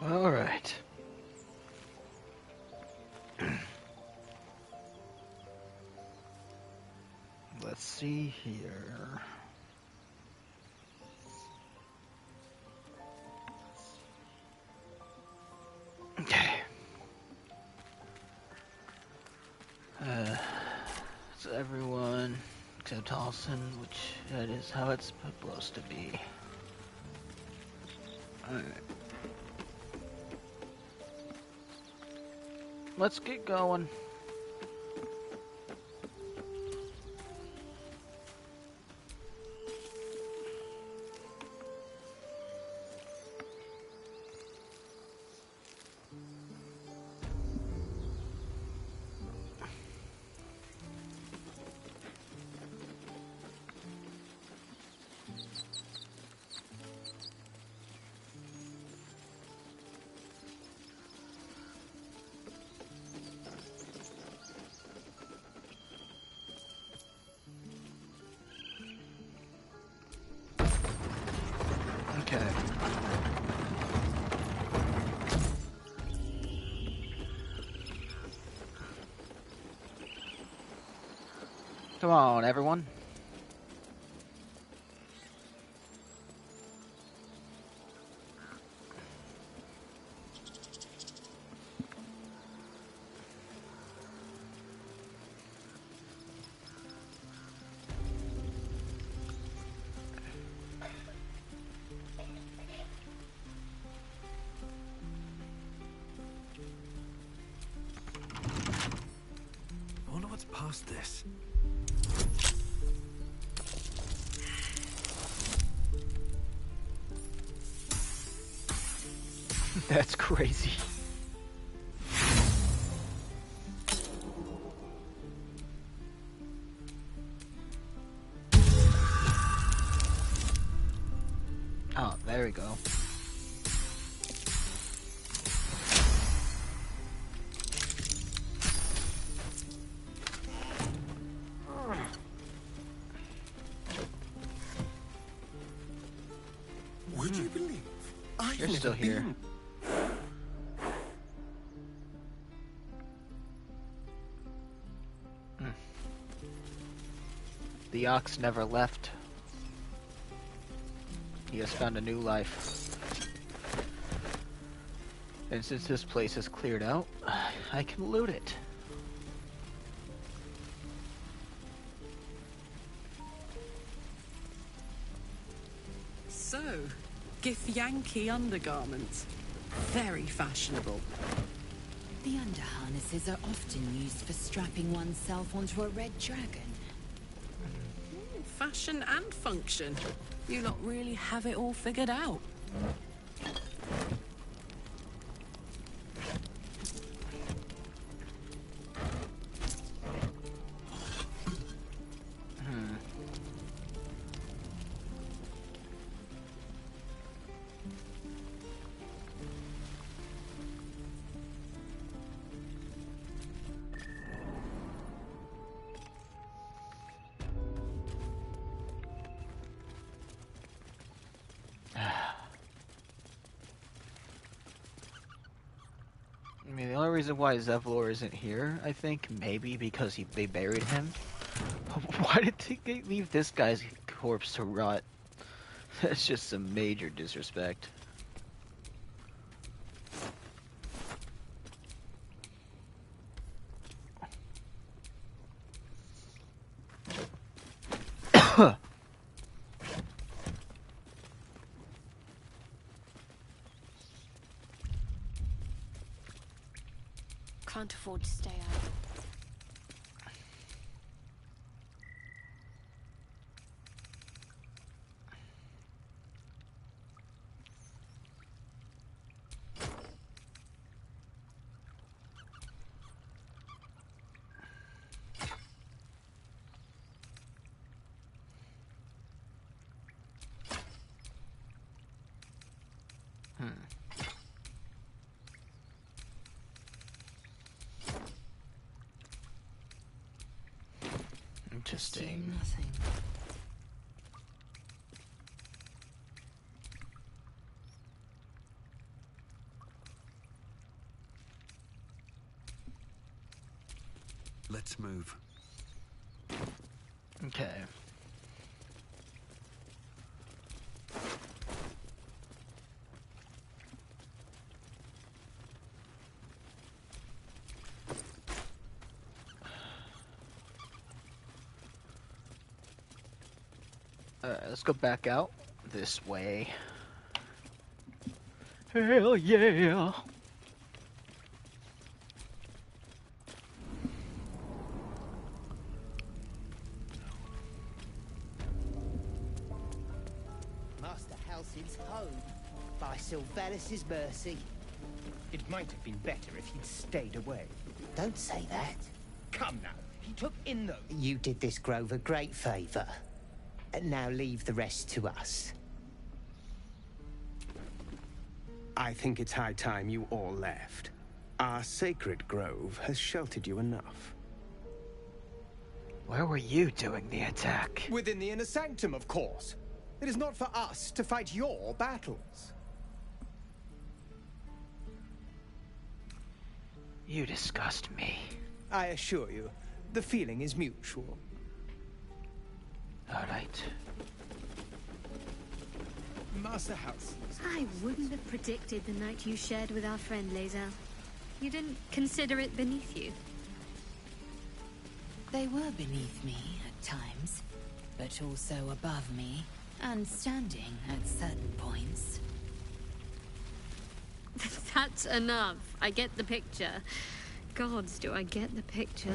All right. Let's see here. Okay. So everyone except Halson, which that is how it's supposed to be. Alright. Let's get going. Okay. Come on, everyone. I wonder what's past this. That's crazy. Oh, there we go. Would you believe I've You're never still here. been? The ox never left. He has found a new life. And since this place is cleared out, I can loot it. So, Githyanki undergarments. Very fashionable. The underharnesses are often used for strapping oneself onto a red dragon. Fashion and function. You lot really have it all figured out. I mean, the only reason why Zevlor isn't here, I think, maybe because they buried him. Why did they leave this guy's corpse to rot? That's just some major disrespect. Can't afford to stay out. Interesting. Nothing. Let's move. Okay. Alright, let's go back out this way. Hell yeah! Master Halcyon's home, by Sylvanas' mercy. It might have been better if he'd stayed away. Don't say that. Come now, he took in those. You did this grove a great favor. And now leave the rest to us. I think it's high time you all left. Our sacred grove has sheltered you enough. Where were you doing the attack? Within the inner sanctum, of course. It is not for us to fight your battles. You disgust me. I assure you, the feeling is mutual. Alright. Master Halcyon. I wouldn't have predicted the night you shared with our friend Lae'zel. You didn't consider it beneath you. They were beneath me at times, but also above me, and standing at certain points. That's enough. I get the picture. Gods, do I get the picture.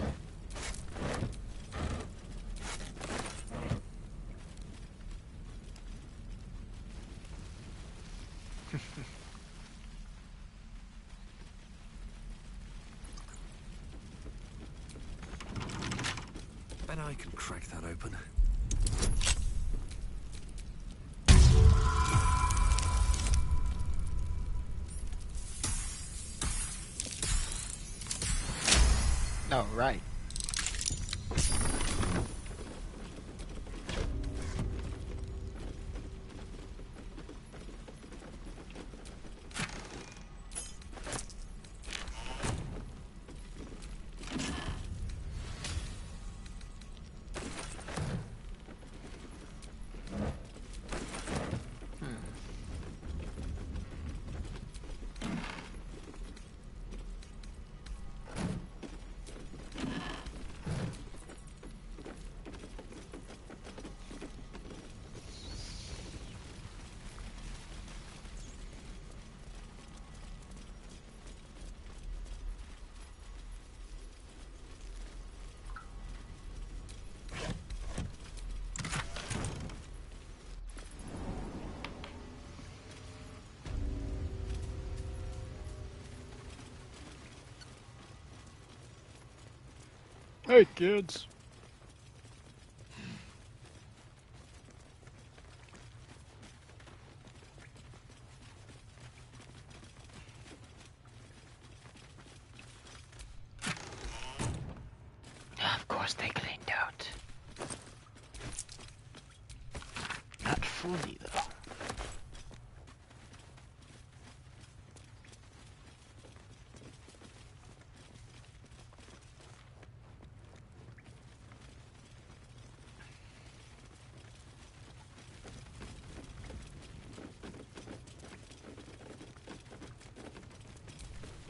Bet I can crack that open. Alright. Hey kids. Of course they cleaned out. Not fully though.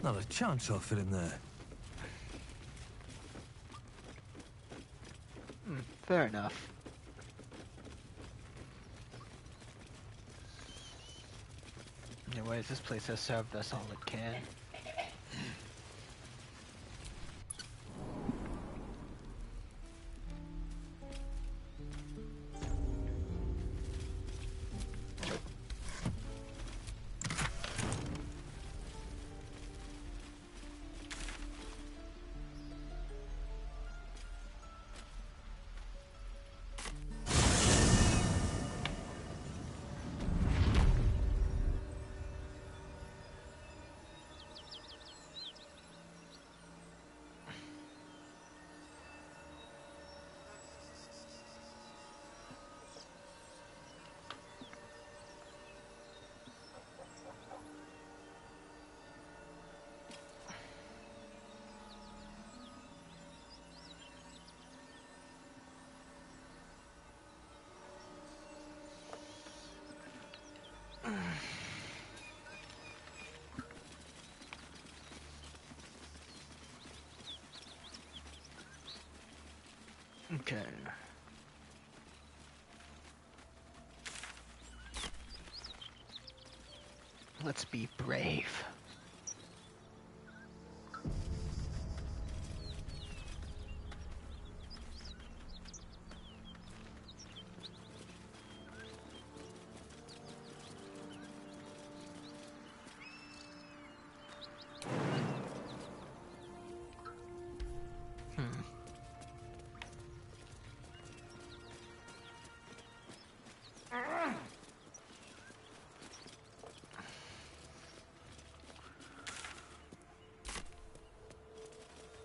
Not a chance I'll fit in there. Fair enough. Anyways, this place has served us all it can. Okay. Let's be brave.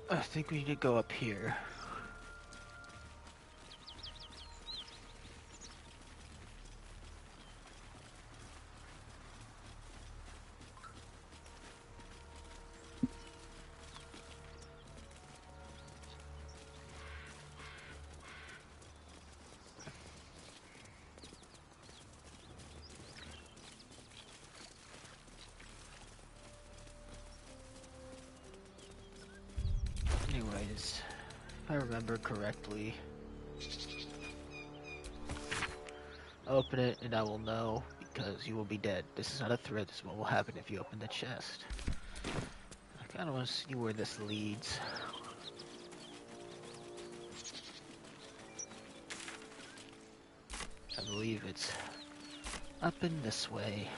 I think we need to go up here. Anyways, if I remember correctly, open it and I will know, because you will be dead. This is not a threat, this is what will happen if you open the chest. I kinda wanna see where this leads. I believe it's up and this way.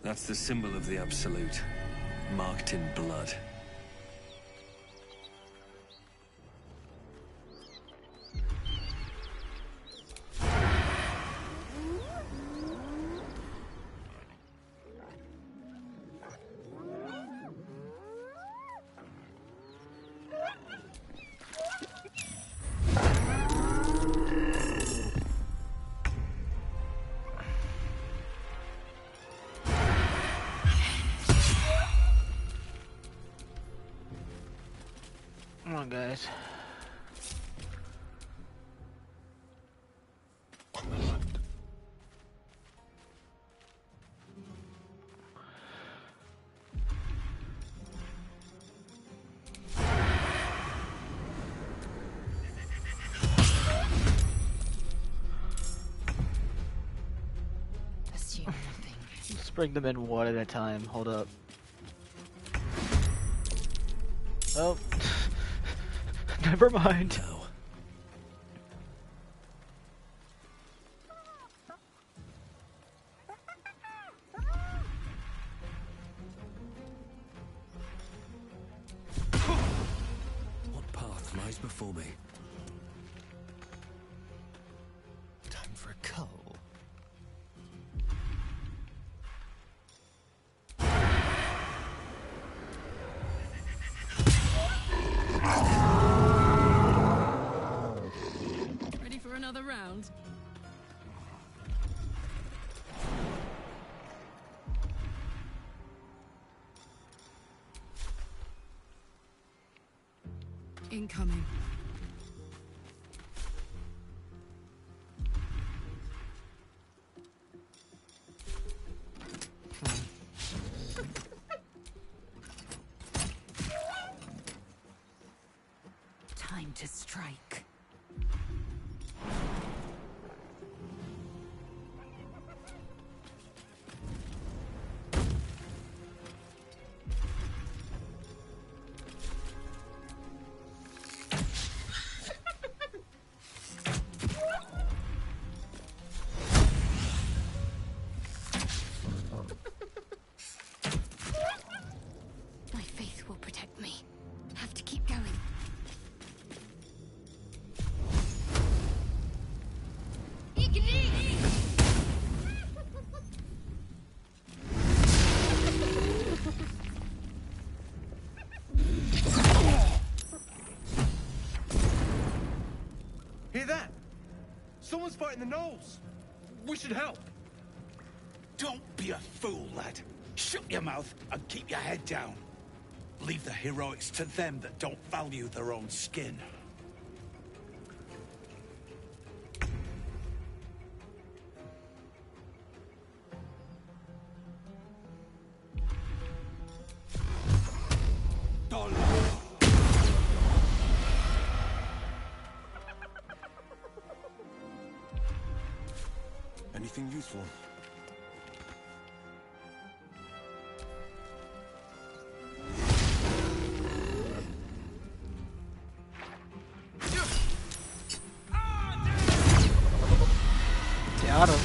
That's the symbol of the Absolute, marked in blood. Come on, guys. Assume nothing. Let's bring them in one at a time. Hold up. Oh. Never mind. No. What path lies before me? Time for a cull. Ready for another round? Incoming. Time to strike. My faith will protect me. Have to keep going. Hear that? Someone's fighting the gnolls. We should help. Don't be a fool, lad. Shut your mouth and keep your head down. Leave the heroics to them that don't value their own skin. useful. Got him.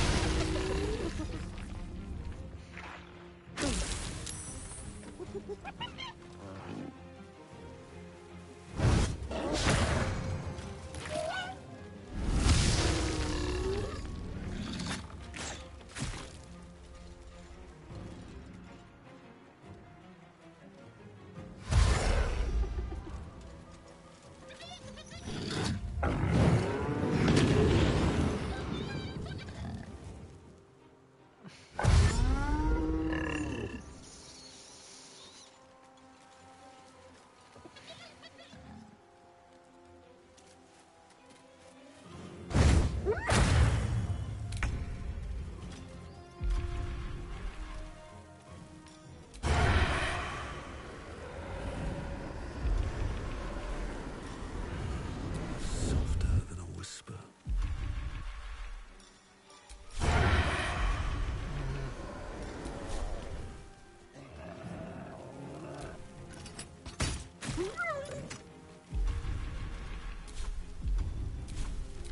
Softer than a whisper.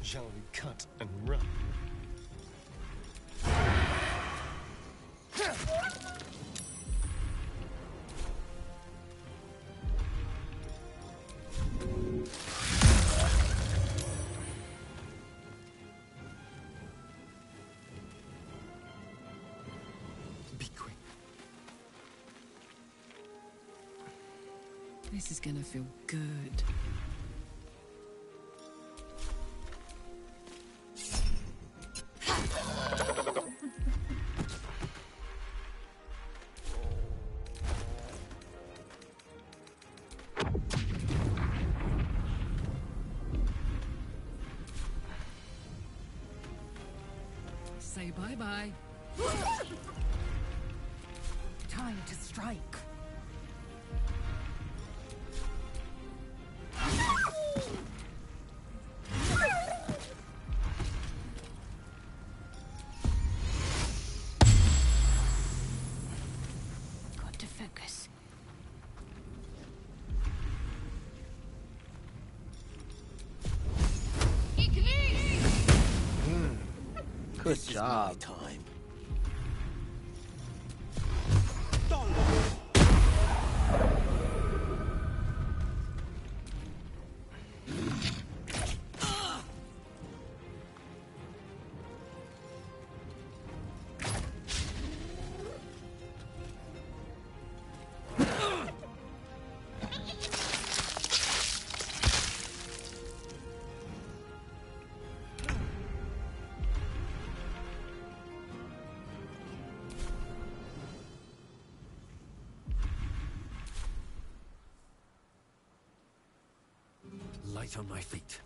Shall we cut and run? Be quick. This is gonna feel good. Say bye-bye. Time to strike. Got to focus. Good job. Time. Light on my feet.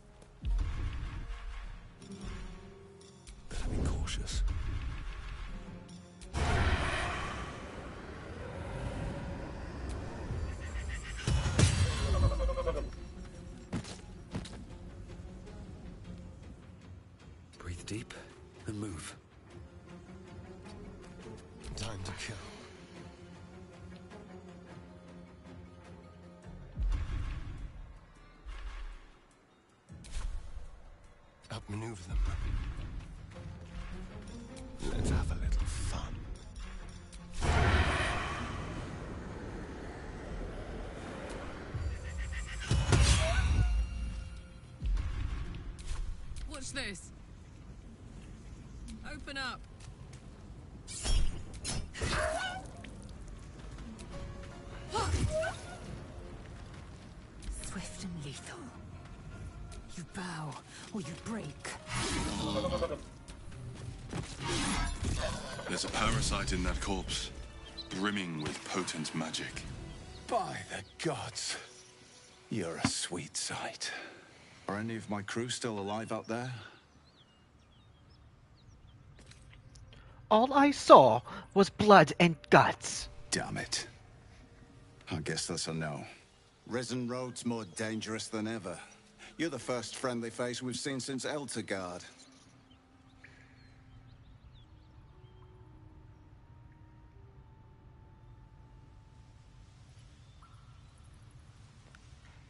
Better be cautious. Breathe deep and move. Time to kill. Outmaneuver them. Let's have a little fun. Watch this. Open up. Swift and lethal. You bow or you break. There's a parasite in that corpse, brimming with potent magic. By the gods, you're a sweet sight. Are any of my crew still alive out there? All I saw was blood and guts. Damn it. I guess that's a no. Risen Road's more dangerous than ever. You're the first friendly face we've seen since Eltergard.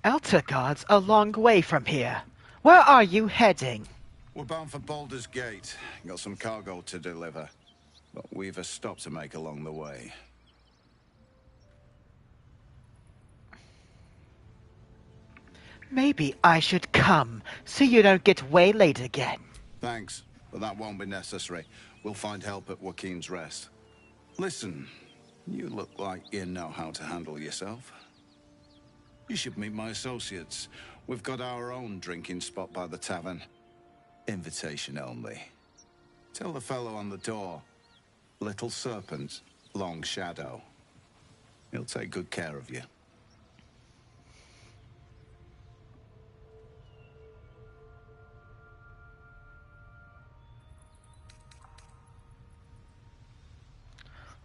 Outer God's a long way from here. Where are you heading? We're bound for Baldur's Gate. Got some cargo to deliver. But we've a stop to make along the way. Maybe I should come, so you don't get waylaid again. Thanks, but that won't be necessary. We'll find help at Joaquin's Rest. Listen, you look like you know how to handle yourself. You should meet my associates. We've got our own drinking spot by the tavern. Invitation only. Tell the fellow on the door. Little Serpent, Long Shadow. He'll take good care of you.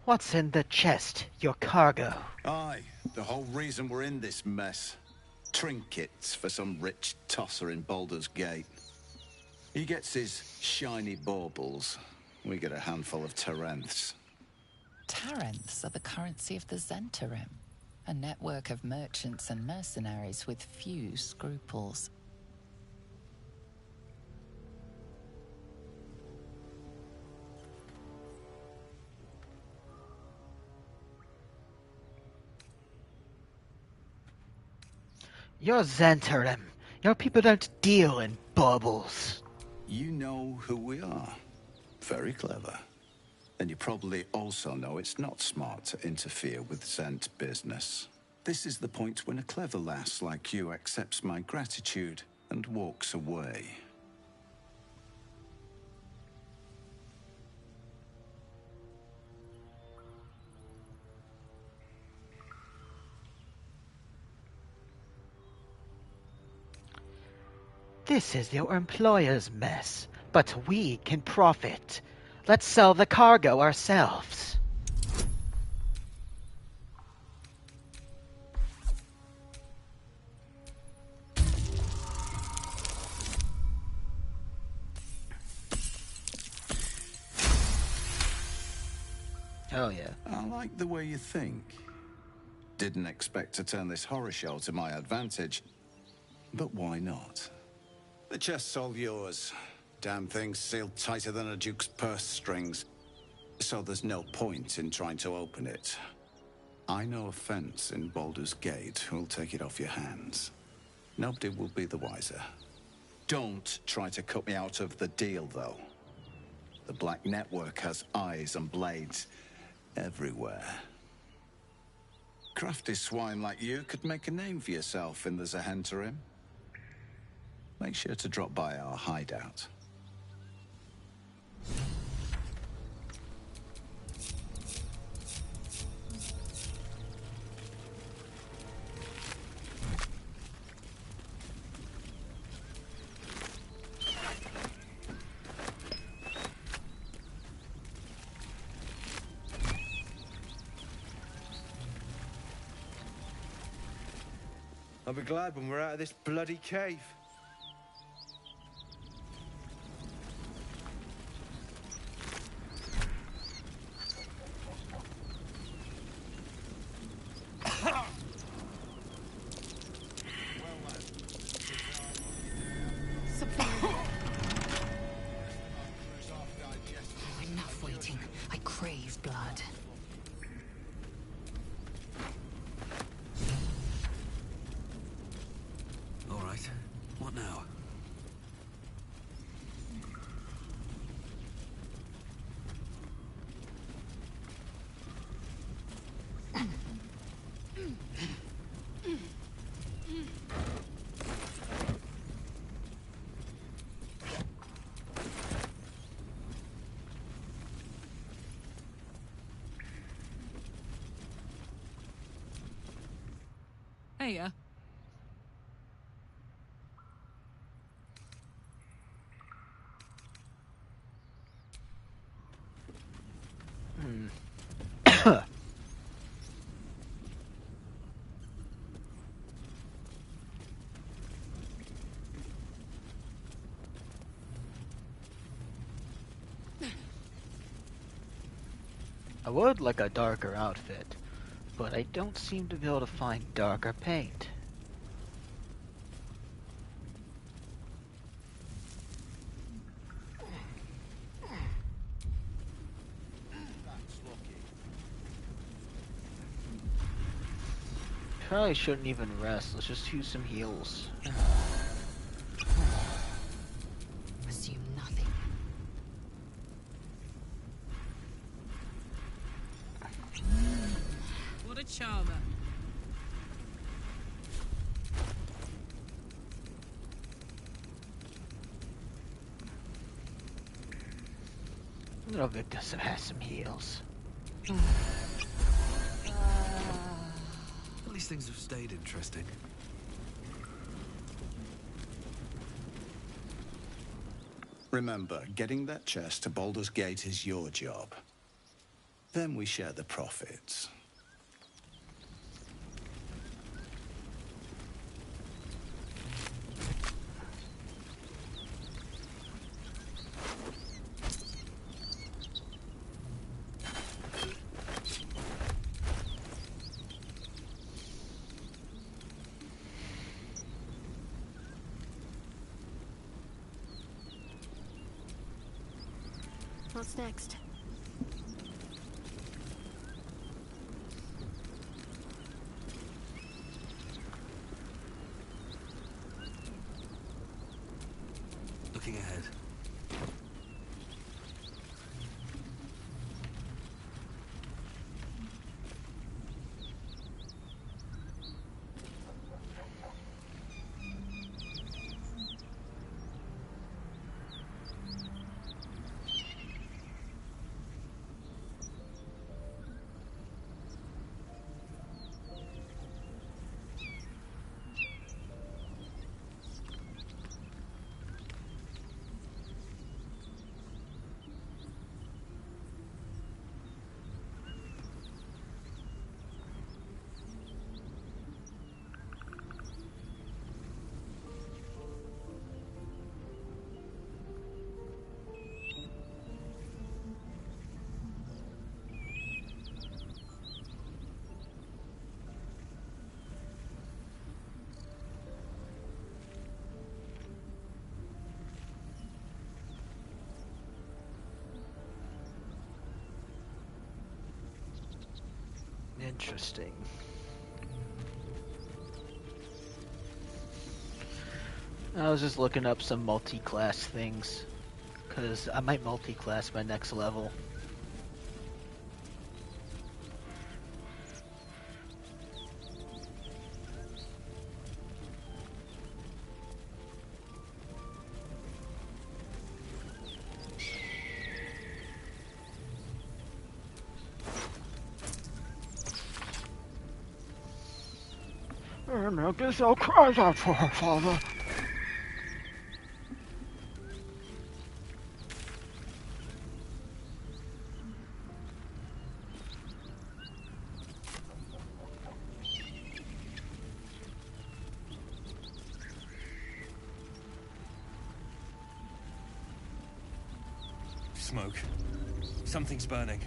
What's in the chest? Your cargo? Aye, the whole reason we're in this mess. Trinkets for some rich tosser in Baldur's Gate. He gets his shiny baubles. We get a handful of Tarenths. Tarenths are the currency of the Zentarim, a network of merchants and mercenaries with few scruples. You're Zentarim. Your people don't deal in baubles. You know who we are. Very clever. And you probably also know it's not smart to interfere with Zent business. This is the point when a clever lass like you accepts my gratitude and walks away. This is your employer's mess, but we can profit. Let's sell the cargo ourselves. Oh yeah. I like the way you think. Didn't expect to turn this horror show to my advantage, but why not? The chest's all yours. Damn thing's sealed tighter than a duke's purse strings, so there's no point in trying to open it. I know a fence in Baldur's Gate who'll take it off your hands. Nobody will be the wiser. Don't try to cut me out of the deal, though. The Black Network has eyes and blades everywhere. Crafty swine like you could make a name for yourself in the Zahentarim. Make sure to drop by our hideout. I'll be glad when we're out of this bloody cave. Enough waiting. I crave blood. All right. What now? Hey, I would like a darker outfit, but I don't seem to be able to find darker paint. Probably shouldn't even rest. Let's just use some heals. Assume nothing. What a charmer. Little Victus has some heals. At least things have stayed interesting. Remember, getting that chest to Baldur's Gate is your job. Then we share the profits. What's next? Looking ahead. Interesting. I was just looking up some multi-class things, because I might multi-class my next level. Gizelle cries out for her father. Smoke. Something's burning.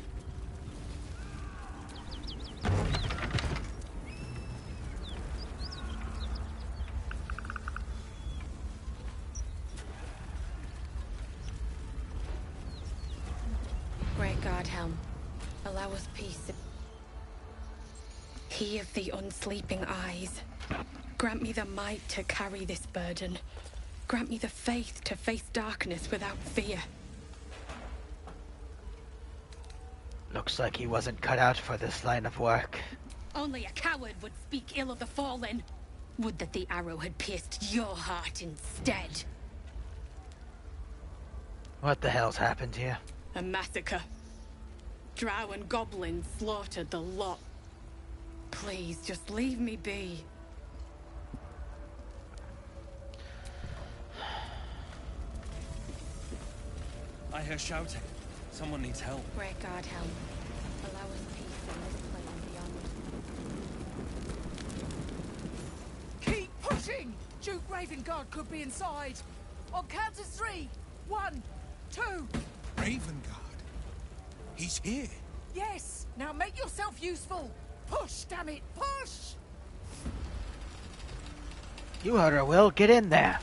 Great God, Helm, allow us peace. He of the unsleeping eyes, grant me the might to carry this burden. Grant me the faith to face darkness without fear. Looks like he wasn't cut out for this line of work. Only a coward would speak ill of the fallen. Would that the arrow had pierced your heart instead. What the hell's happened here? A massacre. Drow and goblins slaughtered the lot. Please, just leave me be. I hear shouting. Someone needs help. Great God, Helm, allow us peace in this plane beyond. Keep pushing! Duke Ravengard could be inside. On count of 3. 1, 2. Ravengard? He's here. Yes! Now make yourself useful! Push, damn it! Push! You heard her, Will. Get in there.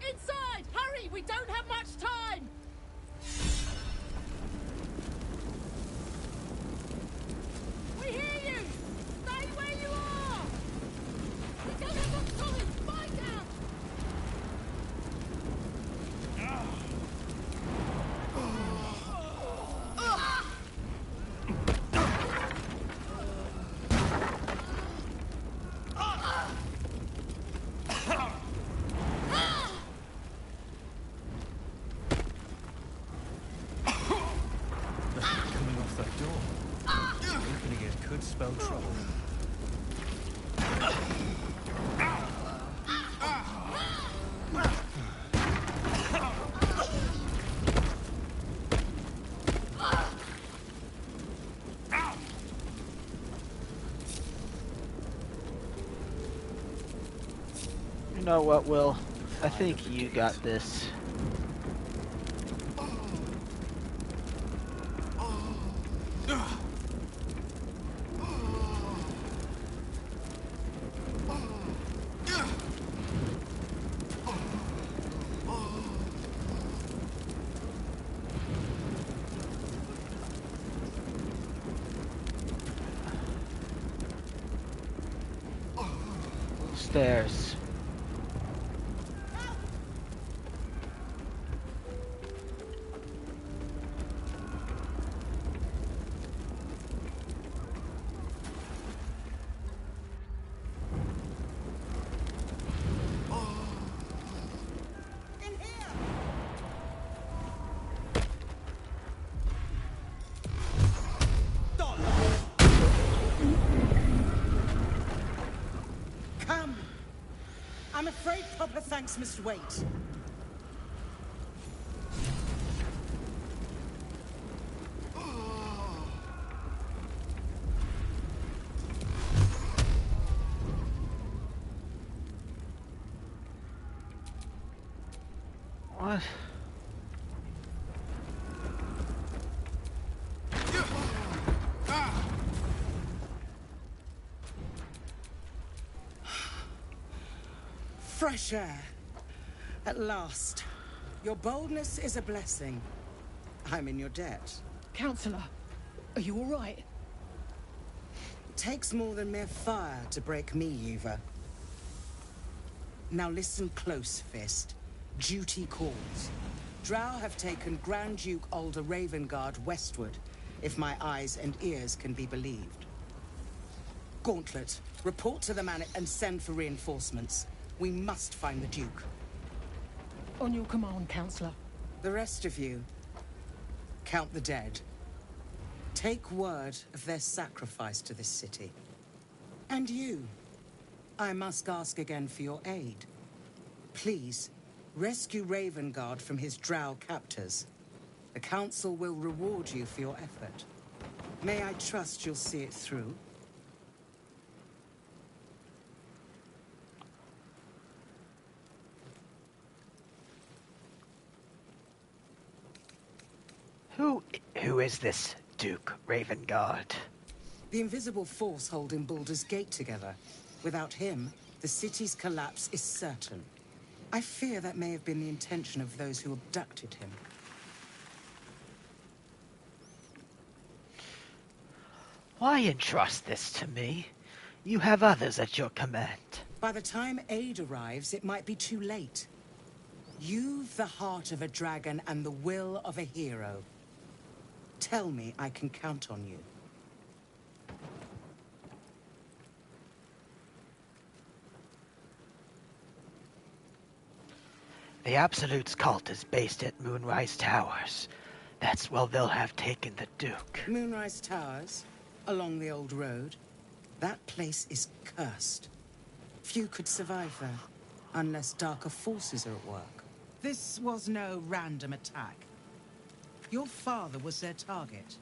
Inside! Hurry! We don't have much time! We hear you! Stay where you are! We don't have much time! Find out! Coming off that door. Opening it could spell trouble. You know what, Will? I think you got this. Stairs. Come! I'm afraid proper thanks must wait. What? Fresh air. At last. Your boldness is a blessing. I'm in your debt. Counselor, are you all right? Takes more than mere fire to break me, Yuva. Now listen close, Fist. Duty calls. Drow have taken Grand Duke Alder Ravengard westward, if my eyes and ears can be believed. Gauntlet, report to the man and send for reinforcements. We must find the Duke. On your command, Counselor. The rest of you, count the dead. Take word of their sacrifice to this city. And you, I must ask again for your aid. Please, rescue Ravengard from his drow captors. The Council will reward you for your effort. May I trust you'll see it through? Who is this Duke Ravengard? The invisible force holding Baldur's Gate together. Without him, the city's collapse is certain. I fear that may have been the intention of those who abducted him. Why entrust this to me? You have others at your command. By the time aid arrives, it might be too late. You've the heart of a dragon and the will of a hero. Tell me I can count on you. The Absolute's cult is based at Moonrise Towers. That's where they'll have taken the Duke. Moonrise Towers, along the old road. That place is cursed. Few could survive there, unless darker forces are at work. This was no random attack. Your father was their target.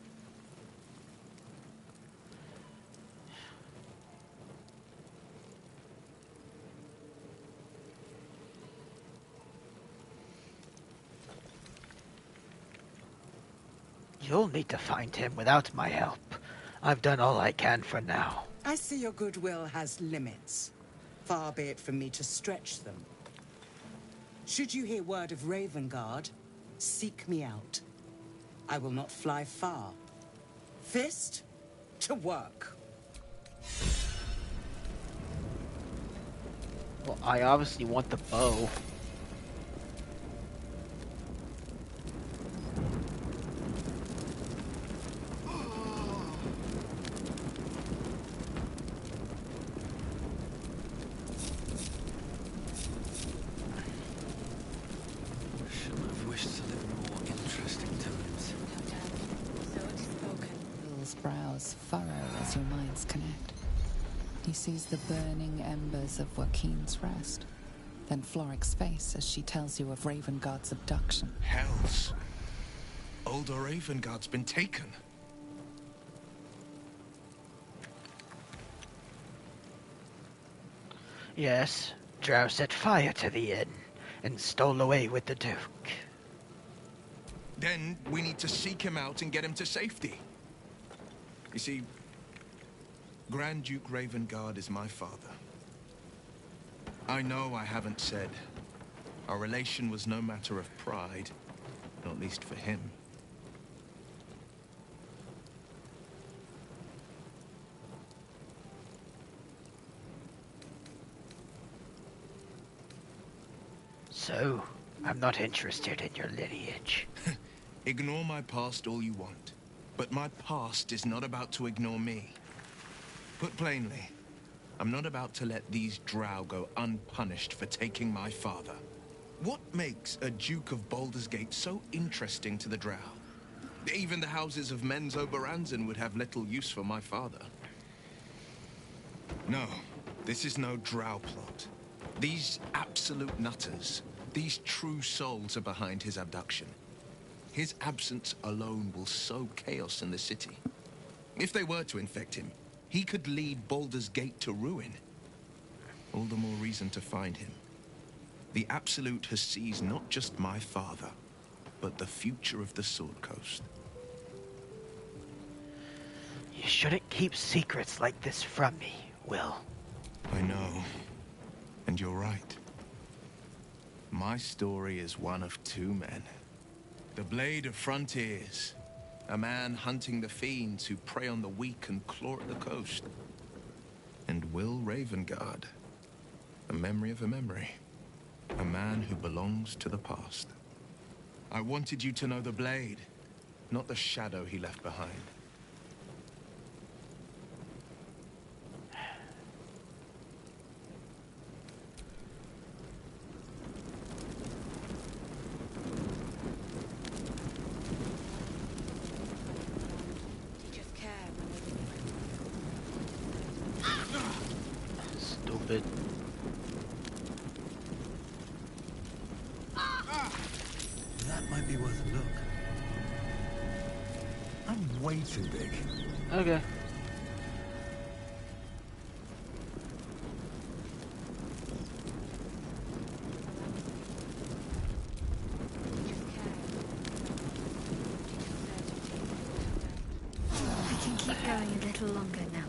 You'll need to find him without my help. I've done all I can for now. I see your goodwill has limits. Far be it from me to stretch them. Should you hear word of Ravengard, seek me out. I will not fly far. Fist to work. Well, I obviously want the bow. Shall have wished to live in more interesting times. So it is spoken. Will's brows furrow as your minds connect. He sees the burning embers of Joaquin's rest, then Floric's face as she tells you of Ravengard's abduction. Hells. Older Ravengard's been taken. Yes, Drow set fire to the inn and stole away with the Duke. Then we need to seek him out and get him to safety. You see, Grand Duke Ravengard is my father. I know I haven't said. Our relation was no matter of pride, not least for him. So, I'm not interested in your lineage. Ignore my past all you want, but my past is not about to ignore me. Put plainly, I'm not about to let these Drow go unpunished for taking my father. What makes a Duke of Baldur's Gate so interesting to the Drow? Even the houses of Menzo Baranzan would have little use for my father. No, this is no Drow plot. These absolute nutters, these true souls are behind his abduction. His absence alone will sow chaos in the city. If they were to infect him, he could lead Baldur's Gate to ruin. All the more reason to find him. The Absolute has seized not just my father, but the future of the Sword Coast. You shouldn't keep secrets like this from me, Will. I know. And you're right. My story is one of two men. The Blade of Frontiers. A man hunting the fiends who prey on the weak and claw at the coast. And Will Ravengard. A memory of a memory. A man who belongs to the past. I wanted you to know the Blade, not the shadow he left behind. Stupid. That might be worth a look. I'm way too big. Okay. I can keep going a little longer now.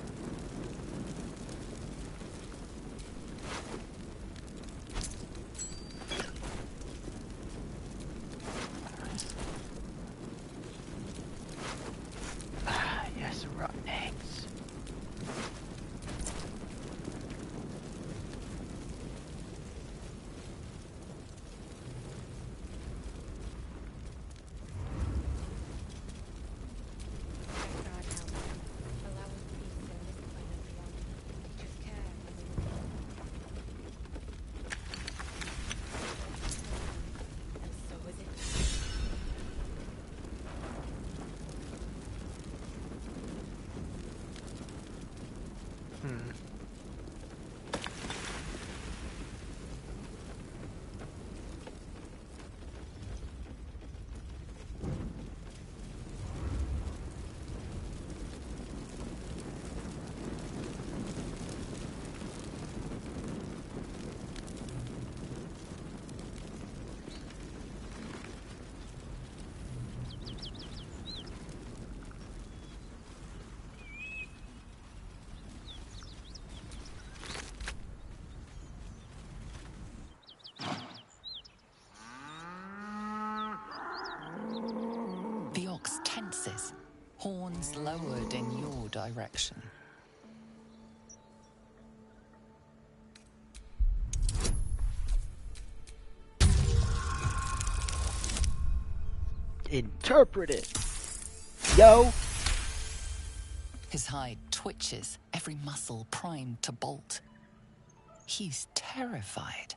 Yes, rotten eggs. lowered in your direction. Interpret it. Yo. His hide twitches, every muscle primed to bolt. He's terrified.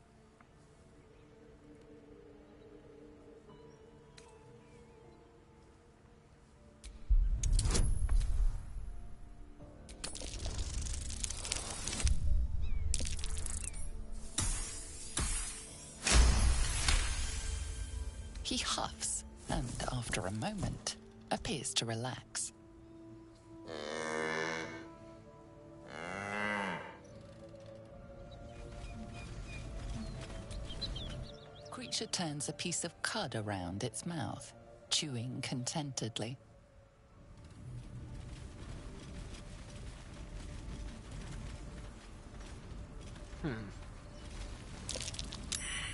He huffs, and after a moment, appears to relax. Creature turns a piece of cud around its mouth, chewing contentedly.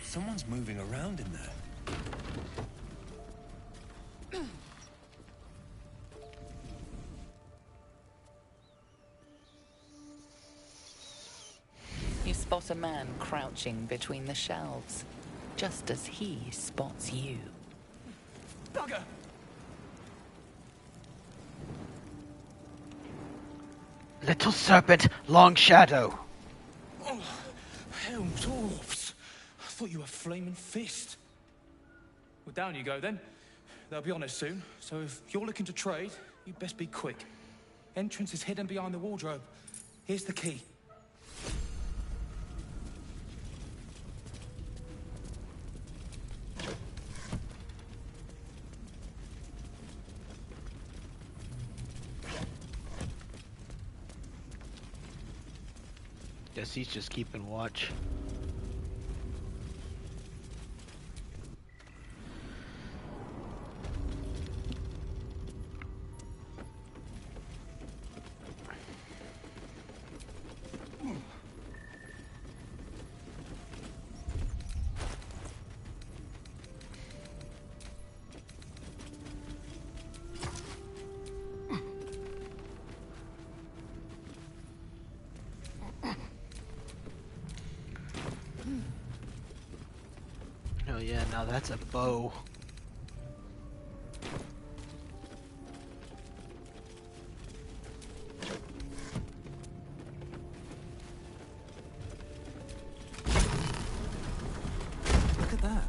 Someone's moving around in there. You spot a man crouching between the shelves, just as he spots you. Bugger! Little serpent, long shadow. Oh, hell, dwarfs. I thought you were flaming fist. Well, down you go then. They'll be on us soon, so if you're looking to trade, you best be quick. Entrance is hidden behind the wardrobe. Here's the key. Guess he's just keeping watch. Oh yeah, now that's a bow. Look at that.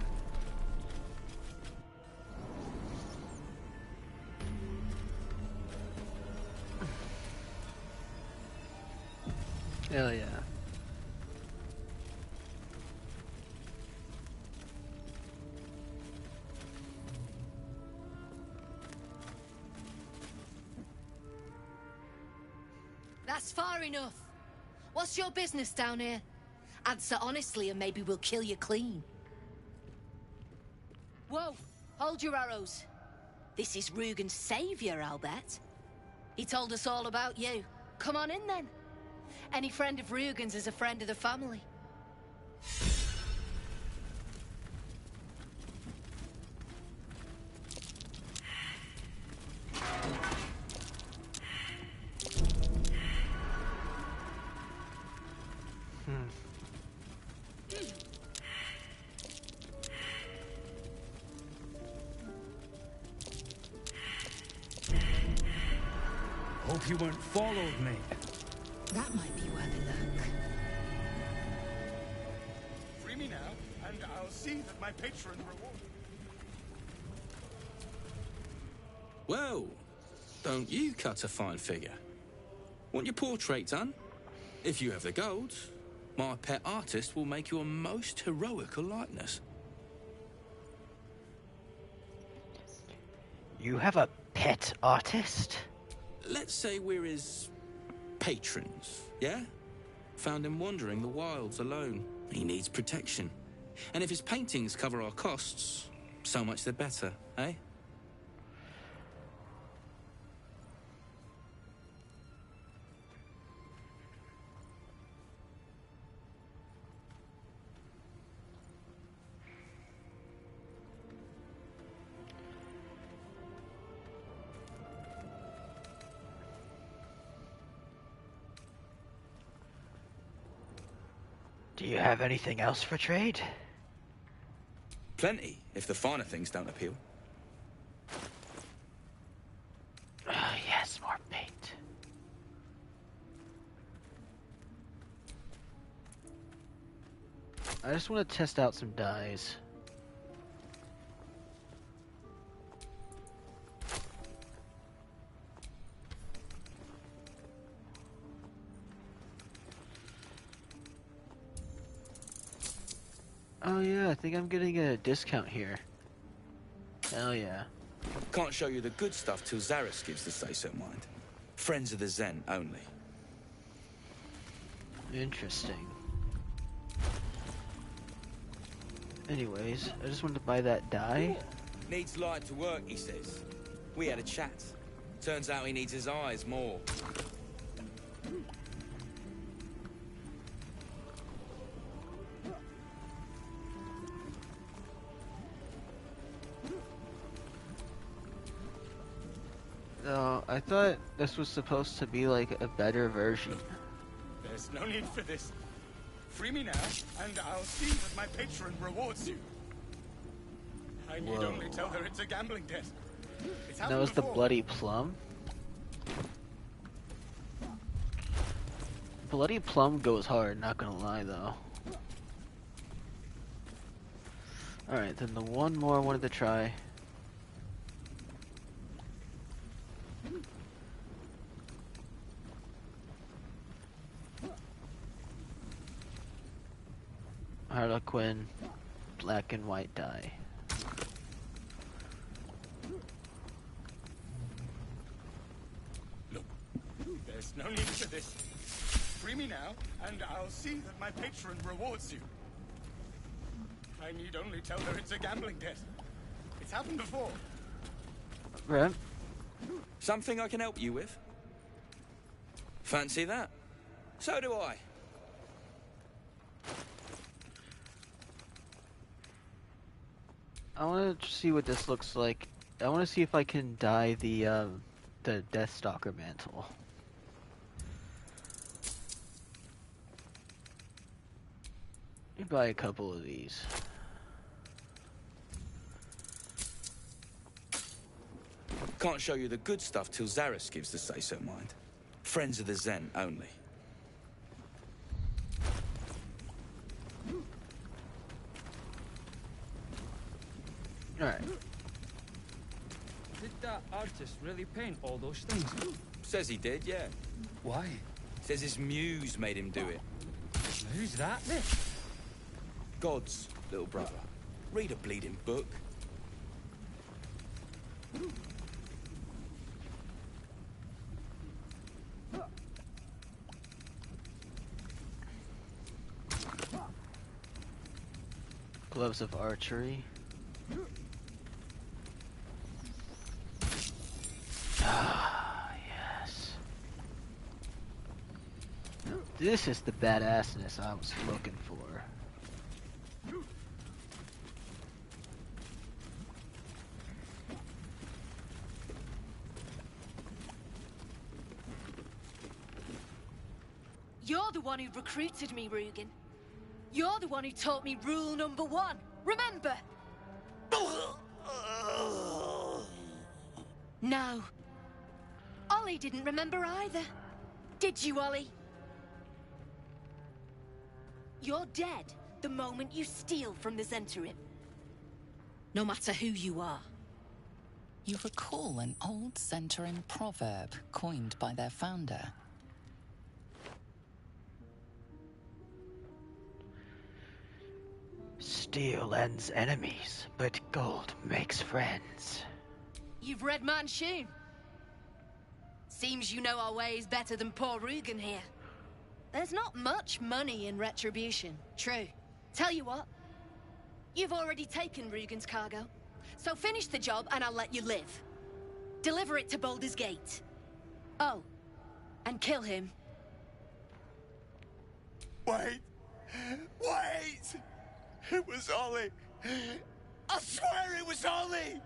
Hell yeah. That's far enough. What's your business down here? Answer honestly and maybe we'll kill you clean. Whoa, hold your arrows. This is Rugen's savior, I'll bet. He told us all about you. Come on in then. Any friend of Rugen's is a friend of the family. Hope you weren't followed, mate. That might be worth a look. Free me now, and I'll see that my patron reward. Well, don't you cut a fine figure? Want your portrait done? If you have the gold, my pet artist will make you a most heroical likeness. You have a pet artist? Let's say we're his patrons, yeah? Found him wandering the wilds alone. He needs protection. And if his paintings cover our costs, so much the better, eh? Do you have anything else for trade? Plenty, if the finer things don't appeal. Yes, more paint. I just want to test out some dyes. Oh yeah, I think I'm getting a discount here. Hell yeah. Can't show you the good stuff till Zaris gives the say-so, mind. Friends of the Zen only. Interesting. Anyways, I just wanted to buy that dye. Needs light to work, he says. We had a chat. Turns out he needs his eyes more. No, I thought this was supposed to be like a better version. There's no need for this. Free me now, and I'll see that my patron rewards you. I need only tell her it's a gambling debt. It's That was the Bloody Plum? Bloody Plum goes hard, not gonna lie though. Alright, then the one more I wanted to try. Harlequin, black and white dye. Look, there's no need for this. Free me now, and I'll see that my patron rewards you. I need only tell her it's a gambling debt. It's happened before. Right. Something I can help you with? Fancy that? So do I. I want to see what this looks like. I want to see if I can dye the Deathstalker mantle. Let me buy a couple of these. Can't show you the good stuff till Zaris gives the say-so, mind. Friends of the Zen only. Alright. Did that artist really paint all those things? Says he did, yeah. Why? Says his muse made him do it. Who's that then? God's little brother. Read a bleeding book. Gloves of archery. Ah, yes. This is the badassness I was looking for. You're the one who recruited me, Rugen. You're the one who taught me rule number 1. Remember? No. Ollie didn't remember either. Did you, Ollie? You're dead the moment you steal from the Zentarim. No matter who you are. You recall an old Zentarim proverb coined by their founder. Steel ends enemies, but gold makes friends. You've read Manchun. Seems you know our ways better than poor Rugen here. There's not much money in retribution, true. Tell you what, you've already taken Rugen's cargo, so finish the job and I'll let you live. Deliver it to Baldur's Gate. Oh, and kill him. Wait! Wait! It was Ollie! I swear it was Ollie!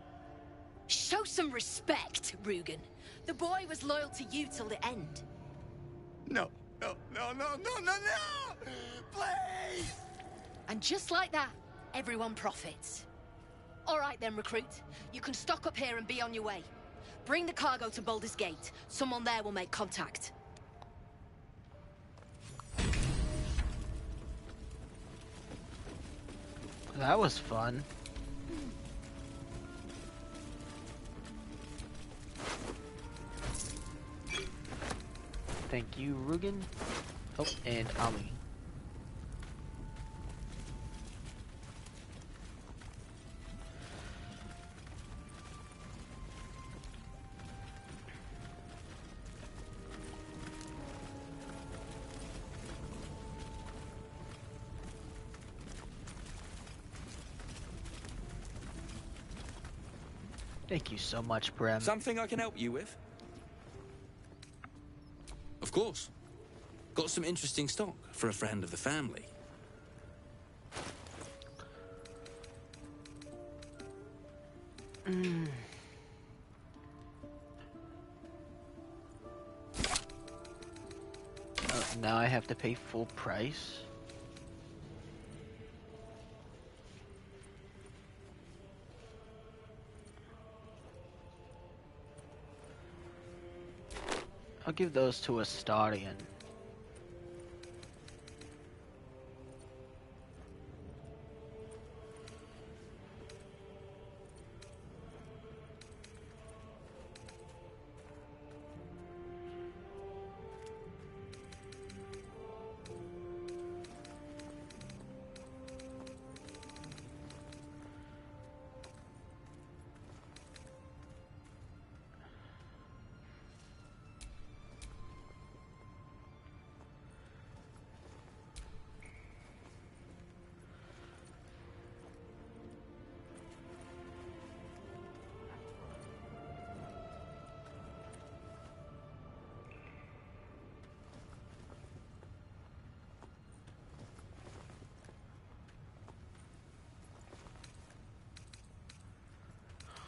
Show some respect, Rugen. The boy was loyal to you till the end. No, no, no, no, no, no, no! Please! And just like that, everyone profits. All right then, recruit. You can stock up here and be on your way. Bring the cargo to Baldur's Gate. Someone there will make contact. That was fun. Thank you, Rugen. Oh, and Ali. Thank you so much, Brem. Something I can help you with? Of course. Got some interesting stock for a friend of the family. Now I have to pay full price? I'll give those to a Stadion.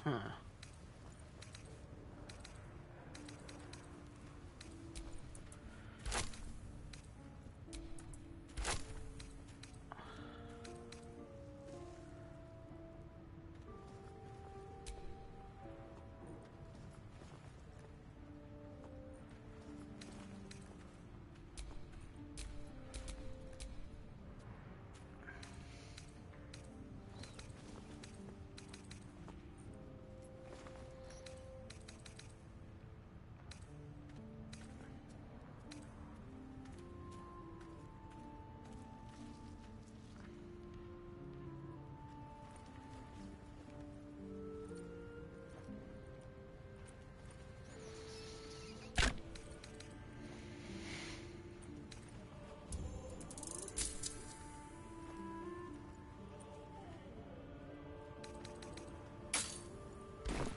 Huh.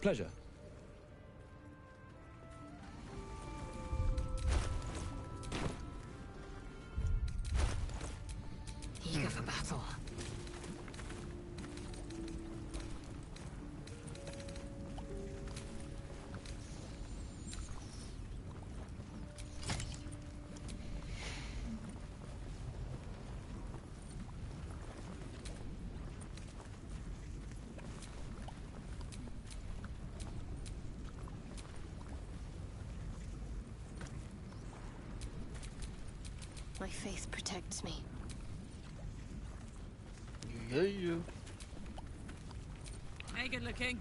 Pleasure. Eager for battle. My faith protects me. Yeah, you. Hey, good looking.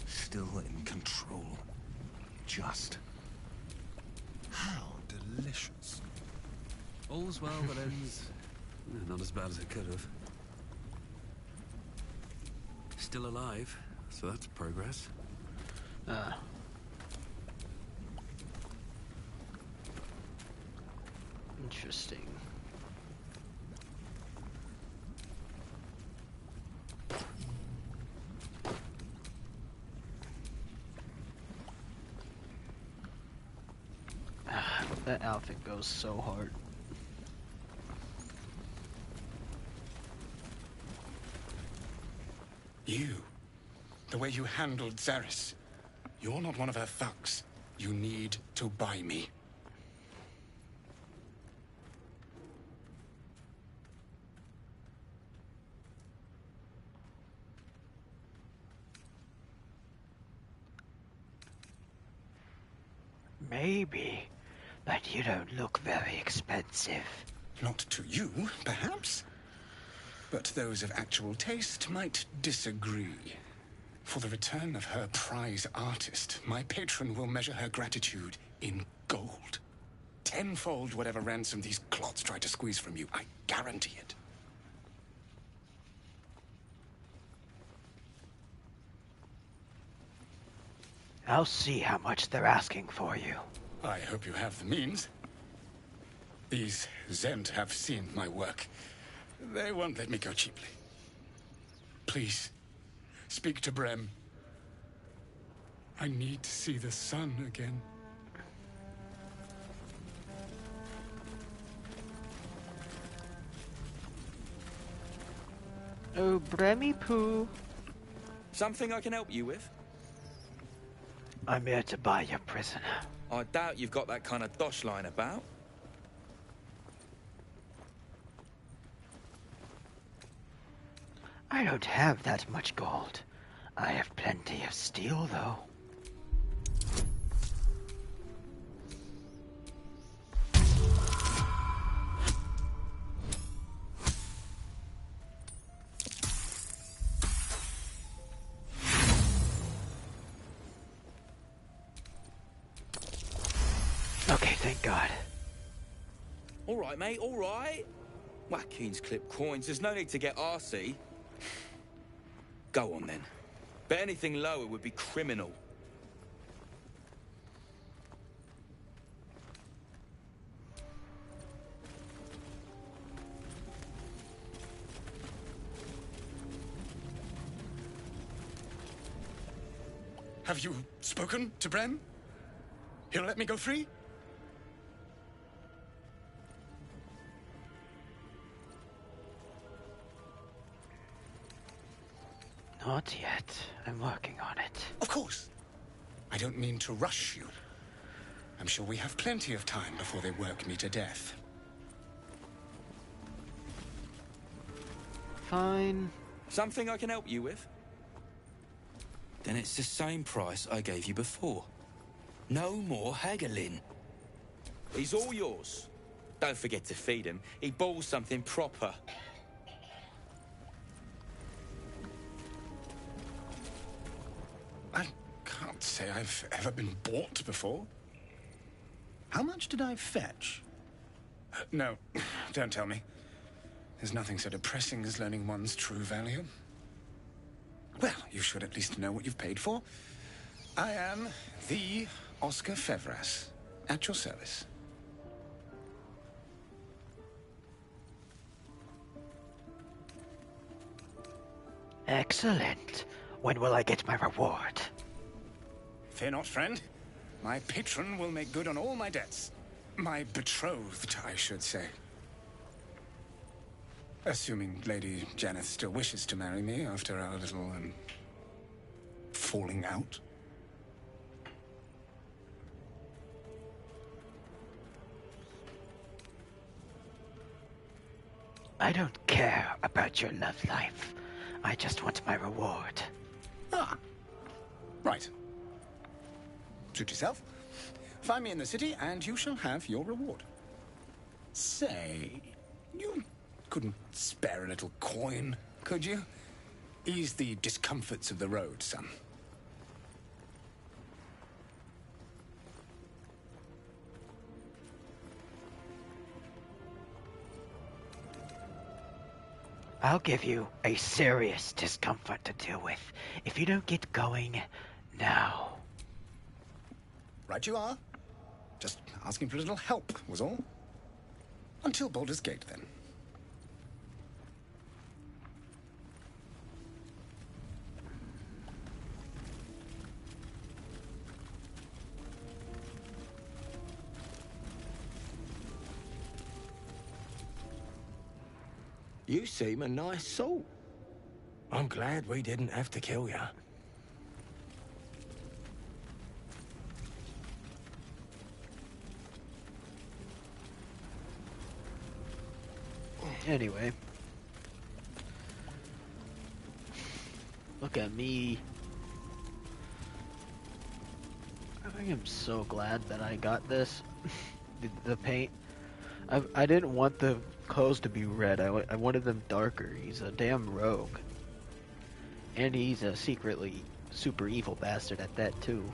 Still in control. Just. How delicious. All's well that ends. Not as bad as it could have. Still alive, so that's progress. Interesting. That outfit goes so hard. You. The way you handled Zaris. You're not one of her thugs. You need to buy me. Maybe, but you don't look very expensive. Not to you, perhaps. But those of actual taste might disagree. For the return of her prize artist, my patron will measure her gratitude in gold. Tenfold whatever ransom these clots try to squeeze from you. I guarantee it. I'll see how much they're asking for you. I hope you have the means. These Zend have seen my work. They won't let me go cheaply. Please, speak to Brem. I need to see the sun again. Oh, Bremmy Poo. Something I can help you with? I'm here to buy your prisoner. I doubt you've got that kind of dosh line about. I don't have that much gold. I have plenty of steel, though. Okay, thank God. All right, mate, all right. Watkins clip coins. There's no need to get arsey. Go on, then. But anything lower would be criminal. Have you spoken to Brem? He'll let me go free? Not yet. I'm working on it. Of course. I don't mean to rush you. I'm sure we have plenty of time before they work me to death. Fine. Something I can help you with? Then it's the same price I gave you before. No more haggling. He's all yours. Don't forget to feed him. He balls something proper. I can't say I've ever been bought before. How much did I fetch? No, don't tell me. There's nothing so depressing as learning one's true value. Well, you should at least know what you've paid for. I am the Oscar Fevras, at your service. Excellent. When will I get my reward? Fear not, friend. My patron will make good on all my debts. My betrothed, I should say. Assuming Lady Janeth still wishes to marry me after our little, falling out. I don't care about your love life. I just want my reward. Ah. Right. Suit yourself. Find me in the city, and you shall have your reward. Say, you couldn't spare a little coin, could you? Ease the discomforts of the road, son. I'll give you a serious discomfort to deal with if you don't get going now. Right you are. Just asking for a little help, was all. Until Baldur's Gate, then. You seem a nice sort. I'm glad we didn't have to kill you. Anyway. Look at me. I am so glad that I got this. the paint. I didn't want the clothes to be red. I wanted them darker. He's a damn rogue. And he's a secretly super evil bastard at that too.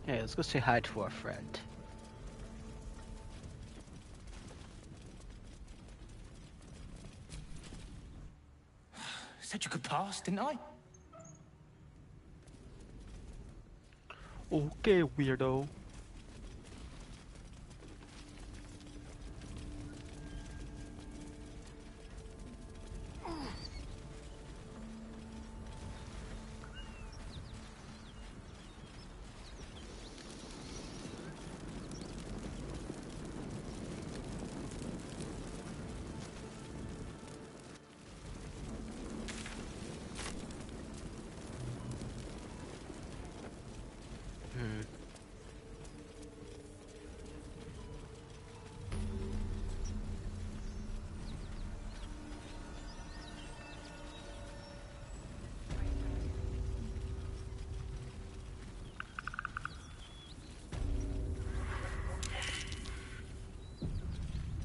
Hey, let's go say hi to our friend. Said you could pass, didn't I? Okay, weirdo.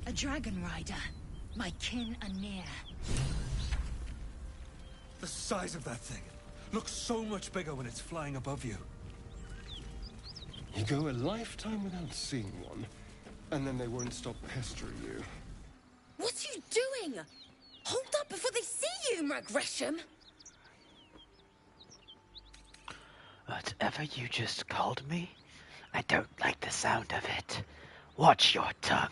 A dragon rider. My kin are near. The size of that thing looks so much bigger when it's flying above you. You go a lifetime without seeing one, and then they won't stop pestering you. What are you doing? Hold up before they see you, Gresham. Whatever you just called me, I don't like the sound of it. Watch your tongue.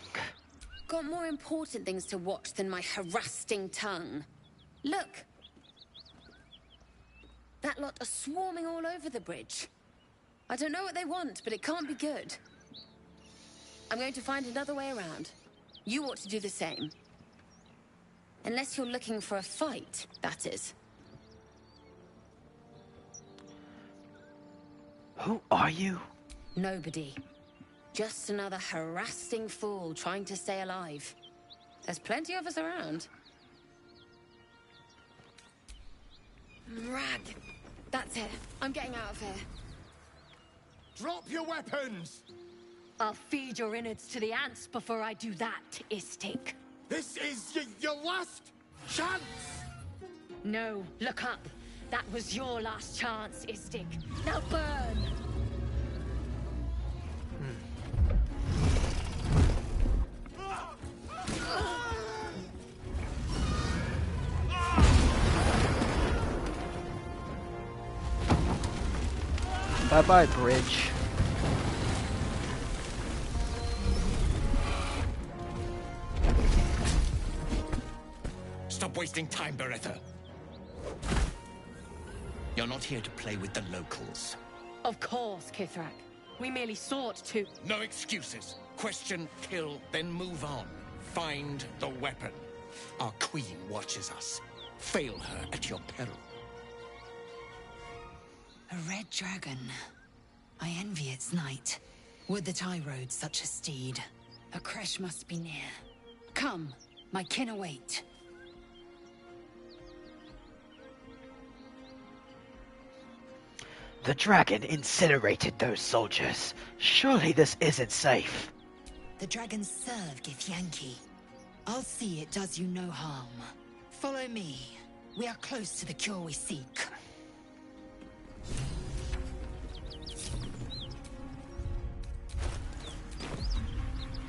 Got more important things to watch than my harassing tongue. Look. That lot are swarming all over the bridge. I don't know what they want, but it can't be good. I'm going to find another way around. You ought to do the same. Unless you're looking for a fight, that is. Who are you? Nobody. Just another harassing fool trying to stay alive. There's plenty of us around. Rag. That's it. I'm getting out of here. Drop your weapons! I'll feed your innards to the ants before I do that, Istik. This is your last chance! No, look up. That was your last chance, Istik. Now burn! Bye-bye, bridge. Stop wasting time, Beretta. You're not here to play with the locals. Of course, Kithrak. We merely sought to... No excuses. Question, kill, then move on. Find the weapon. Our queen watches us. Fail her at your peril. A red dragon. I envy its knight. Would that I rode such a steed. A crash must be near. Come, my kin await. The dragon incinerated those soldiers. Surely this isn't safe. The dragons serve Githyanki. I'll see it does you no harm. Follow me. We are close to the cure we seek.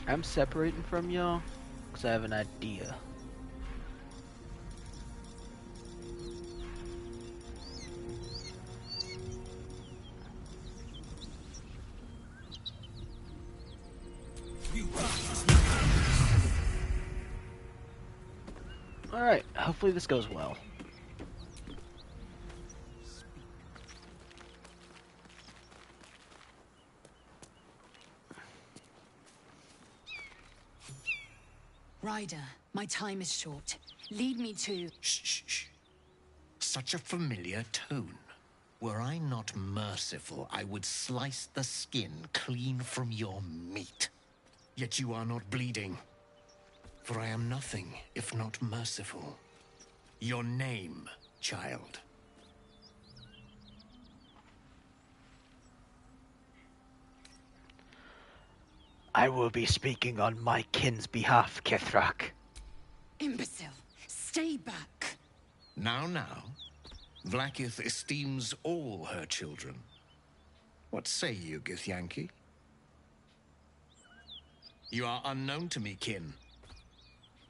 I'm separating from y'all because I have an idea. Alright, hopefully this goes well. Ryder, my time is short. Lead me to... Shh, shh, shh. Such a familiar tone. Were I not merciful, I would slice the skin clean from your meat. Yet you are not bleeding. For I am nothing if not merciful. Your name, child. I will be speaking on my kin's behalf, Kithrak. Imbecile! Stay back! Now. Vlaakith esteems all her children. What say you, Githyanki? You are unknown to me, kin.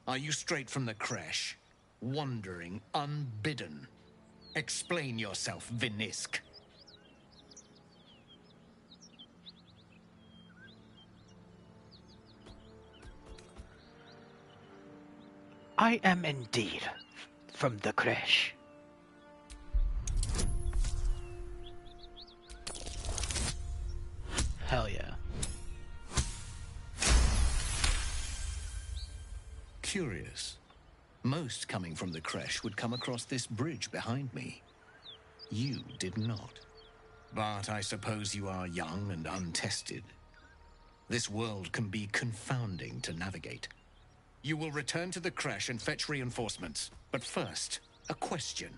Are you straight from the creche? Wandering unbidden? Explain yourself, Vinisk. I am indeed from the creche. Hell yeah. Curious. Most coming from the creche would come across this bridge behind me. You did not. But I suppose you are young and untested. This world can be confounding to navigate. You will return to the creche and fetch reinforcements. But first, a question.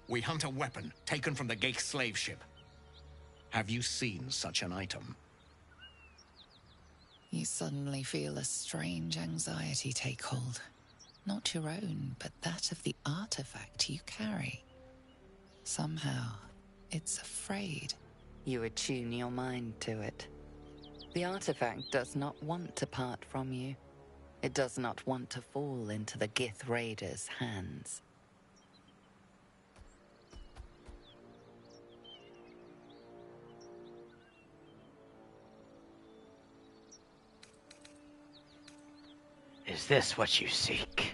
We hunt a weapon taken from the Geik slave ship. Have you seen such an item? You suddenly feel a strange anxiety take hold. Not your own, but that of the artifact you carry. Somehow, it's afraid. You attune your mind to it. The artifact does not want to part from you. It does not want to fall into the Gith Raiders' hands. Is this what you seek?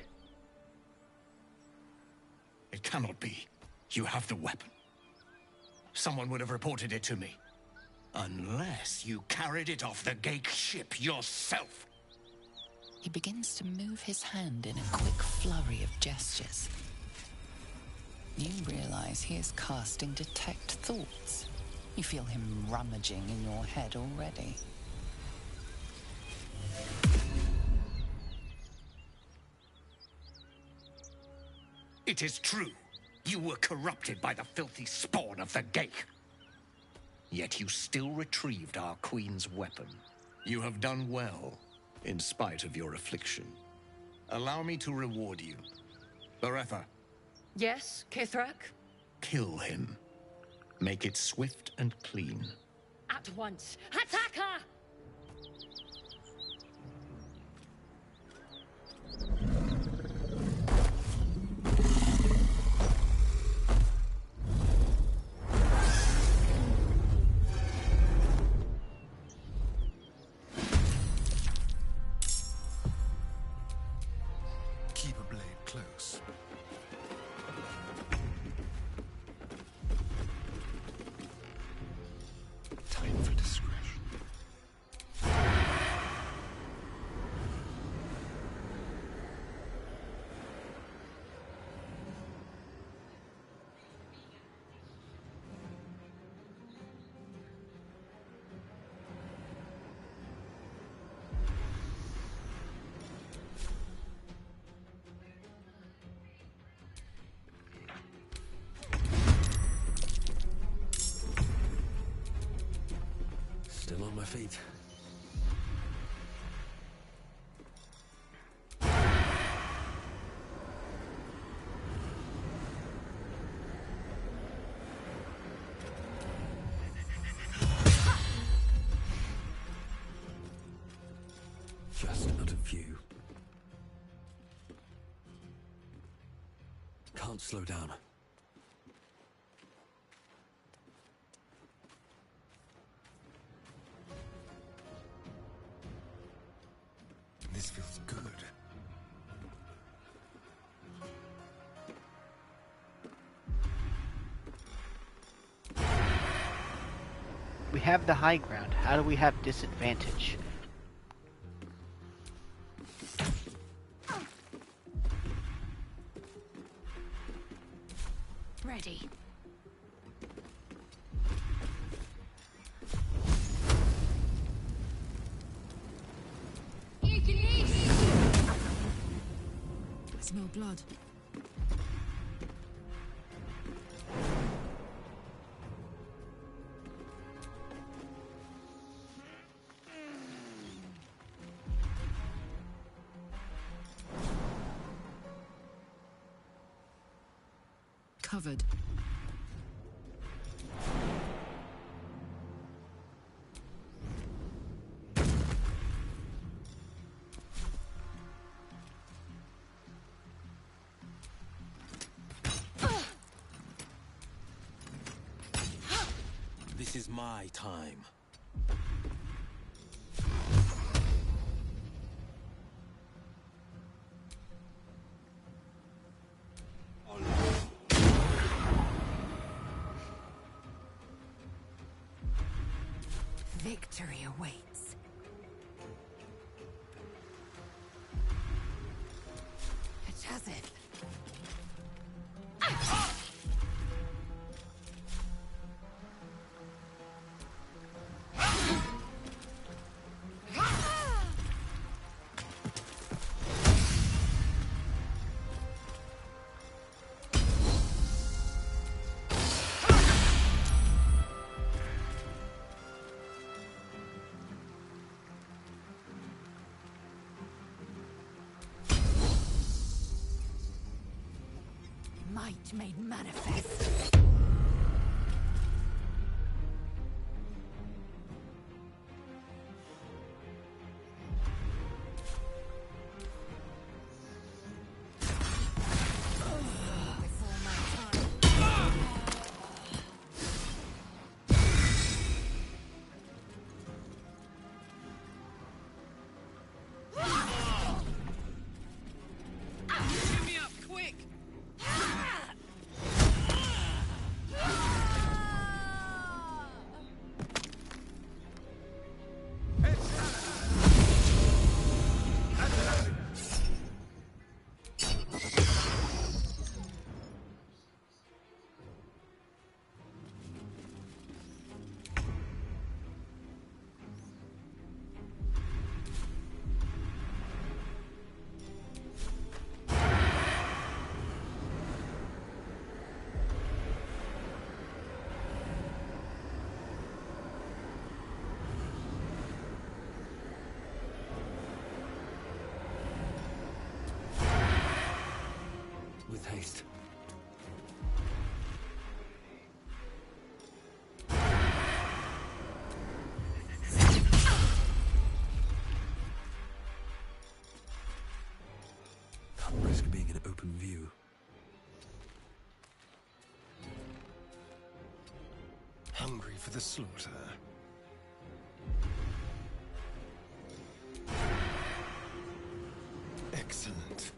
It cannot be. You have the weapon. Someone would have reported it to me. Unless you carried it off the Geik ship yourself. He begins to move his hand in a quick flurry of gestures. You realize he is casting detect thoughts. You feel him rummaging in your head already. It is true. You were corrupted by the filthy spawn of the Geik. Yet you still retrieved our queen's weapon. You have done well, in spite of your affliction. Allow me to reward you. Baretha. Yes, Kithrak? Kill him. Make it swift and clean. At once. Attack her! Keep a blade close. Time for discretion. Still on my feet. can't slow down. This feels good. We have the high ground. How do we have disadvantage? Ready. I smell blood. Covered. This is my time. Victory awaits. It has it. Might made manifest. Get me up, quick! With haste. Can't risk being in open view. Hungry for the slaughter. Excellent.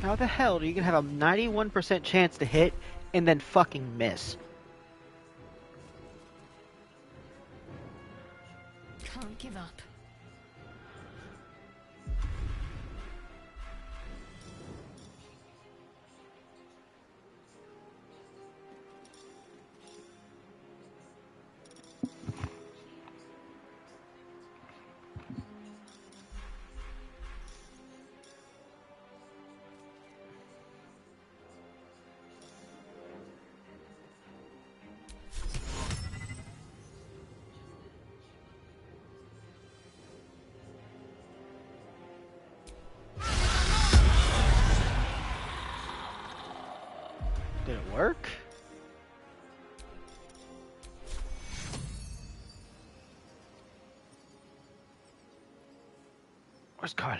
How the hell do you have a 91% chance to hit and then fucking miss? Can't give up. Did it work? Where's Karlak?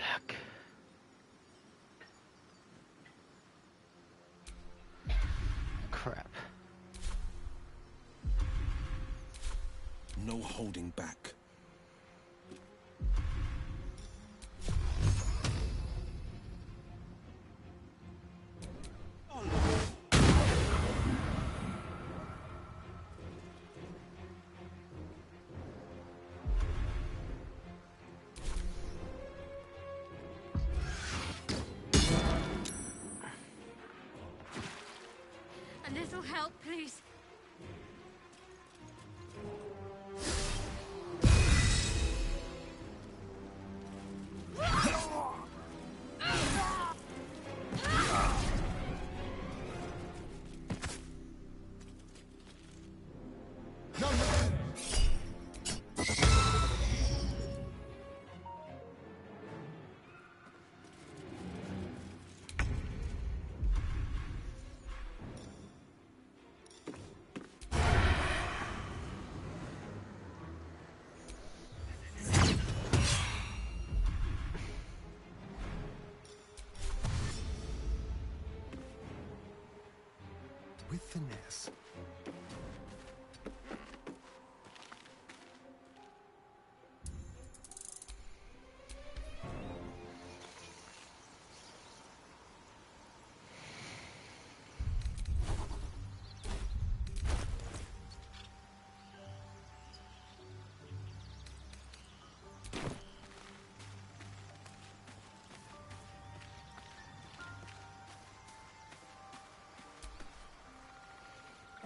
No holding back. A little help, please. With finesse.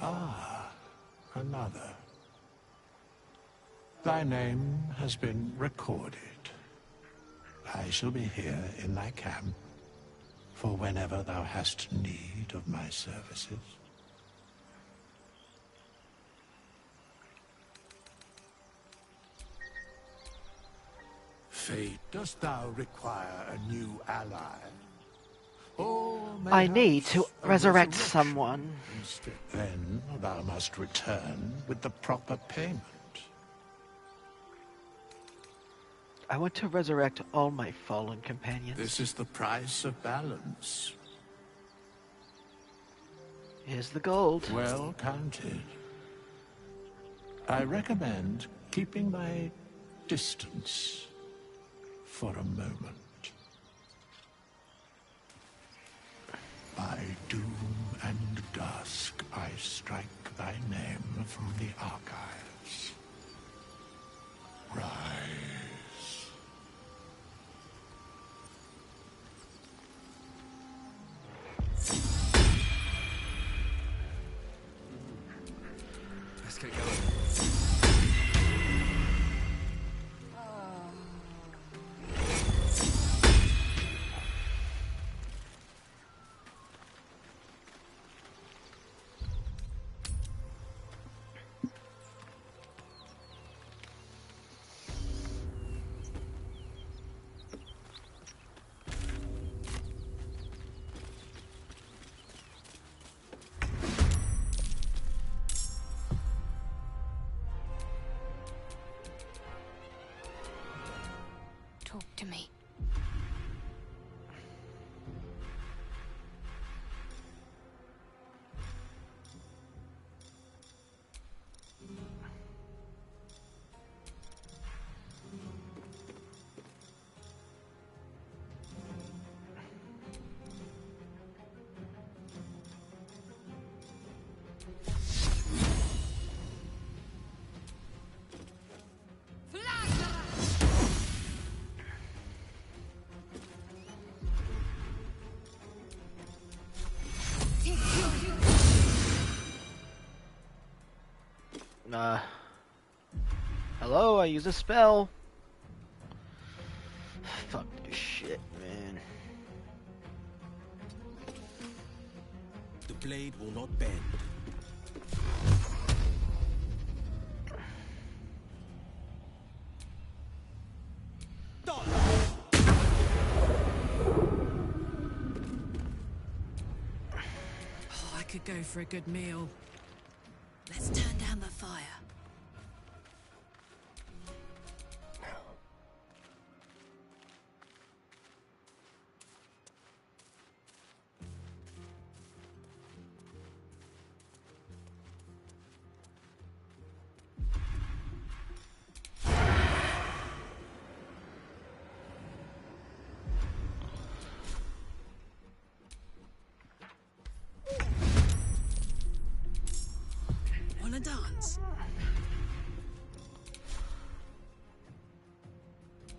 Ah, another. Thy name has been recorded. I shall be here in thy camp for whenever thou hast need of my services. Fate, dost thou require a new ally? Or I need to mayhaps a resurrect resurrection someone. instead? Then thou must return with the proper payment. I want to resurrect all my fallen companions. This is the price of balance. Here's the gold. Well counted. I recommend keeping my distance for a moment. By doom and dusk, I strike thy name from the archives. Rise. Let's get going. Talk to me. Hello, I use a spell. Fuck this shit, man. The blade will not bend. Oh, I could go for a good meal. Let's turn down the fire. dance?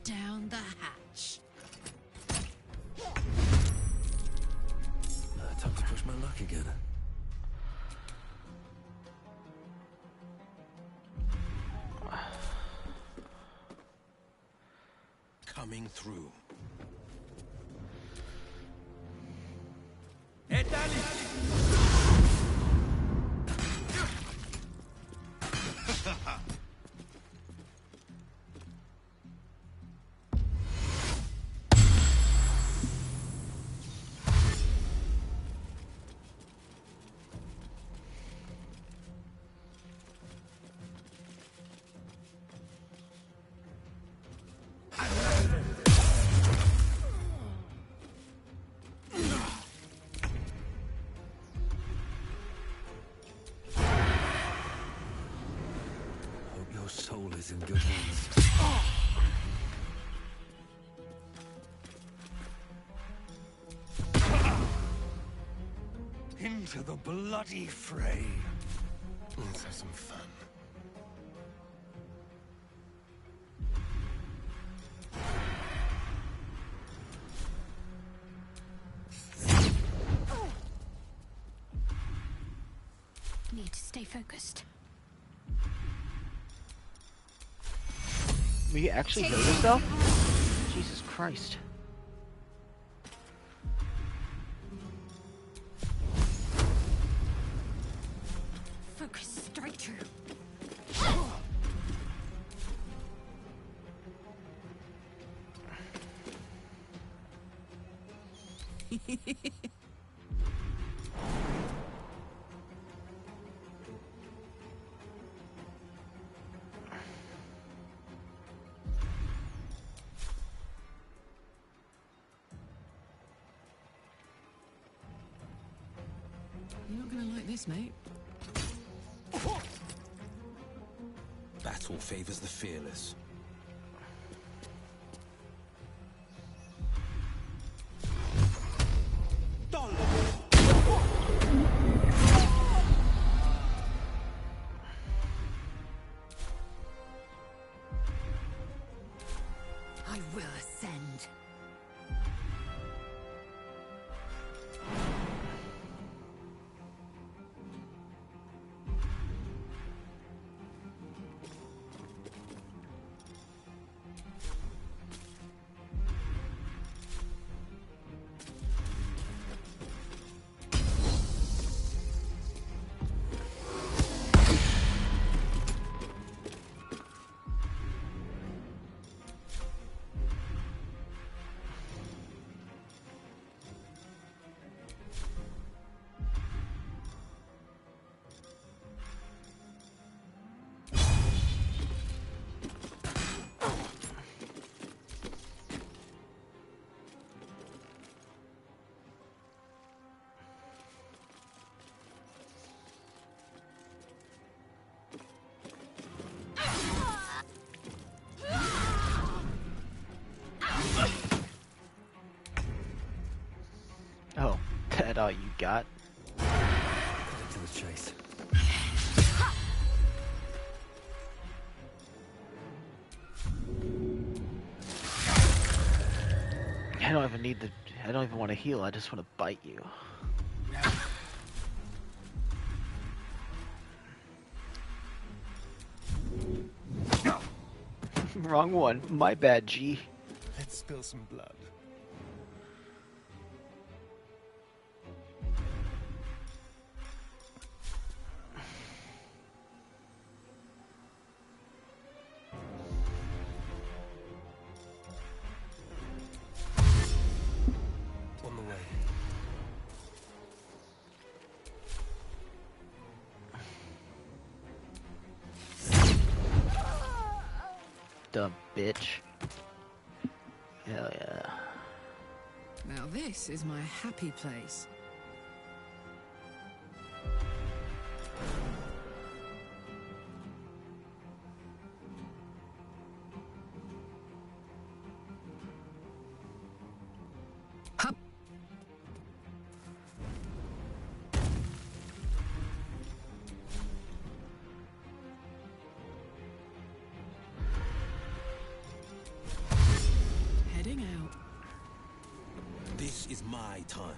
Down the hatch. Time to push my luck again. Coming through. Your soul is in good hands. Into the bloody fray. Let's have some fun. Need to stay focused. Will you actually heal yourself? Jesus Christ. Focus straight through. You're not gonna like this, mate. Battle favors the fearless. I will ascend. Oh, that all you got? Cut to the chase. I don't even need the. I don't even want to heal. I just want to bite you. Wrong one. My bad, G. Let's spill some blood. On the way. Dumb bitch. Hell yeah. Now this is my happy place. Hup. my time.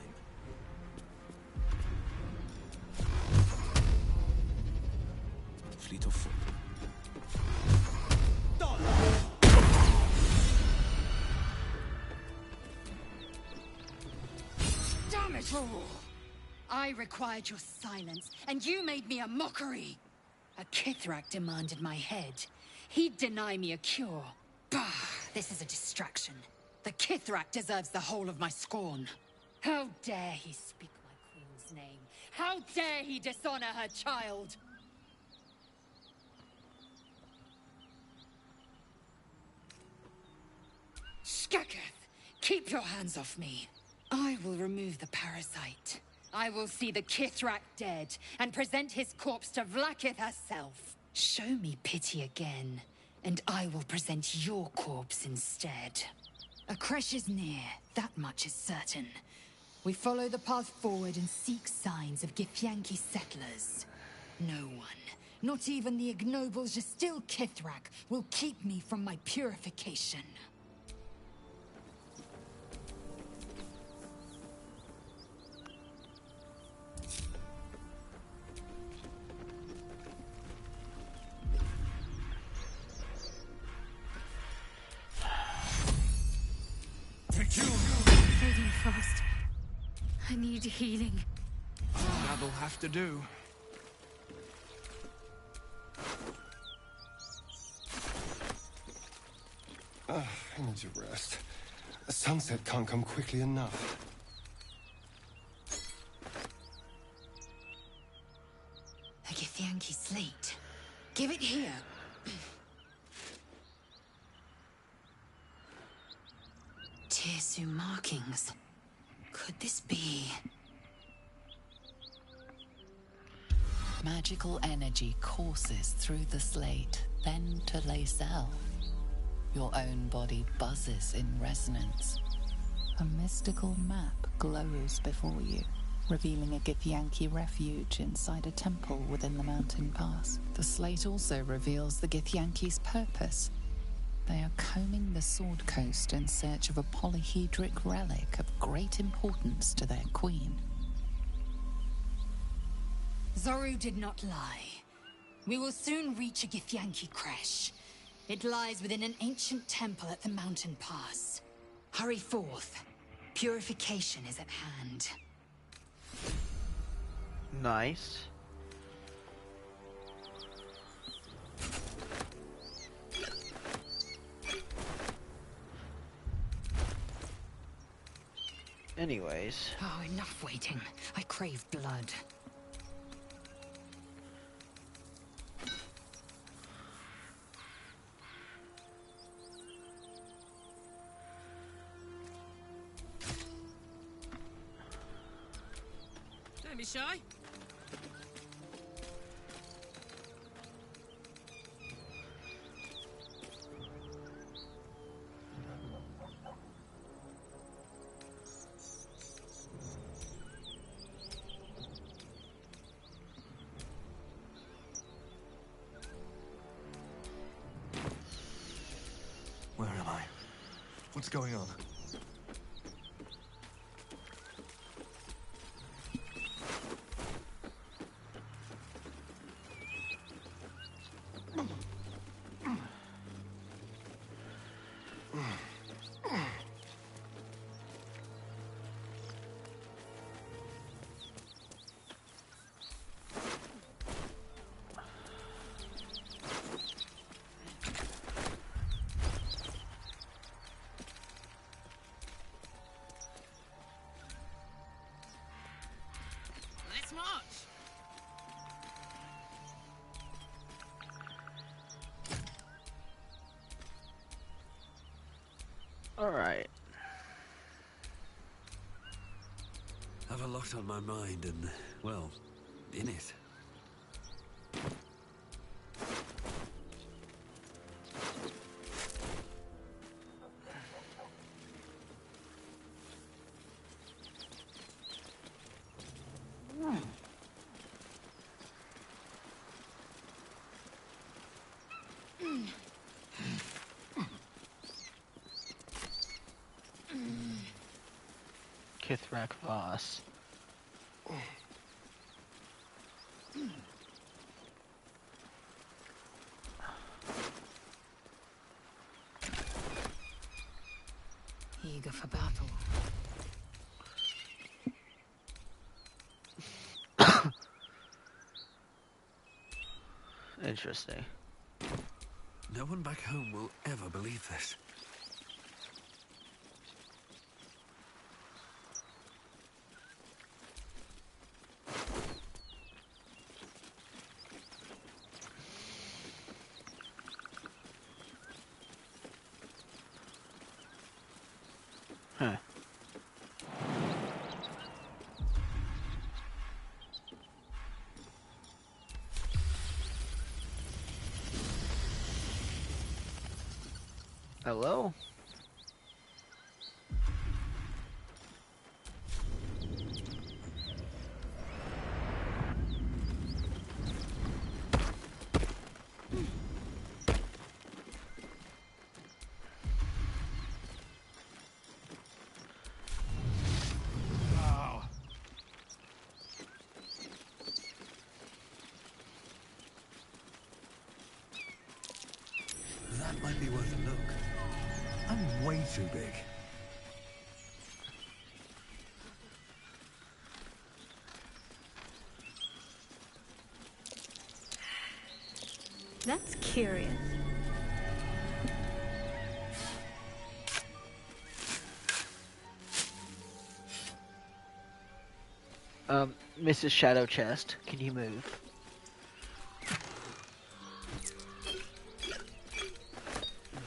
Fleet of foot. Damn it all! I required your silence, and you made me a mockery! A Kithrak demanded my head. He'd deny me a cure. Bah! This is a distraction. The Kithrak deserves the whole of my scorn. How dare he speak my queen's name? How dare he dishonor her child? Skaketh, keep your hands off me. I will remove the parasite. I will see the Kithrak dead and present his corpse to Vlaakith herself. Show me pity again, and I will present your corpse instead. A creche is near, that much is certain. We follow the path forward and seek signs of Githyanki settlers. No one, not even the ignoble Jastil Kithrak, will keep me from my purification. Fading fast. I need healing. That'll have to do. I need to rest. The sunset can't come quickly enough. A Githyanki slate. Give it here. Tirsu markings. Could this be... Magical energy courses through the slate, then to Lae'zel. Your own body buzzes in resonance. A mystical map glows before you, revealing a Githyanki refuge inside a temple within the mountain pass. The slate also reveals the Githyanki's purpose. They are combing the Sword Coast in search of a polyhedric relic of great importance to their queen. Zoru did not lie. We will soon reach a Githyanki creche. It lies within an ancient temple at the mountain pass. Hurry forth. Purification is at hand. Nice. Anyways. Oh, enough waiting. I crave blood. Don't be shy. Where am I? What's going on? Let's march. All right. I've a lot on my mind and, well, in it. Kithrak Voss. Eager for battle. Interesting. No one back home will ever believe this. Huh. Hello? That might be worth a look. I'm way too big. That's curious. Mrs. Shadow Chest, can you move?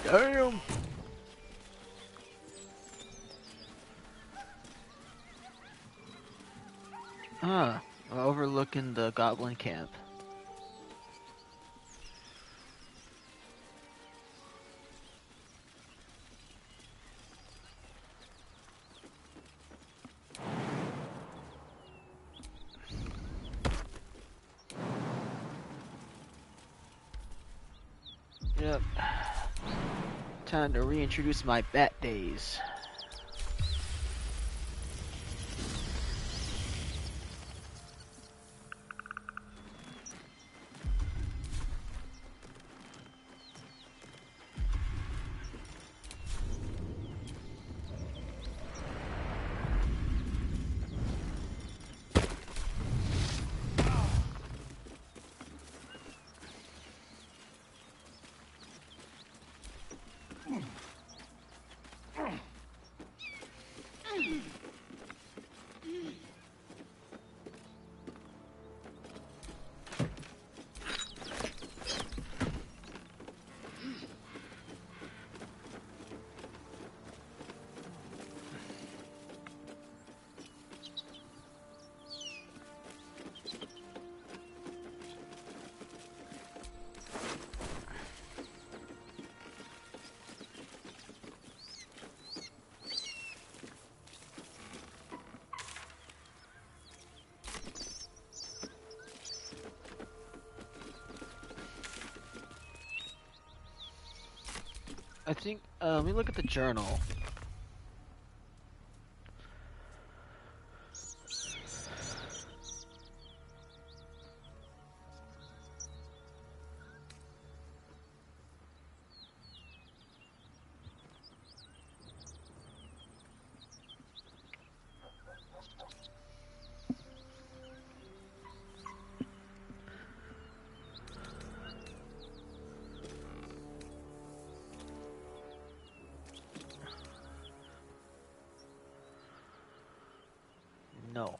Damn! Ah, we're overlooking the goblin camp. Yep. Time to reintroduce my bat days. I think, let me look at the journal. No.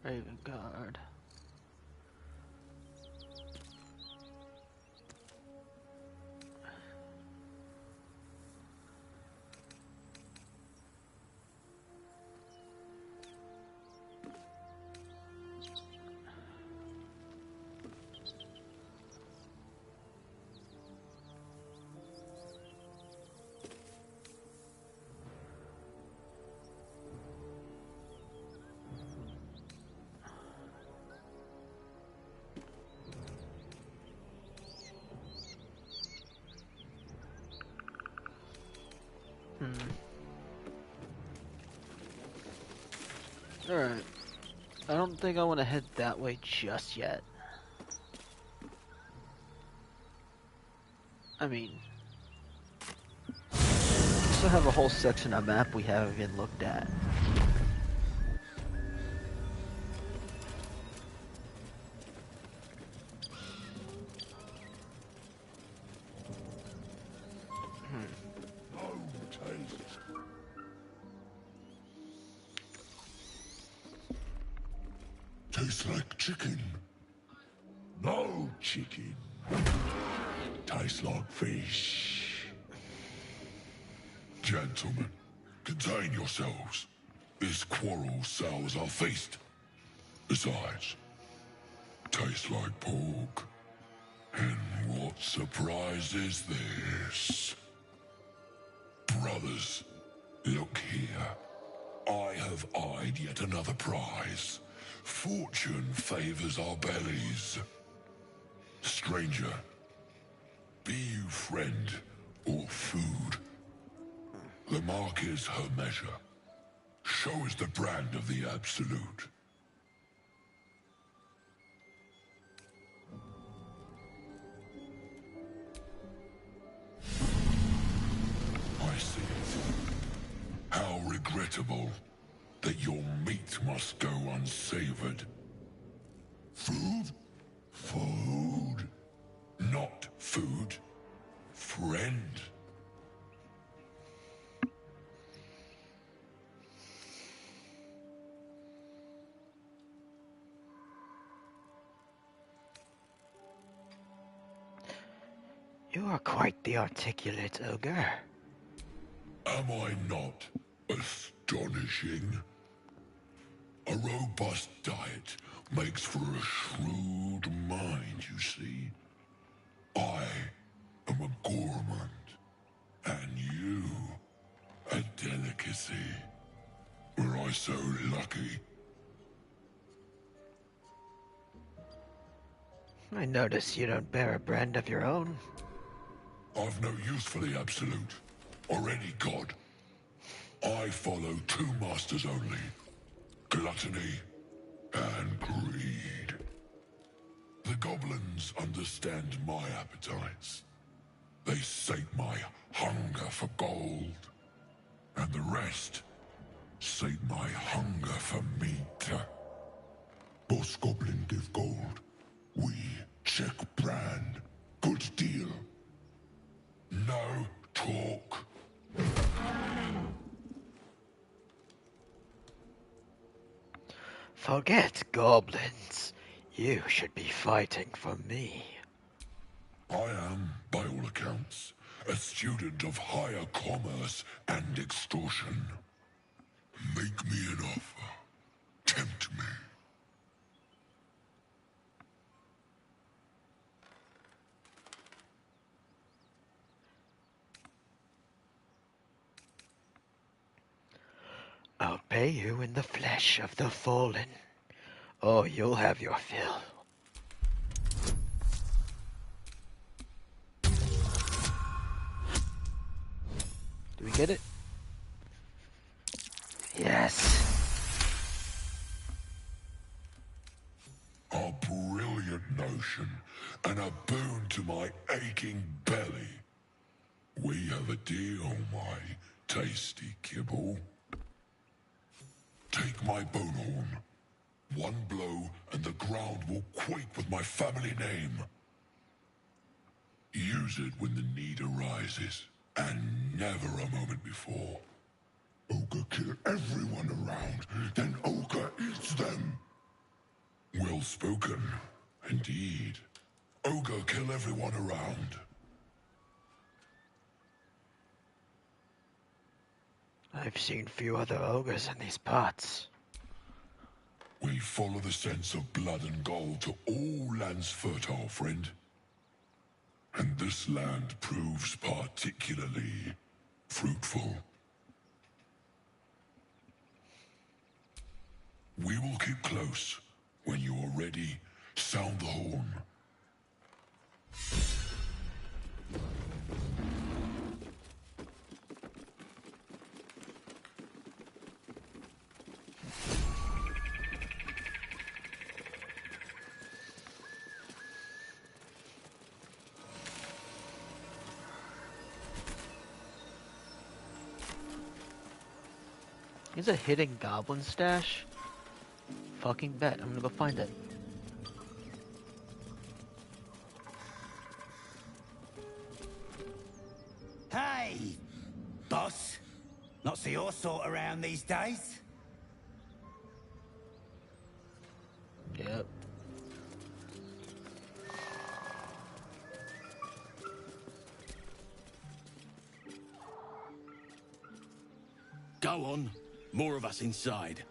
Raven Guard. Alright. I don't think I want to head that way just yet. I mean, we still have a whole section of map we haven't even looked at. Tastes like chicken. No chicken. Tastes like fish. Gentlemen, contain yourselves. This quarrel sours our feast. Besides, tastes like pork. And what surprise is this? Brothers, look here. I have eyed yet another prize. Fortune favors our bellies. Stranger, be you friend or food. The mark is her measure. Show us the brand of the absolute. I see it. How regrettable that your meat must go unsavored. Food? Food. Not food. Friend. You are quite the articulate ogre. Am I not astonishing? A robust diet makes for a shrewd mind, you see. I am a gourmand, and you a delicacy. Were I so lucky? I notice you don't bear a brand of your own. I've no use for the absolute, or any god. I follow two masters only. Gluttony and greed. The goblins understand my appetites. They sate my hunger for gold. And the rest sate my hunger for meat. Boss goblin give gold. We check brand. Good deal. No talk. Forget goblins. You should be fighting for me. I am, by all accounts, a student of higher commerce and extortion. Make me an offer. Tempt me. I'll pay you in the flesh of the fallen. Oh, you'll have your fill. Do we get it? Yes. A brilliant notion, and a boon to my aching belly. We have a deal, my tasty kibble. Take my bone horn. One blow, and the ground will quake with my family name. Use it when the need arises, and never a moment before. Ogre kill everyone around, then Ogre eats them. Well spoken, indeed. Ogre kill everyone around. I've seen few other ogres in these parts. We follow the sense of blood and gold to all lands fertile, friend. And this land proves particularly fruitful. We will keep close. When you are ready, sound the horn. There's a hidden goblin stash? Fucking bet. I'm gonna go find it. Hey, boss. Not see your sort around these days. Yep. Go on. More of us inside.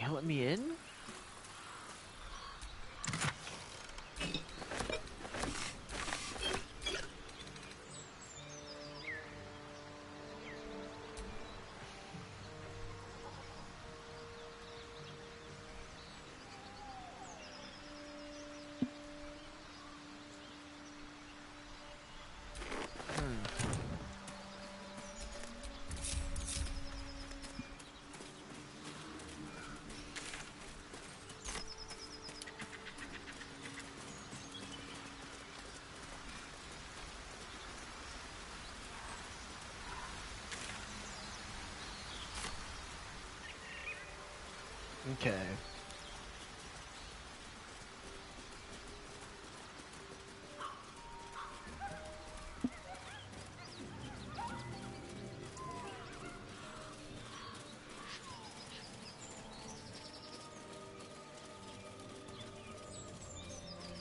You let me in? Okay.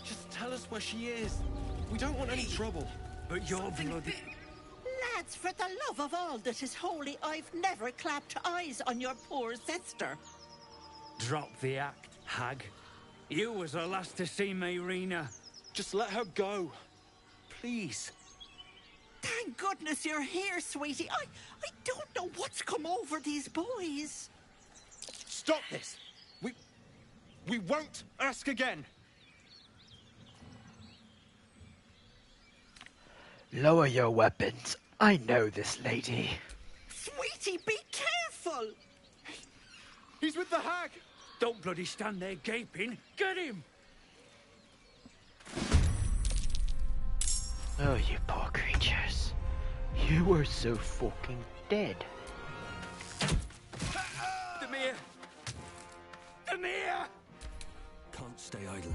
Just tell us where she is. We don't want any trouble. But you're bloody... Lads, for the love of all that is holy, I've never clapped eyes on your poor sister. Drop the act, hag. You was the last to see Mayrina. Just let her go. Please. Thank goodness you're here, sweetie. I don't know what's come over these boys. Stop this. We won't ask again. Lower your weapons. I know this lady. Sweetie, be careful. He's with the hag. Don't bloody stand there gaping. Get him! Oh, you poor creatures. You were so fucking dead. Demir! Demir! Can't stay idle.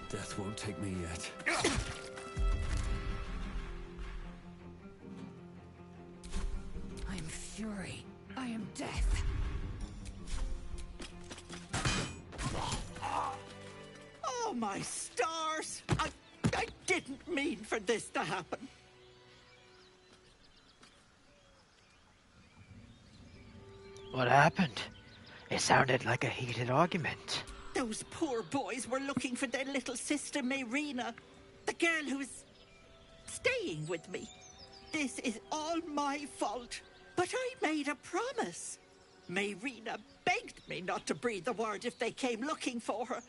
Death won't take me yet. I am fury. I am death. Oh, my stars! I didn't mean for this to happen. What happened? It sounded like a heated argument. Those poor boys were looking for their little sister, Mayrina, the girl who was staying with me. This is all my fault, but I made a promise. Mayrina begged me not to breathe a word if they came looking for her,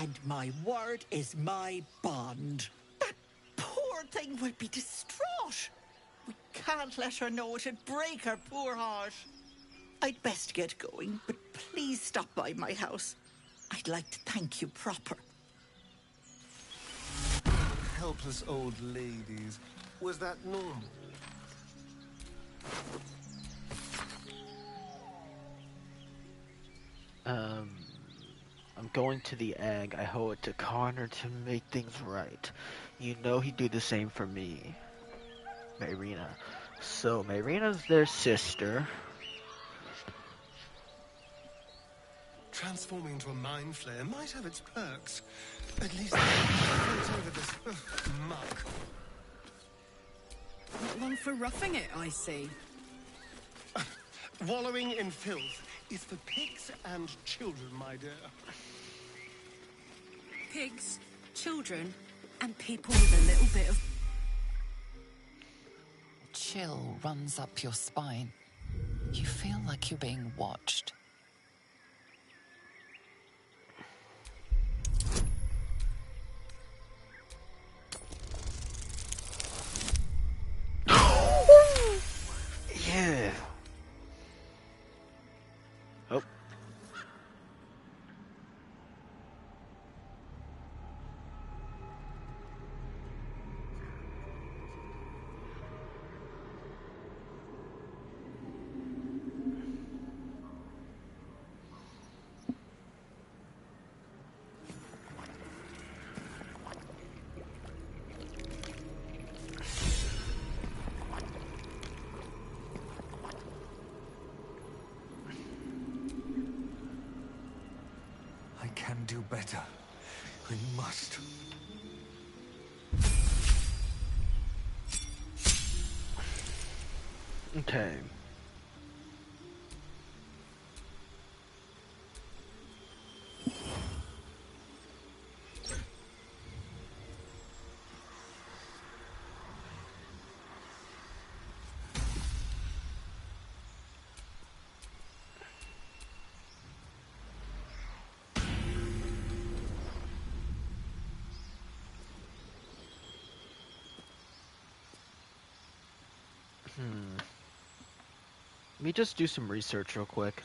and my word is my bond. That poor thing will be distraught. We can't let her know. It'd break her poor heart. I'd best get going, but please stop by my house. I'd like to thank you proper. Helpless old ladies. Was that normal? I'm going to the egg. I owe it to Connor to make things right. You know he'd do the same for me. Mayrina. So, Mayrina's their sister. Transforming into a mind flayer might have its perks. At least float over this muck. One for roughing it, I see. Wallowing in filth is for pigs and children, my dear. Pigs, children, and people with a little bit of... A chill runs up your spine. You feel like you're being watched. Yeah. Oh. I can do better. I must. Okay. Let me just do some research real quick.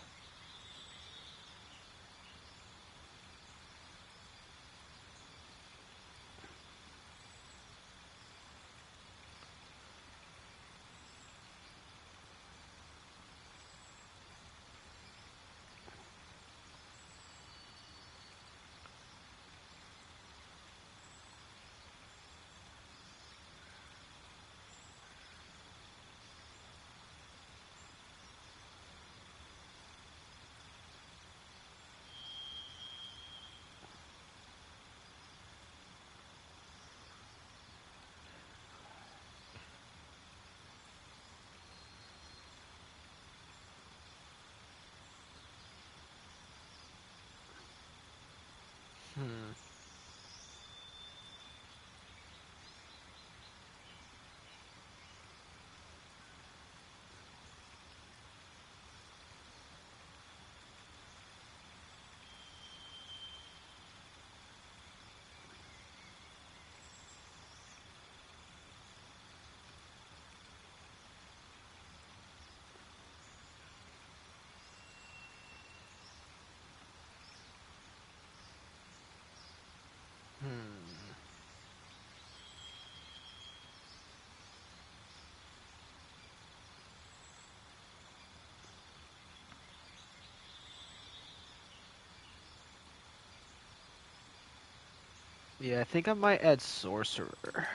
Yeah, I think I might add sorcerer.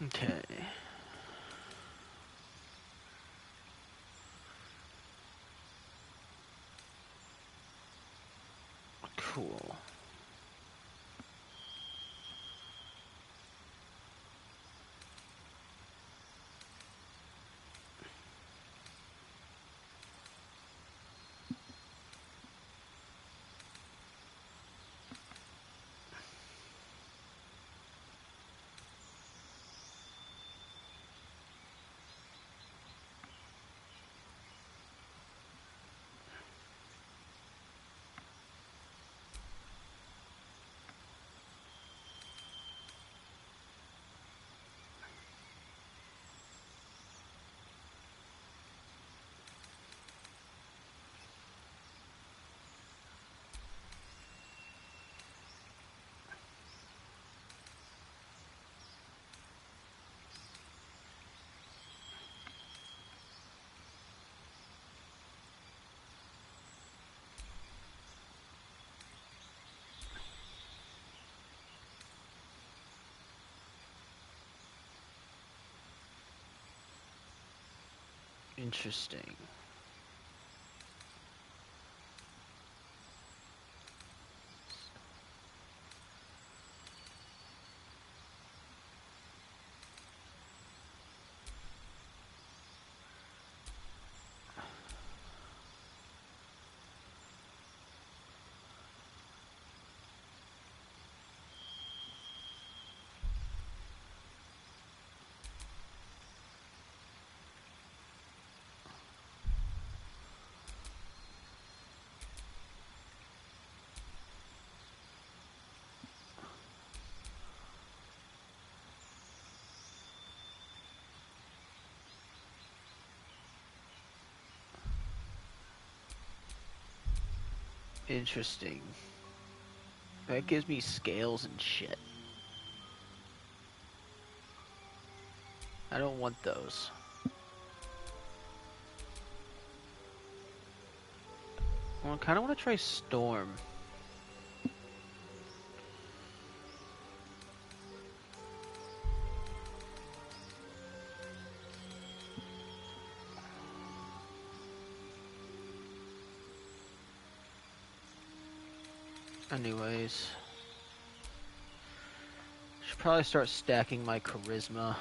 Okay. Cool. Interesting. Interesting. That gives me scales and shit. I don't want those. Well, I kind of want to try Storm. Anyways. Should probably start stacking my charisma.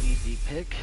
Easy pick.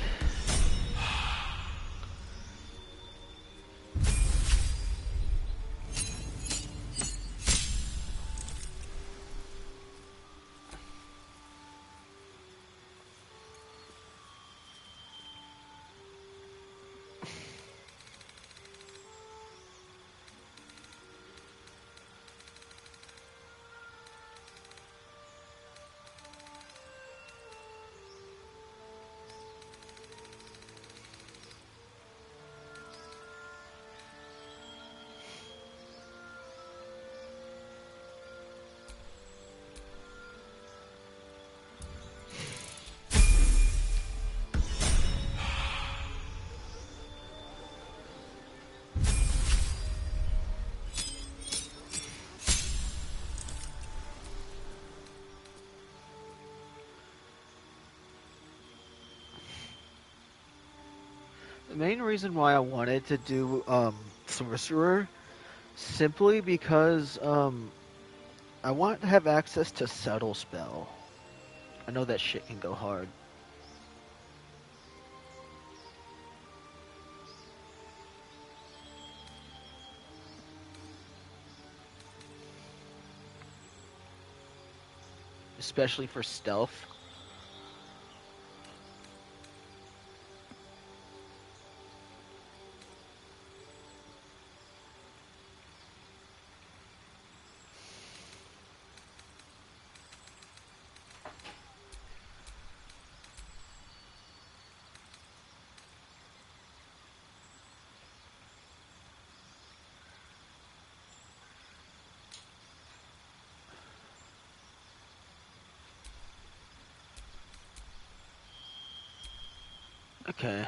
The main reason why I wanted to do Sorcerer, simply because I want to have access to Subtle Spell. I know that shit can go hard. Especially for stealth. Okay.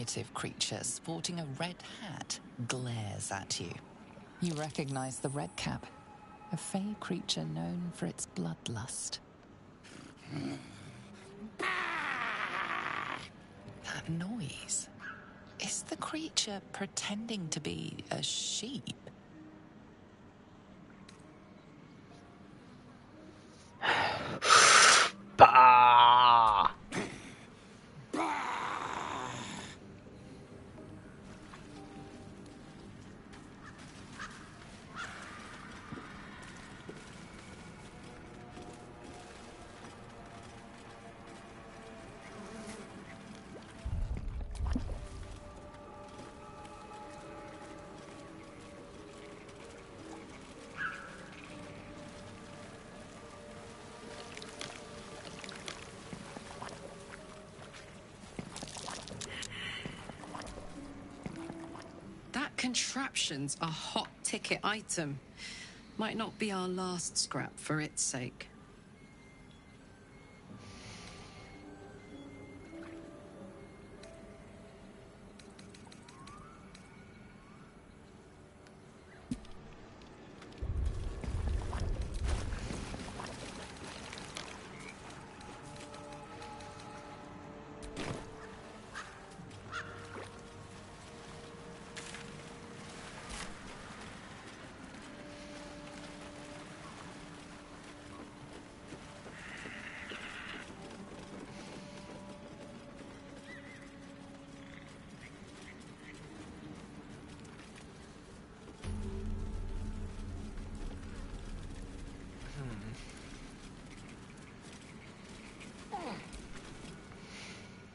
diminutive creature sporting a red hat glares at you. You recognize the red cap, a fey creature known for its bloodlust. That noise. Is the creature pretending to be a sheep? Bah! That contraption's a hot ticket item. Might not be our last scrap for its sake.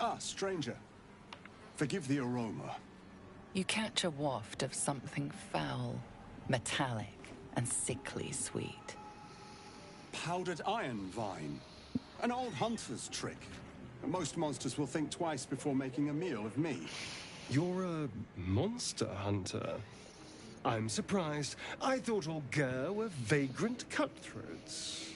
Ah, stranger. Forgive the aroma. You catch a waft of something foul, metallic, and sickly sweet. Powdered iron vine. An old hunter's trick. Most monsters will think twice before making a meal of me. You're a monster hunter. I'm surprised. I thought all Ger were vagrant cutthroats.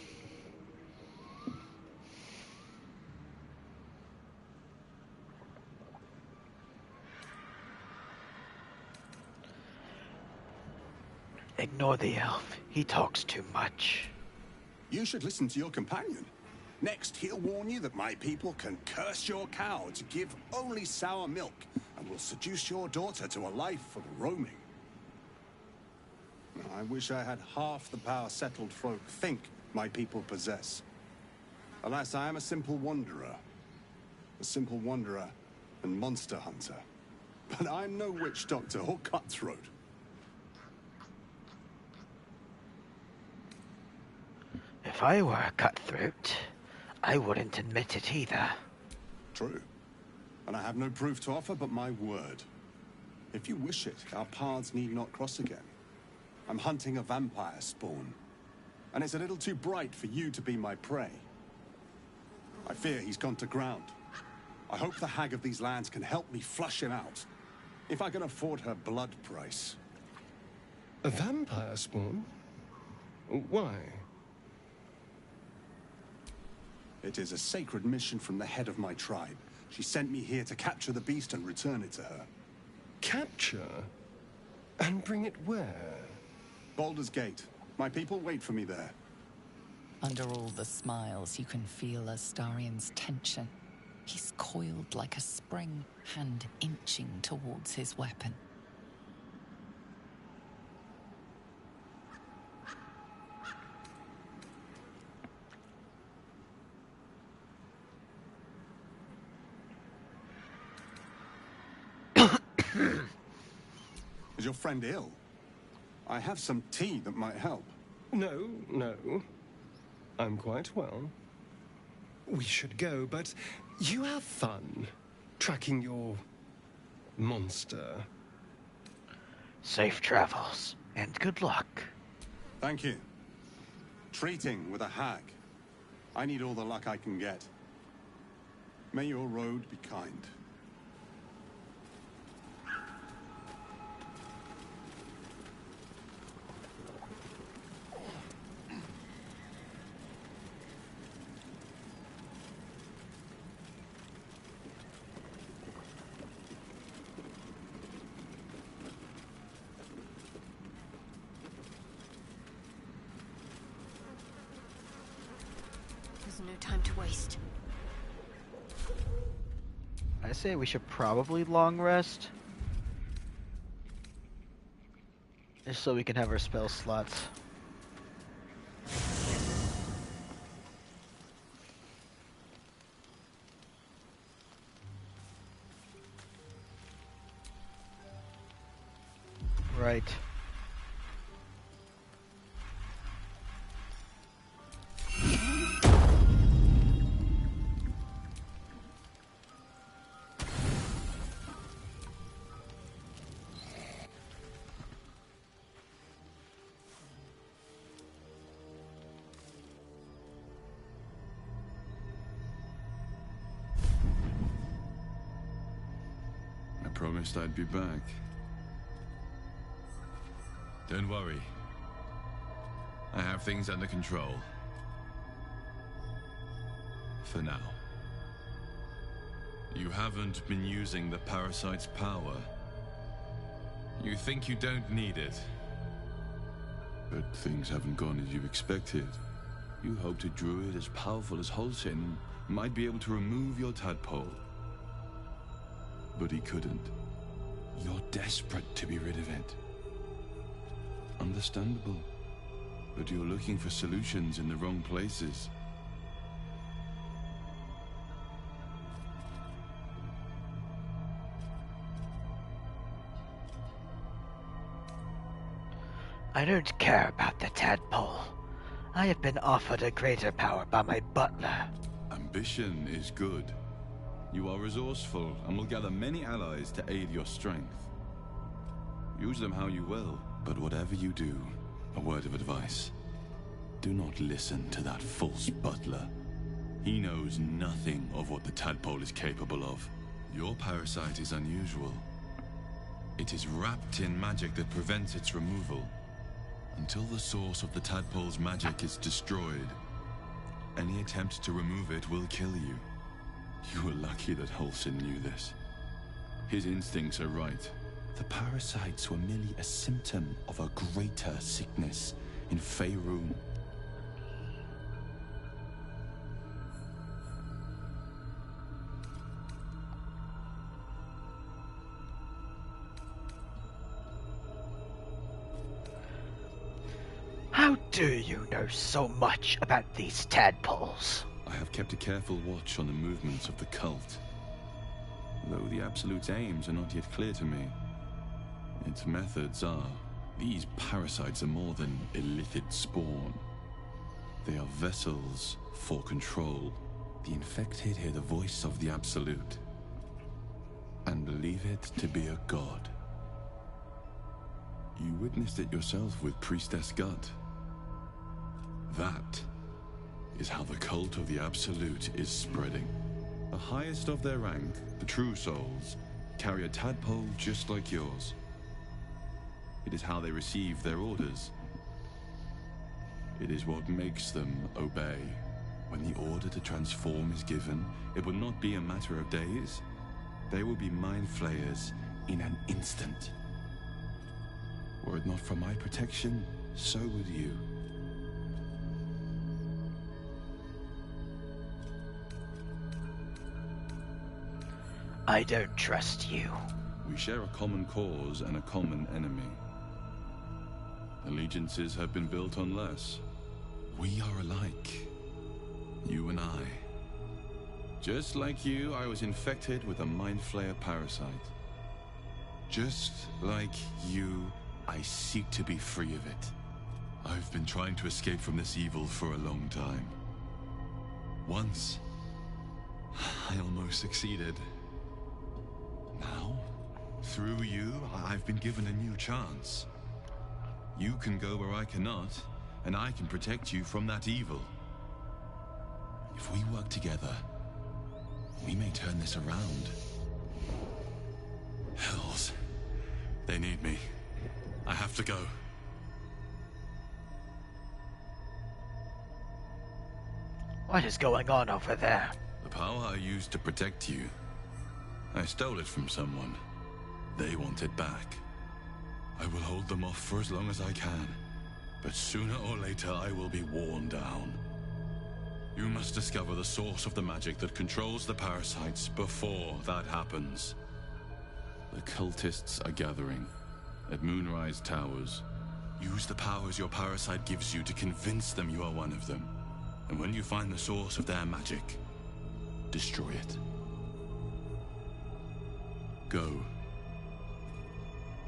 Ignore the elf. He talks too much. You should listen to your companion. Next, he'll warn you that my people can curse your cow to give only sour milk, and will seduce your daughter to a life of roaming. I wish I had half the power settled folk think my people possess. Alas, I am a simple wanderer. A simple wanderer and monster hunter. But I'm no witch doctor or cutthroat. If I were a cutthroat, I wouldn't admit it either. True. And I have no proof to offer but my word. If you wish it, our paths need not cross again. I'm hunting a vampire spawn, and it's a little too bright for you to be my prey. I fear he's gone to ground. I hope the hag of these lands can help me flush him out, if I can afford her blood price. A vampire spawn? Why? It is a sacred mission from the head of my tribe. She sent me here to capture the beast and return it to her. Capture? And bring it where? Baldur's Gate. My people wait for me there. Under all the smiles, you can feel Astarion's tension. He's coiled like a spring, hand inching towards his weapon. Is your friend ill? I have some tea that might help. No, no. I'm quite well. We should go, but you have fun tracking your monster. Safe travels, and good luck. Thank you. Treating with a hag. I need all the luck I can get. May your road be kind. There's no time to waste. I say we should probably long rest. Just so we can have our spell slots. Right. I promised I'd be back. Don't worry. I have things under control. For now. You haven't been using the parasite's power. You think you don't need it. But things haven't gone as you expected. You hoped a druid as powerful as Holsin might be able to remove your tadpole. But he couldn't. You're desperate to be rid of it. Understandable. But you're looking for solutions in the wrong places. I don't care about the tadpole. I have been offered a greater power by my butler. Ambition is good. You are resourceful and will gather many allies to aid your strength. Use them how you will, but whatever you do, a word of advice. Do not listen to that false butler. He knows nothing of what the tadpole is capable of. Your parasite is unusual. It is wrapped in magic that prevents its removal. Until the source of the tadpole's magic is destroyed, any attempt to remove it will kill you. You were lucky that Holsin knew this. His instincts are right. The parasites were merely a symptom of a greater sickness in Faerun. How do you know so much about these tadpoles? I have kept a careful watch on the movements of the cult. Though the Absolute's aims are not yet clear to me. Its methods are. These parasites are more than illithid spawn. They are vessels for control. The infected hear the voice of the Absolute and believe it to be a god. You witnessed it yourself with Priestess Gut. That is how the cult of the Absolute is spreading. The highest of their rank, the True Souls, carry a tadpole just like yours. It is how they receive their orders. It is what makes them obey. When the order to transform is given, it will not be a matter of days. They will be mind flayers in an instant. Were it not for my protection, so would you. I don't trust you. We share a common cause and a common enemy. Allegiances have been built on less. We are alike. You and I. Just like you, I was infected with a Mind Flayer parasite. Just like you, I seek to be free of it. I've been trying to escape from this evil for a long time. Once, I almost succeeded. Now, through you, I've been given a new chance. You can go where I cannot, and I can protect you from that evil. If we work together, we may turn this around. Hells. They need me. I have to go. What is going on over there? The power I used to protect you, I stole it from someone. They want it back. I will hold them off for as long as I can. But sooner or later, I will be worn down. You must discover the source of the magic that controls the parasites before that happens. The cultists are gathering at Moonrise Towers. Use the powers your parasite gives you to convince them you are one of them. And when you find the source of their magic, destroy it. Go.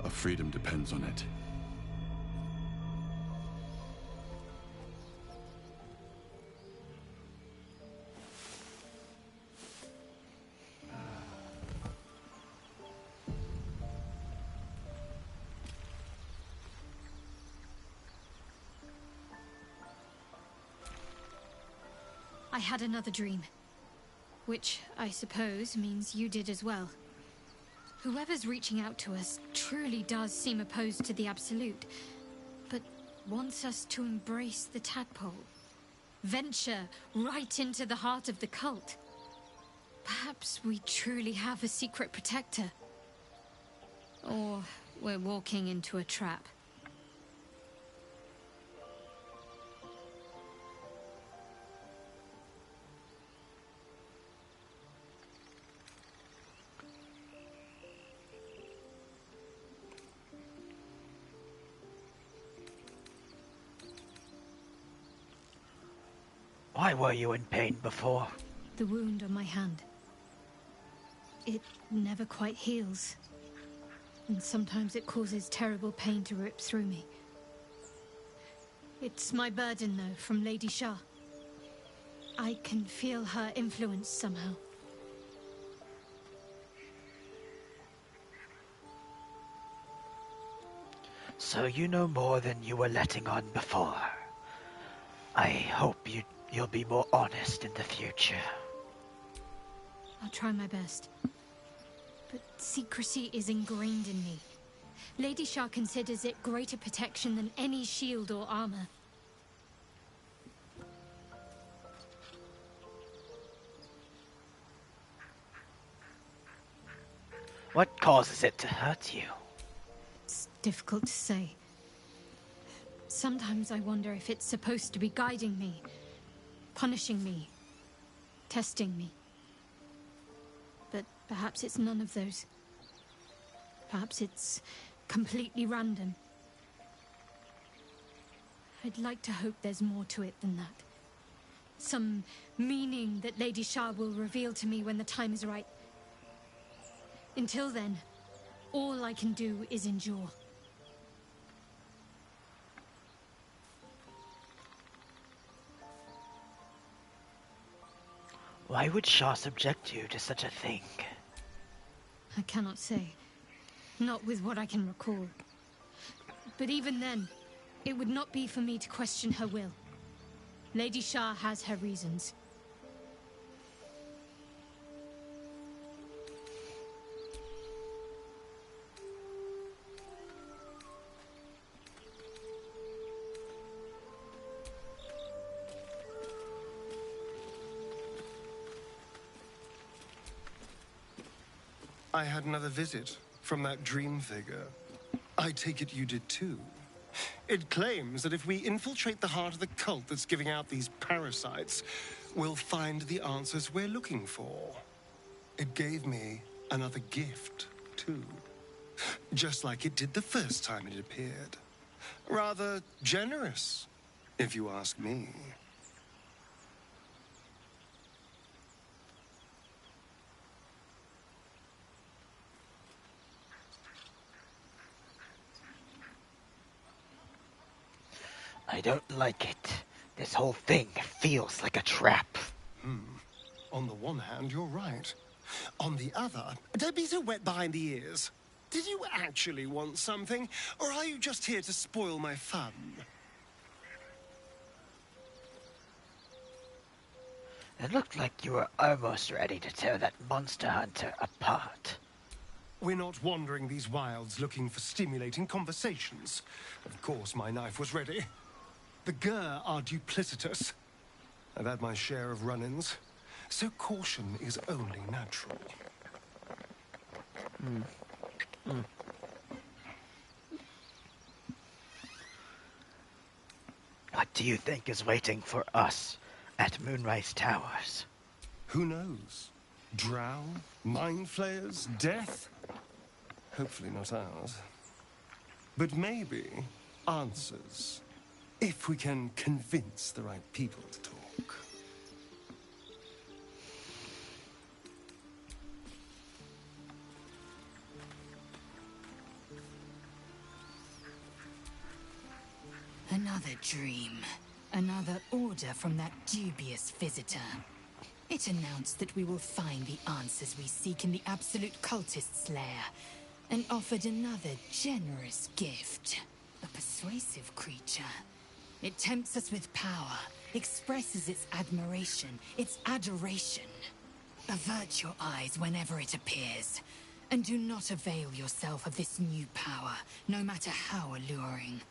Our freedom depends on it. I had another dream. Which, I suppose, means you did as well. Whoever's reaching out to us truly does seem opposed to the Absolute, but wants us to embrace the tadpole. Venture right into the heart of the cult. Perhaps we truly have a secret protector. Or we're walking into a trap. Why were you in pain before? The wound on my hand. It never quite heals. And sometimes it causes terrible pain to rip through me. It's my burden, though, from Lady Shah. I can feel her influence somehow. So you know more than you were letting on before. I hope you'll be more honest in the future. I'll try my best. But secrecy is ingrained in me. Lady Shah considers it greater protection than any shield or armor. What causes it to hurt you? It's difficult to say. Sometimes I wonder if it's supposed to be guiding me, punishing me, testing me. But perhaps it's none of those. Perhaps it's completely random. I'd like to hope there's more to it than that. Some meaning that Lady Shah will reveal to me when the time is right. Until then, all I can do is endure. Why would Shah subject you to such a thing? I cannot say. Not with what I can recall. But even then, it would not be for me to question her will. Lady Shah has her reasons. I had another visit from that dream figure. I take it you did too. It claims that if we infiltrate the heart of the cult that's giving out these parasites, we'll find the answers we're looking for. It gave me another gift, too. Just like it did the first time it appeared. Rather generous, if you ask me. I don't like it. This whole thing feels like a trap. On the one hand, you're right. On the other, don't be so wet behind the ears. Did you actually want something, or are you just here to spoil my fun? It looked like you were almost ready to tear that monster hunter apart. We're not wandering these wilds looking for stimulating conversations. Of course, my knife was ready. The Gur are duplicitous. I've had my share of run-ins, so caution is only natural. What do you think is waiting for us At Moonrise Towers. Who knows? Drow? Mind flayers? Death? Hopefully not ours. But maybe answers. If we can convince the right people to talk. Another dream. Another order from that dubious visitor. It announced that we will find the answers we seek in the Absolute Cultist's lair, and offered another generous gift. A persuasive creature. It tempts us with power, expresses its admiration, its adoration. Avert your eyes whenever it appears, and do not avail yourself of this new power, no matter how alluring.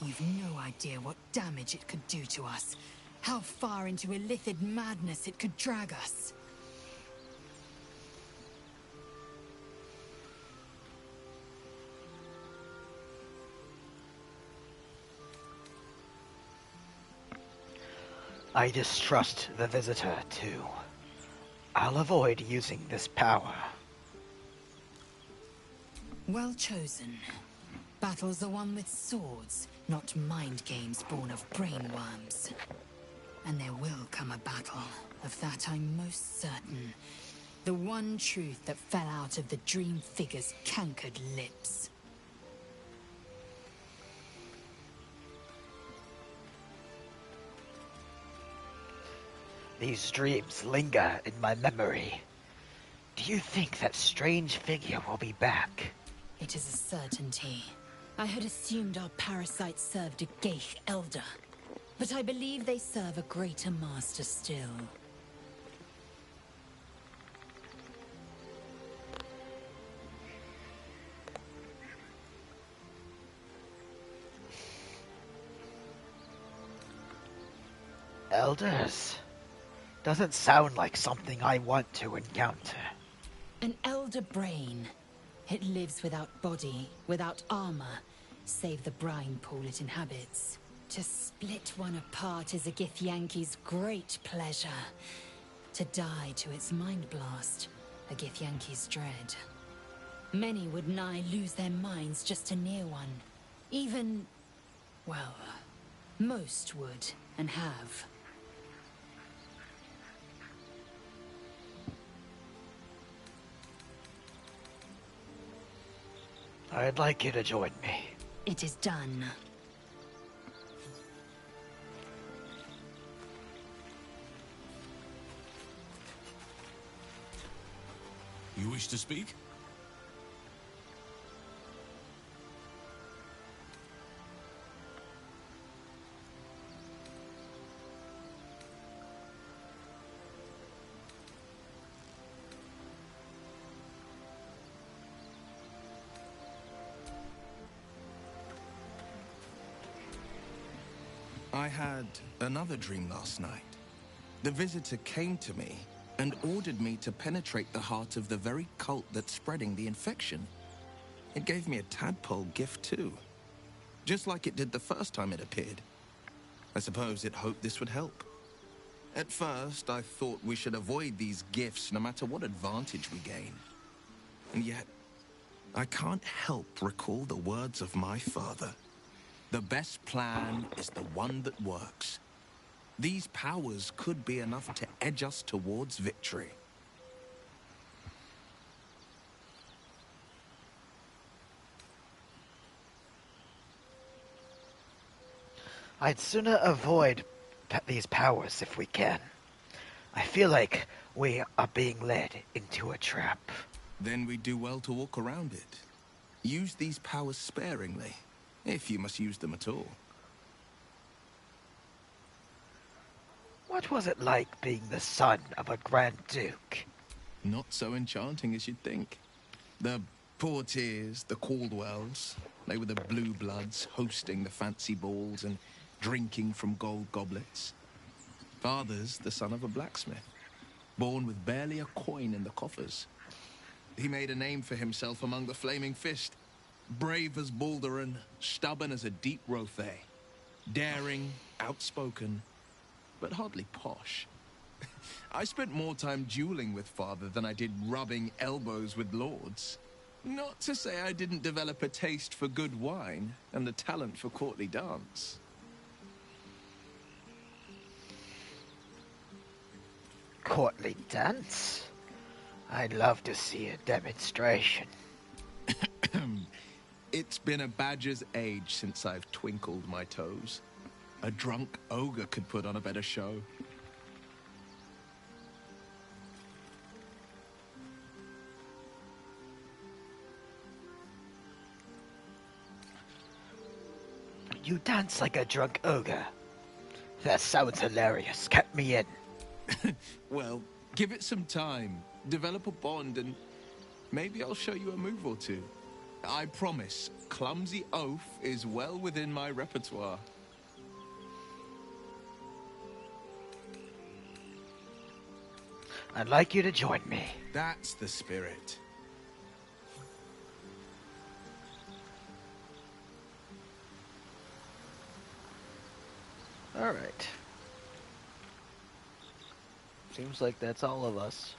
You've no idea what damage it could do to us, how far into illithid madness it could drag us. I distrust the visitor, too. I'll avoid using this power. Well chosen. Battles are won with swords, not mind games born of brainworms. And there will come a battle, of that I'm most certain. The one truth that fell out of the dream figure's cankered lips. These dreams linger in my memory. Do you think that strange figure will be back? It is a certainty. I had assumed our parasites served a Geich elder, but I believe they serve a greater master still. Elders? Doesn't sound like something I want to encounter. An elder brain. It lives without body, without armor, save the brine pool it inhabits. To split one apart is a Githyanki's great pleasure. To die to its mind blast, a Githyanki's dread. Many would nigh lose their minds just to near one. Even, well, most would, and have. I'd like you to join me. It is done. You wish to speak? I had another dream last night. The visitor came to me and ordered me to penetrate the heart of the very cult that's spreading the infection. It gave me a tadpole gift too, just like it did the first time it appeared. I suppose it hoped this would help. At first, I thought we should avoid these gifts no matter what advantage we gain. And yet, I can't help recall the words of my father. The best plan is the one that works. These powers could be enough to edge us towards victory. I'd sooner avoid these powers if we can. I feel like we are being led into a trap. Then we do well to walk around it. Use these powers sparingly, if you must use them at all. What was it like being the son of a Grand Duke? Not so enchanting as you'd think. The Portiers, the Caldwells, they were the blue bloods hosting the fancy balls and drinking from gold goblets. Father's the son of a blacksmith, born with barely a coin in the coffers. He made a name for himself among the Flaming Fist. Brave as Balduran, stubborn as a deep Rothay. Daring, outspoken, but hardly posh. I spent more time dueling with Father than I did rubbing elbows with lords. Not to say I didn't develop a taste for good wine and the talent for courtly dance. Courtly dance? I'd love to see a demonstration. It's been a badger's age since I've twinkled my toes. A drunk ogre could put on a better show. You dance like a drunk ogre. That sounds hilarious. Get me in. Well, give it some time. Develop a bond and maybe I'll show you a move or two. I promise, clumsy oaf is well within my repertoire. I'd like you to join me. That's the spirit. Alright. Seems like that's all of us.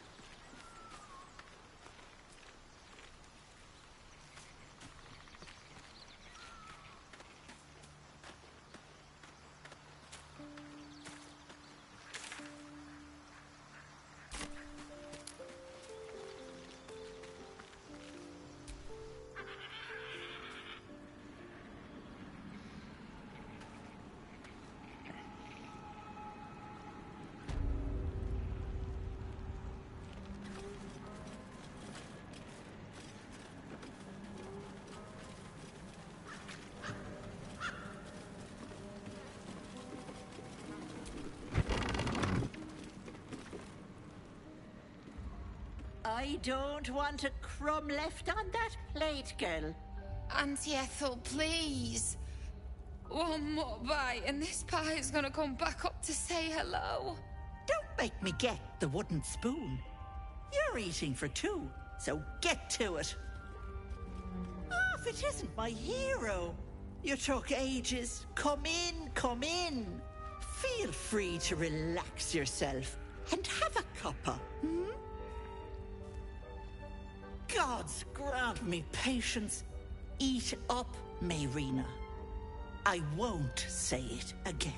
I don't want a crumb left on that plate, girl. Auntie Ethel, please. One more bite and this pie is gonna come back up to say hello. Don't make me get the wooden spoon. You're eating for two, so get to it. Oh, if it isn't my hero. You took ages. Come in, come in. Feel free to relax yourself and have a cuppa, hmm? Gods grant me patience. Eat up, Mayrina. I won't say it again.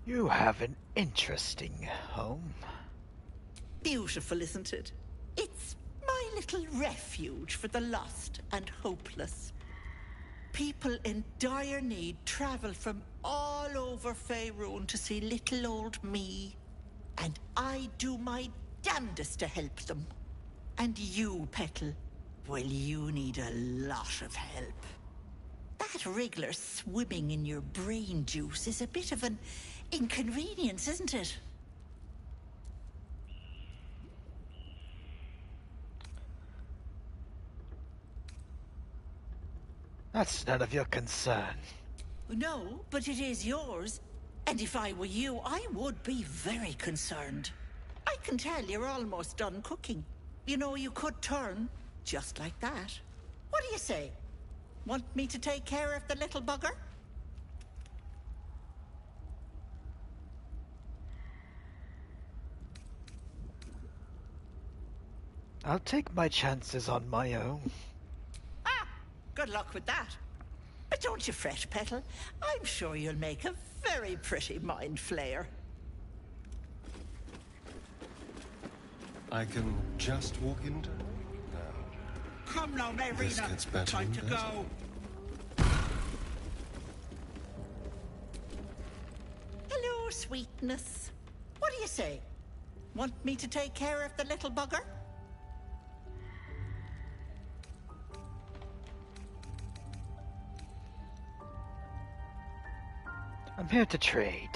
You have an interesting home. Beautiful, isn't it? It's my little refuge for the lost and hopeless. People in dire need travel from all over Faerun to see little old me. And I do my damnedest to help them. And you, Petal, well, you need a lot of help. That wriggler swimming in your brain juice is a bit of an inconvenience, isn't it? That's none of your concern. No, but it is yours. And if I were you, I would be very concerned. I can tell you're almost done cooking. You know, you could turn just like that. What do you say? Want me to take care of the little bugger? I'll take my chances on my own. Ah, good luck with that. But don't you fret, Petal. I'm sure you'll make a very pretty mind flayer. I can just walk into now. Come now, This Mayrina. gets better Time and to better. go. Hello, sweetness. What do you say? Want me to take care of the little bugger? I'm here to trade.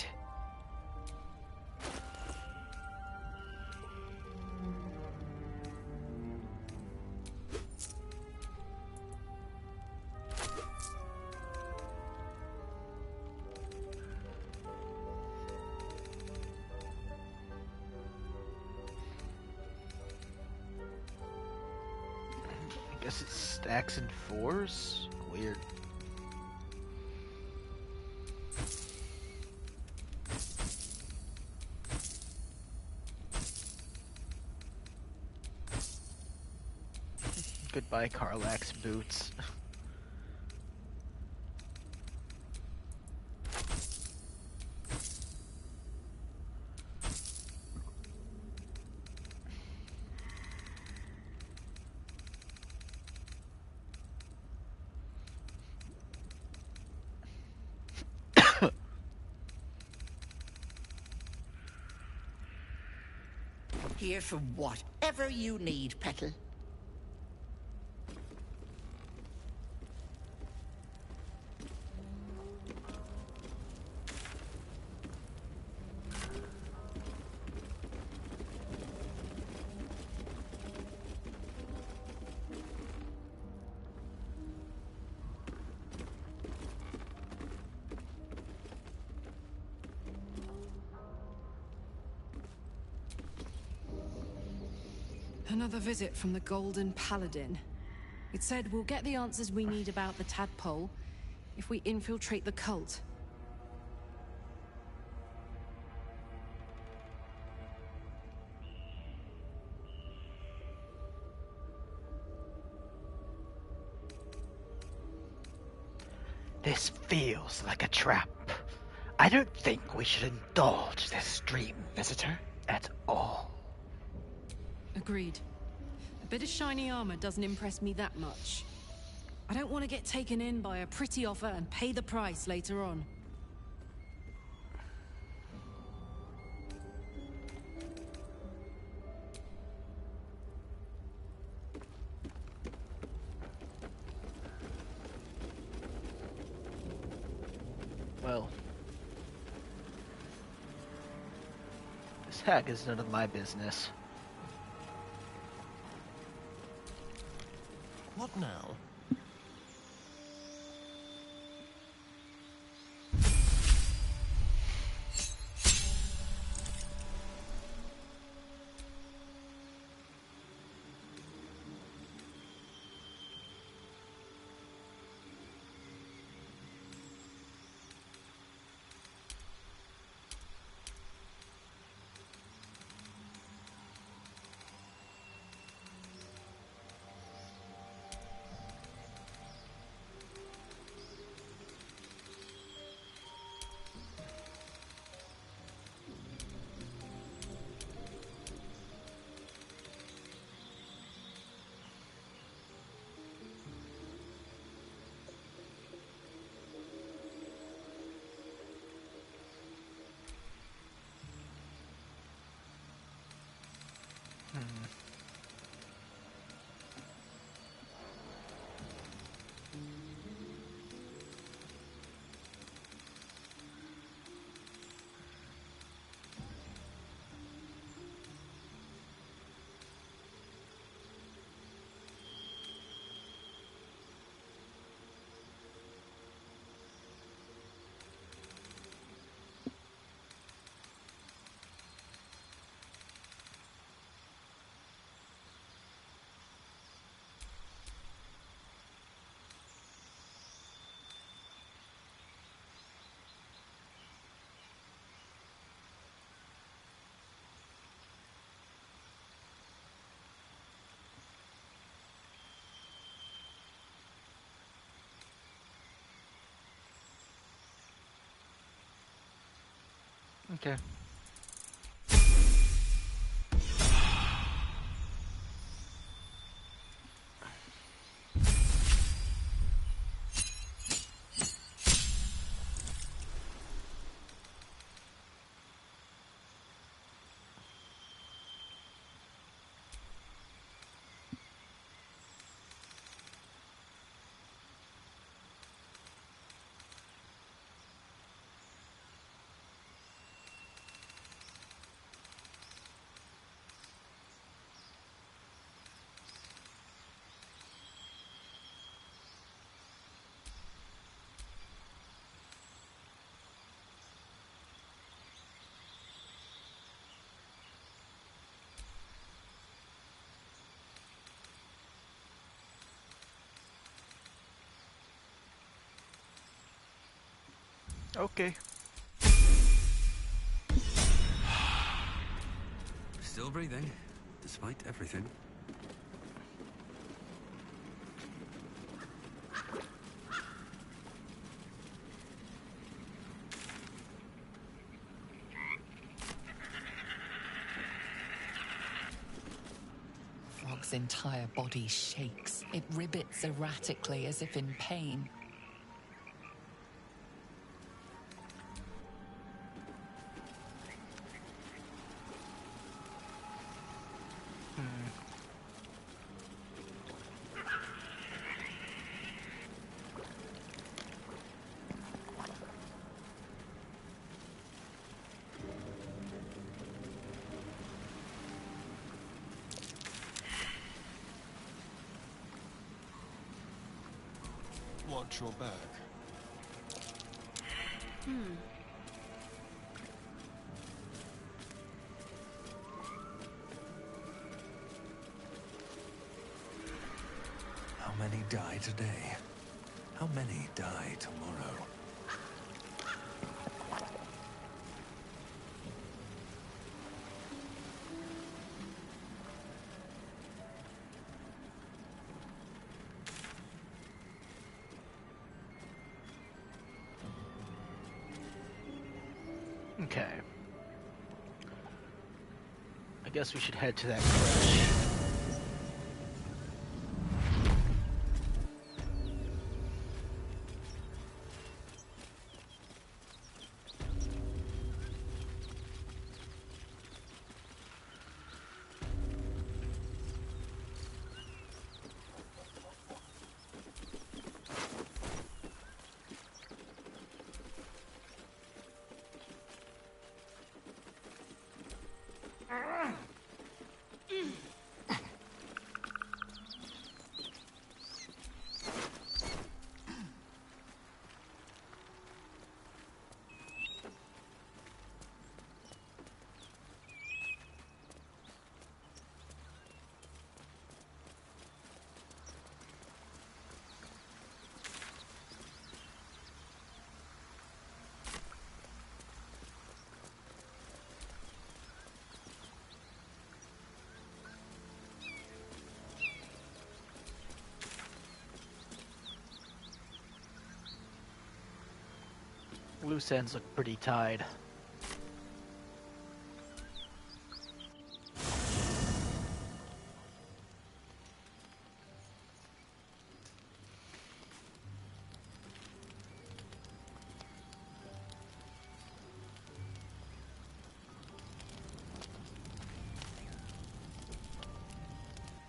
I guess it stacks in fours? Weird. Goodbye, Karlach's boots. Here for whatever you need, Petal. Another visit from the Golden Paladin. It said we'll get the answers we need about the tadpole if we infiltrate the cult. This feels like a trap. I don't think we should indulge this dream visitor at all. Agreed. A bit of shiny armor doesn't impress me that much. I don't want to get taken in by a pretty offer and pay the price later on. Well, this hag is none of my business. What now? Okay. Okay. Still breathing, despite everything. dog's entire body shakes. It ribbits erratically as if in pain. Watch your back. How many die today? How many die tomorrow? Okay. I guess we should head to that crash. Loose ends look pretty tied.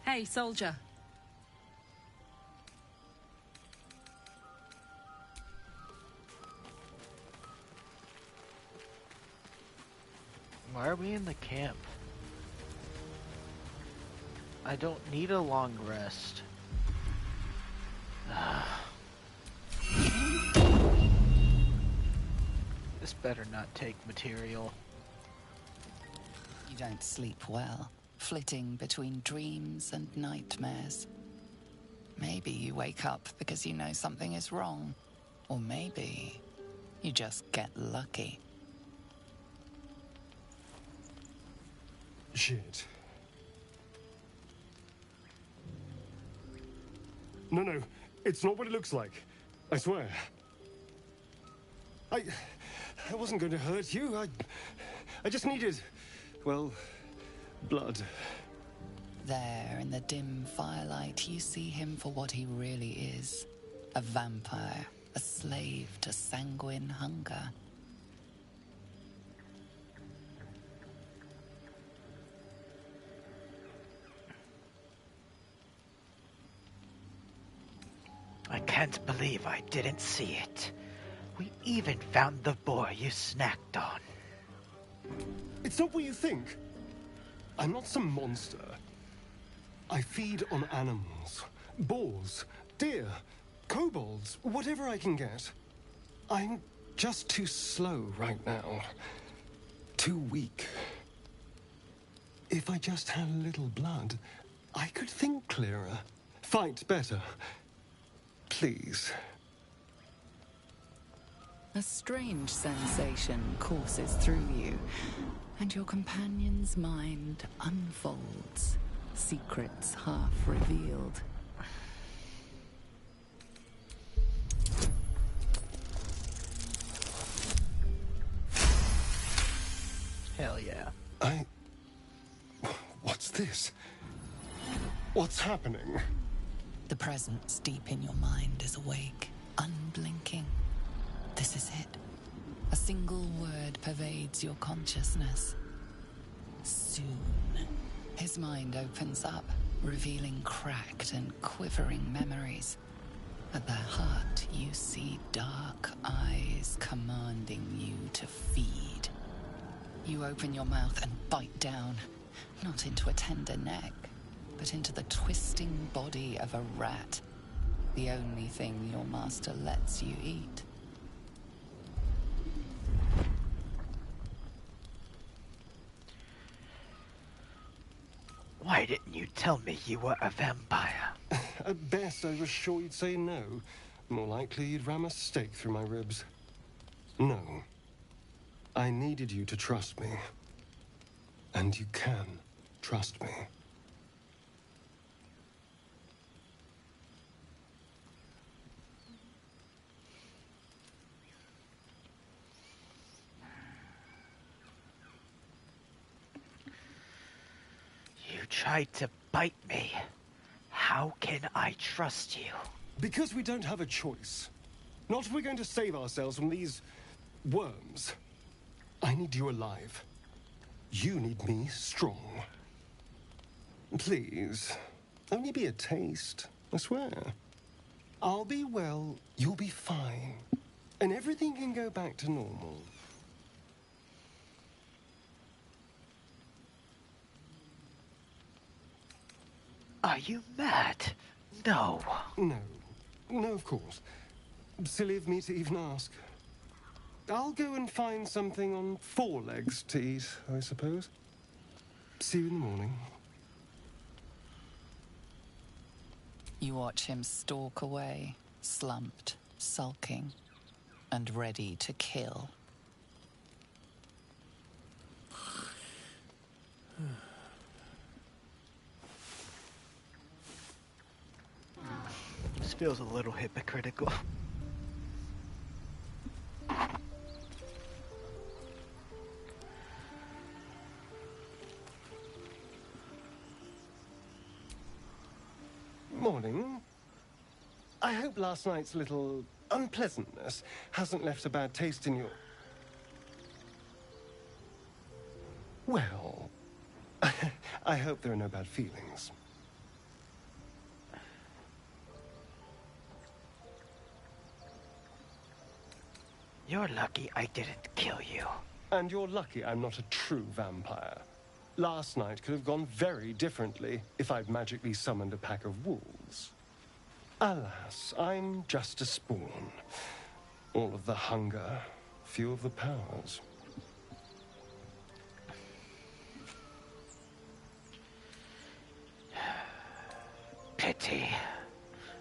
Hey, soldier. Why are we in the camp? I don't need a long rest. This better not take material. You don't sleep well, flitting between dreams and nightmares. Maybe you wake up because you know something is wrong. Or maybe you just get lucky. Shit. No, it's not what it looks like. I swear. I wasn't going to hurt you. I just needed, well, blood. There, in the dim firelight, you see him for what he really is. A vampire, a slave to sanguine hunger. I can't believe I didn't see it. We even found the boy you snacked on. It's not what you think. I'm not some monster. I feed on animals. Boars, deer, kobolds, whatever I can get. I'm just too slow right now. Too weak. If I just had a little blood, I could think clearer. Fight better. Please. A strange sensation courses through you, and your companion's mind unfolds, secrets half revealed. Hell yeah. What's this? What's happening? The presence deep in your mind is awake, unblinking. This is it. A single word pervades your consciousness. Soon. His mind opens up, revealing cracked and quivering memories. At their heart, you see dark eyes commanding you to feed. You open your mouth and bite down, not into a tender neck, but into the twisting body of a rat, the only thing your master lets you eat. Why didn't you tell me you were a vampire? At best, I was sure you'd say no. More likely, you'd ram a stake through my ribs. No. I needed you to trust me. And you can trust me. You tried to bite me. How can I trust you? Because we don't have a choice. Not if we're going to save ourselves from these worms. I need you alive. You need me strong. Please, only be a taste, I swear. I'll be well, you'll be fine. And everything can go back to normal. Are you mad? No. No. No, of course. Silly of me to even ask. I'll go and find something on 4 legs to eat, I suppose. See you in the morning. You watch him stalk away, slumped, sulking, and ready to kill. This feels a little hypocritical. Morning. I hope last night's little unpleasantness hasn't left a bad taste in your... Well, I hope there are no bad feelings. You're lucky I didn't kill you. And you're lucky I'm not a true vampire. Last night could have gone very differently if I'd magically summoned a pack of wolves. Alas, I'm just a spawn. All of the hunger, few of the powers. Pity.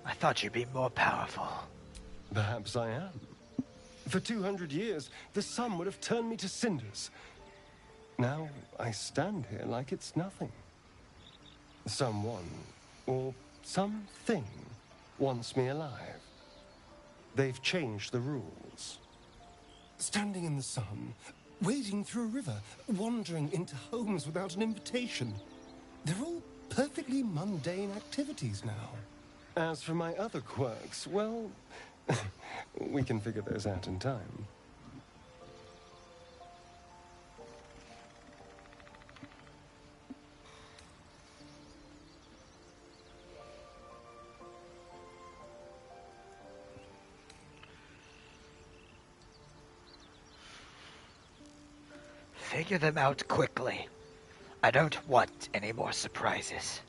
I thought you'd be more powerful. Perhaps I am. For 200 years, the sun would have turned me to cinders. Now, I stand here like it's nothing. Someone, or something, wants me alive. They've changed the rules. Standing in the sun, wading through a river, wandering into homes without an invitation. They're all perfectly mundane activities now. As for my other quirks, well, we can figure those out in time. Figure them out quickly. I don't want any more surprises.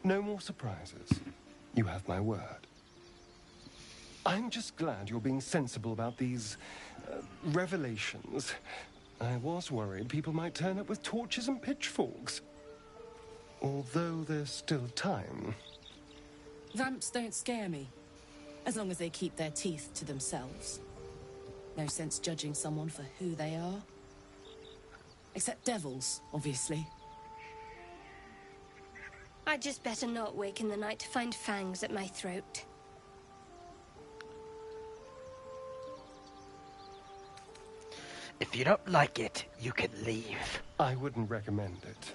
No more surprises. You have my word. I'm just glad you're being sensible about these revelations. I was worried people might turn up with torches and pitchforks. Although there's still time. Vamps don't scare me, as long as they keep their teeth to themselves. No sense judging someone for who they are. Except devils, obviously. I'd just better not wake in the night to find fangs at my throat. If you don't like it, you can leave. I wouldn't recommend it.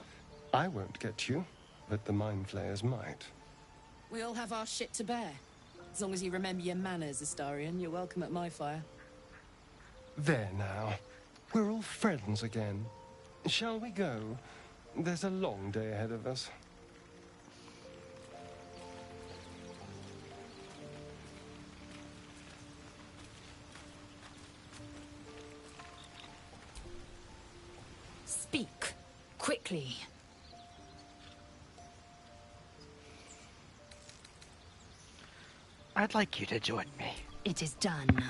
I won't get you. but the Mind Flayers might. We all have our shit to bear. As long as you remember your manners, Astarion, you're welcome at my fire. There now. We're all friends again. Shall we go? There's a long day ahead of us. Speak. Quickly. I'd like you to join me. It is done.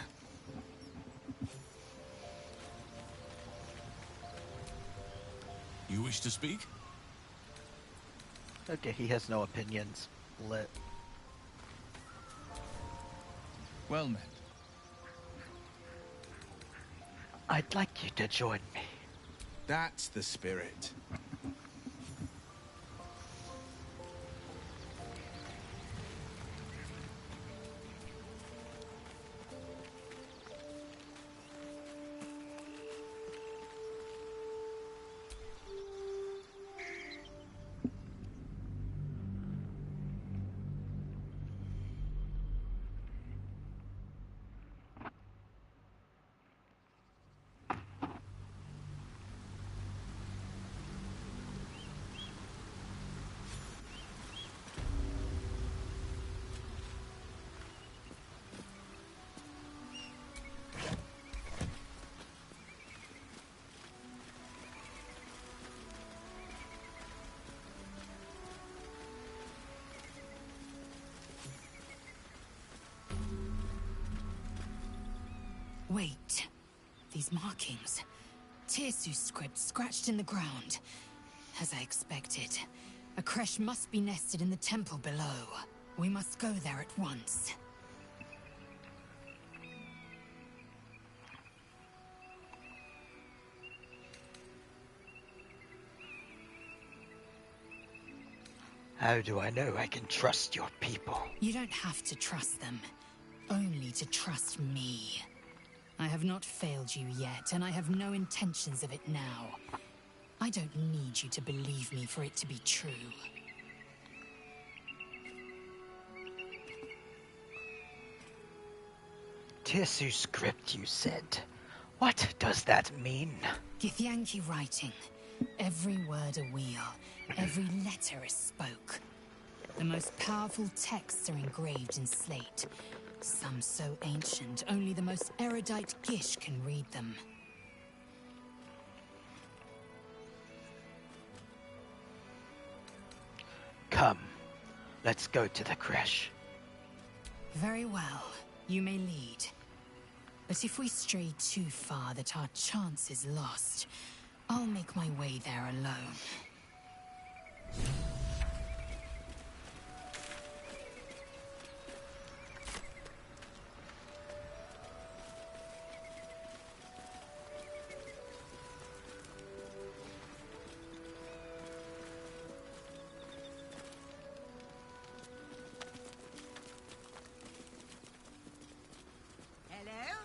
You wish to speak? Okay, he has no opinions. Lit. Well met. I'd like you to join me. That's the spirit. Wait. These markings. Tirsu's script scratched in the ground. As I expected. A creche must be nested in the temple below. We must go there at once. How do I know I can trust your people? You don't have to trust them. Only to trust me. I have not failed you yet, and I have no intentions of it now. I don't need you to believe me for it to be true. Tirsu script, you said. What does that mean? Githyanki writing. Every word a wheel, every letter is spoke. The most powerful texts are engraved in slate. Some so ancient, only the most erudite Gish can read them. Come, let's go to the creche. Very well, you may lead. But if we stray too far that our chance is lost, I'll make my way there alone. Hello?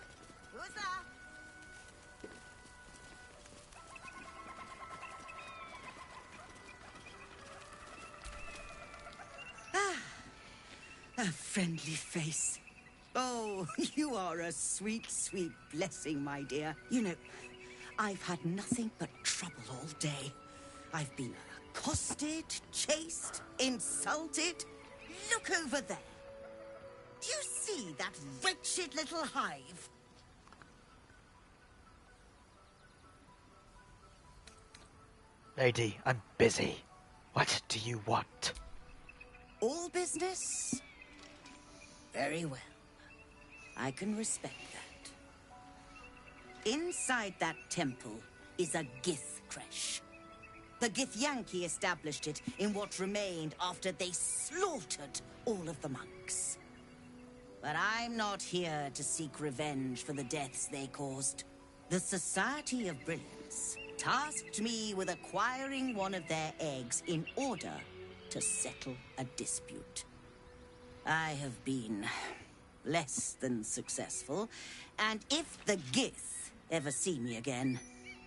Who's there? A friendly face. Oh, you are a sweet, sweet blessing, my dear. You know, I've had nothing but trouble all day. I've been accosted, chased, insulted. Look over there. Do you see that wretched little hive? Lady, I'm busy. What do you want? All business? Very well. I can respect that. Inside that temple is a Gith creche. The Githyanki established it in what remained after they slaughtered all of the monks. But I'm not here to seek revenge for the deaths they caused. The Society of Brilliance tasked me with acquiring one of their eggs in order to settle a dispute. I have been less than successful, and if the Gith ever see me again,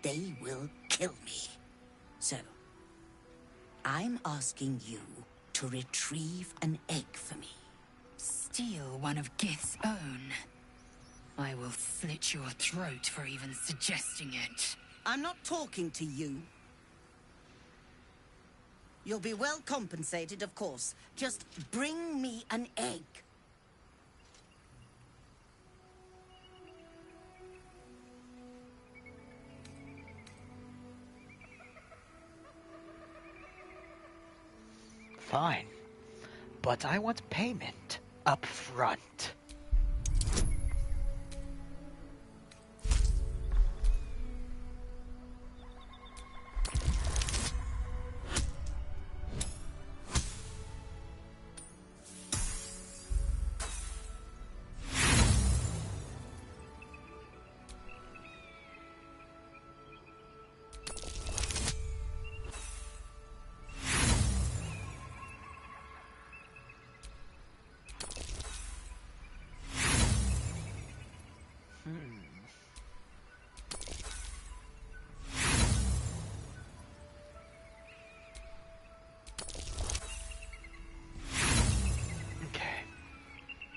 they will kill me. So, I'm asking you to retrieve an egg for me. Steal one of Gith's own. I will slit your throat for even suggesting it. I'm not talking to you. You'll be well compensated, of course. Just bring me an egg. Fine. But I want payment up front.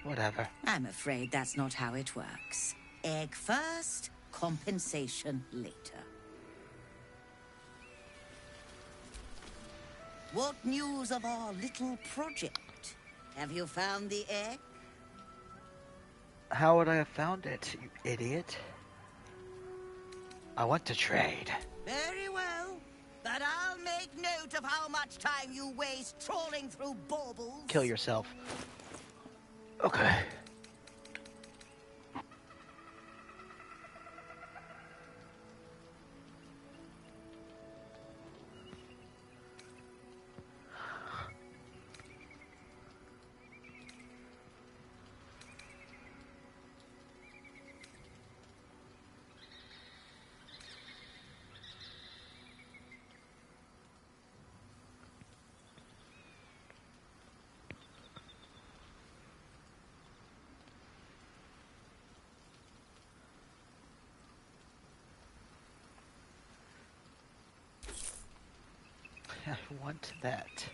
Whatever. I'm afraid that's not how it works. Egg first, compensation later. What news of our little project? Have you found the egg? How would I have found it, you idiot? I want to trade. Very well. But I'll make note of how much time you waste trawling through baubles. Kill yourself. Okay. I want that.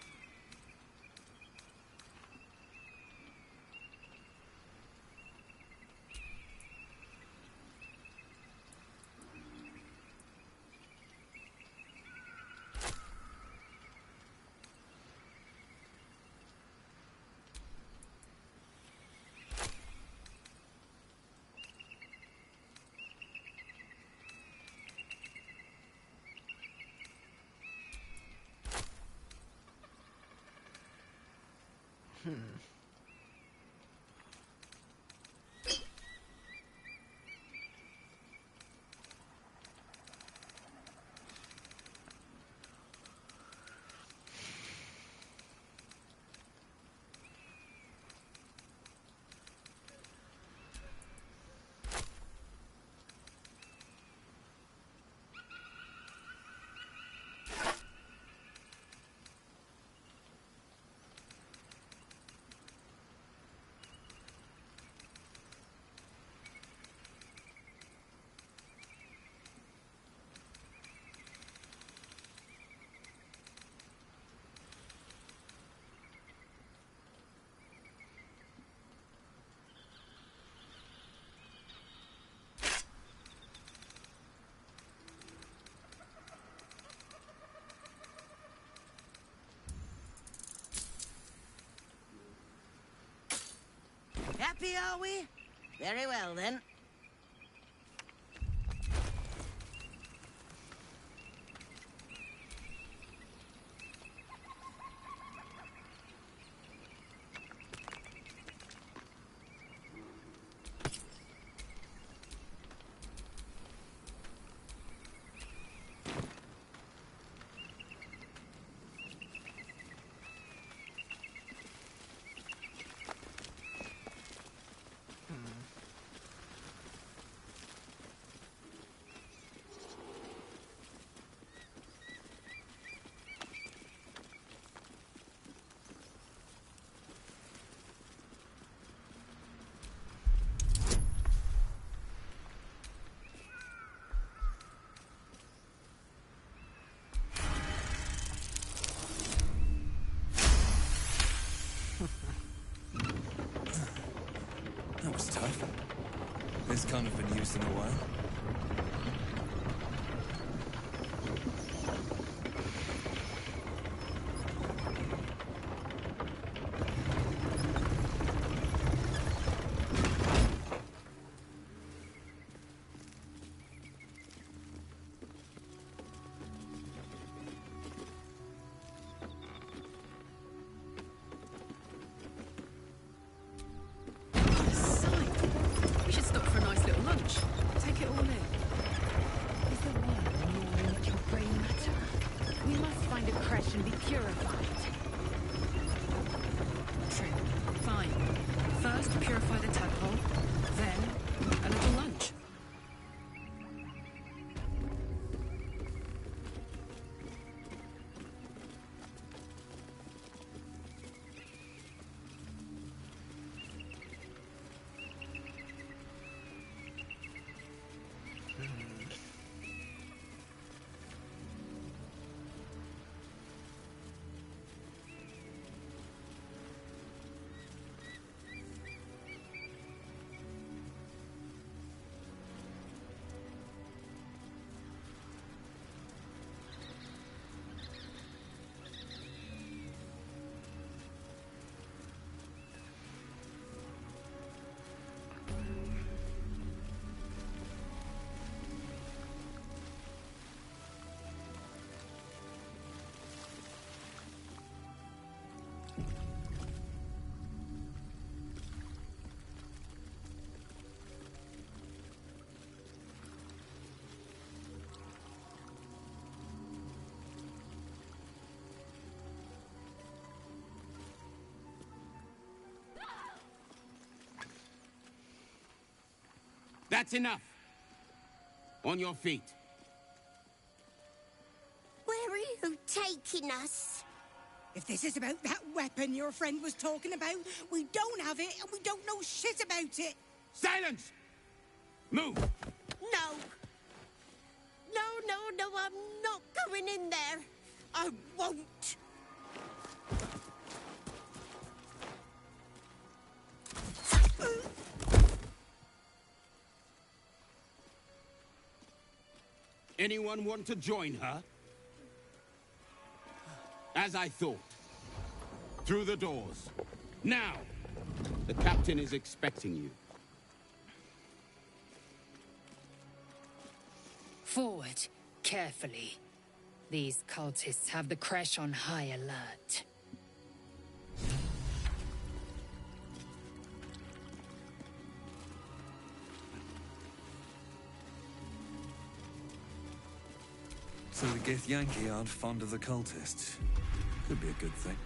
Happy, are we? Very well, then. First kind I've been used in a while. We should stop for a nice little lunch. Take it all in. Is there wine gnawing at your grey matter? We must find a creche and be purified. True. Fine. First, purify the tadpole. Then, a little lunch. That's enough. On your feet. Where are you taking us? If this is about that weapon your friend was talking about, we don't have it and we don't know shit about it. Silence! Move! No. No, I'm not going in there. I won't. Anyone want to join her? As I thought. Through the doors. Now! The captain is expecting you. Forward, carefully. These cultists have the creche on high alert. So the Githyanki aren't fond of the cultists. Could be a good thing.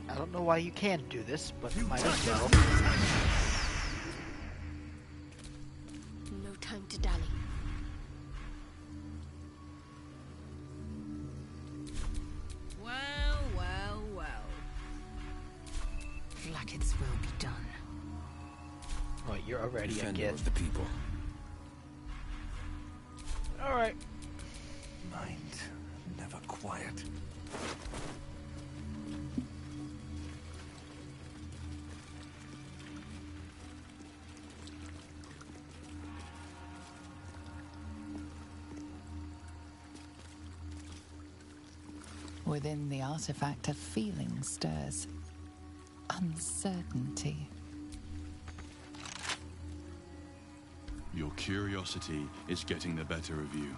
I don't know why you can't do this, but you might as well. No time to dally. Well. Blackets will be done. Oh, you're already a Defender Gith. of the people. Alright. Mind never quiet. Within the artifact, a feeling stirs. Uncertainty. Your curiosity is getting the better of you.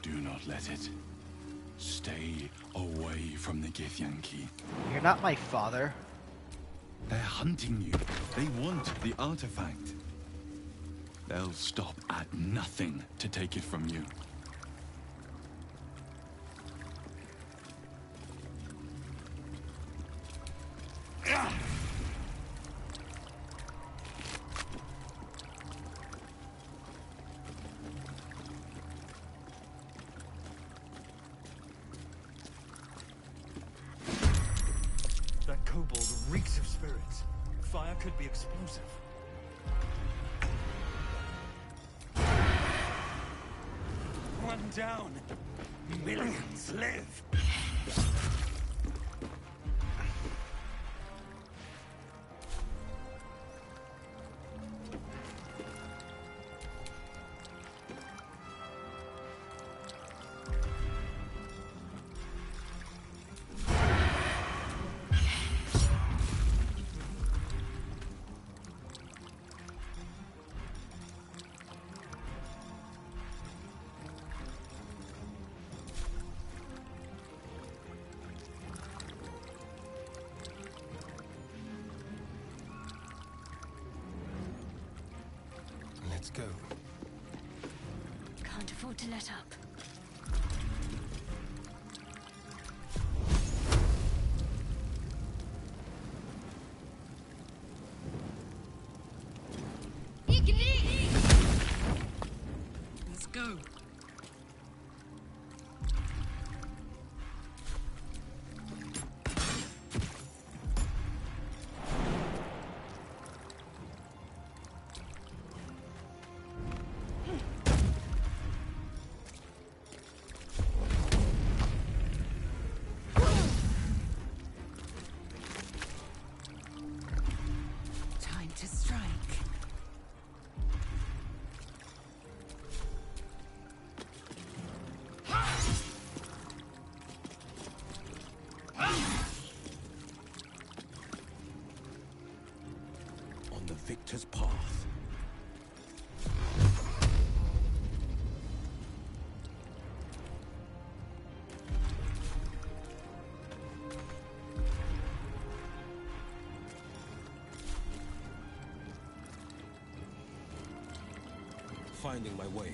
Do not let it. Stay away from the Githyanki. You're not my father. They're hunting you. They want the artifact. They'll stop at nothing to take it from you. That kobold reeks of spirits. Fire could be explosive. one down. Millions live. Let's go. Can't afford to let up. Let's go. Time to strike. On the victor's path. Finding my way.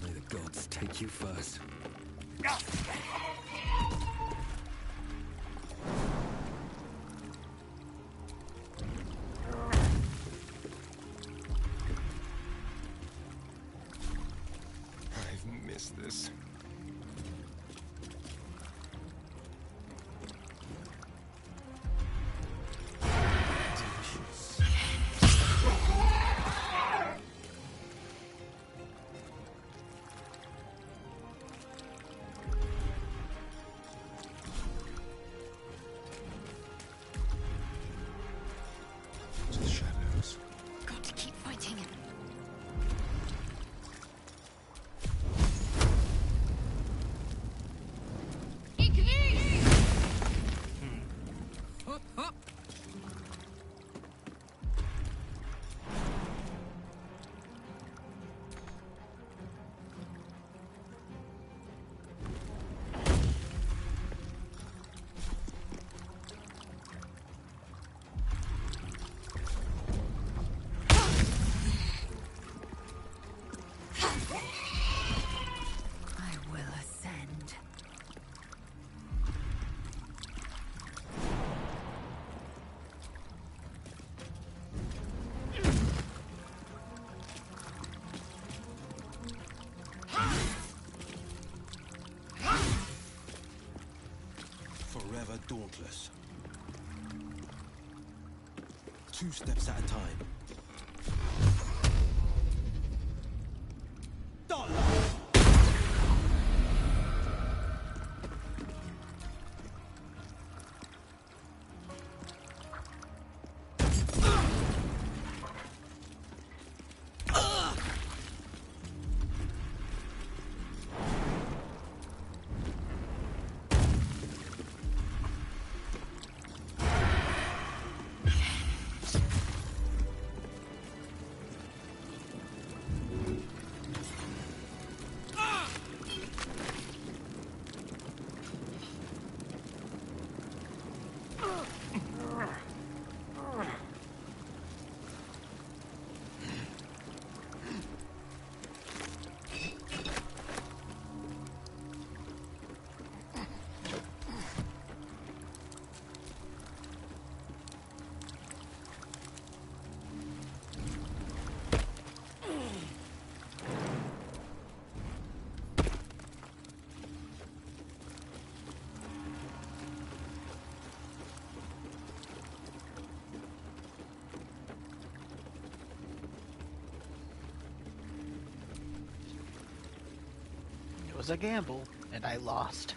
May the gods take you first. I've missed this. Just shadows. Got to keep fighting. Hop, hop. I will ascend. Forever dauntless. 2 steps at a time. was a gamble, and I lost.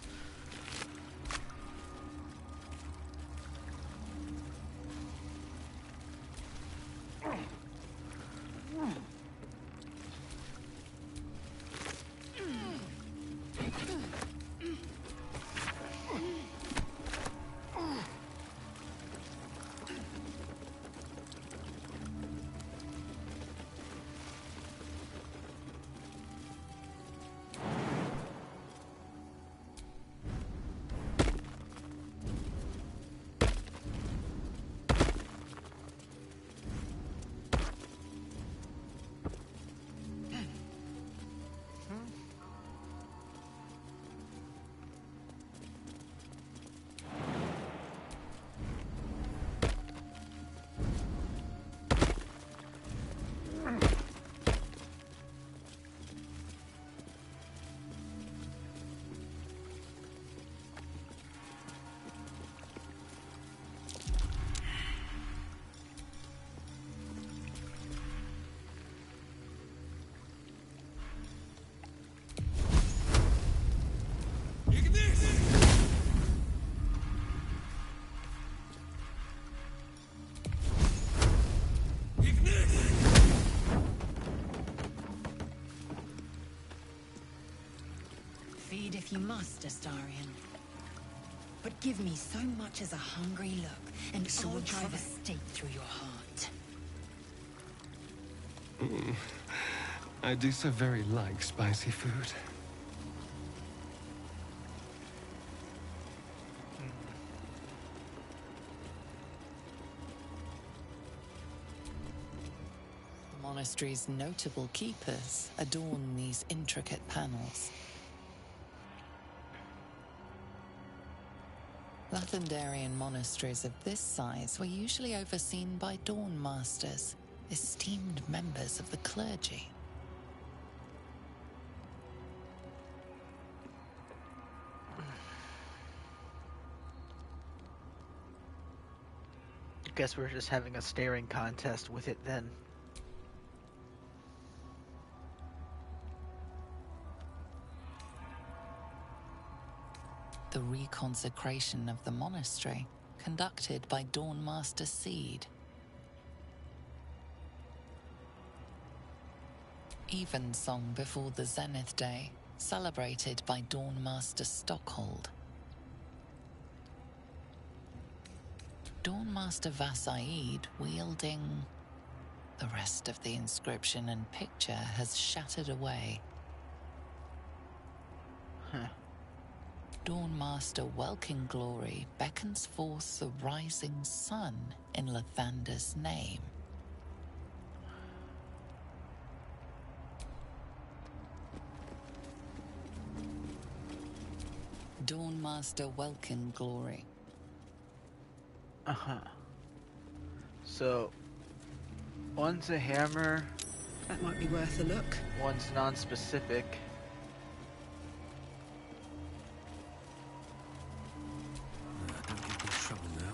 Feed if you must, Astarion. But give me so much as a hungry look, and I'll drive a stake through your heart. I do so very like spicy food. The monastery's notable keepers adorn these intricate panels. Lathendarian monasteries of this size were usually overseen by Dawn Masters, esteemed members of the clergy. Guess we're just having a staring contest with it then. The reconsecration of the monastery, conducted by Dawn Master Seed. Evensong before the Zenith Day, celebrated by Dawn Master Stockhold. Dawn Master Vassaid wielding... The rest of the inscription and picture has shattered away. Huh. Dawn Master Welkin Glory beckons forth the rising sun in Lathander's name. Dawn Master Welkin Glory. Uh-huh. So, one's a hammer. That might be worth a look. One's non-specific. Don't get in trouble now.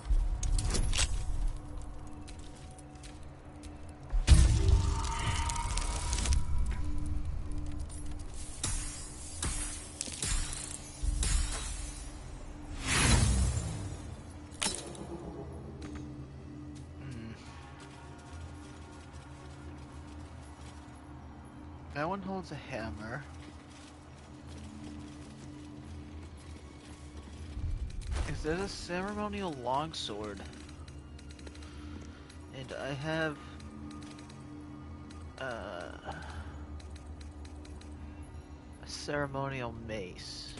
That one holds a hammer. Is that a ceremonial longsword? And I have a ceremonial mace.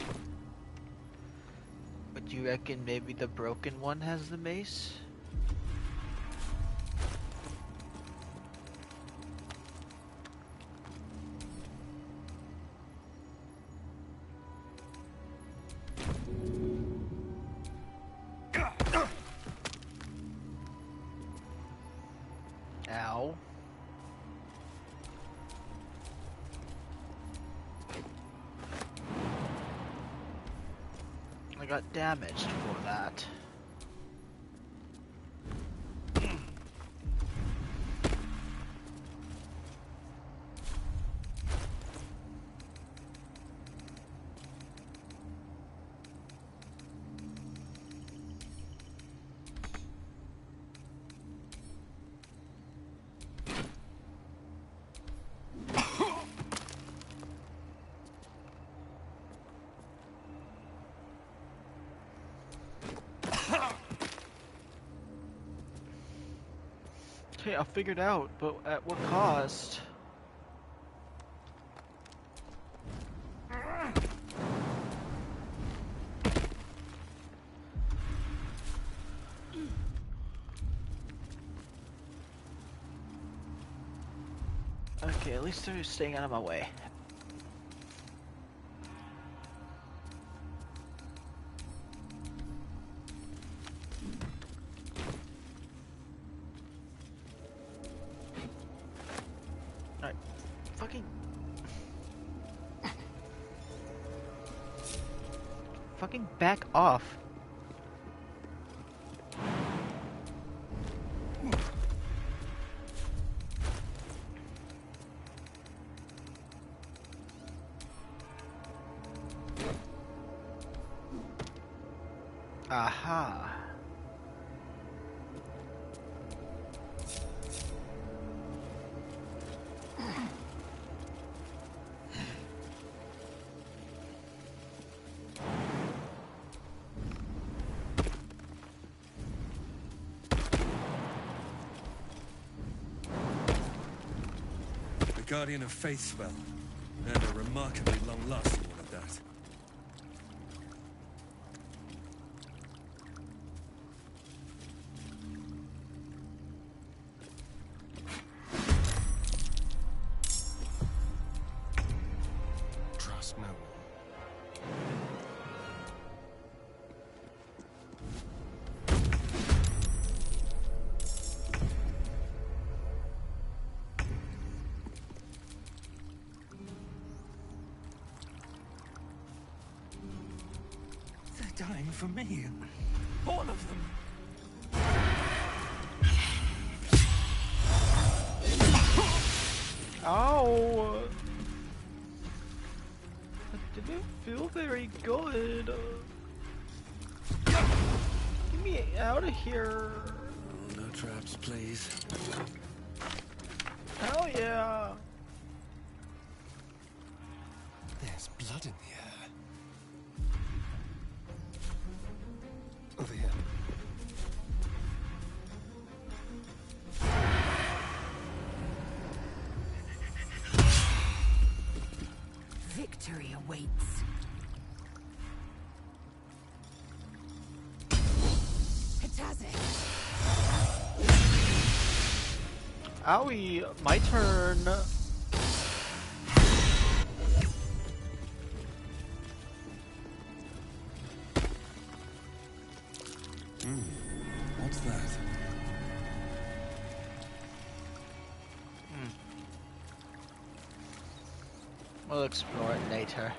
But you reckon maybe the broken one has the mace? Ow. I got damaged for that. Hey, I'll figure it out, but at what cost? Okay, at least they're staying out of my way. Alright, fucking... Fucking back off. Aha. The Guardian of Faith spell, and a remarkably long-lasting one at that. Trust no one. They're dying for me. All of them. Ow! That didn't feel very good. Get me out of here. Oh, no traps, please. Hell yeah! There's blood in the air. Over here. Victory awaits. Hitaze! Owie, my turn. What's that? We'll explore it later.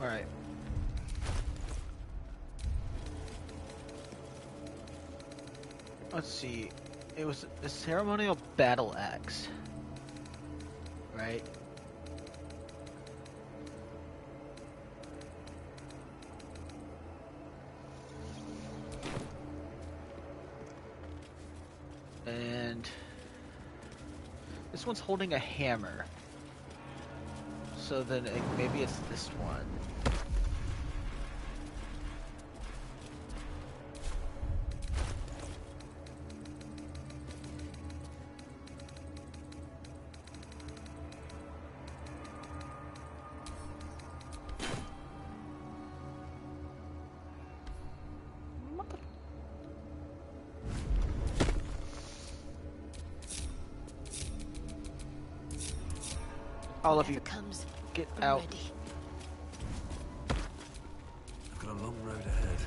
Alright. Let's see. It was a ceremonial battle axe. Right? And this one's holding a hammer. So then maybe it's this one. All of you, comes, get I'm out. ready. I've got a long road ahead.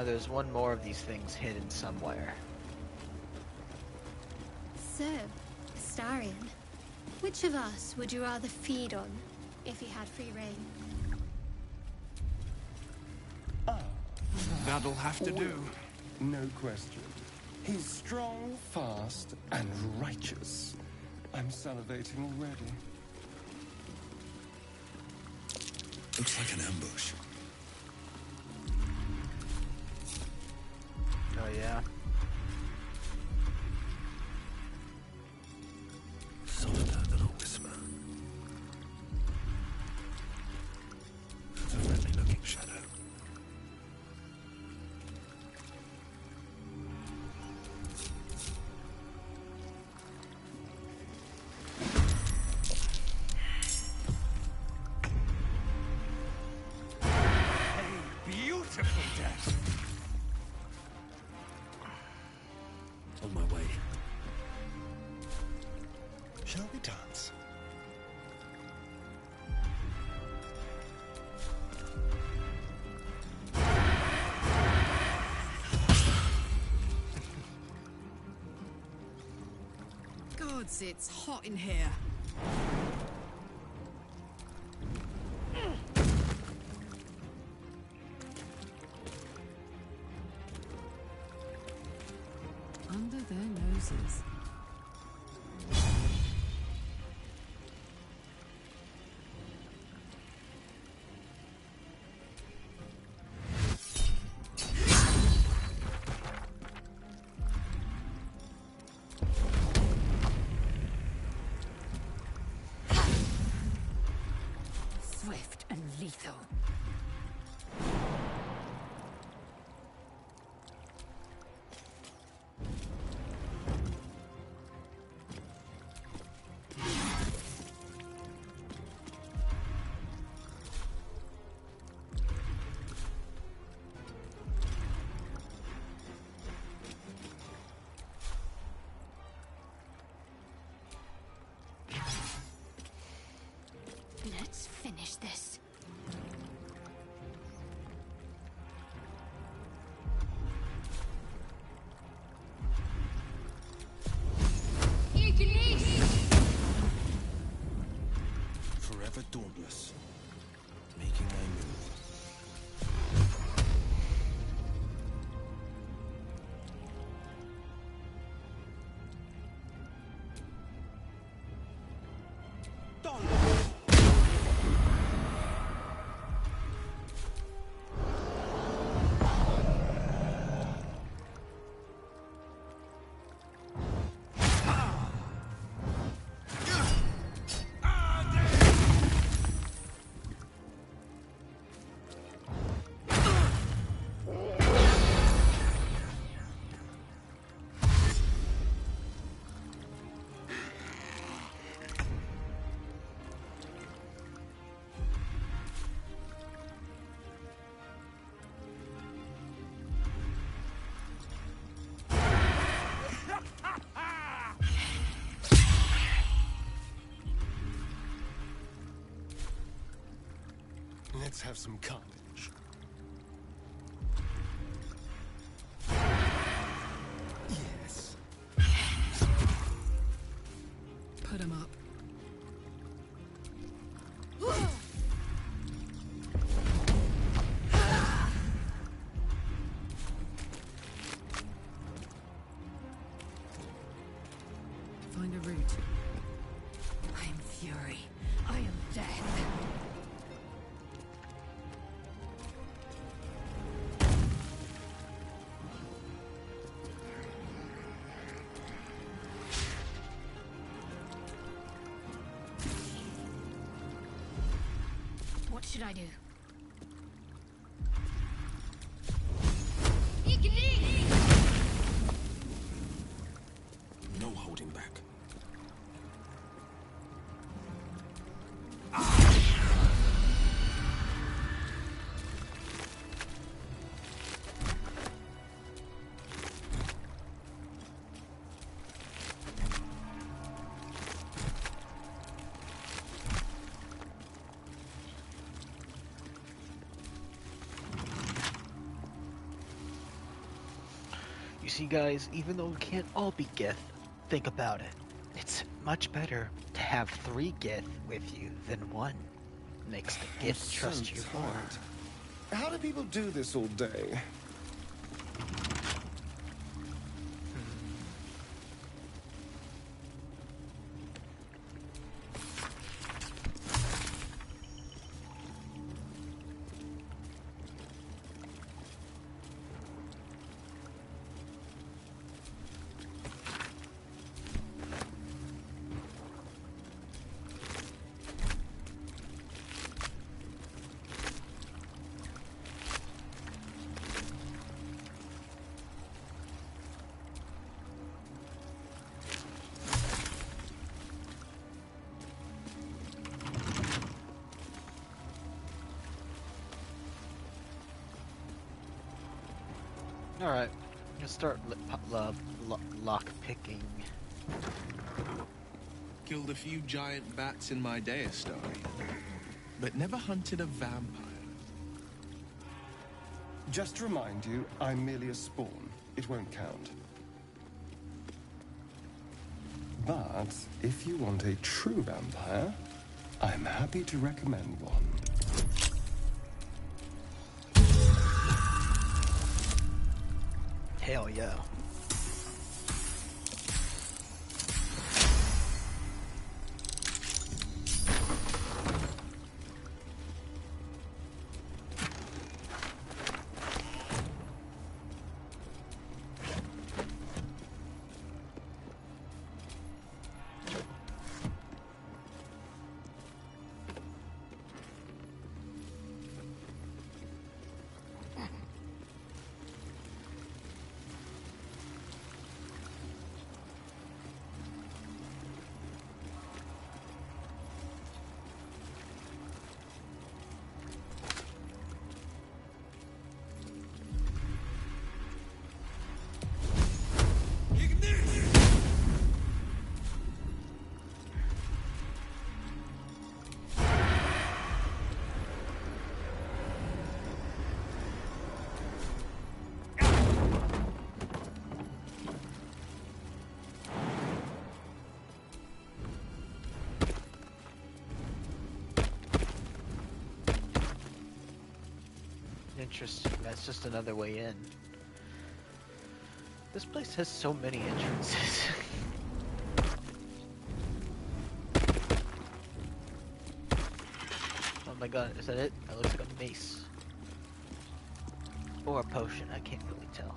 There's one more of these things hidden somewhere. So, Astarion, which of us would you rather feed on if you had free reign? That'll have to do. No question. He's strong, fast, and righteous. I'm salivating already. Looks like an ambush. Oh yeah. Solid little whisper. It's a friendly-looking shadow. Beautiful death. On my way. Shall we dance? Gods, it's hot in here. Under their noses. Swift and lethal. Let's finish this. Forever dauntless. Making my move. Let's have some carnage. Yes. Put him up. Find a route. I am fury. I am death. What should I do? No holding back. see, guys, even though we can't all be Gith, think about it. It's much better to have 3 Gith with you than 1. Makes the I'm Gith trust so you tired. more. How do people do this all day? Alright, let's start lock picking. Killed a few giant bats in my day story, but never hunted a vampire. Just to remind you, I'm merely a spawn. It won't count. But if you want a true vampire, I'm happy to recommend one. Hell yeah. Interesting, that's just another way in. This place has so many entrances. Oh my god, is that it? That looks like a mace. Or a potion, I can't really tell.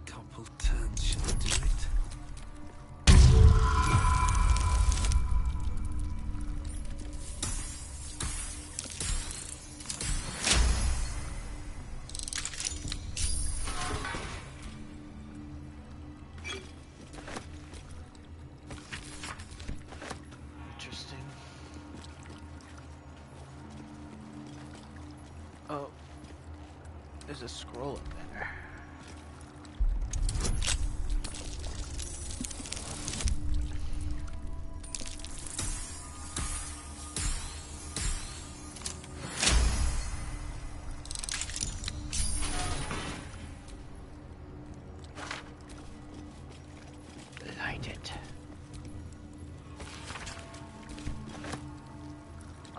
Couple turns should do it. Interesting. Oh, there's a scroll up there. Light it.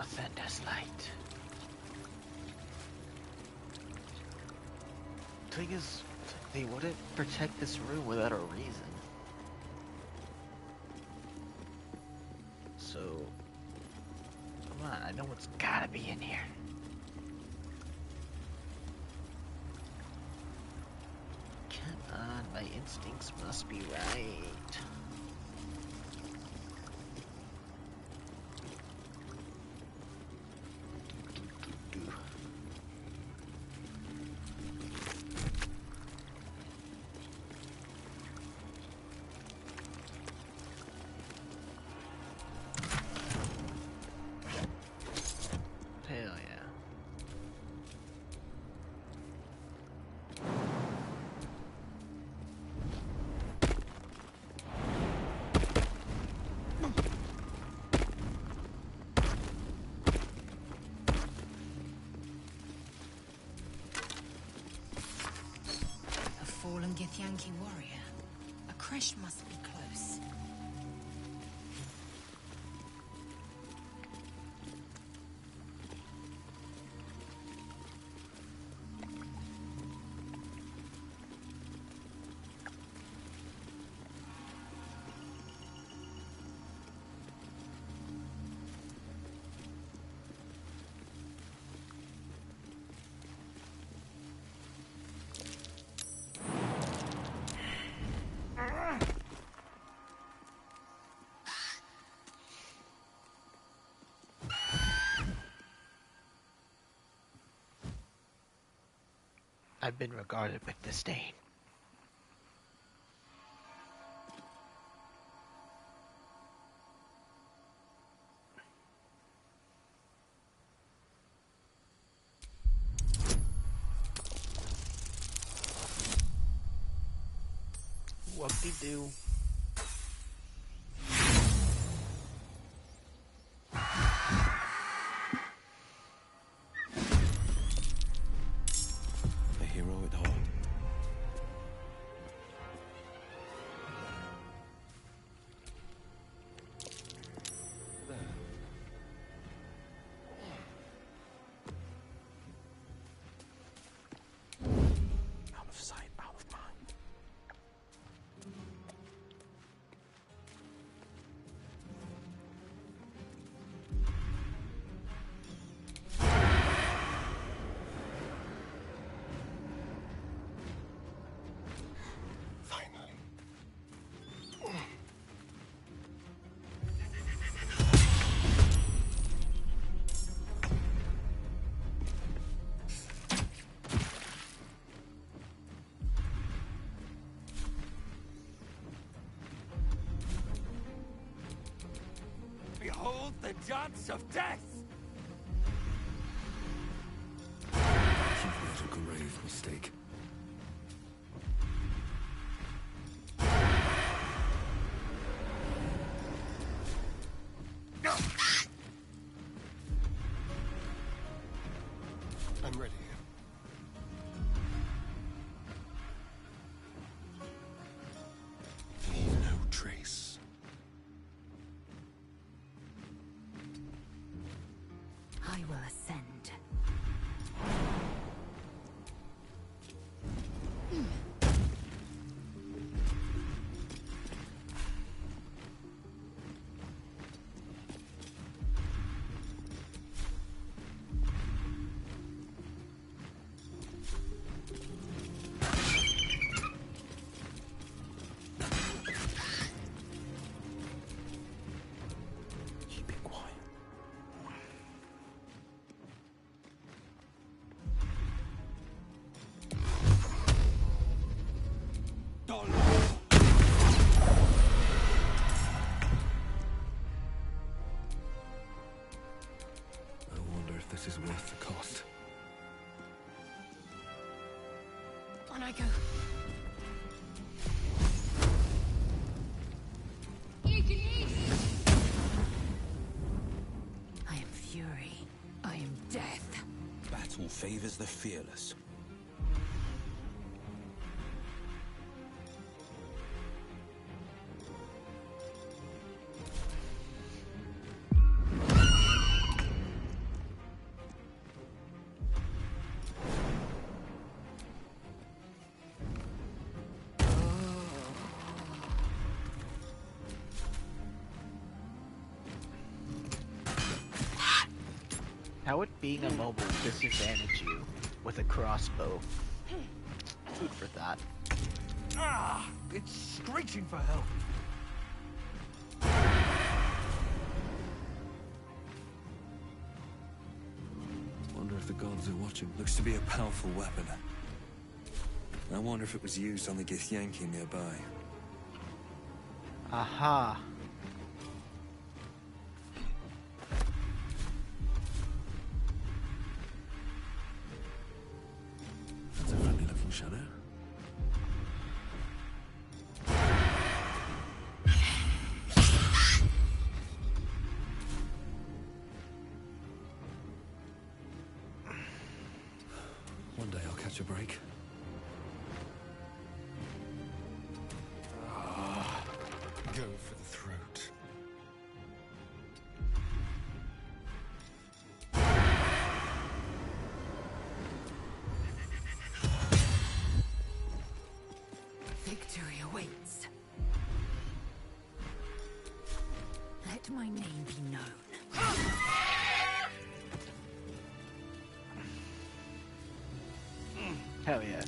Send us light. Thing is, they wouldn't protect this room without a reason. So, come on, I know what's gotta be in here. Come on, my instincts must be right. Hell yeah. Trish must be close. I've been regarded with disdain. Whoop-de-doo. A hero at heart. Out of sight, out of mind. Behold the dance of death! You've made a grave mistake. I'm ready. Leave no trace. I will ascend. Keep it quiet. I wonder if this is worth the cost. On I go. I am fury. I am death. Battle favors the fearless. How would being immobile disadvantage you with a crossbow? Food for thought. Ah! It's screeching for help. Wonder if the gods are watching. Looks to be a powerful weapon. I wonder if it was used on the Githyanki nearby. Aha! That's a friendly little shadow. One day I'll catch a break. Let my name be known. Hell yeah.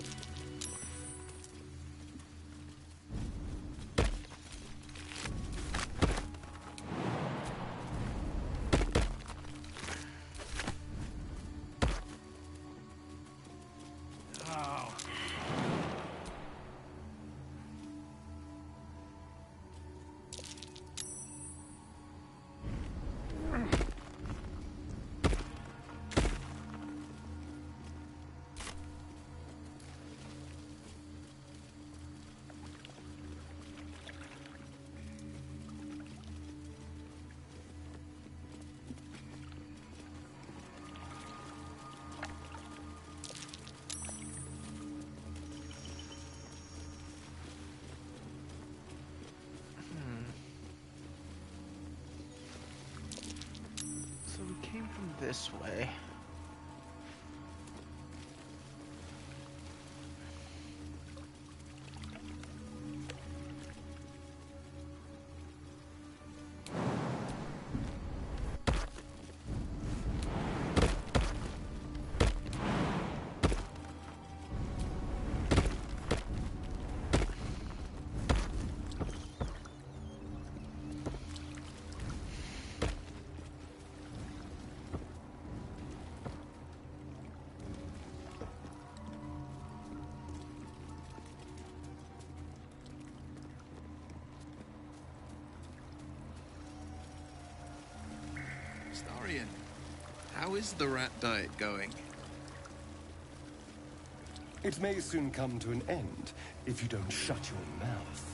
So we came from this way. Starion, how is the rat diet going? It may soon come to an end if you don't shut your mouth.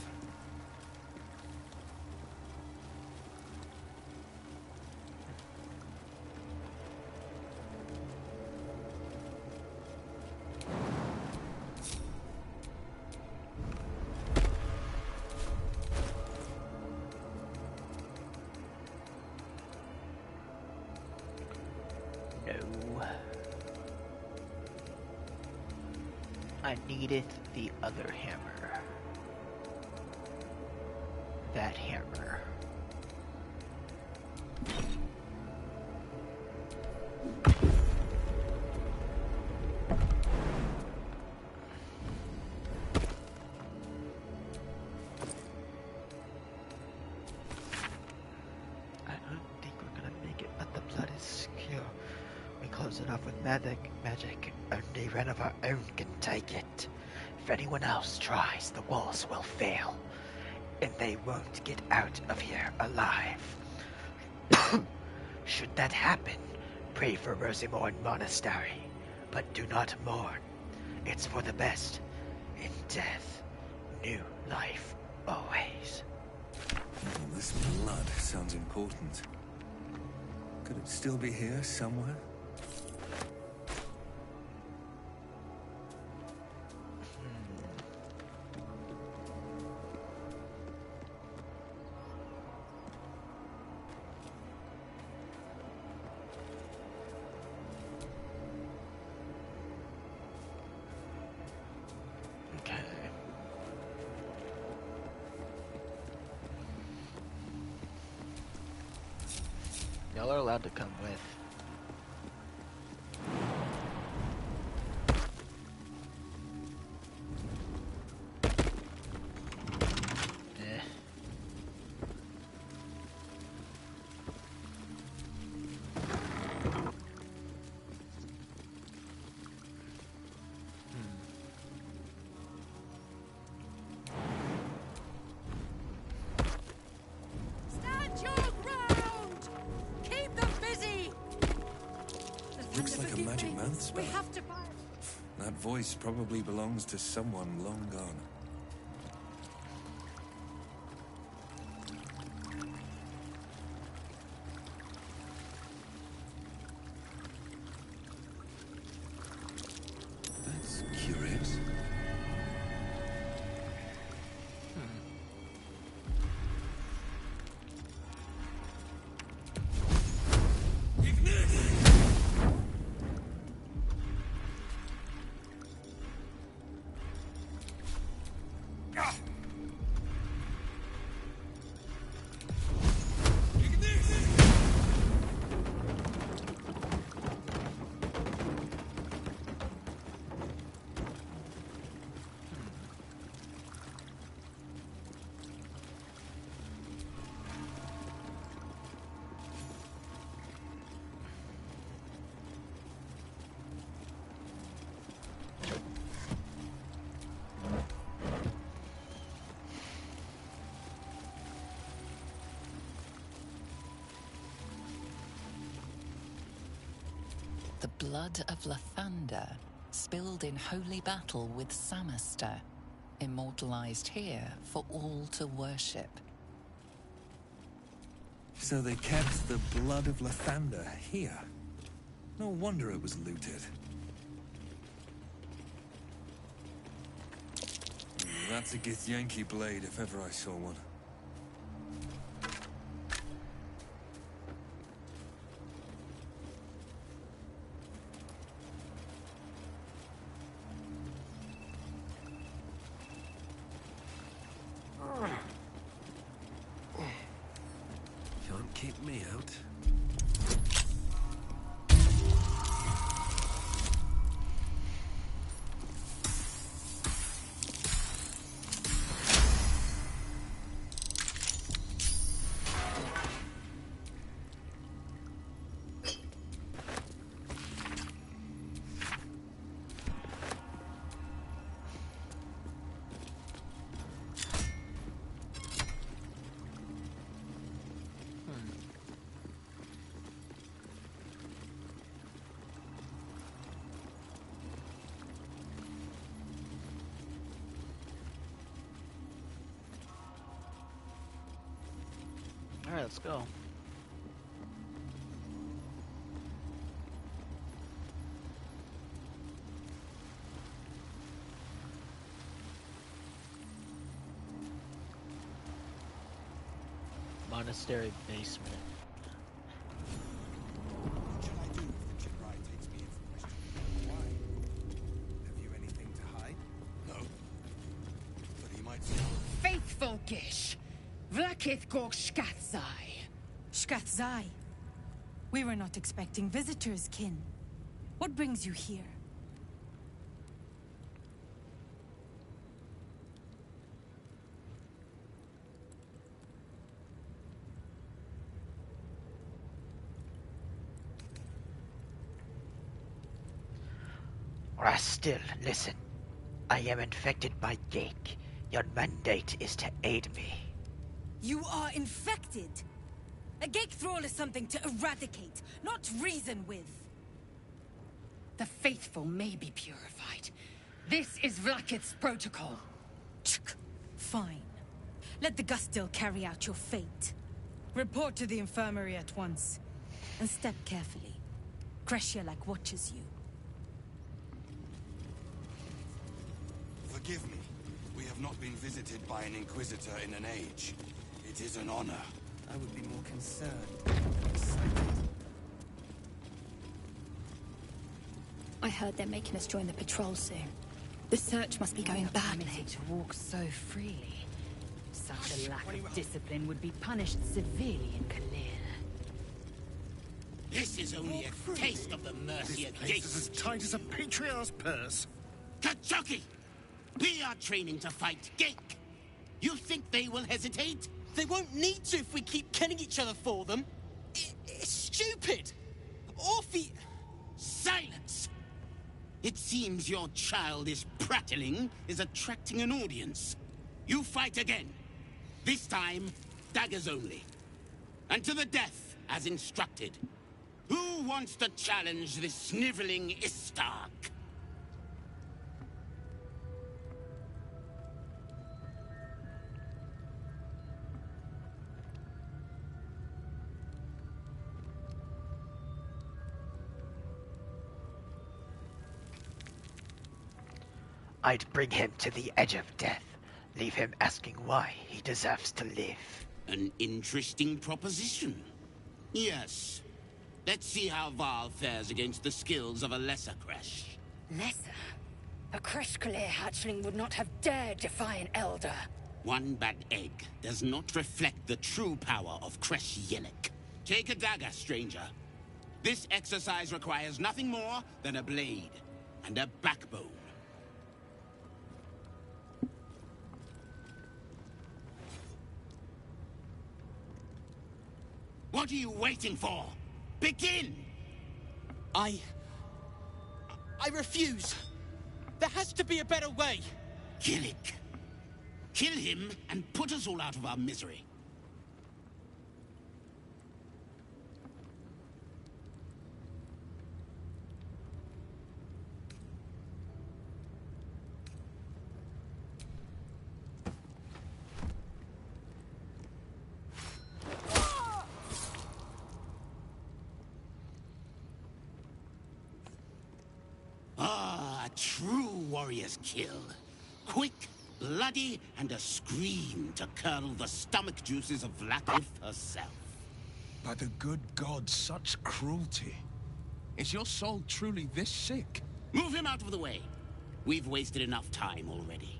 I needeth the other hammer. That hammer. I don't think we're gonna make it, but the blood is secure. We close it off with magic. Only one of our own can take it. If anyone else tries, the walls will fail, and they won't get out of here alive. Should that happen, pray for Rosimorn Monastery, but do not mourn. It's for the best. In death, new life always. Oh, this blood sounds important. Could it still be here somewhere? Y'all are allowed to come with. Stand your ground! Keep them busy! Looks like a magic mouth spell. We have to buy. That voice probably belongs to someone long gone. That's curious. The blood of Lathander, spilled in holy battle with Samaster, immortalized here for all to worship. So they kept the blood of Lathander here. No wonder it was looted. That's a Githyanki blade if ever I saw one. Can't keep me out. Alright, let's go. Monastery basement. What shall I do if the Jedi takes me in for questioning? Why? Have you anything to hide? No. But he might see. Faithful Gish! Vlakith Gorg Shkathzai! Shkathzai. We were not expecting visitors, kin. What brings you here? Rastil, listen. I am infected by Gake. Your mandate is to aid me. You are infected! A Gake thrall is something to eradicate, not reason with. The faithful may be purified. This is Vlakith's protocol. Fine. Let the Gustil carry out your fate. Report to the infirmary at once. And step carefully. Kreshia watches you. Forgive me. We have not been visited by an Inquisitor in an age. It is an honor. I would be more concerned. Excited. I heard they're making us join the patrol soon. The search must be going badly. Permitted to walk so freely. Such a lack of discipline would be punished severely in Kalir. This is only a taste of the mercy at This place is as tight as a patriarch's purse. Kachuki! We are training to fight Gake. You think they will hesitate? They won't need to if we keep killing each other for them. It's stupid. Orphe... Silence! It seems your childish prattling is attracting an audience. You fight again. This time, daggers only. And to the death, as instructed. Who wants to challenge this sniveling Istark? I'd bring him to the edge of death. Leave him asking why he deserves to live. An interesting proposition. Yes. Let's see how Val fares against the skills of a lesser Kresh. Lesser? A Kresh Kalir hatchling would not have dared defy an elder. One bad egg does not reflect the true power of Kresh Yelik. Take a dagger, stranger. This exercise requires nothing more than a blade and a backbone. What are you waiting for? Begin! I refuse. There has to be a better way. Gillick. Kill him and put us all out of our misery. warrior's kill. Quick, bloody, and a scream to curdle the stomach juices of Vlaakith herself. By the good gods, such cruelty. Is your soul truly this sick? Move him out of the way. We've wasted enough time already.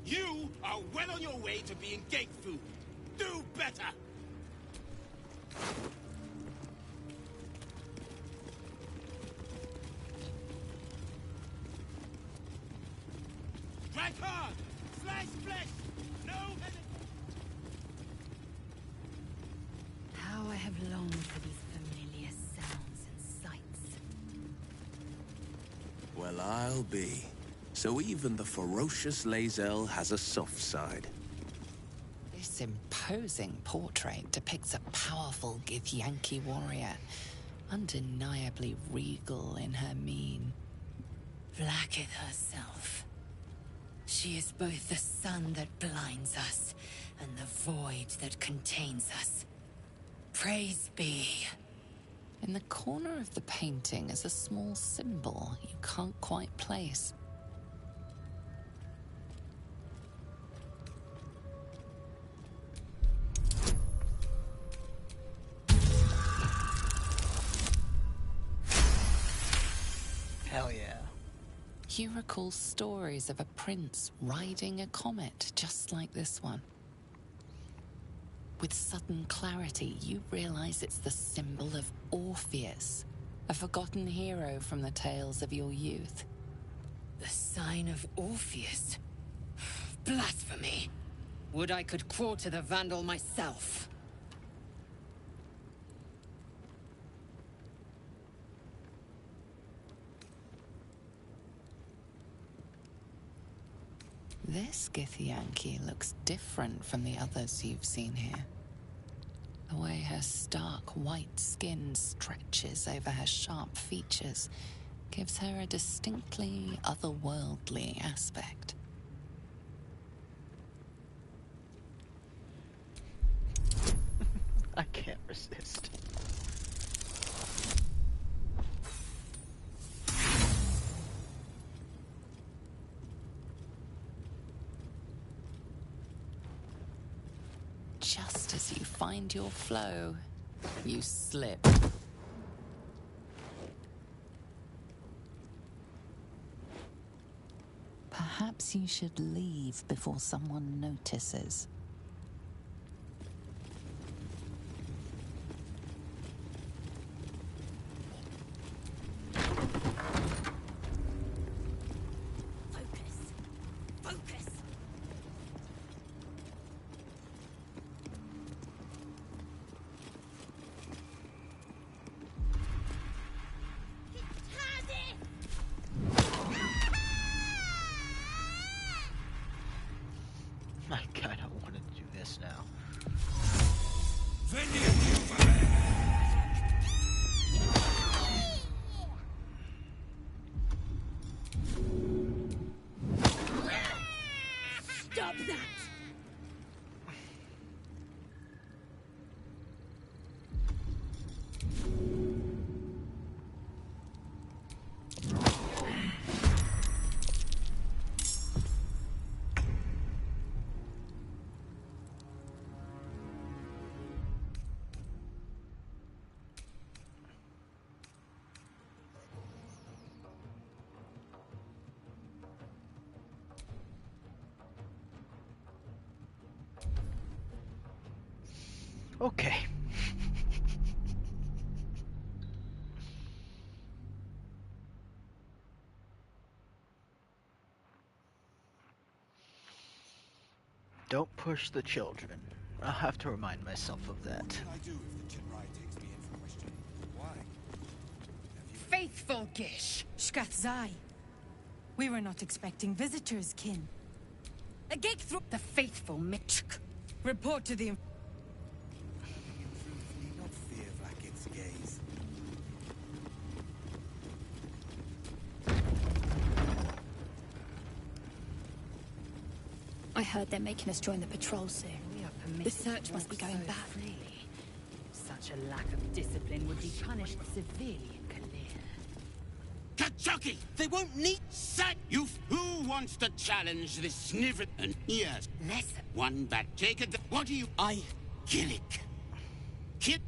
You are well on your way to being gate food. Do better! Strike hard! Slice flesh! No hesitation! How I have longed for these familiar sounds and sights. Well, I'll be. So even the ferocious Lae'zel has a soft side. This imposing portrait depicts a powerful Githyanki warrior, undeniably regal in her mien. Vlaakith herself. She is both the sun that blinds us and the void that contains us. Praise be. In the corner of the painting is a small symbol you can't quite place. Hell yeah. You recall stories of a prince riding a comet just like this one. With sudden clarity, you realize it's the symbol of Orpheus, a forgotten hero from the tales of your youth. The sign of Orpheus? Blasphemy! Would I could crawl to the Vandal myself. This Githyanki looks different from the others you've seen here. The way her stark white skin stretches over her sharp features gives her a distinctly otherworldly aspect. I can't resist. Just as you find your flow, you slip. Perhaps you should leave before someone notices. I kinda want to do this now. Stop that! Okay. Don't push the children. I'll have to remind myself of that. What can I do if the Jinrai takes me in for questioning? Why? Faithful Gish! Shkathzai. We were not expecting visitors, kin. A gate through the faithful Mitchk. Report to the... Need not fear Vlaakith's gaze. I heard they're making us join the patrol soon. The search must be going bad. Such a lack of discipline would be punished severely in Chucky! They won't need sack you. Who wants to challenge this snivel? And yes, Listen. one back. Take it. What do you? Kill it. Kill.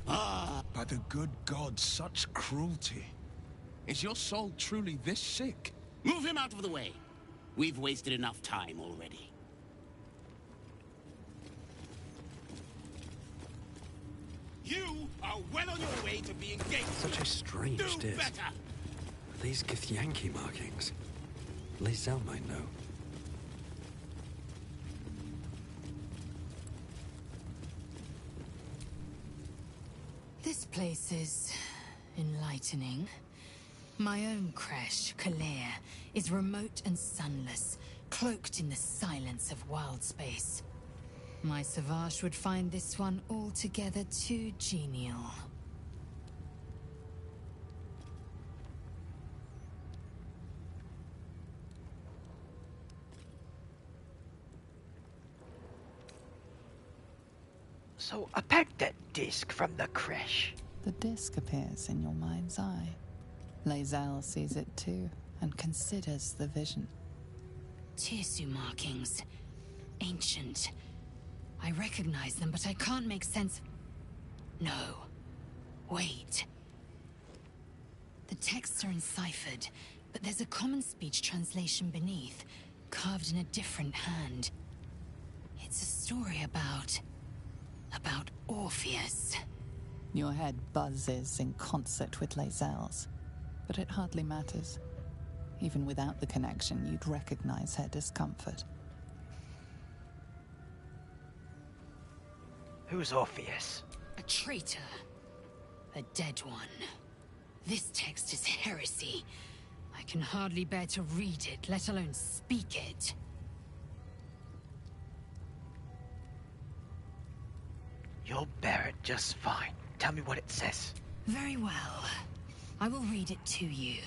Ah. By the good gods, such cruelty. Is your soul truly this sick? Move him out of the way. We've wasted enough time already. You are well on your way to being gay. Such a strange Do disc. better. These Githyanki markings. Lae'zel might know. This place is enlightening. My own creche, Kalir, is remote and sunless, cloaked in the silence of wild space. My Savage would find this one altogether too genial. So I packed that disc from the creche. The disc appears in your mind's eye. Lae'zel sees it too, and considers the vision. Tirsu markings. Ancient. I recognize them, but I can't make sense of... No. Wait. The texts are enciphered, but there's a common speech translation beneath, carved in a different hand. It's a story about Orpheus. Your head buzzes in concert with Lae'zel's, but it hardly matters. Even without the connection, you'd recognize her discomfort. Who's Orpheus? A traitor. A dead one. This text is heresy. I can hardly bear to read it, let alone speak it. You'll bear it just fine. Tell me what it says. Very well. I will read it to you.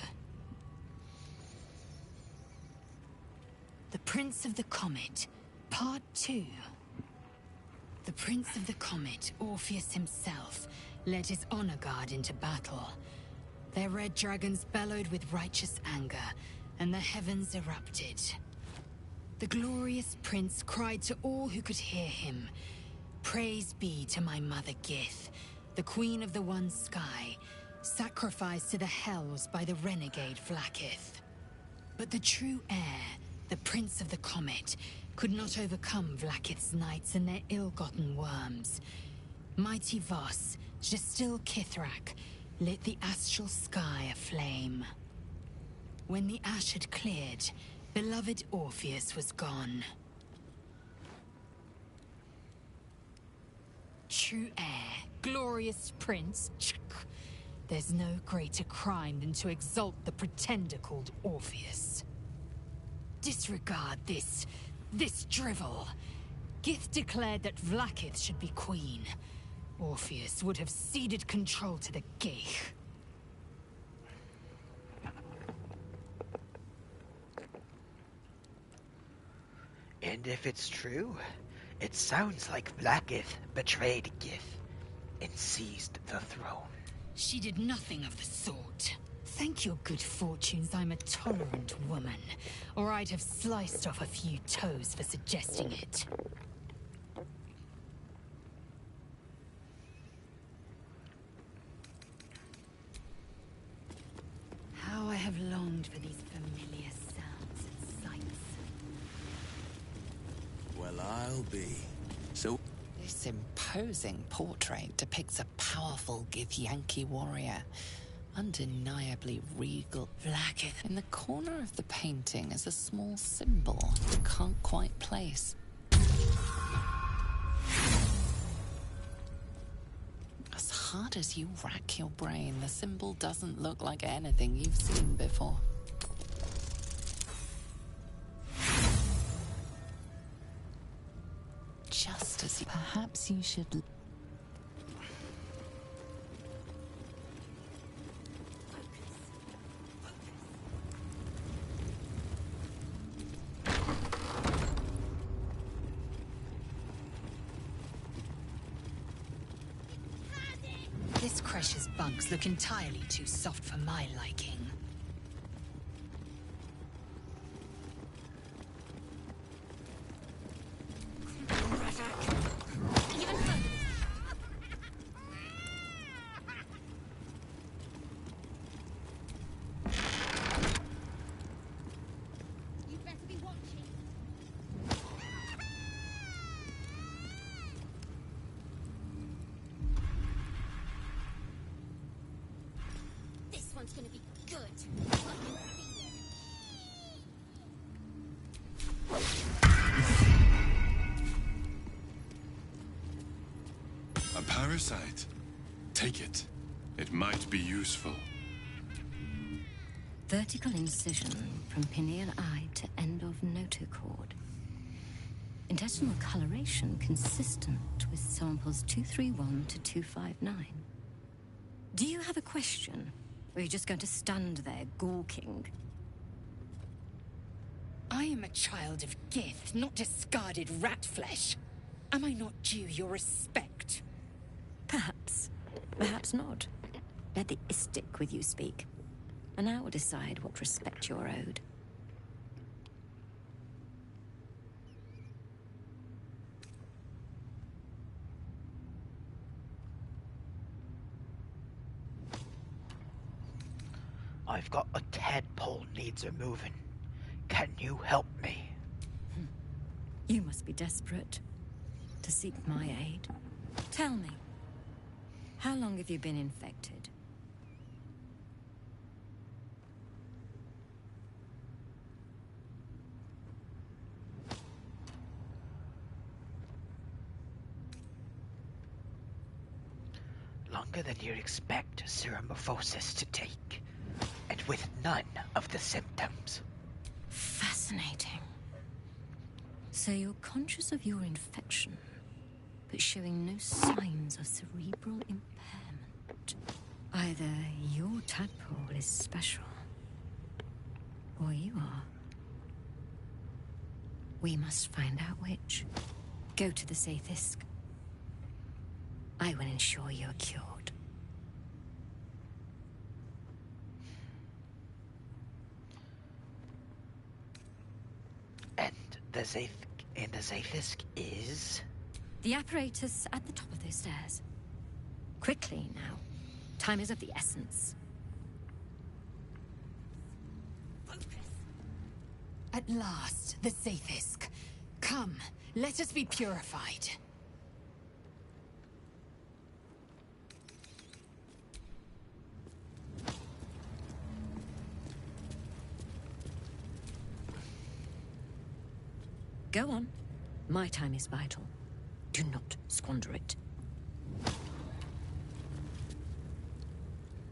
The Prince of the Comet, Part 2. The Prince of the Comet, Orpheus himself, led his honor guard into battle. Their red dragons bellowed with righteous anger, and the heavens erupted. The glorious prince cried to all who could hear him, "Praise be to my mother Gith, the queen of the one sky, sacrificed to the hells by the renegade Vlaakith." But the true heir, the Prince of the Comet, could not overcome Vlaakith's knights and their ill-gotten worms. Mighty Voss, Gestil Kithrak, lit the astral sky aflame. When the ash had cleared, beloved Orpheus was gone. True heir, glorious prince, there's no greater crime than to exalt the pretender called Orpheus. Disregard this drivel. Gith declared that Vlaakith should be queen. Orpheus would have ceded control to the Geich. And if it's true, it sounds like Vlaakith betrayed Gith and seized the throne. She did nothing of the sort. Thank your good fortunes I'm a tolerant woman, or I'd have sliced off a few toes for suggesting it. How I have longed for these familiar sounds and sights. Well, I'll be. So... This imposing portrait depicts a powerful Githyanki warrior, undeniably regal. Vlaakith. In the corner of the painting is a small symbol you can't quite place. As hard as you rack your brain, the symbol doesn't look like anything you've seen before. Just as perhaps you should... This creche's bunks look entirely too soft for my liking. one's gonna be good. A parasite. Take it. It might be useful. Vertical incision from pineal eye to end of notochord. Intestinal coloration consistent with samples 231 to 259. Do you have a question? Or are you just going to stand there gawking? I am a child of Gith, not discarded rat flesh. Am I not due your respect? Perhaps. Perhaps not. Let the Istik with you speak, and I will decide what respect you're owed. I've got a tadpole needs removing. Can you help me? You must be desperate to seek my aid. Tell me, how long have you been infected? Longer than you'd expect seramorphosis to take, and with none of the symptoms. Fascinating. So you're conscious of your infection, but showing no signs of cerebral impairment. Either your tadpole is special, or you are. We must find out which. Go to the Sathisk. I will ensure you are cured. And the Zathisk is? The apparatus at the top of those stairs. Quickly now. Time is of the essence. At last, the Zathisk. Come, let us be purified. Go on. My time is vital. Do not squander it.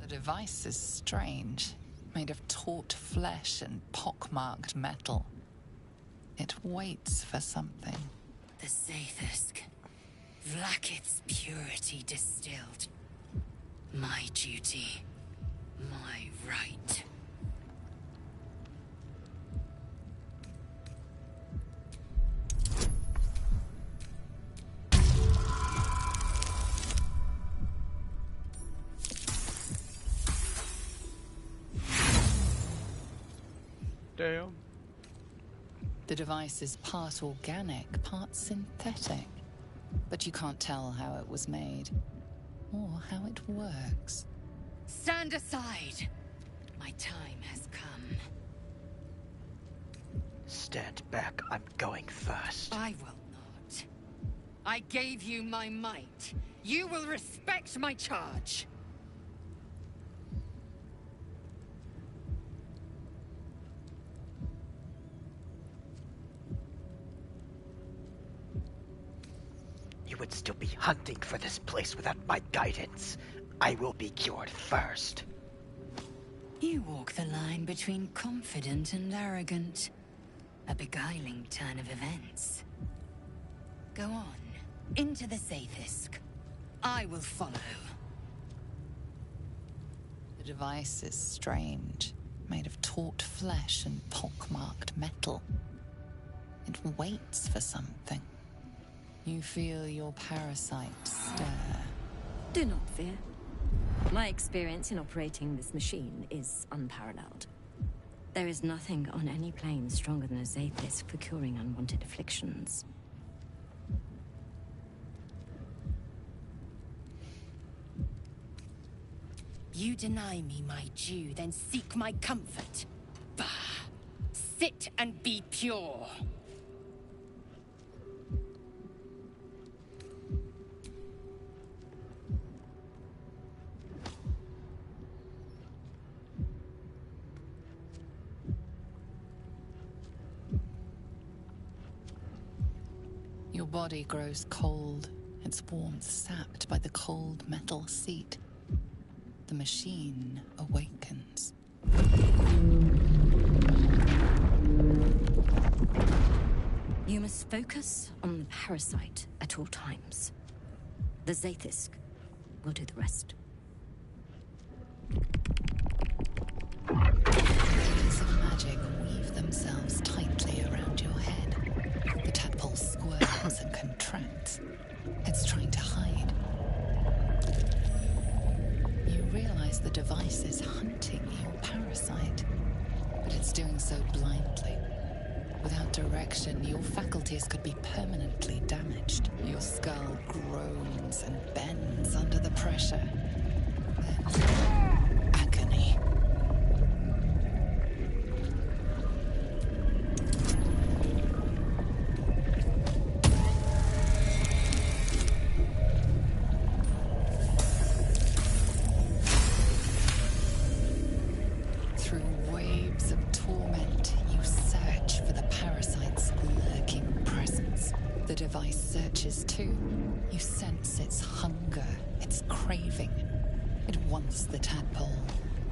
The device is strange, made of taut flesh and pockmarked metal. It waits for something. The Zathisk. Vlaakith's purity distilled. My duty. My right. Damn. The device is part organic, part synthetic. But you can't tell how it was made, or how it works. Stand aside! My time has come. Stand back, I'm going first. I will not. I gave you my might. You will respect my charge. You would still be hunting for this place without my guidance. I will be cured first. You walk the line between confident and arrogant. A beguiling turn of events. Go on, into the Zathisk. I will follow. The device is strange, made of taut flesh and pockmarked metal. It waits for something. You feel your parasite stir. Do not fear. My experience in operating this machine is unparalleled. There is nothing on any plane stronger than a Zathisk for curing unwanted afflictions. You deny me my due, then seek my comfort. Bah! Sit and be pure. Your body grows cold, its warmth sapped by the cold metal seat. The machine awakens. You must focus on the parasite at all times. The Zaith'isk will do the rest. Threads of magic weave themselves tightly around your head. The tadpole squirms and contracts. It's trying to hide. You realize the device is hunting your parasite, but it's doing so blindly. Without direction, your faculties could be permanently damaged. Your skull groans and bends under the pressure. Then, agony. Through waves of torment, you search for the parasite's lurking presence. The device searches too. You sense its hunger, its craving. It wants the tadpole,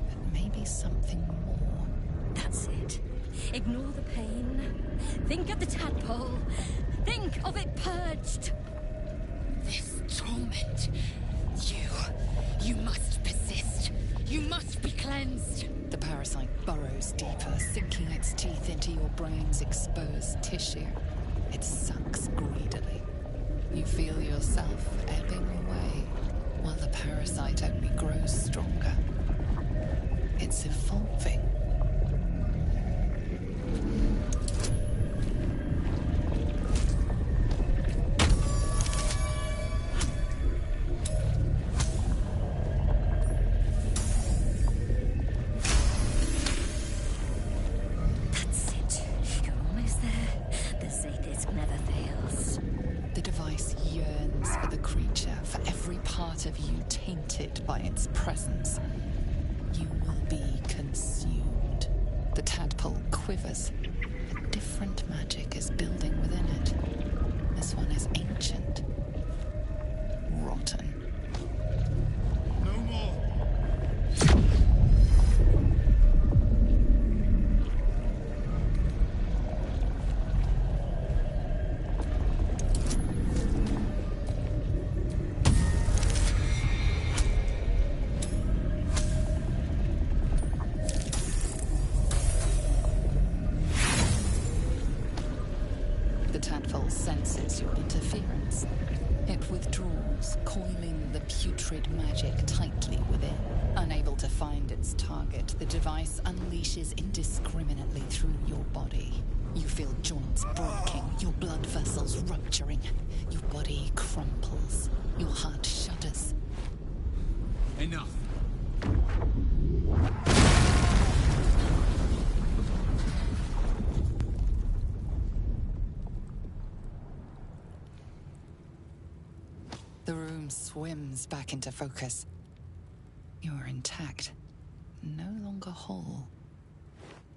but maybe something more. That's it. Ignore the pain. Think of the tadpole. Think of it purged. This torment. You must persist. You must be cleansed. The parasite burrows deeper, sinking its teeth into your brain's exposed tissue. It sucks greedily. You feel yourself ebbing away, while the parasite only grows stronger. It's evolving. That's it. You're almost there. The Zaith'isk never fails. The device yearns for the creature, for every part of you tainted by its presence. You will be consumed. The tadpole quivers. A different magic is building within it. This one is ancient. Rotten. No more. The tadpole senses your interference. It withdraws, coiling the putrid magic tightly within. Unable to find its target, the device unleashes indiscriminately through your body. You feel joints breaking, your blood vessels rupturing. Your body crumples. Your heart shudders. Enough. The room swims back into focus. You are intact, no longer whole.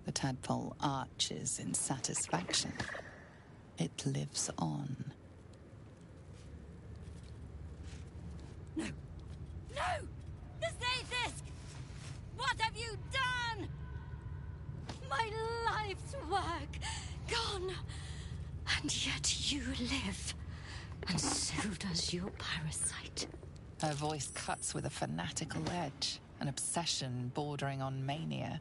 The tadpole arches in satisfaction. It lives on. No! The Zaith'isk! What have you done? My life's work gone. And yet you live. And so does your parasite. Her voice cuts with a fanatical edge, an obsession bordering on mania.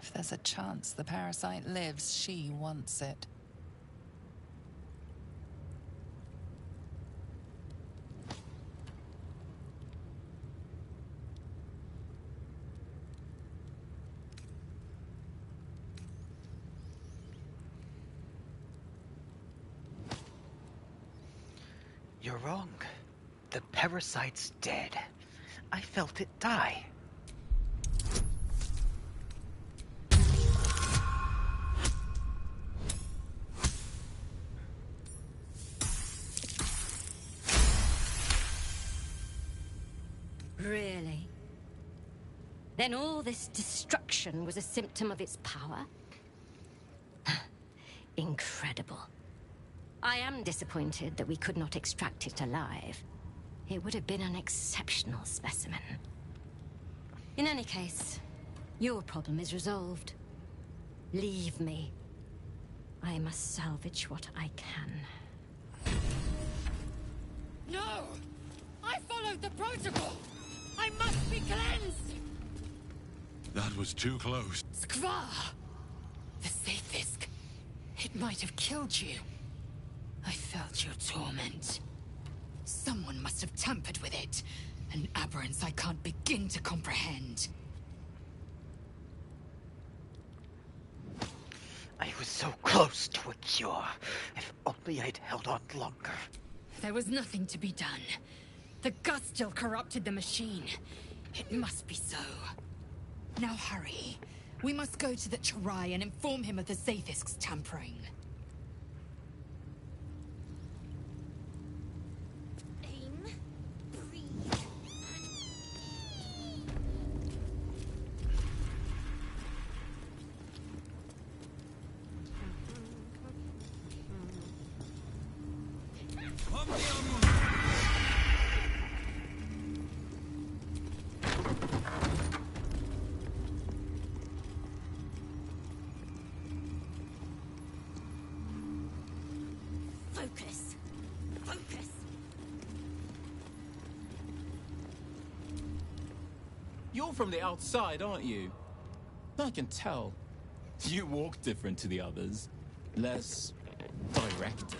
If there's a chance the parasite lives, she wants it. You're wrong. The parasite's dead. I felt it die. Really? Then all this destruction was a symptom of its power? Incredible. I am disappointed that we could not extract it alive. It would have been an exceptional specimen. In any case, your problem is resolved. Leave me. I must salvage what I can. No! I followed the protocol! I must be cleansed! That was too close. Skvar! The Safefisk. It might have killed you. I felt your torment. Someone must have tampered with it. An aberrance I can't begin to comprehend. I was so close to a cure. If only I'd held on longer. There was nothing to be done. The gust still corrupted the machine. It must be so. Now hurry. We must go to the Chirai and inform him of the Safefisk's tampering. Focus. Focus. You're from the outside, aren't you? I can tell. You walk different to the others. Less directed.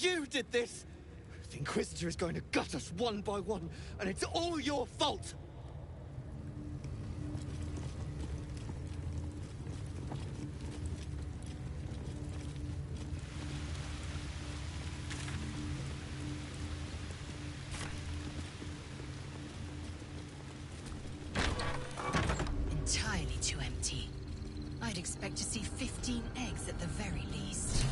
You did this! The Inquisitor is going to gut us one by one, and it's all your fault! Entirely too empty. I'd expect to see 15 eggs at the very least.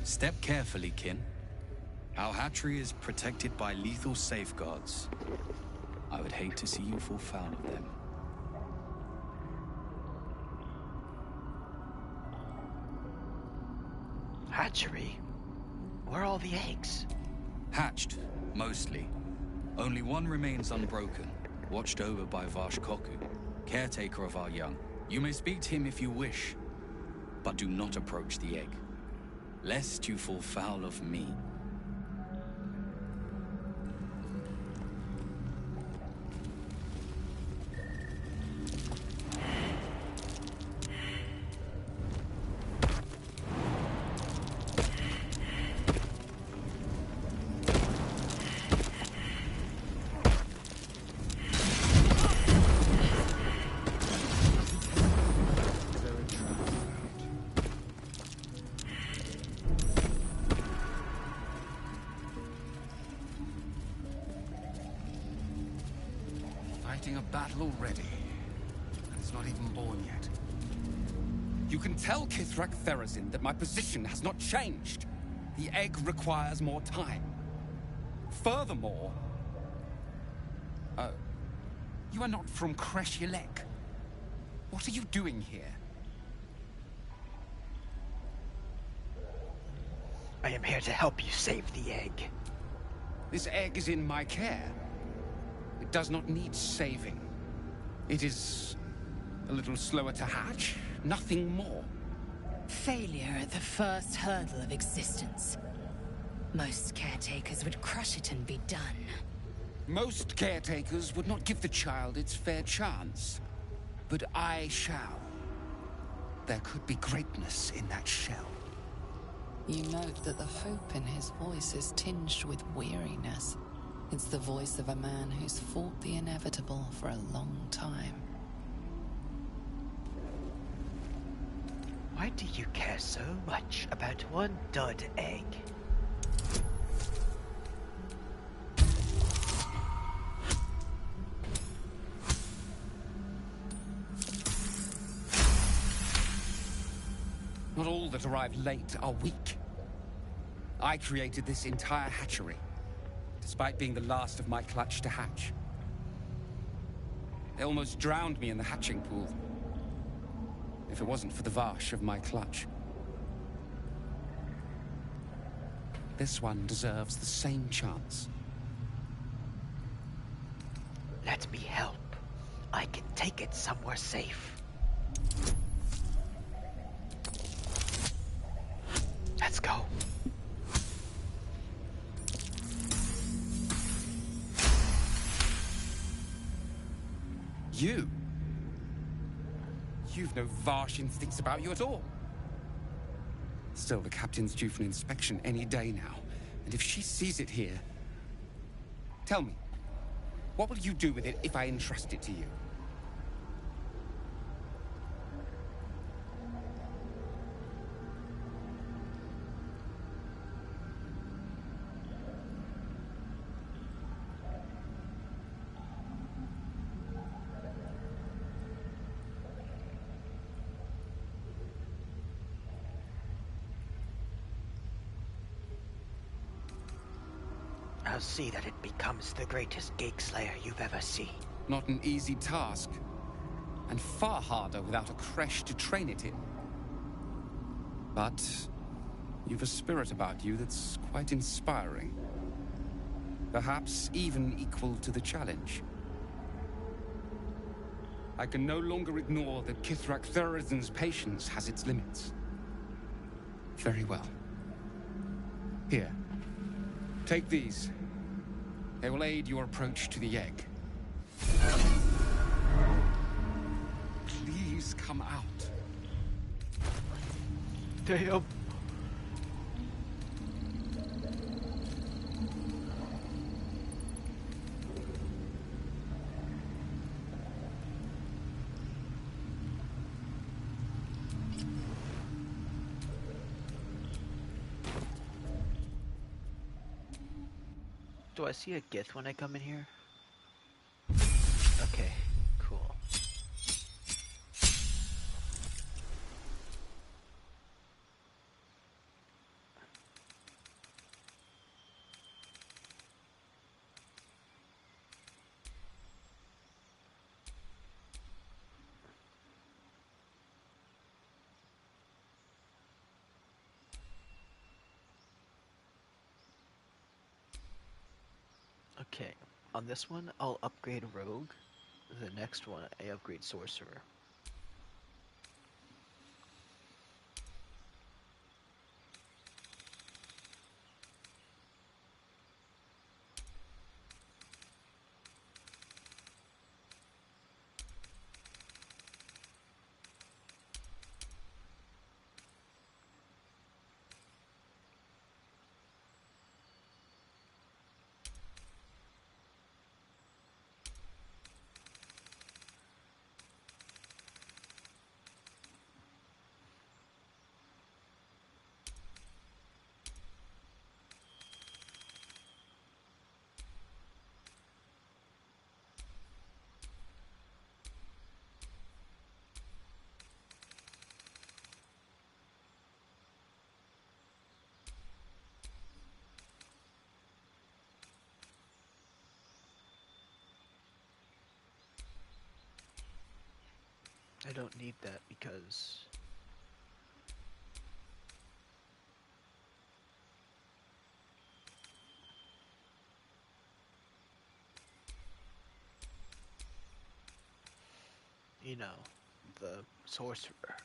Step carefully, kin. Our hatchery is protected by lethal safeguards. I would hate to see you fall foul of them. Hatchery? Where are all the eggs? Hatched, mostly. Only one remains unbroken, watched over by Vashkoku, caretaker of our young. You may speak to him if you wish, but do not approach the egg, lest you fall foul of me. Fighting a battle already. And it's not even born yet. You can tell Kithrak Therazin that my position has not changed. The egg requires more time. Furthermore... you are not from Kreshilek. What are you doing here? I am here to help you save the egg. This egg is in my care. It does not need saving. It is a little slower to hatch, nothing more. Failure at the first hurdle of existence. Most caretakers would crush it and be done. Most caretakers would not give the child its fair chance. But I shall. There could be greatness in that shell. You note that the hope in his voice is tinged with weariness. It's the voice of a man who's fought the inevitable for a long time. Why do you care so much about one dud egg? that arrive late are weak. I created this entire hatchery, despite being the last of my clutch to hatch. They almost drowned me in the hatching pool, if it wasn't for the Vash of my clutch. This one deserves the same chance. Let me help. I can take it somewhere safe. Let's go. You? You've no Vash instincts about you at all. Still, the captain's due for an inspection any day now. And if she sees it here... Tell me, what will you do with it if I entrust it to you? I'll see that it becomes the greatest Geek Slayer you've ever seen. Not an easy task. And far harder without a creche to train it in. But you've a spirit about you that's quite inspiring. Perhaps even equal to the challenge. I can no longer ignore that Kithrak Therizin's patience has its limits. Very well. Here. Take these. They will aid your approach to the egg. Please come out. Damn. Do I see a Gith when I come in here? Okay, cool. Okay, on this one, I'll upgrade Rogue. The next one, I upgrade Sorcerer. I don't need that because... you know, the Sorcerer.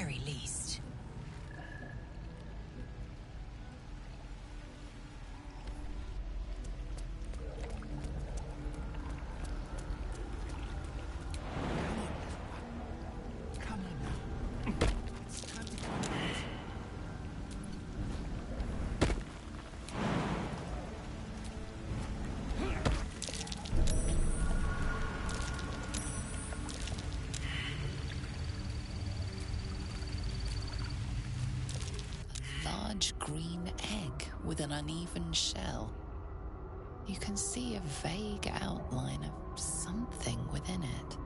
very least. Large green egg with an uneven shell. You can see a vague outline of something within it.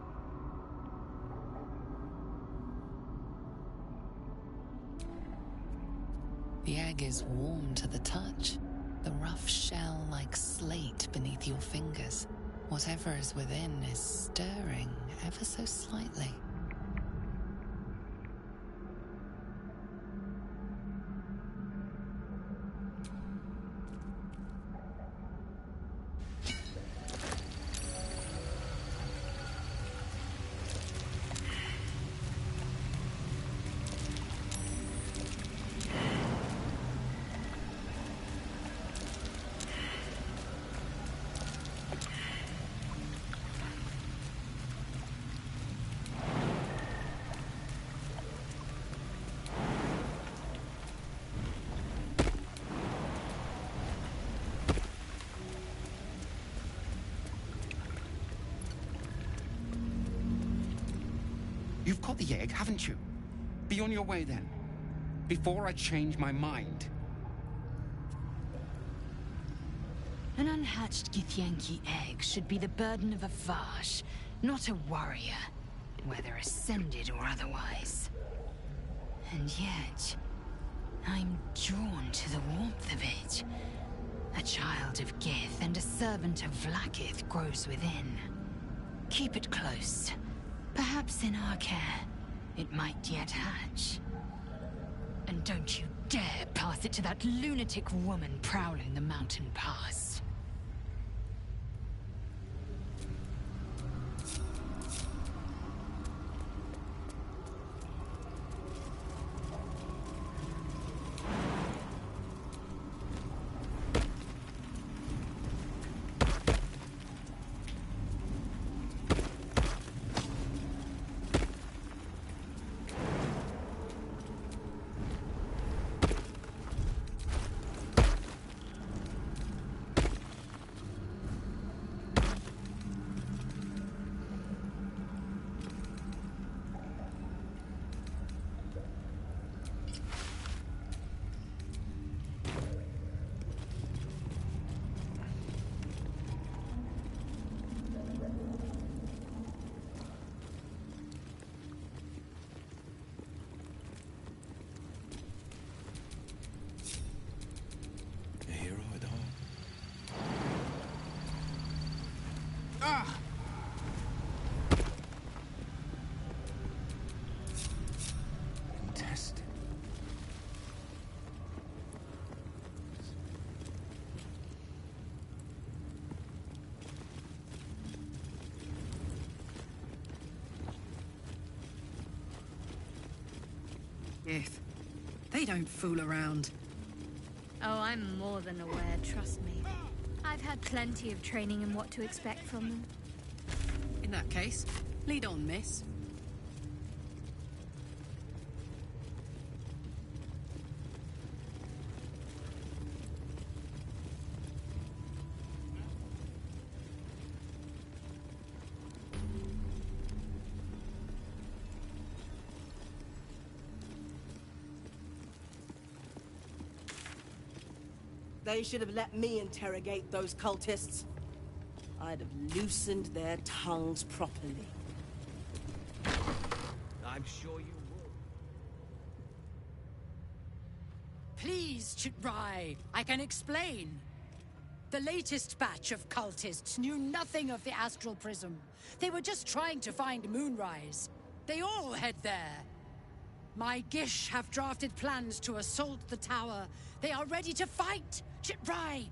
The egg is warm to the touch, the rough shell like slate beneath your fingers. Whatever is within is stirring ever so slightly. You've got the egg, haven't you? Be on your way then. Before I change my mind. An unhatched Githyanki egg should be the burden of a Vash, not a warrior, whether ascended or otherwise. And yet, I'm drawn to the warmth of it. A child of Gith and a servant of Vlaakith grows within. Keep it close. Perhaps in our care, it might yet hatch. And don't you dare pass it to that lunatic woman prowling the mountain pass. Contested. If they don't fool around. Oh, I'm more than aware, trust me. I've had plenty of training in what to expect from them. In that case, lead on, miss. They should have let me interrogate those cultists. I'd have loosened their tongues properly. I'm sure you would. Please, Chitrai, I can explain. The latest batch of cultists knew nothing of the Astral Prism. They were just trying to find Moonrise. They all head there. My Gish have drafted plans to assault the tower. They are ready to fight! Chitrai!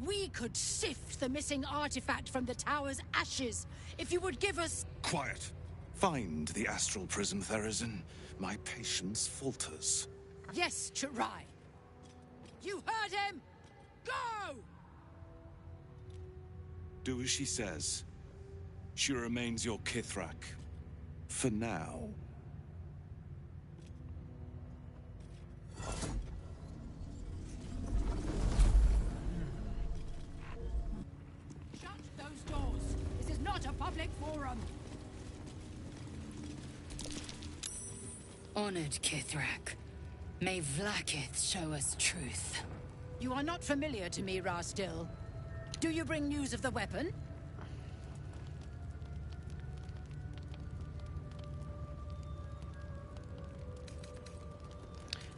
We could sift the missing artifact from the tower's ashes if you would give us... Quiet. Find the astral prism, Therazin. My patience falters. Yes, Chirai. You heard him! Go! Do as she says. She remains your Kithrak. For now. Shut those doors. This is not a public forum. Honored Kithrak, may Vlaakith show us truth. You are not familiar to me, Rastil. Do you bring news of the weapon?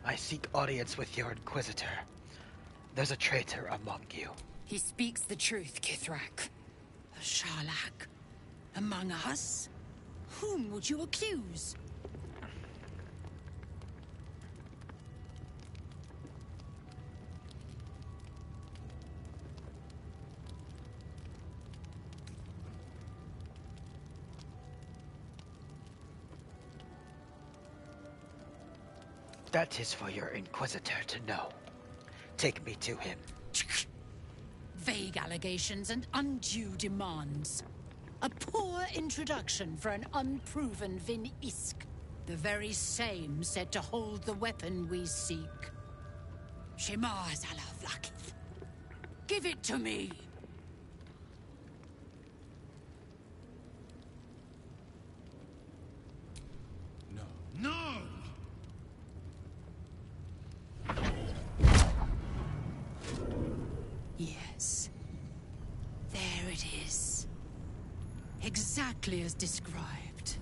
I seek audience with your Inquisitor. There's a traitor among you. He speaks the truth, Kithrak. A Sharlak? Among us? Whom would you accuse? That is for your Inquisitor to know. Take me to him. Vague allegations and undue demands. A poor introduction for an unproven Vin Isk. The very same said to hold the weapon we seek. Shema Zala Vlaakith. Give it to me! No! Yes. There it is. Exactly as described.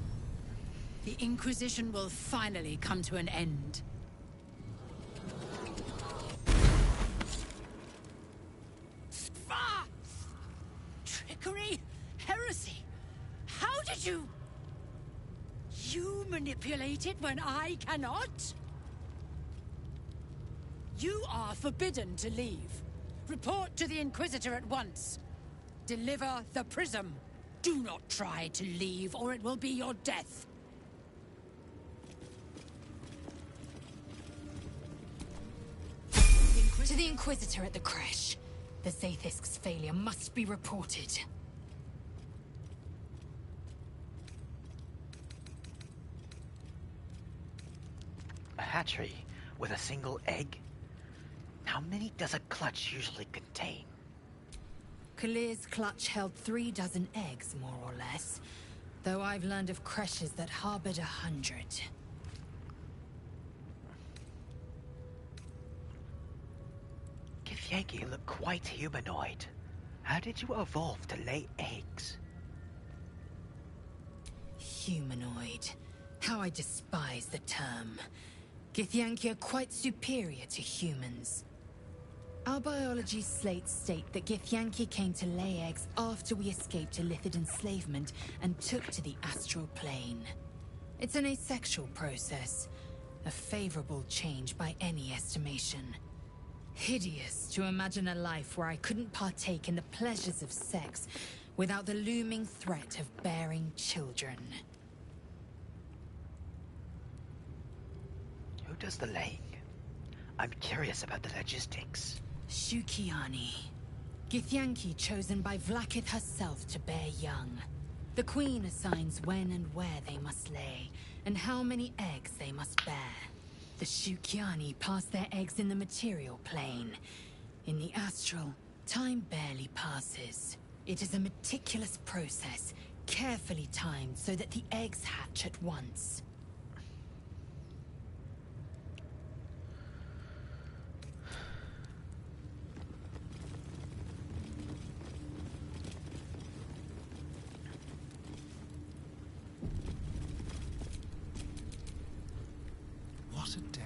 The Inquisition will finally come to an end. Ah! Trickery? Heresy? How did you... You manipulate it when I cannot? You are forbidden to leave. Report to the Inquisitor at once. Deliver the prism. Do not try to leave, or it will be your death. To the Inquisitor at the creche. The Zaithisk's failure must be reported. A hatchery with a single egg? How many does a clutch usually contain? Kalir's clutch held 3 dozen eggs, more or less. Though I've learned of creches that harbored 100. Githyanki look quite humanoid. How did you evolve to lay eggs? Humanoid. How I despise the term. Githyanki are quite superior to humans. Our biology slates state that Githyanki came to lay eggs after we escaped Illithid enslavement and took to the astral plane. It's an asexual process, a favorable change by any estimation. Hideous to imagine a life where I couldn't partake in the pleasures of sex without the looming threat of bearing children. Who does the laying? I'm curious about the logistics. Shukiani. Githyanki chosen by Vlaakith herself to bear young. The Queen assigns when and where they must lay, and how many eggs they must bear. The Shukiani pass their eggs in the material plane. In the astral, time barely passes. It is a meticulous process, carefully timed so that the eggs hatch at once. What a day.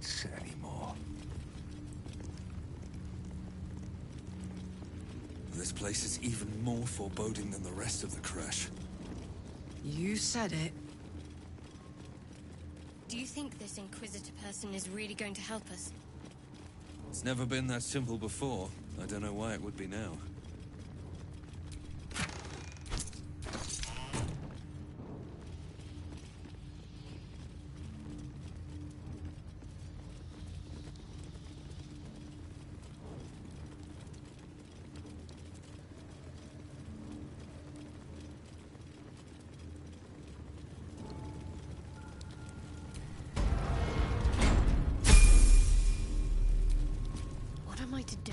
lights anymore. This place is even more foreboding than the rest of the crash. You said it. Do you think this Inquisitor person is really going to help us? It's never been that simple before. I don't know why it would be now. What am I to do?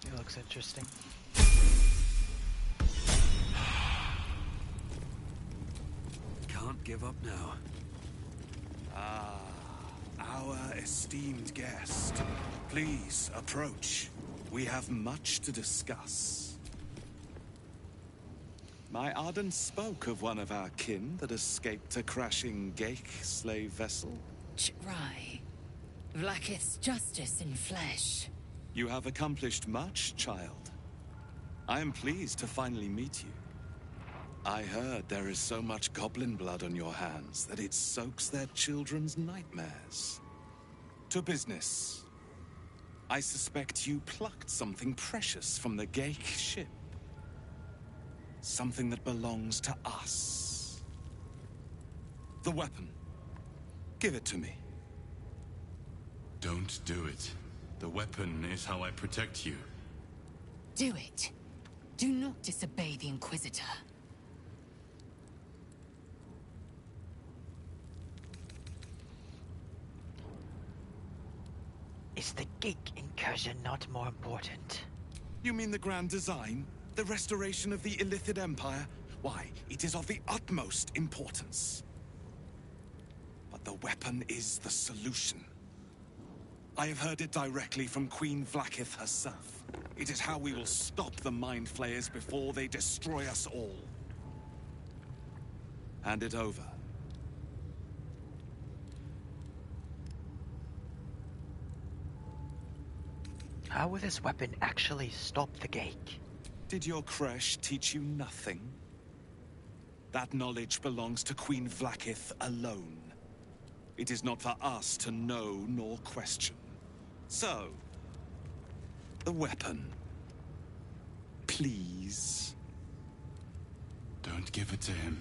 It looks interesting. Can't give up now. Ah, our esteemed guest. Please approach. We have much to discuss. My Arden spoke of one of our kin that escaped a crashing Geik slave vessel. Right. Vlaakith's justice in flesh. You have accomplished much, child. I am pleased to finally meet you. I heard there is so much goblin blood on your hands that it soaks their children's nightmares. To business. I suspect you plucked something precious from the Geik ship. Something that belongs to us. The weapon. Give it to me. Don't do it. The weapon is how I protect you. Do it. Do not disobey the Inquisitor. Is the Geek incursion not more important? You mean the grand design? The restoration of the Illithid Empire? Why, it is of the utmost importance. But the weapon is the solution. I have heard it directly from Queen Vlaakith herself. It is how we will stop the Mind Flayers before they destroy us all. Hand it over. How will this weapon actually stop the Geik? Did your creche teach you nothing? That knowledge belongs to Queen Vlaakith alone. It is not for us to know nor question. So, the weapon. Please. Don't give it to him.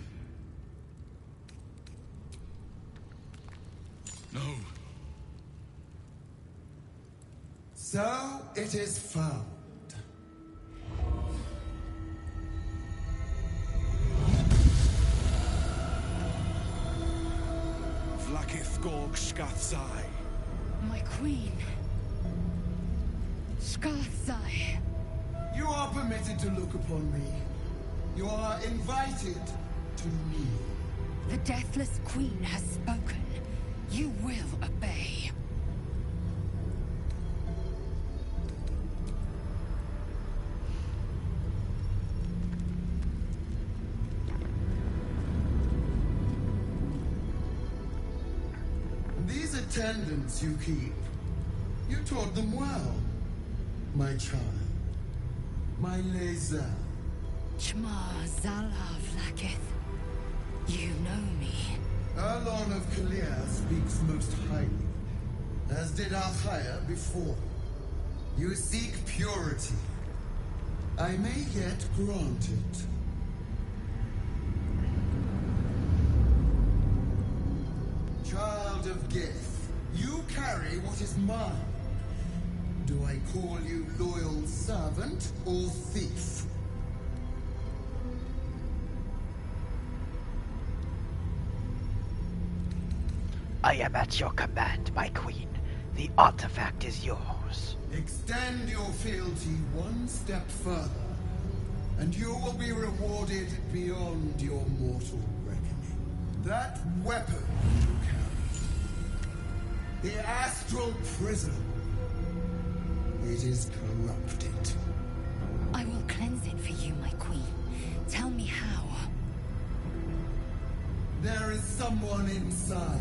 No. So it is found. Morg Shkathzai. My queen. Shkathzai. You are permitted to look upon me. You are invited to me. The Deathless Queen has spoken. You will obey. These attendants you keep, you taught them well, my child. My laser. Chma Zalav Lakith. You know me. Erlon of Kalir speaks most highly, as did Alchaya before. You seek purity. I may yet grant it. Child of Gith, you carry what is mine. Do I call you loyal servant or thief? I am at your command, my queen. The artifact is yours. Extend your fealty one step further, and you will be rewarded beyond your mortal reckoning. That weapon you carry, the Astral Prism, it is corrupted. I will cleanse it for you, my queen. Tell me how. There is someone inside.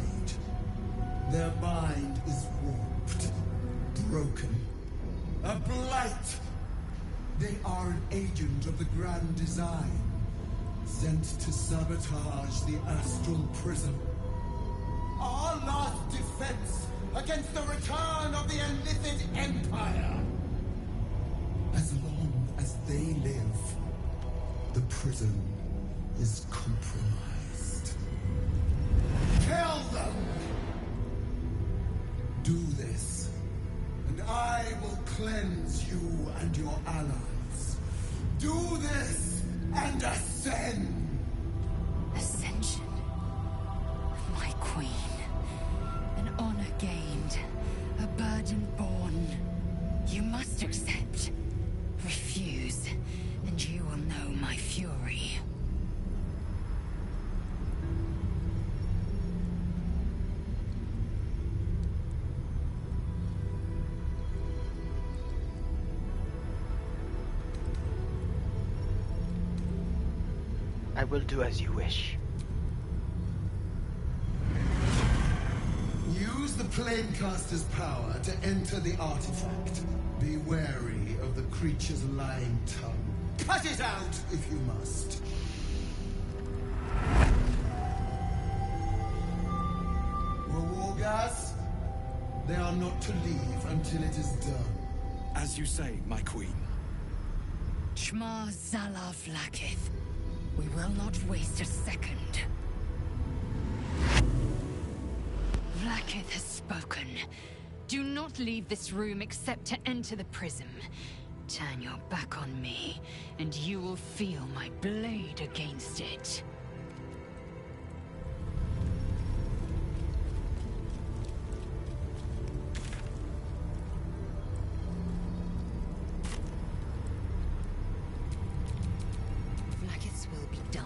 Their mind is warped, broken, a blight. They are an agent of the Grand Design, sent to sabotage the Astral Prism. Our last defense against the return of the Illithid Empire. As long as they live, the prism is compromised. Kill them! Do this, and I will cleanse you and your allies. Do this, and ascend! Ascension. My queen. An honor gained. A burden borne. You must accept. Refuse, and you will know my fury. I will do as you wish. Use the Planecaster's power to enter the artifact. Be wary of the creature's lying tongue. Cut it out if you must. Wargas, they are not to leave until it is done. As you say, my queen. Chma Zalav Lakith. We will not waste a second. Vlakith has spoken. Do not leave this room except to enter the prism. Turn your back on me, and you will feel my blade against it. Vlakith's will be done.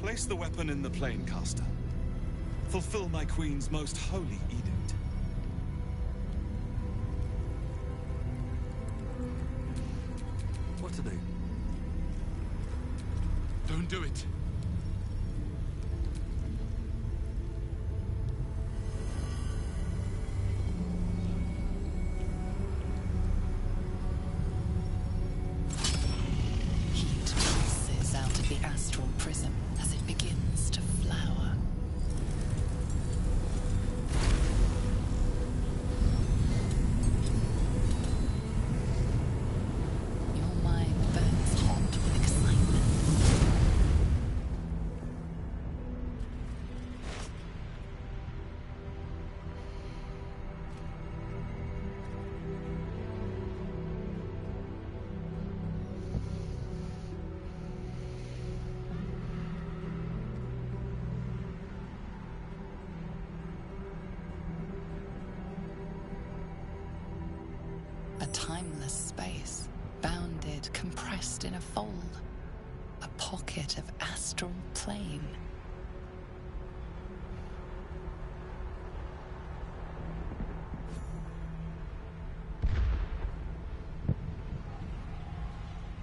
Place the weapon in the Planecaster. Fulfill my queen's most holy edict. What are they? Don't do it. Heat pulses out of the astral prism as it begins to flower. Your mind burns hot with excitement. vast space, bounded, compressed in a fold. A pocket of astral plane.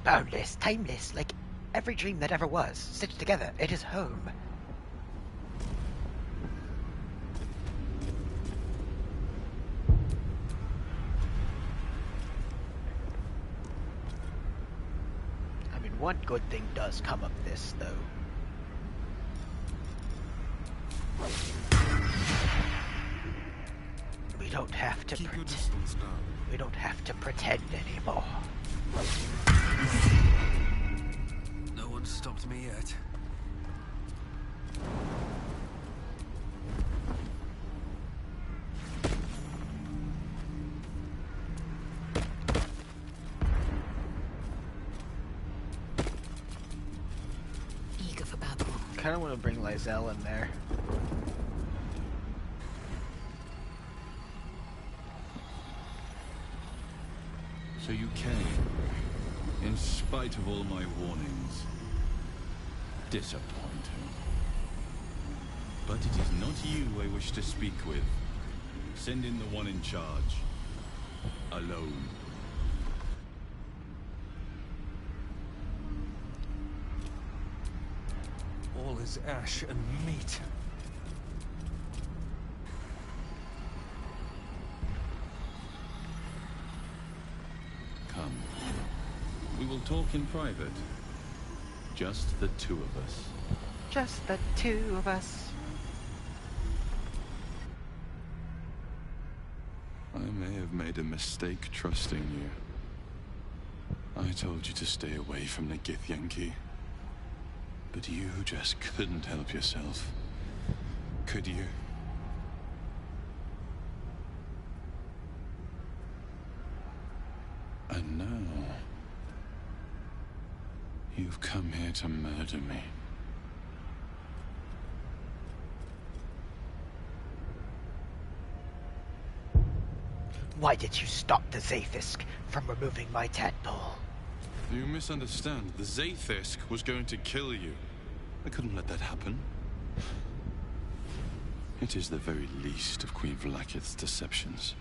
Boundless, timeless, like every dream that ever was, stitched together, it is home. I mean, one good thing does come of this, though. We don't have to we don't have to pretend anymore. No one stopped me yet. Eager for battle. Kind of want to bring Lysel in there. So you came, in spite of all my warnings. Disappointing. But it is not you I wish to speak with. Send in the one in charge. Alone. All is ash and meat. Come. We will talk in private. Just the two of us. Just the two of us. I may have made a mistake trusting you. I told you to stay away from the Githyanki. But you just couldn't help yourself. Could you? And now... you've come here to murder me. Why did you stop the Zaithisk from removing my tadpole? You misunderstand. The Zaithisk was going to kill you. I couldn't let that happen. It is the very least of Queen Vlaakith's deceptions.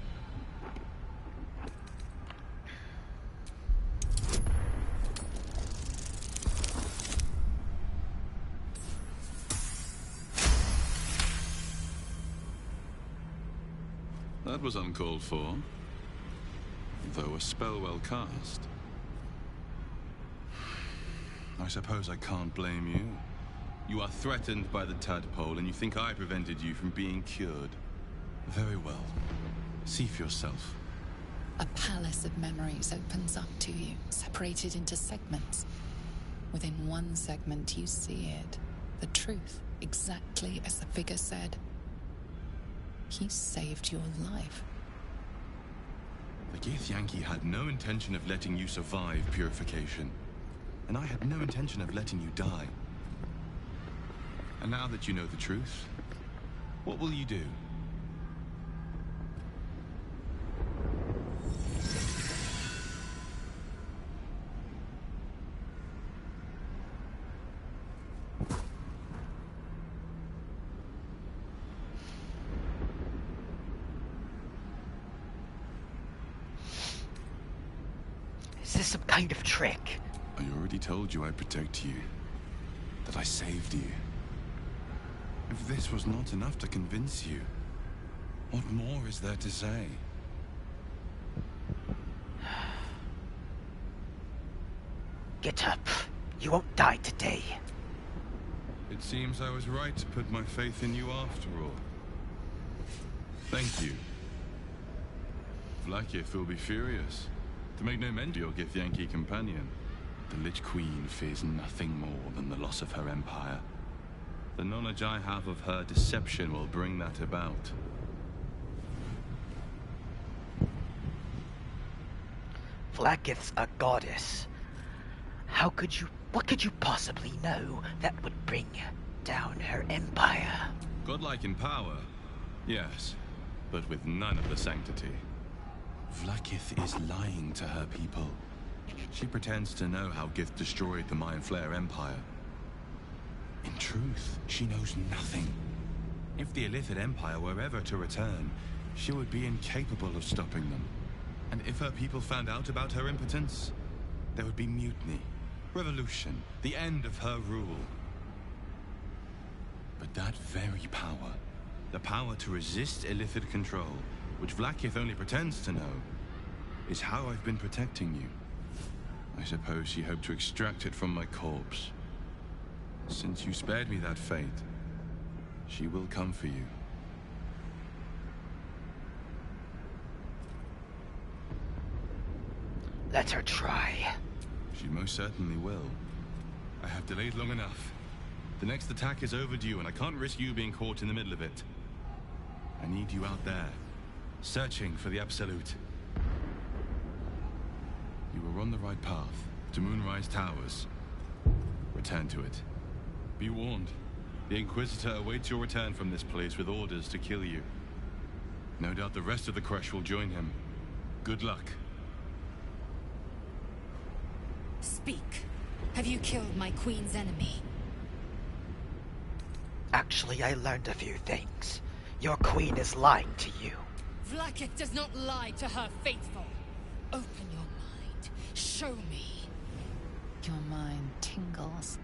That was uncalled for, though a spell well cast. I suppose I can't blame you. You are threatened by the tadpole, and you think I prevented you from being cured. Very well. See for yourself. A palace of memories opens up to you, separated into segments. Within one segment, you see it. The truth, exactly as the figure said. He saved your life. The Githyanki had no intention of letting you survive purification. And I had no intention of letting you die. And now that you know the truth, what will you do? Is this some kind of trick? I already told you I protect you. That I saved you. If this was not enough to convince you, what more is there to say? Get up. You won't die today. It seems I was right to put my faith in you after all. Thank you. Vlaakith will be furious. To make no mention of your Githyanki companion. The Lich Queen fears nothing more than the loss of her empire. The knowledge I have of her deception will bring that about. Vlaakith's a goddess. What could you possibly know that would bring down her empire? Godlike in power, yes, but with none of the sanctity. Vlakith is lying to her people. She pretends to know how Gith destroyed the Mind Flayer Empire. In truth, she knows nothing. If the Illithid Empire were ever to return, she would be incapable of stopping them. And if her people found out about her impotence, there would be mutiny, revolution, the end of her rule. But that very power, the power to resist Illithid control, which Vlakith only pretends to know, is how I've been protecting you. I suppose she hoped to extract it from my corpse. Since you spared me that fate, she will come for you. Let her try. She most certainly will. I have delayed long enough. The next attack is overdue, and I can't risk you being caught in the middle of it. I need you out there, searching for the Absolute. You were on the right path, to Moonrise Towers. Return to it. Be warned. The Inquisitor awaits your return from this place with orders to kill you. No doubt the rest of the Crush will join him. Good luck. Speak. Have you killed my queen's enemy? Actually, I learned a few things. Your queen is lying to you. Vlakith does not lie to her faithful. Open your mind. Show me. Your mind tingles.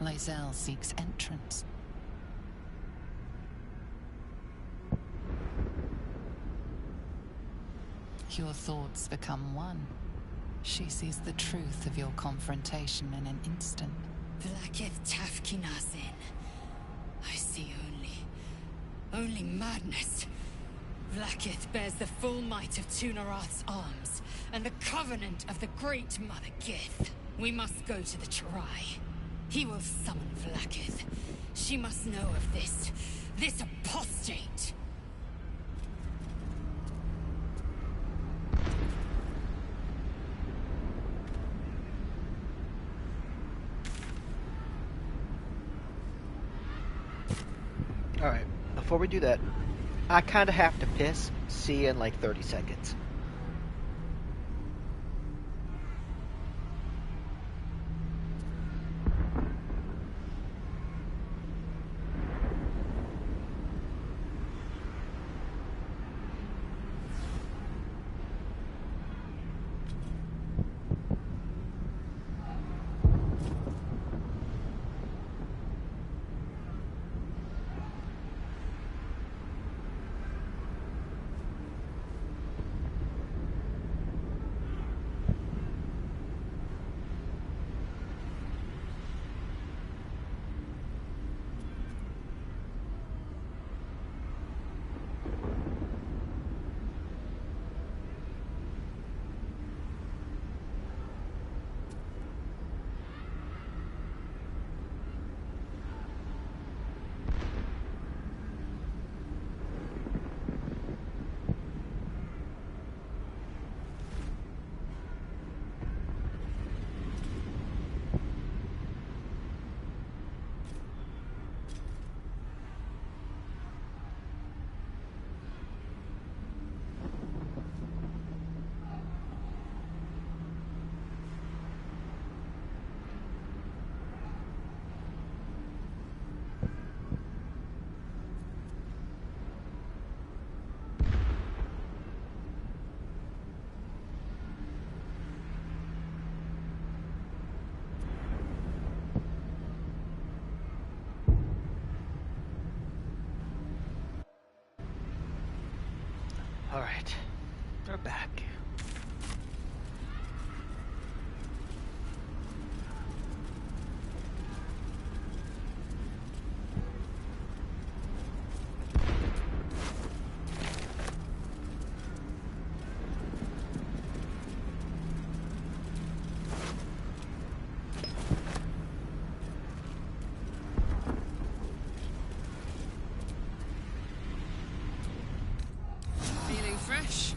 Lae'zel seeks entrance. Your thoughts become one. She sees the truth of your confrontation in an instant. Vlakith Tafkinazin. I see only madness. Vlakith bears the full might of Tunarath's arms, and the covenant of the Great Mother Gith. We must go to the Chirai. He will summon Vlakith. She must know of this apostate. Alright, before we do that, I kinda have to piss. See you in like 30 seconds. Alright, we're back. Feeling fresh?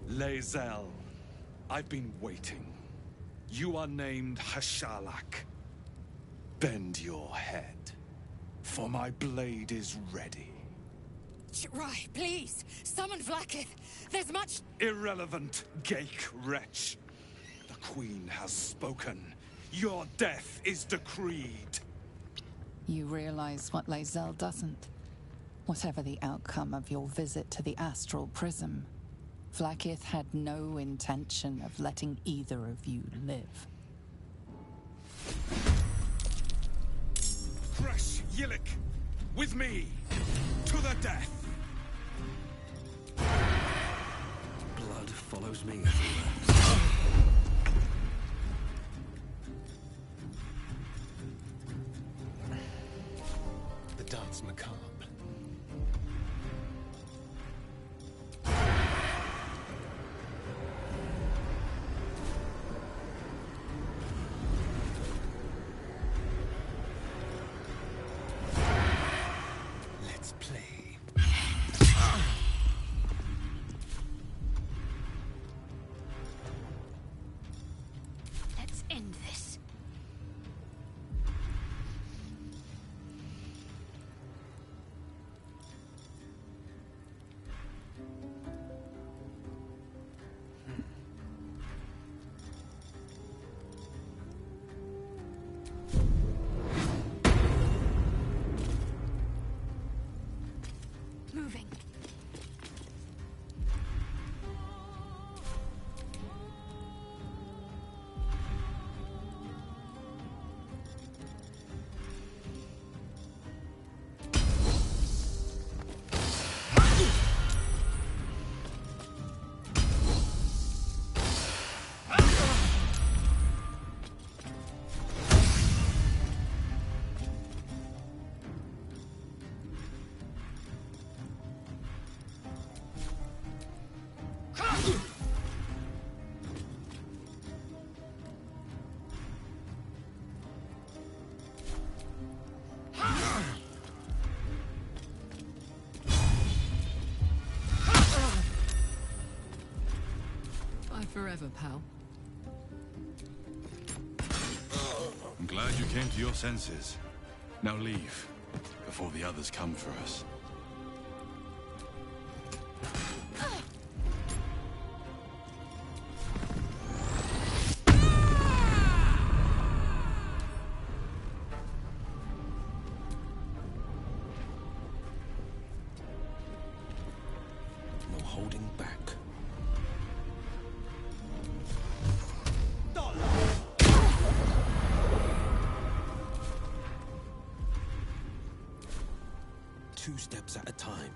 Lae'zel, I've been waiting. You are named Hashalak. Bend your head, for my blade is ready. Rai, please, summon Vlaakith. There's much... Irrelevant, Gake wretch. The Queen has spoken. Your death is decreed. You realize what Lae'zel doesn't? Whatever the outcome of your visit to the Astral Prism, Vlaakith had no intention of letting either of you live. Fresh Yillik, with me, to the death. Blood follows me everywhere. The dance macabre. Let's play. Let's end this. Moving. Bye forever, pal. I'm glad you came to your senses. Now leave, before the others come for us. No holding back. Two steps at a time.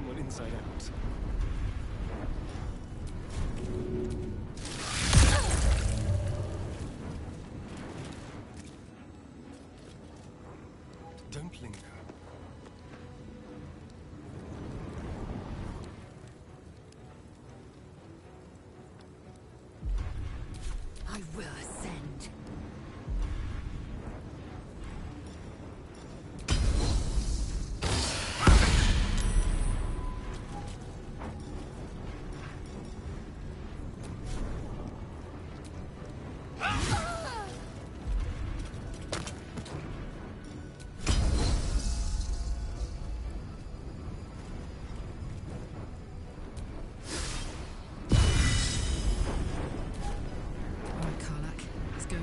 someone inside out. Don't linger. I will ascend.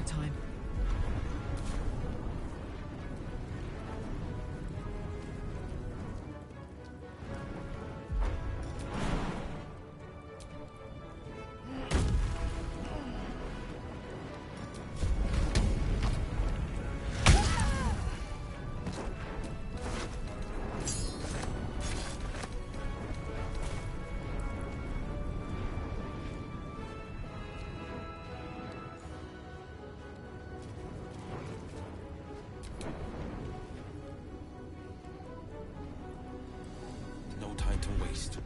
Time. No time to waste.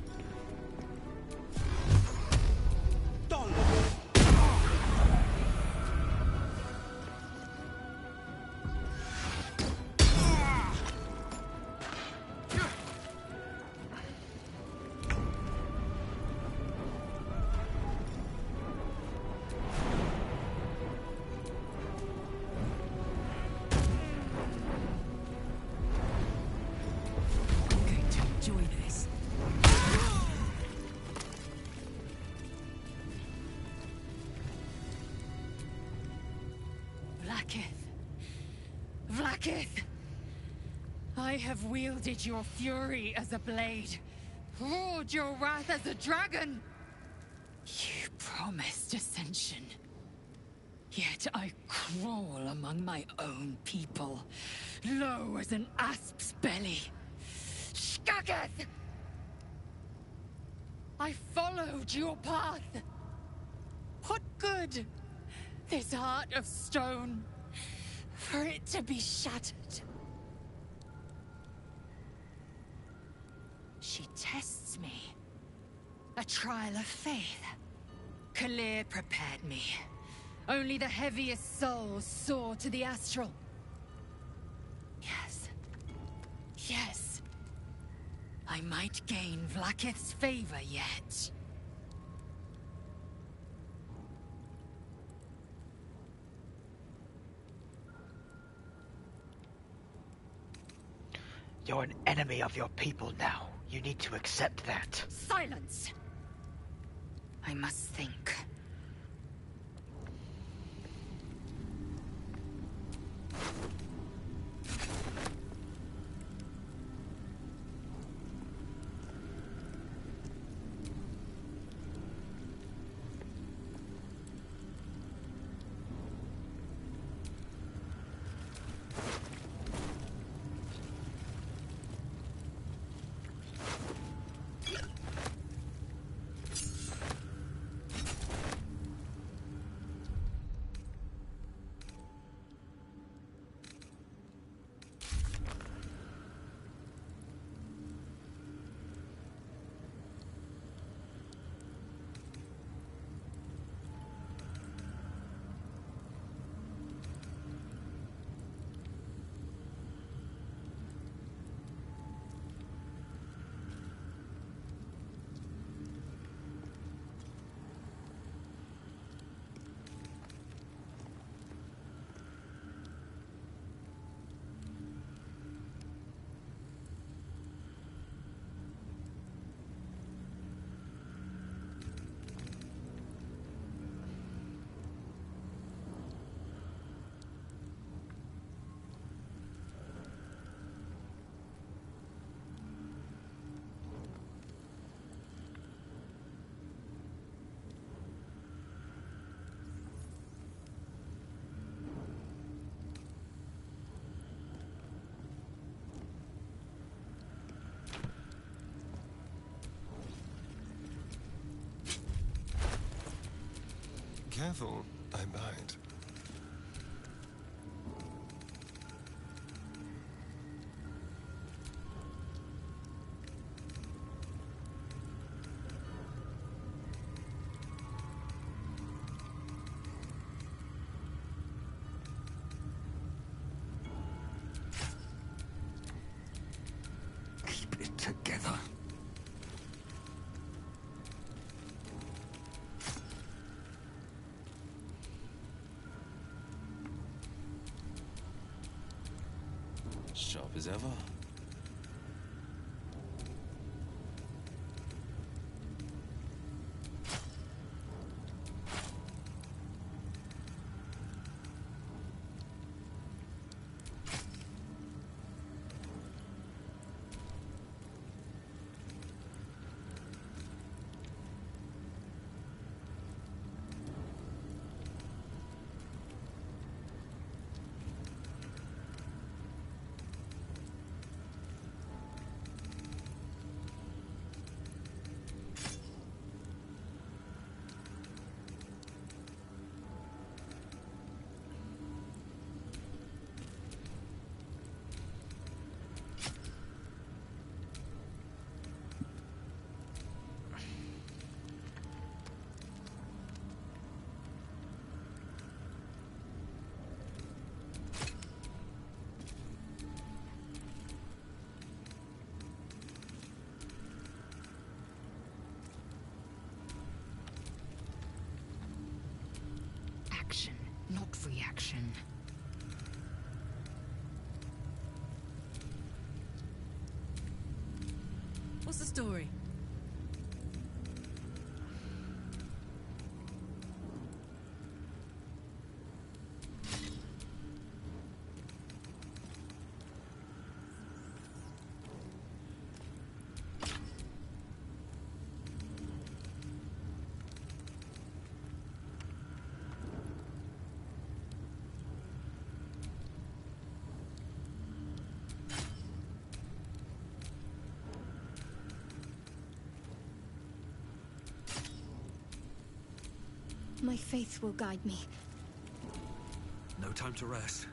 Enjoy this. Vlaakith. Vlaakith! I have wielded your fury as a blade, roared your wrath as a dragon. You promised ascension. Yet I crawl among my own people, low as an asp's belly. Skaketh! I followed your path. What good? This heart of stone, for it to be shattered. She tests me. A trial of faith. Kalir prepared me. Only the heaviest souls soar to the astral. Yes. Yes. I might gain Vlaakith's favor yet. You're an enemy of your people now. You need to accept that. Silence! I must think. careful, I might. Keep it together. Sharp as ever. Action, not reaction. What's the story? My faith will guide me. No time to rest.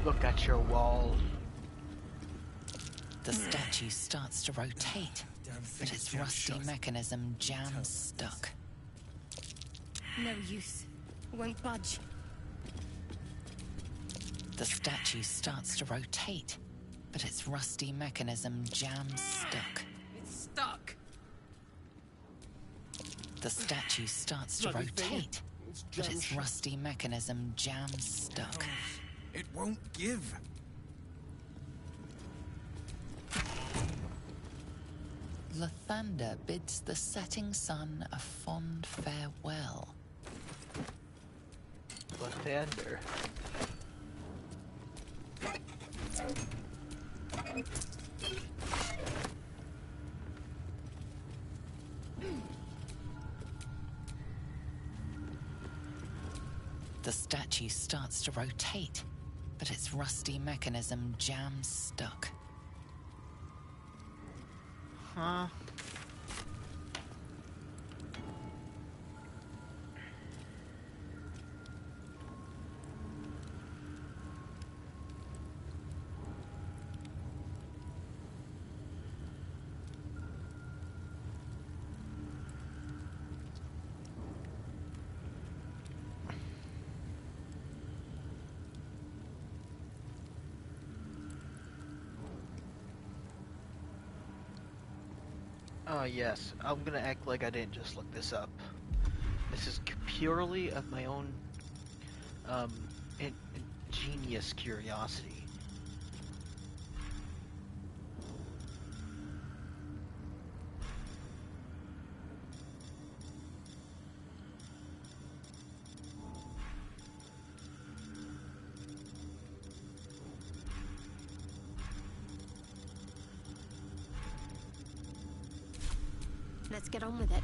Look at your wall. The statue starts to rotate, but its rusty mechanism jams stuck. No use. Won't budge. The statue starts to rotate, but its rusty mechanism jams stuck. It's stuck. The statue starts to Bloody thing. rotate, It's but jam its shut. rusty mechanism jams stuck. It won't give. Lathander bids the setting sun a fond farewell. Lathander. The statue starts to rotate, but its rusty mechanism jams stuck. Huh? Oh yes, I'm gonna act like I didn't just look this up. This is purely of my own ingenious curiosity. Let's get on with it.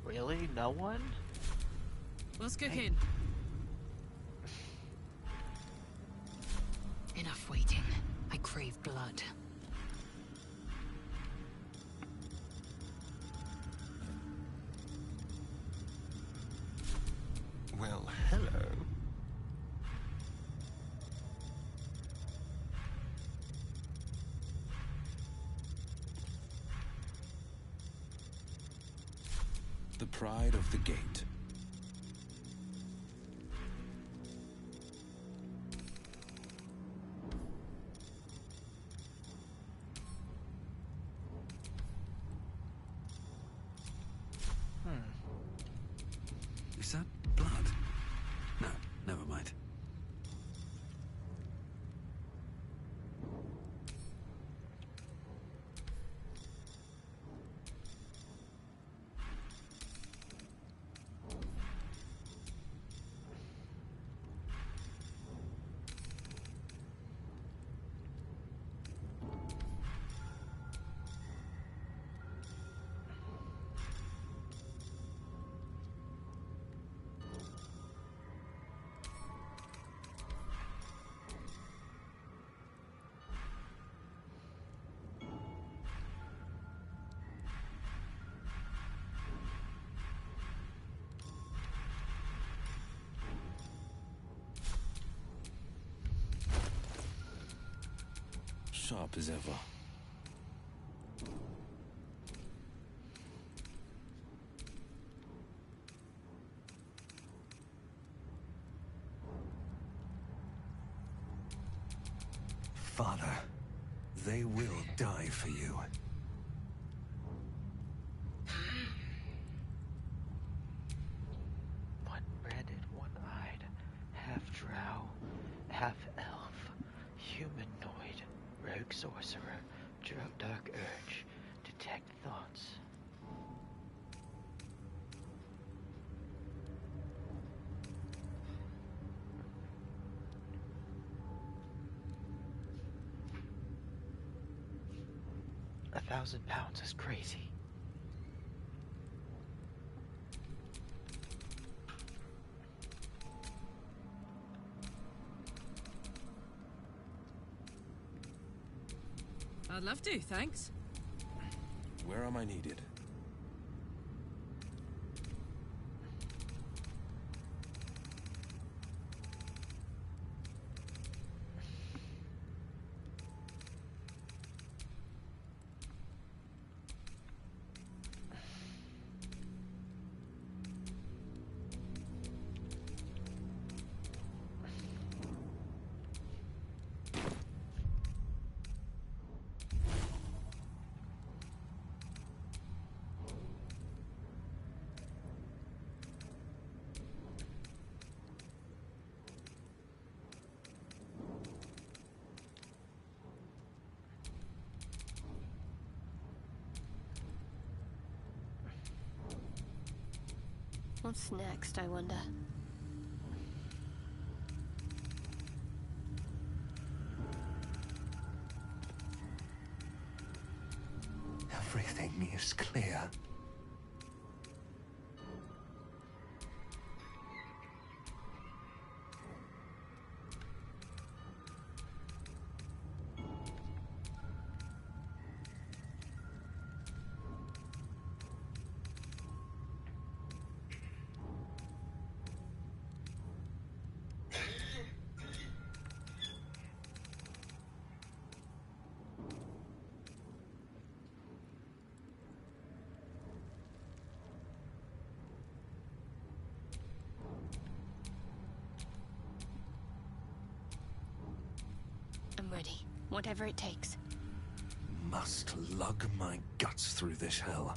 Really? No one? What's cooking? Enough waiting. I crave blood. Well, hello. The pride of the gate. Is that blood? No, never mind. Sharp as ever. Father, they will die for you. One-breaded, one-eyed, half-drow, half-elf, humanoid, rogue sorcerer, dark urge, detect thoughts. £1,000 is crazy. I'd love to, thanks. Where am I needed? What's next, I wonder? Everything is clear. Whatever it takes. Must lug my guts through this hell.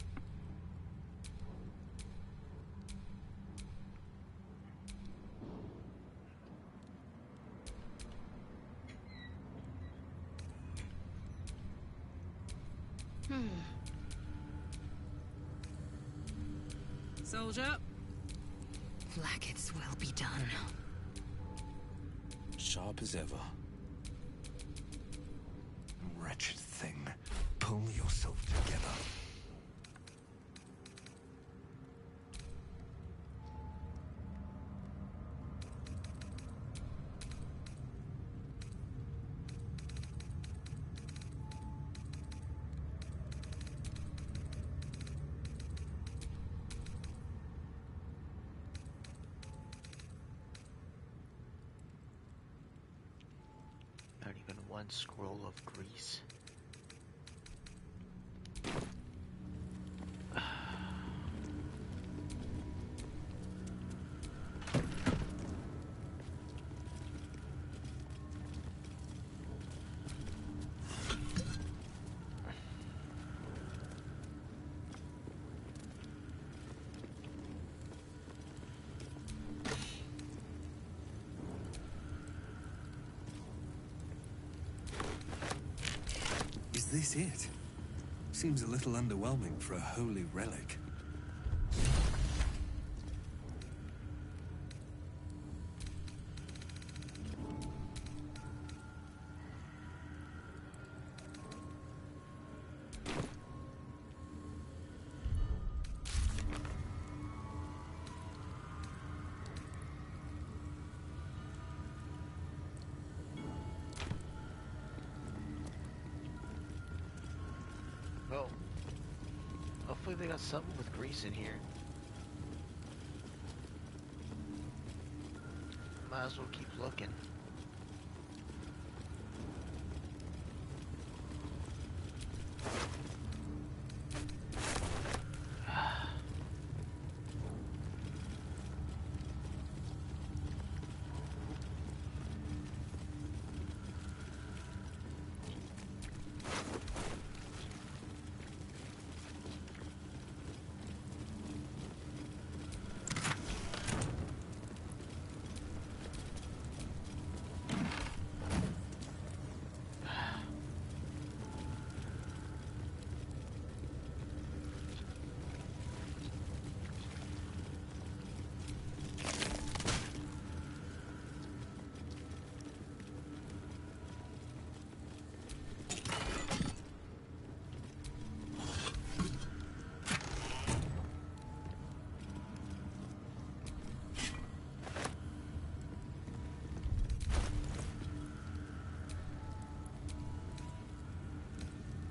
Soldier. Lackett's will be done. Sharp as ever. Wretched thing. Pull yourself together. Not even one scroll of grease. Is this it? Seems a little underwhelming for a holy relic. Well, hopefully they got something with grease in here. Might as well keep looking.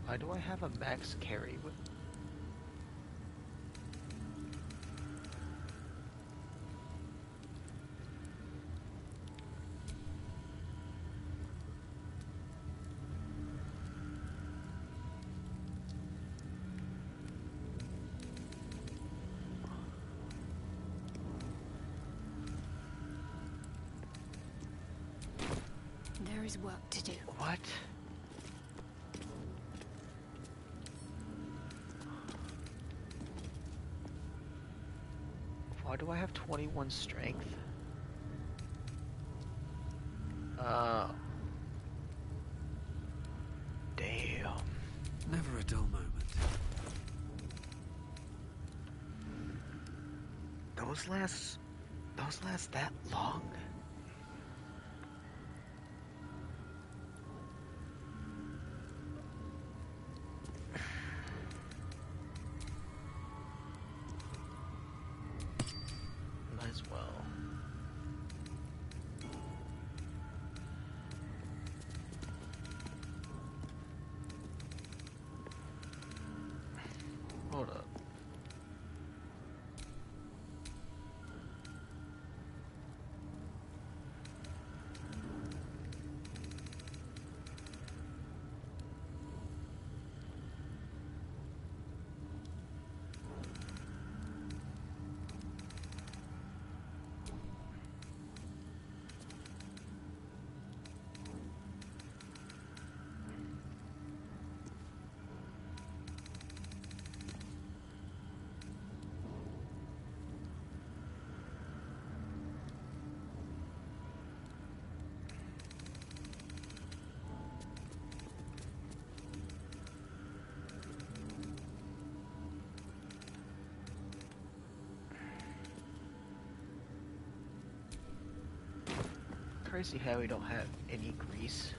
Why do I have a max carry with? There is work to do. What? Why do I have 21 strength? Damn. Never a dull moment. Those last that long? Might as well. Hold up. to see how we don't have any grease.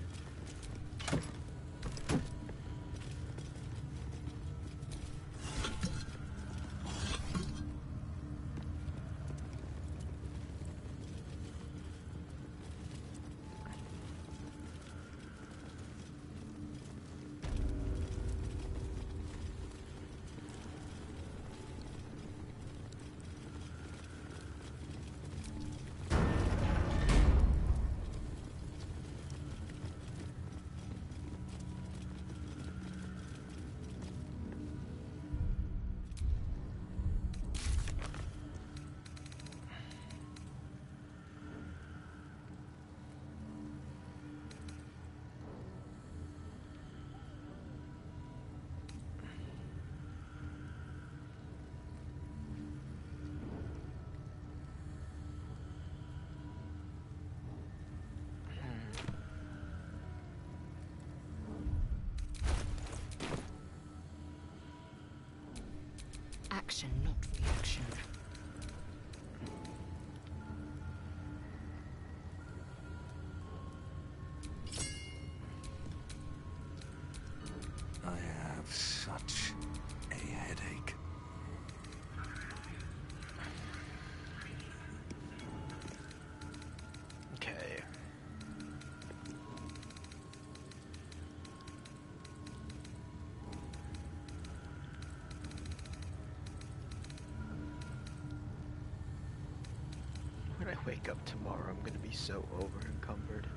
Action, not reaction. I have such a headache. Okay. When I wake up tomorrow, I'm gonna be so over encumbered.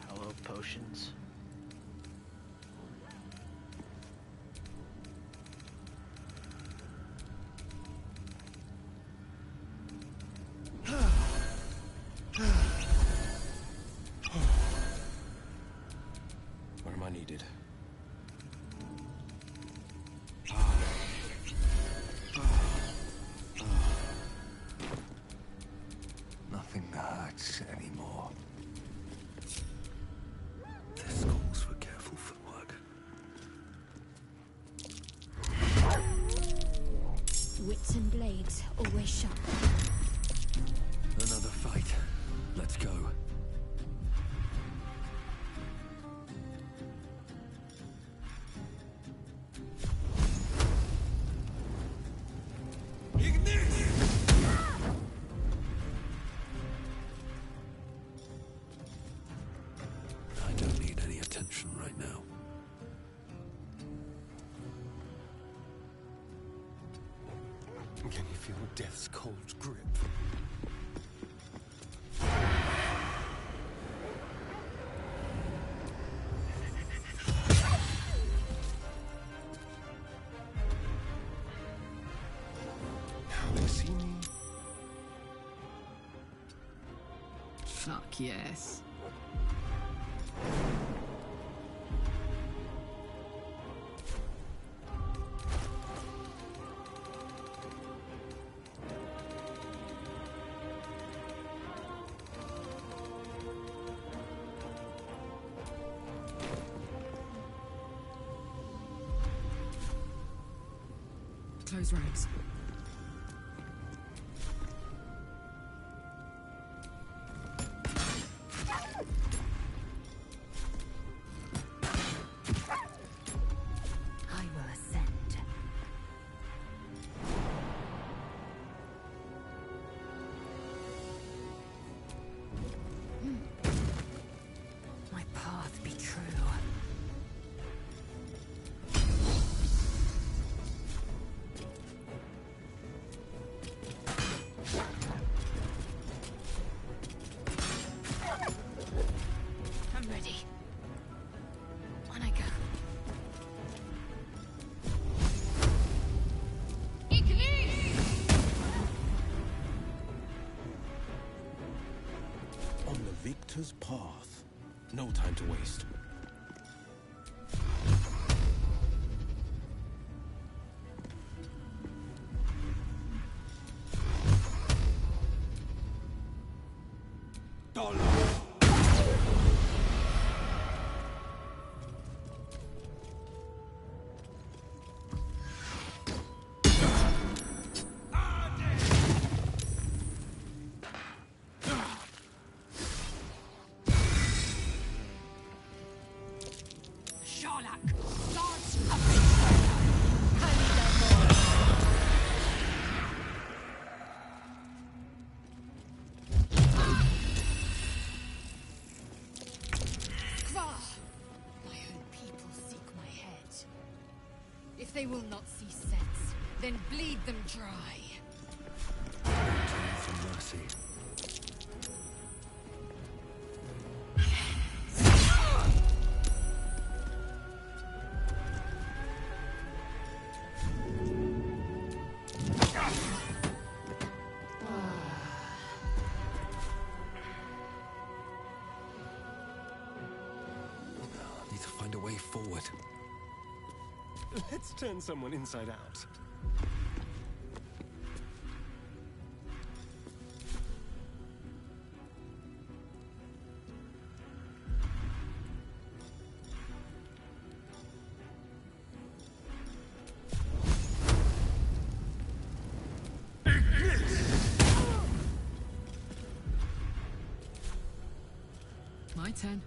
Hello, potions. Where am I needed? Nothing hurts anymore. This calls for careful footwork. Wits and blades, always sharp. Another fight. Let's go. I don't need any attention right now. Can you feel death's cold grip? Now they see me. Fuck yes. Close ranks. I will ascend. My path be true. I'm ready. On I go. On the victor's path. No time to waste. They will not see sense. Then bleed them dry. Time for mercy. Need to find a way forward. Let's turn someone inside out. My turn.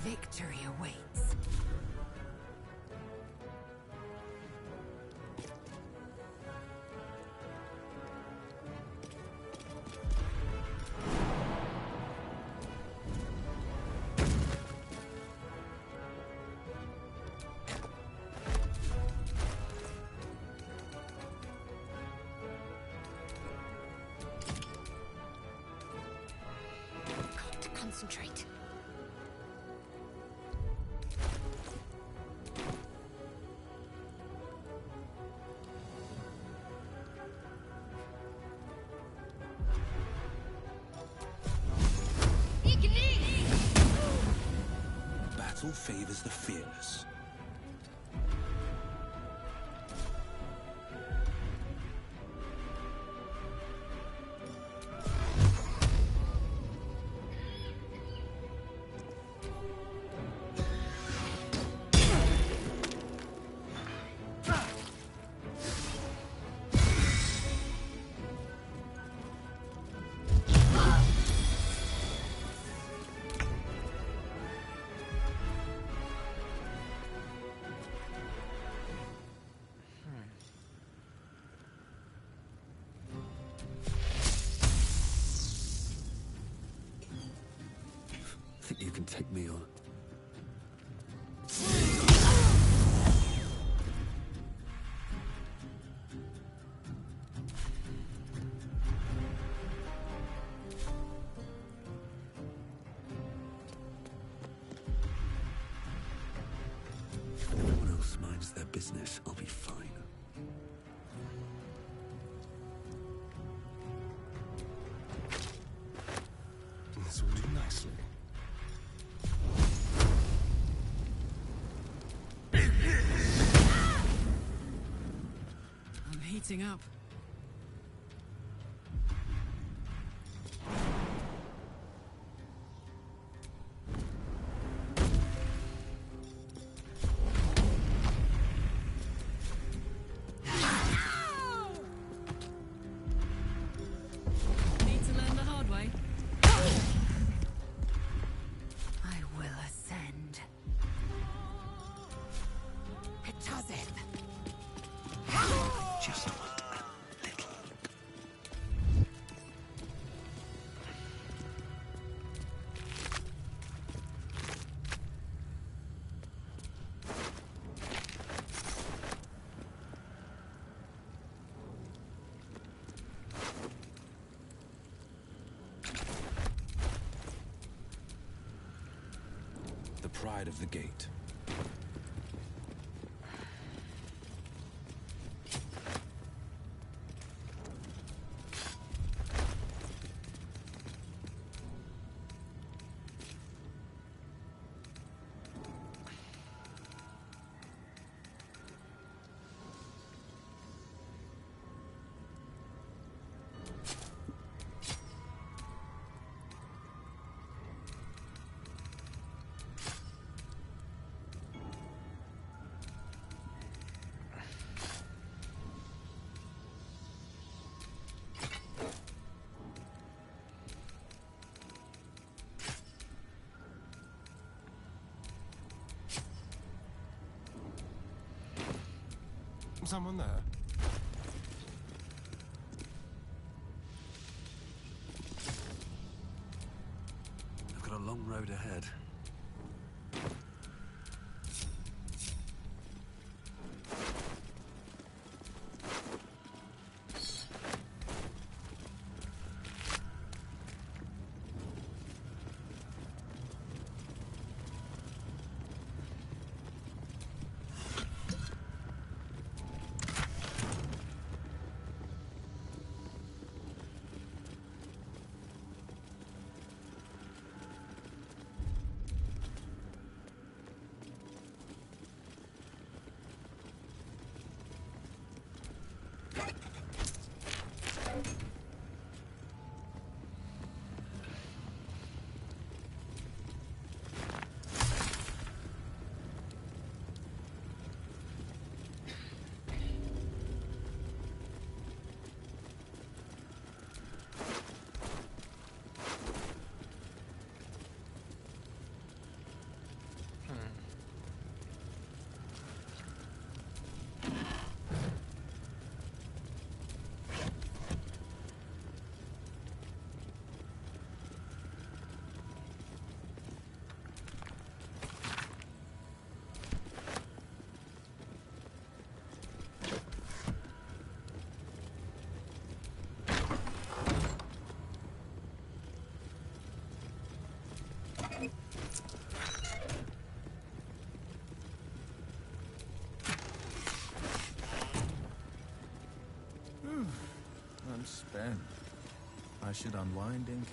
Victory awaits. Got to concentrate. Battle favors the fearless. Think you can take me on? If everyone else minds their business, I'll be fine. This will do nicely. I'm heating up. Need to learn the hard way. I will ascend. Hetazeth. Just want a little. The pride of the gate. Someone there? I've got a long road ahead. I'm spent. I should unwind in camp.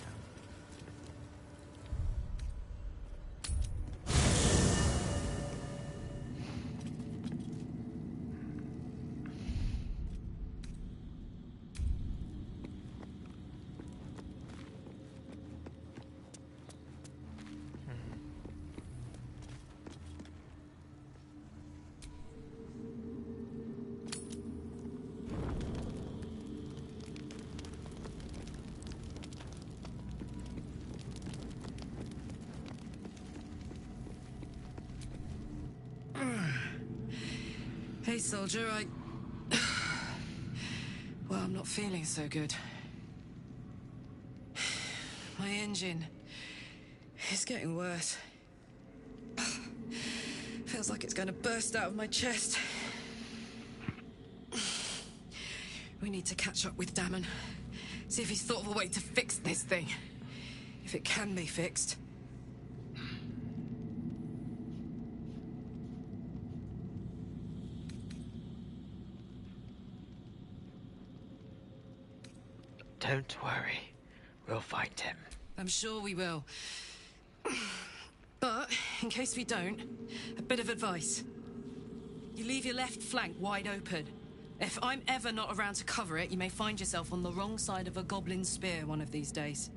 Hey, soldier, well, I'm not feeling so good. My engine is getting worse. Feels like it's going to burst out of my chest. We need to catch up with Damon. See if he's thought of a way to fix this thing. If it can be fixed. Don't worry. We'll find him. I'm sure we will. But, in case we don't, a bit of advice. You leave your left flank wide open. If I'm ever not around to cover it, you may find yourself on the wrong side of a goblin spear one of these days.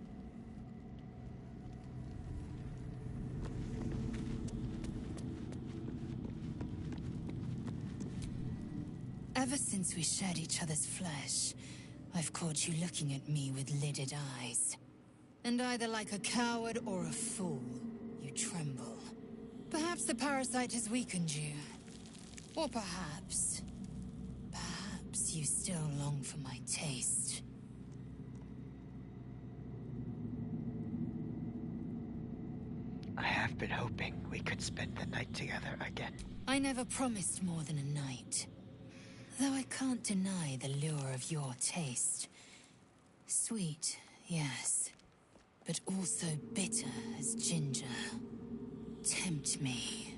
Ever since we shared each other's flesh, I've caught you looking at me with lidded eyes. And either like a coward or a fool, you tremble. Perhaps the parasite has weakened you. Or perhaps you still long for my taste. I have been hoping we could spend the night together again. I never promised more than a night. Though I can't deny the lure of your taste. Sweet, yes. But also bitter as ginger. Tempt me.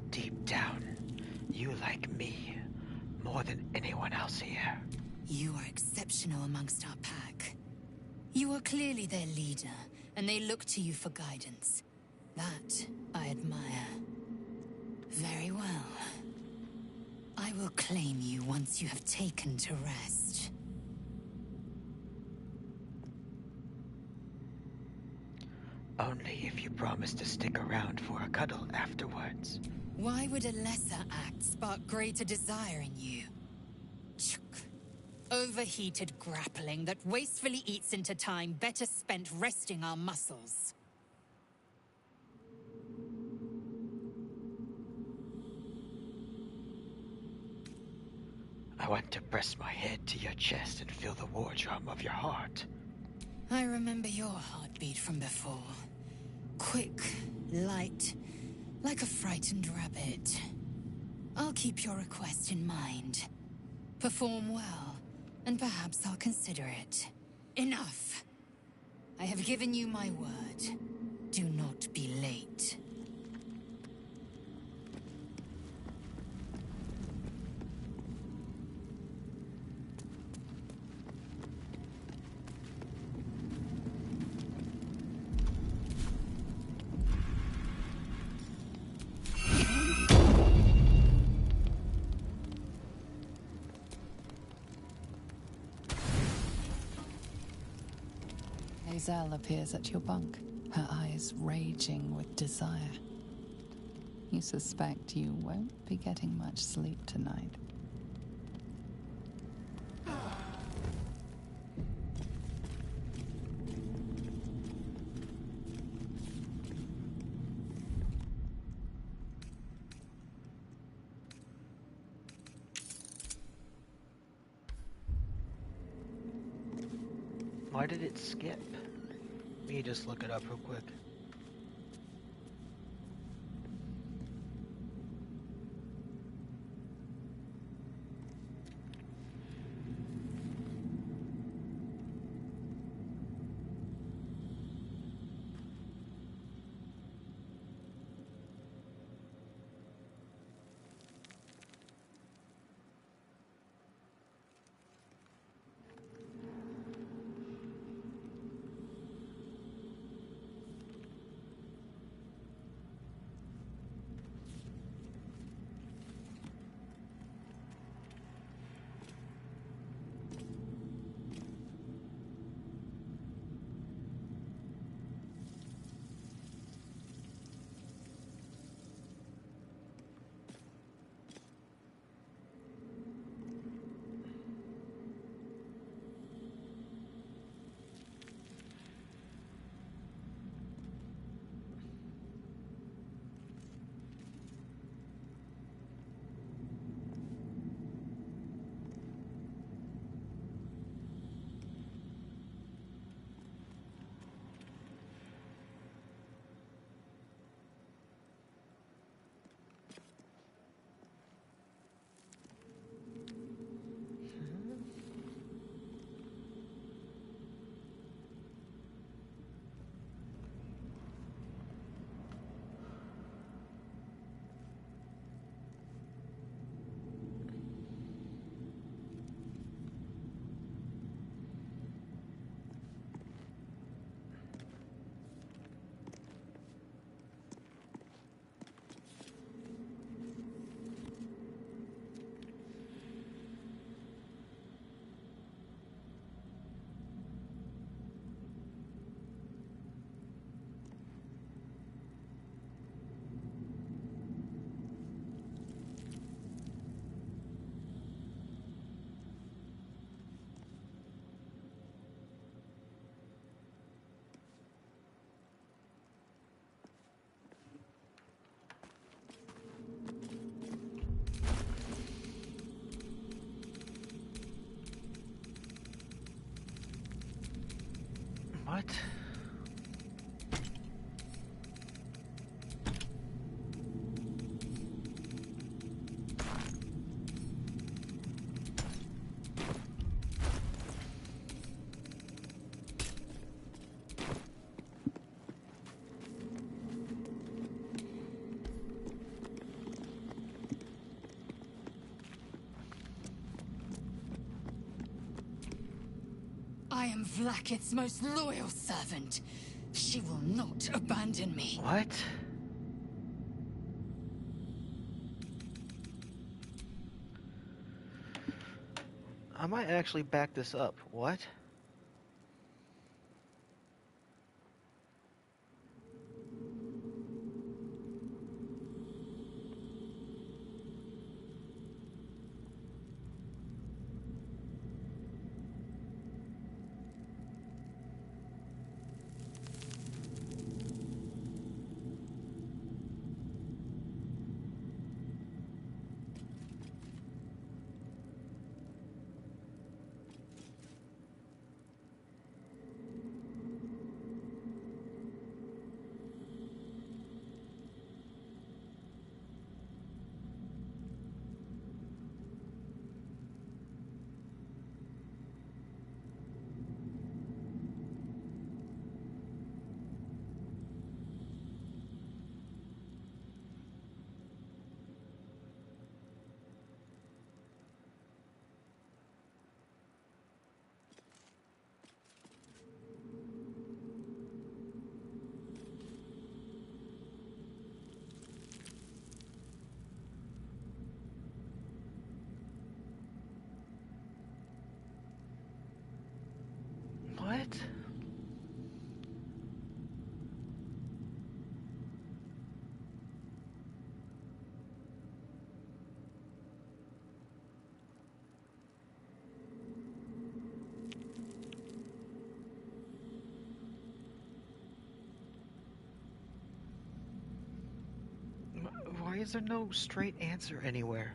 Deep down, you like me more than anyone else here. You are exceptional amongst our pack. You are clearly their leader, and they look to you for guidance. That I admire. Very well. I will claim you once you have taken to rest. Only if you promise to stick around for a cuddle afterwards. Why would a lesser act spark greater desire in you? Oh, overheated grappling that wastefully eats into time better spent resting our muscles. I want to press my head to your chest and feel the war drum of your heart. I remember your heartbeat from before. Quick, light, like a frightened rabbit. I'll keep your request in mind. Perform well, and perhaps I'll consider it. Enough! I have given you my word. Do not be late. Hazel appears at your bunk, her eyes raging with desire. You suspect you won't be getting much sleep tonight. Why did it skip? Let me just look it up real quick. What? I am Vlaakith's most loyal servant. She will not abandon me. What? I might actually back this up. What? Shit. Why is there no straight answer anywhere?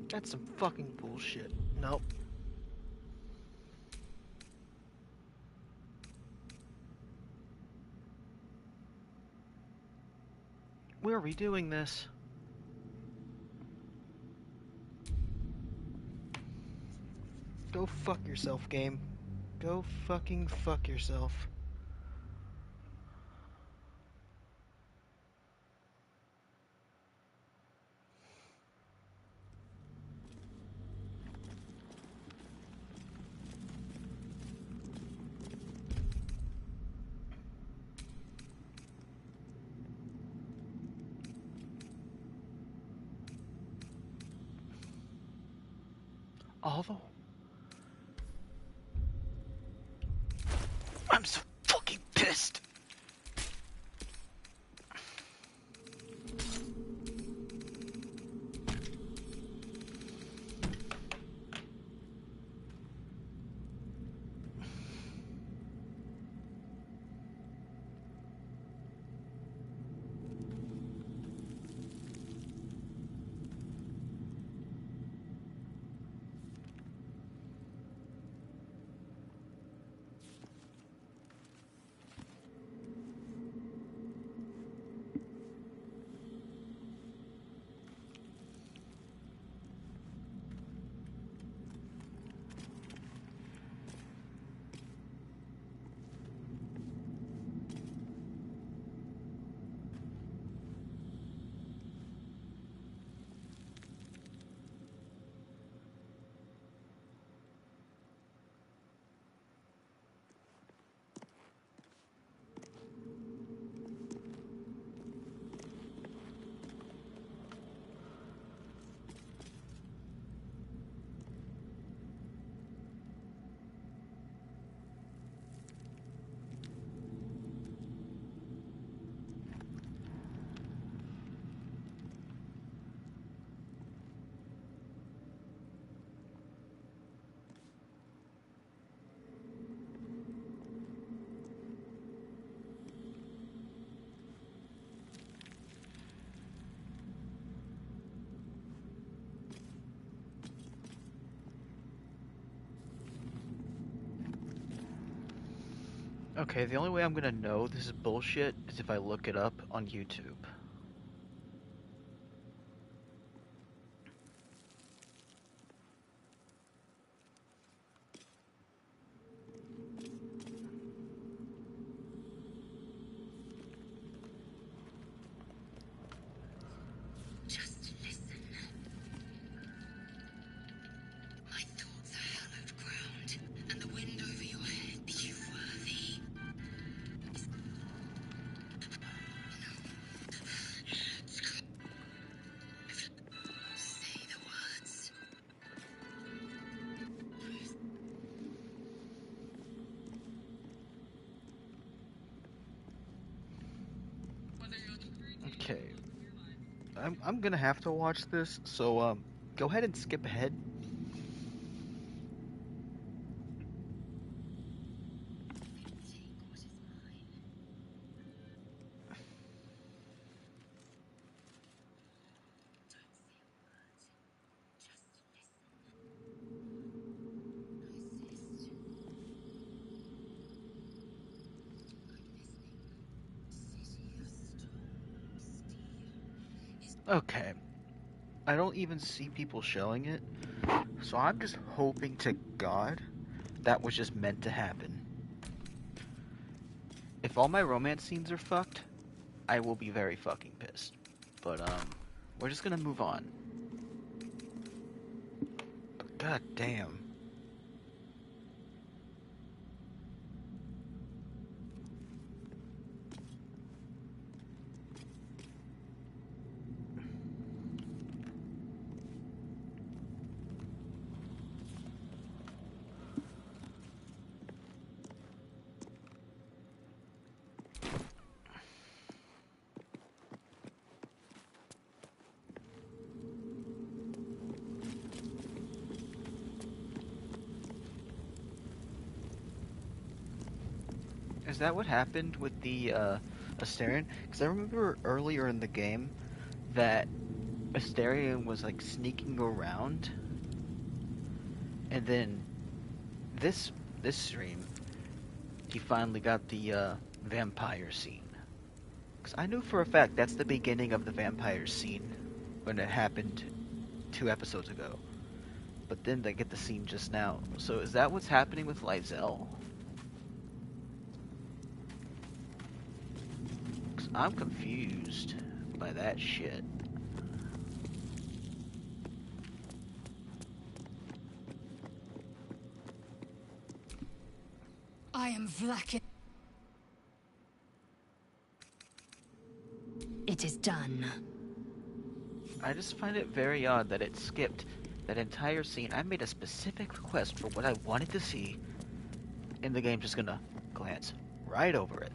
That's some fucking bullshit. Nope. We're redoing this. Go fuck yourself, game. Go fucking fuck yourself. Although I'm so fucking pissed. Okay, the only way I'm gonna know this is bullshit is if I look it up on YouTube. Just listen. My thoughts are hallowed ground, and the wind over your head be you worthy. I'm gonna have to watch this, so go ahead and skip ahead. Okay. I don't even see people showing it, so I'm just hoping to God that was just meant to happen. If all my romance scenes are fucked, I will be very fucking pissed. But we're just gonna move on. God damn. Is that what happened with the Astarion? Because I remember earlier in the game that Astarion was like sneaking around, and then this stream he finally got the vampire scene. Because I knew for a fact that's the beginning of the vampire scene when it happened 2 episodes ago. But then they get the scene just now. So is that what's happening with Lizelle? I'm confused by that shit. I am Vlakin. It is done. I just find it very odd that it skipped that entire scene. I made a specific request for what I wanted to see, and the game's just gonna glance right over it.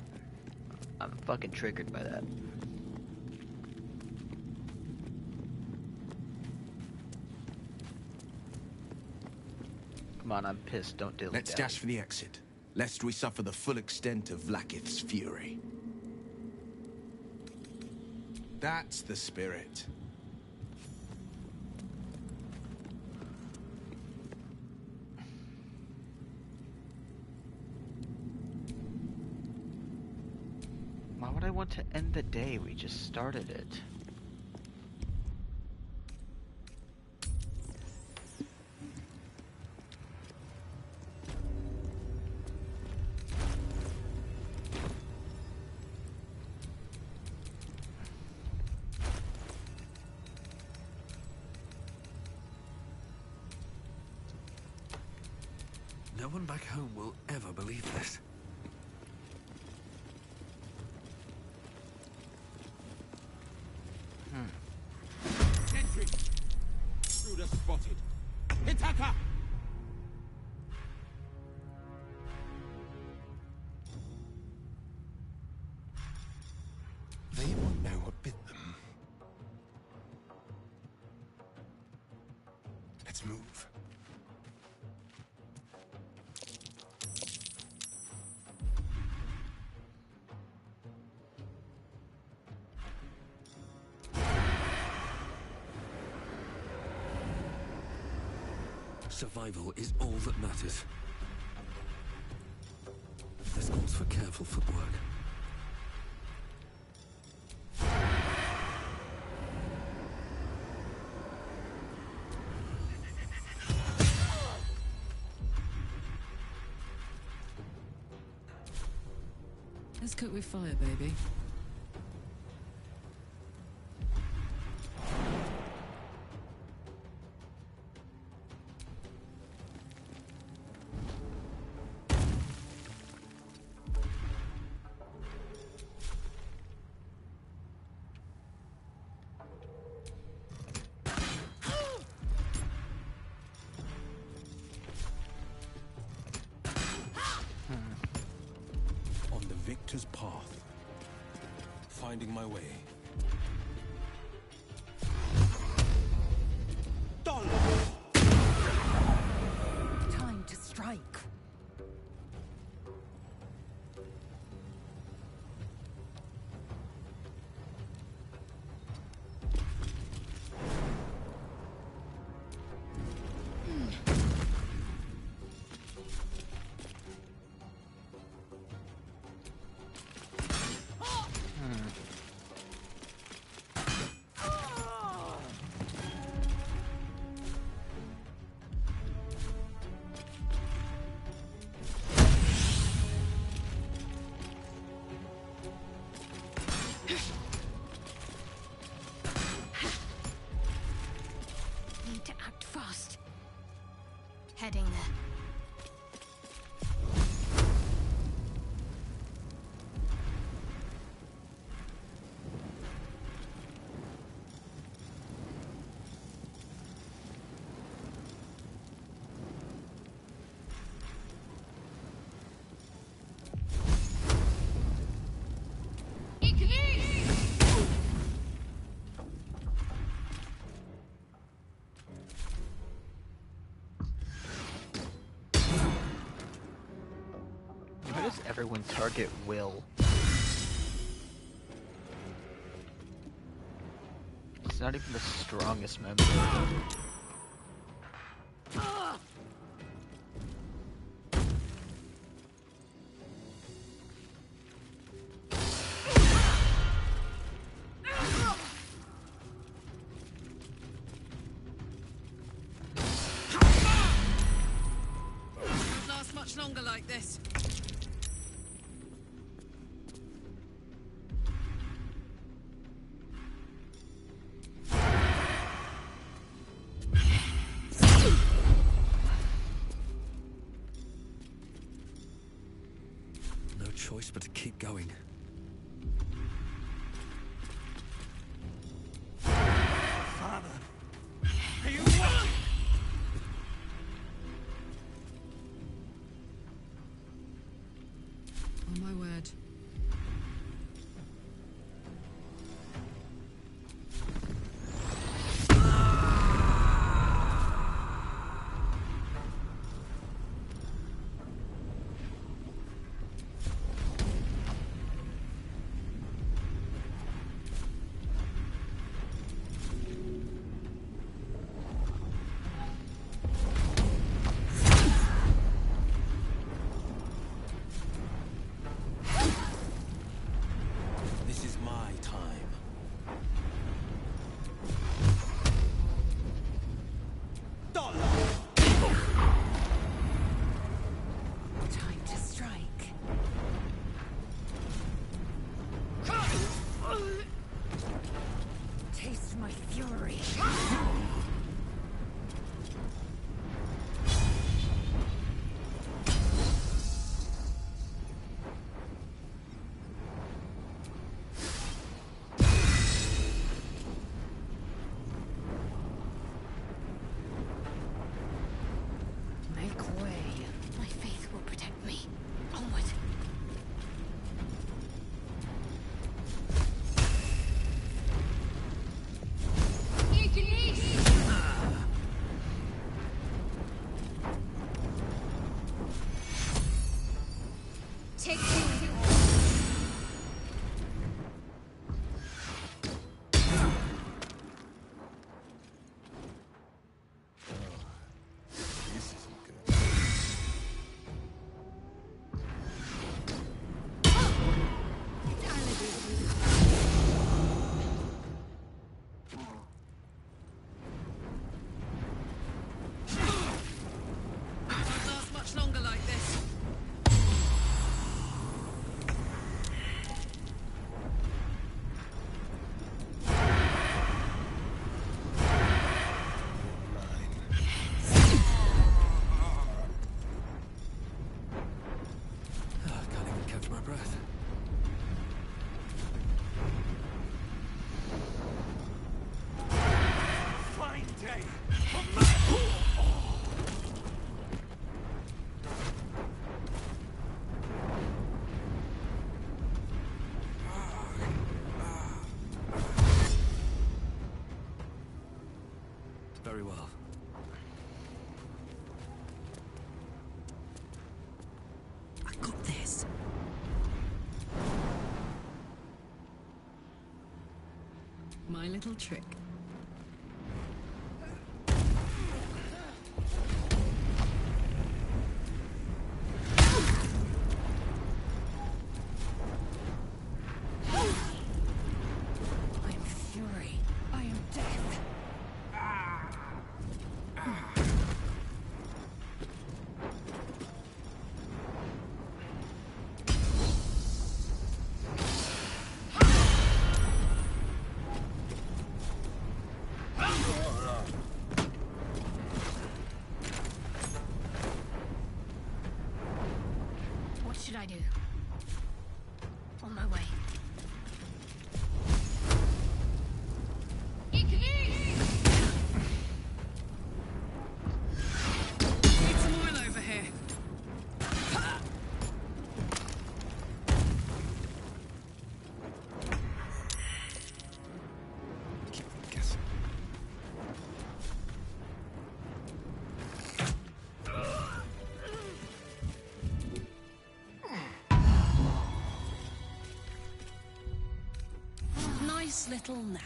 I'm fucking triggered by that. Come on, I'm pissed. Don't dilly-dally. Let's dash for the exit, lest we suffer the full extent of Vlakith's fury. That's the spirit. Why would I want to end the day? We just started it. No one back home will ever believe this. Sentry! Intruder spotted. Hitaka! They won't know what bit them. Let's move. Survival is all that matters. This calls for careful footwork. Let's cook with fire, baby. On the victor's path, finding my way. does everyone target Will? He's not even the strongest member. Won't last much longer like this. No choice but to keep going. Father, are you what? Oh my word. This is my time. Time to strike. Taste my fury. Make way. My faith will protect me. Onward. Take two. This isn't good. Won't last much longer like this. Can't even catch my breath. Fine day. Very well. I got this. My little trick. I am fury. I am death. What should I do? On my way. Need some oil over here. Keep them guessing. little nap.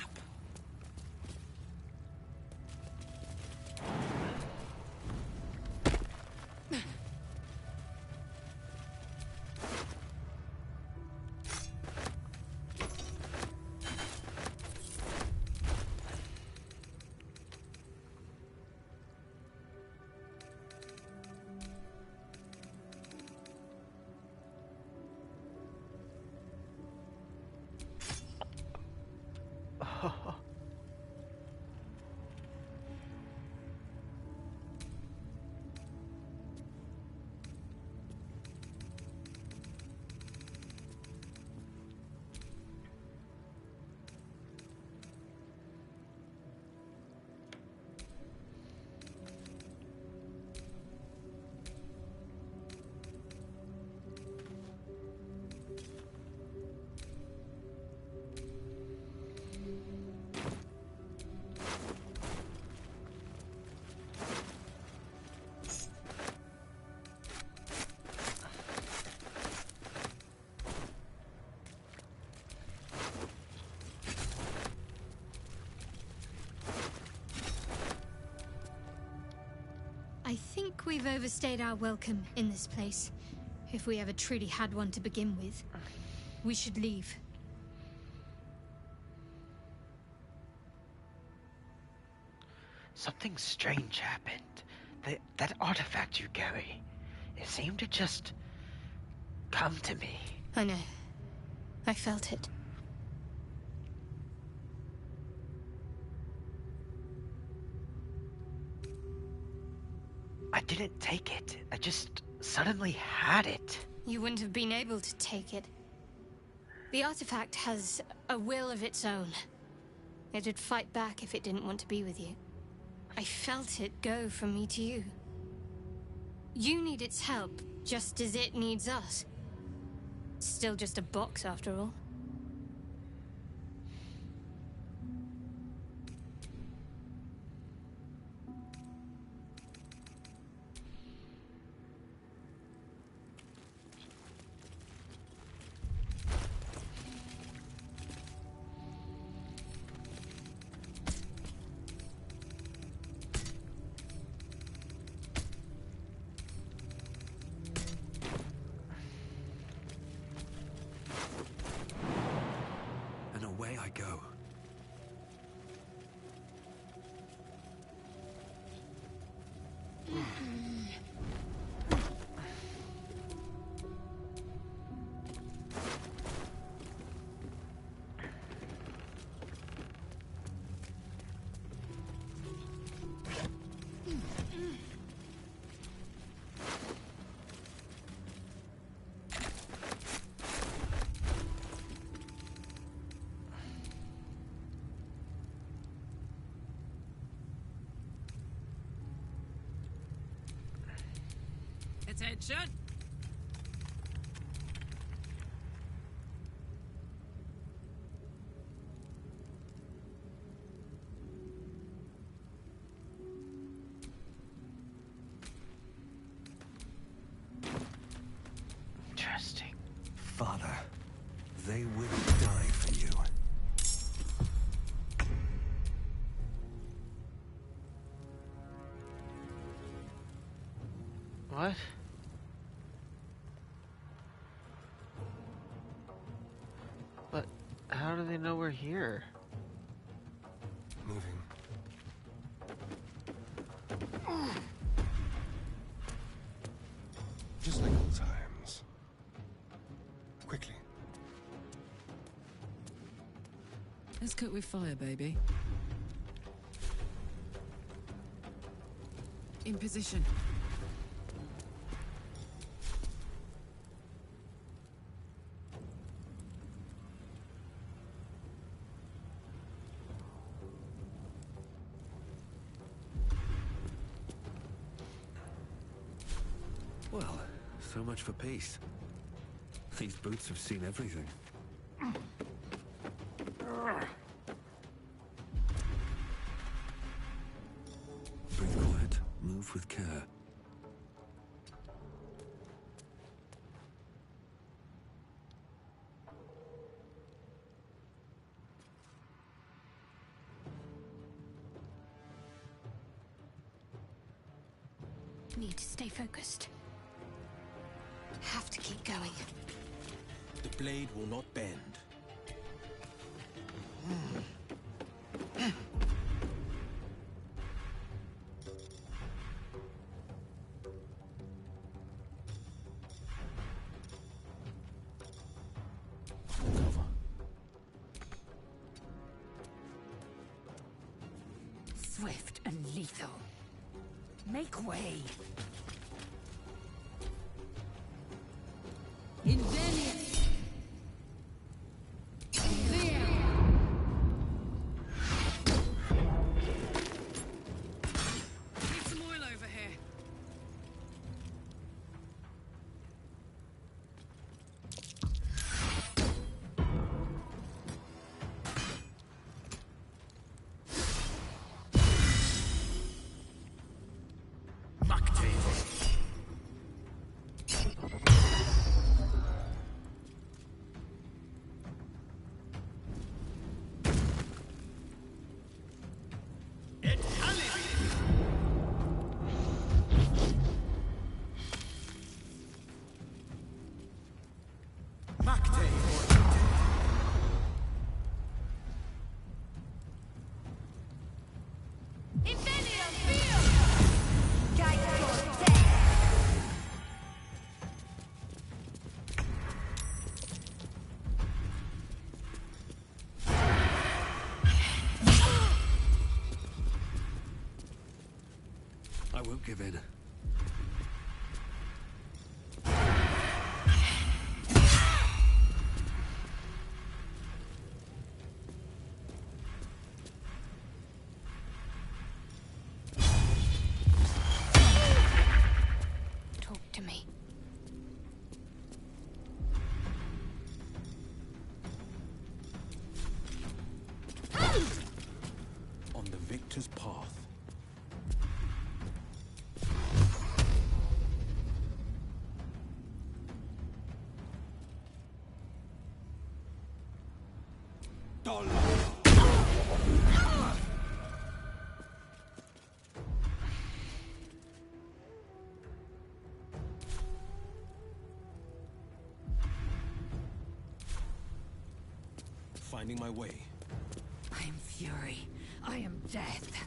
I think we've overstayed our welcome in this place. If we ever truly had one to begin with. We should leave. Something strange happened. That artifact you carry, it seemed to just come to me. I know. I felt it. I didn't take it. I just suddenly had it. You wouldn't have been able to take it. The artifact has a will of its own. It'd fight back if it didn't want to be with you. I felt it go from me to you. You need its help, just as it needs us. It's still just a box, after all. And away I go. Attention! Interesting. Father, they will die for you. What? But how do they know we're here? Moving. Just like old times. Quickly. Let's cook with fire, baby. In position. Well, so much for peace. These boots have seen everything. Breathe quiet. Move with care. Need to stay focused. Have to keep going. The blade will not bend. Swift and lethal. Make way. Invenius. There. Need some oil over here. I won't give in. Talk to me. On the victor's path. Finding my way. I am fury. I am death.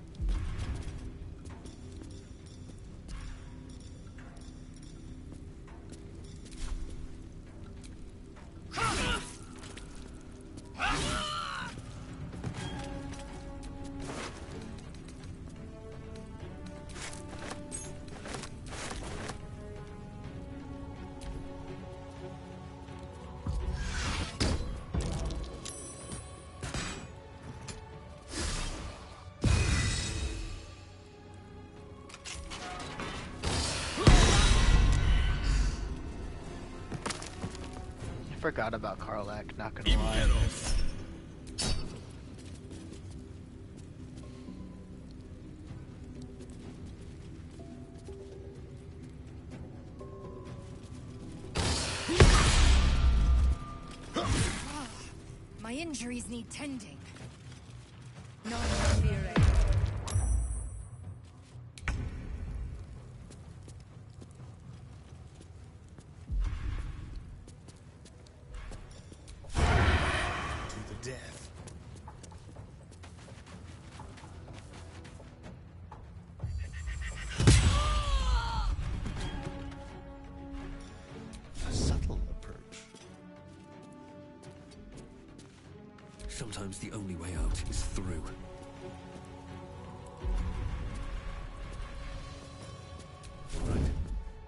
Forgot about Karlach, not gonna lie. My injuries need tending. Non fear. Death. A subtle approach. Sometimes the only way out is through. Right.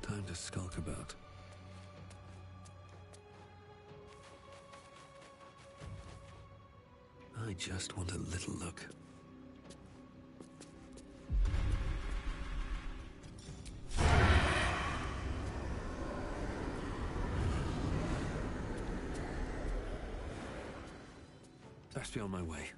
Time to skulk about. I just want a little look. Best be on my way.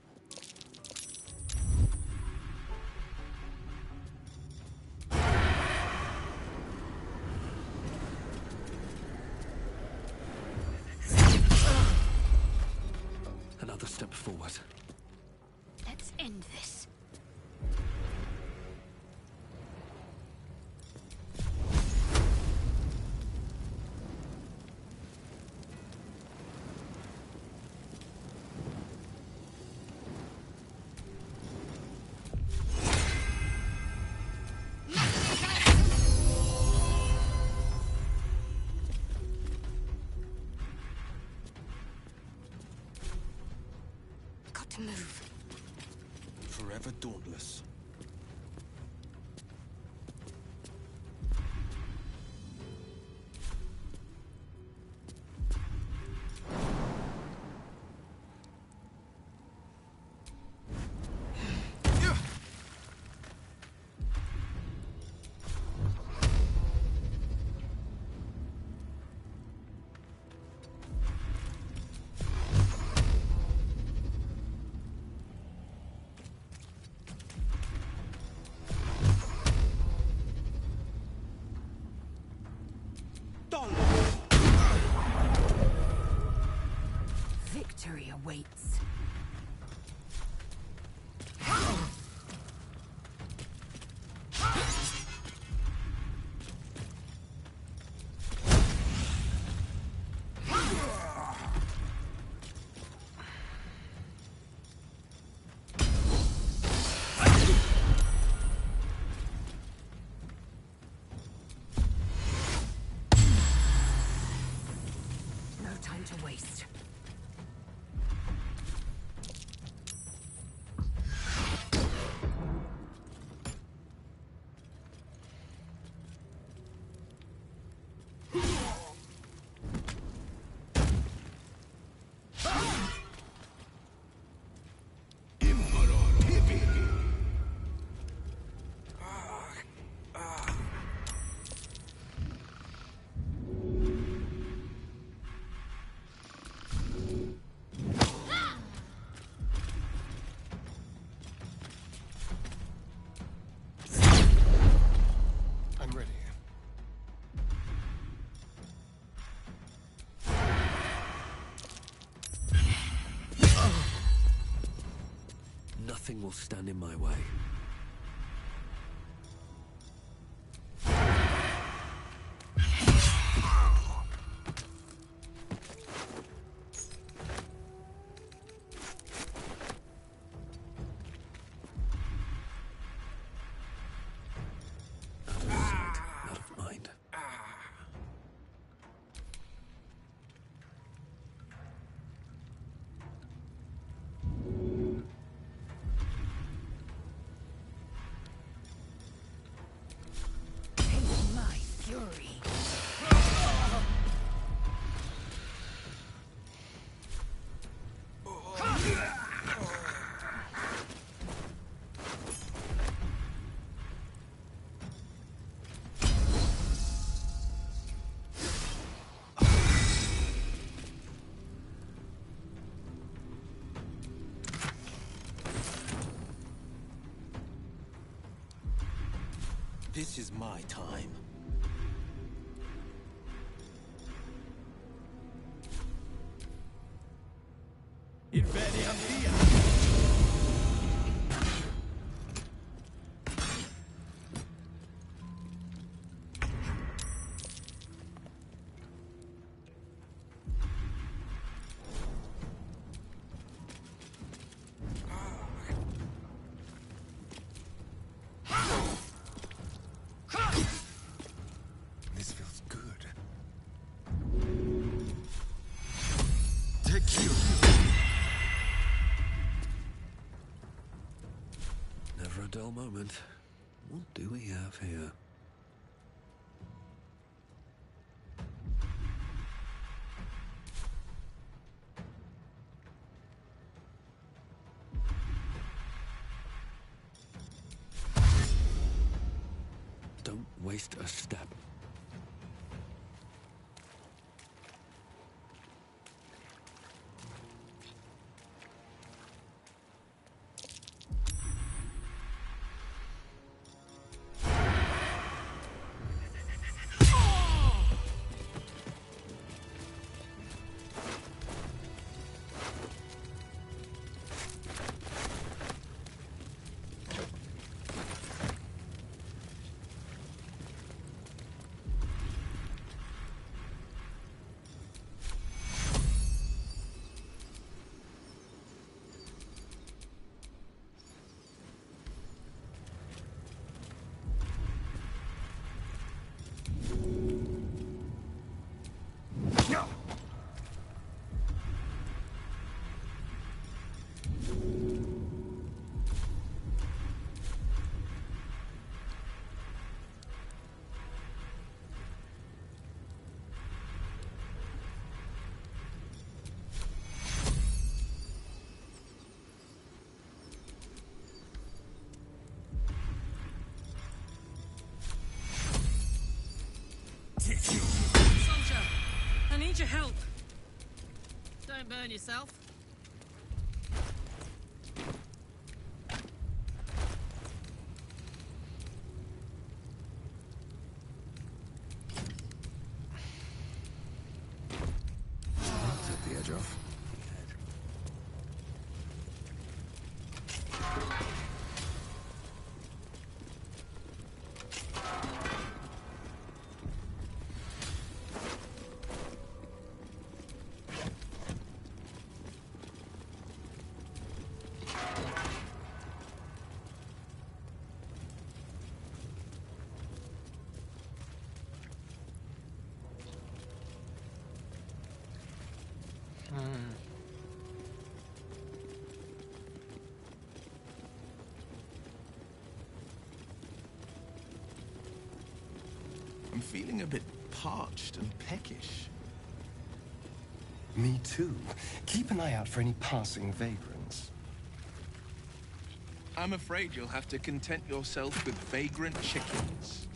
Another step forward. Let's end this. never dauntless. Victory awaits. No time to waste. I'm ready. Nothing will stand in my way. Out of sight, out of mind. Taste my fury. This is my time. Invadiam via. This feels good. Take you. Never a dull moment. What do we have here? Don't waste a step. need your help. Don't burn yourself. Set the edge off. I'm feeling a bit parched and peckish. Me too. Keep an eye out for any passing vagrants. I'm afraid you'll have to content yourself with vagrant chickens.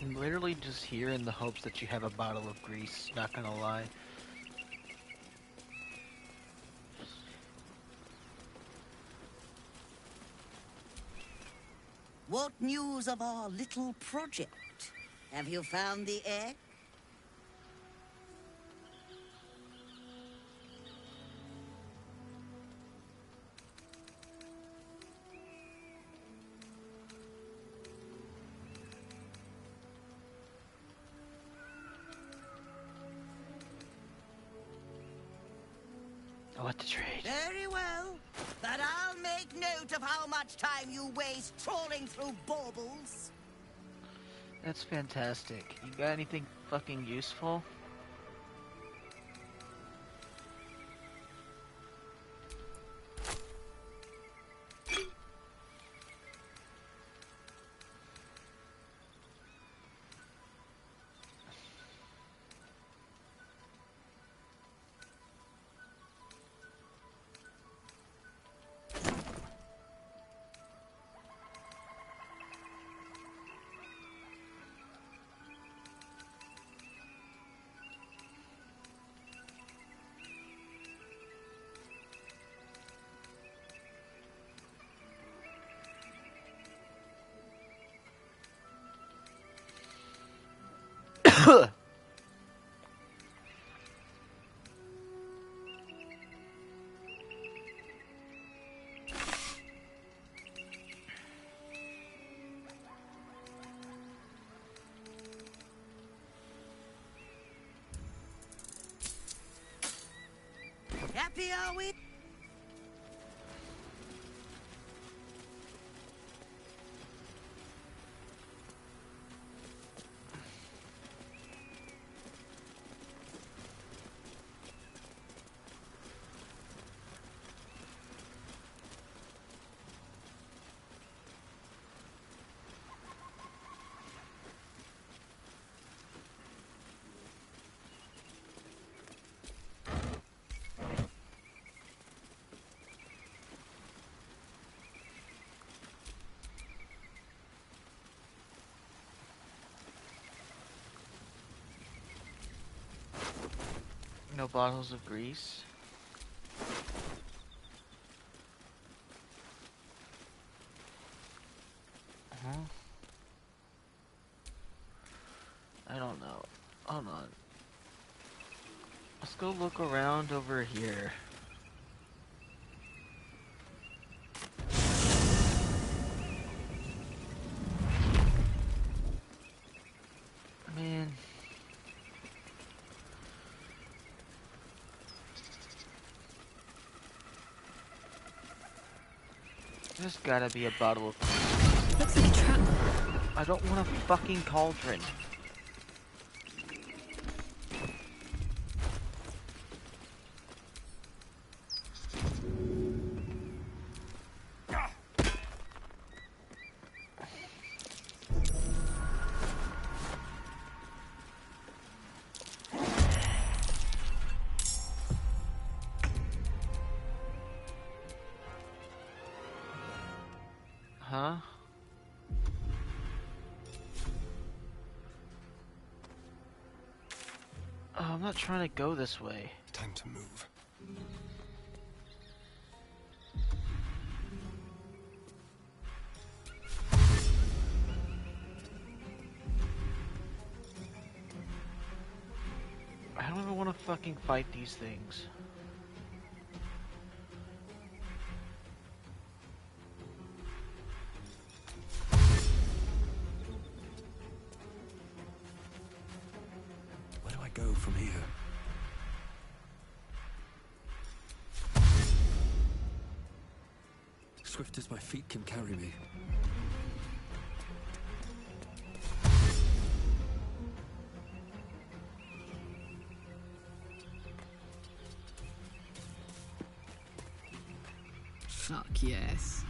I'm literally just here in the hopes that you have a bottle of grease, not gonna lie. What news of our little project? Have you found the egg? I'll let the trade. Very well. But I'll make note of how much time you waste trawling through baubles. That's fantastic. You got anything fucking useful? Happy are we? No bottles of grease. Huh? I don't know. Hold on. Let's go look around over here. Man. There's gotta be a bottle of... Looks like a trap. I don't want a fucking cauldron. Huh? Oh, I'm not trying to go this way. Time to move. I don't even want to fucking fight these things. Where do I go from here? Swift as my feet can carry me. Fuck yes.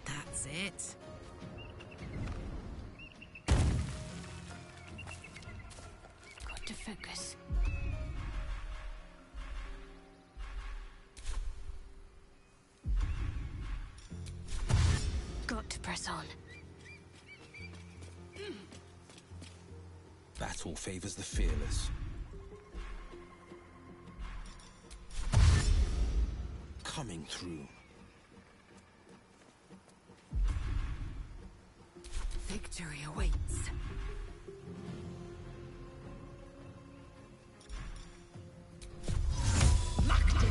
That's it. Got to focus. Got to press on. Battle favors the fearless. Coming through. Victory awaits. Locked in.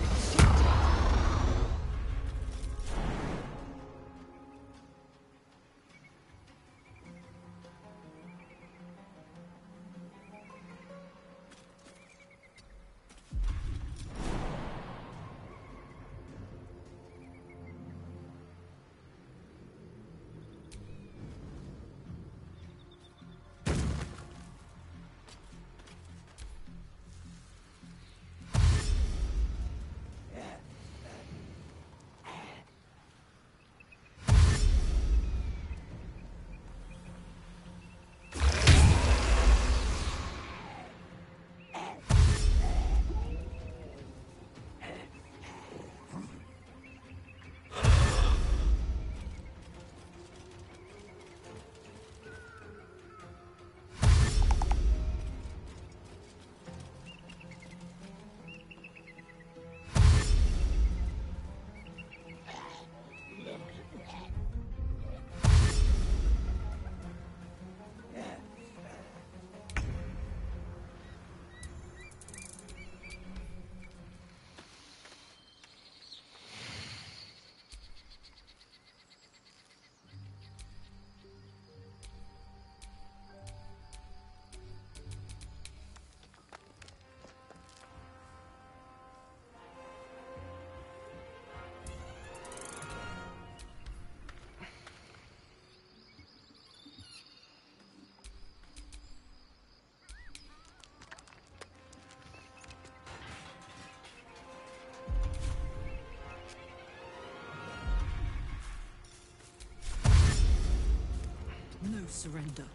No surrender.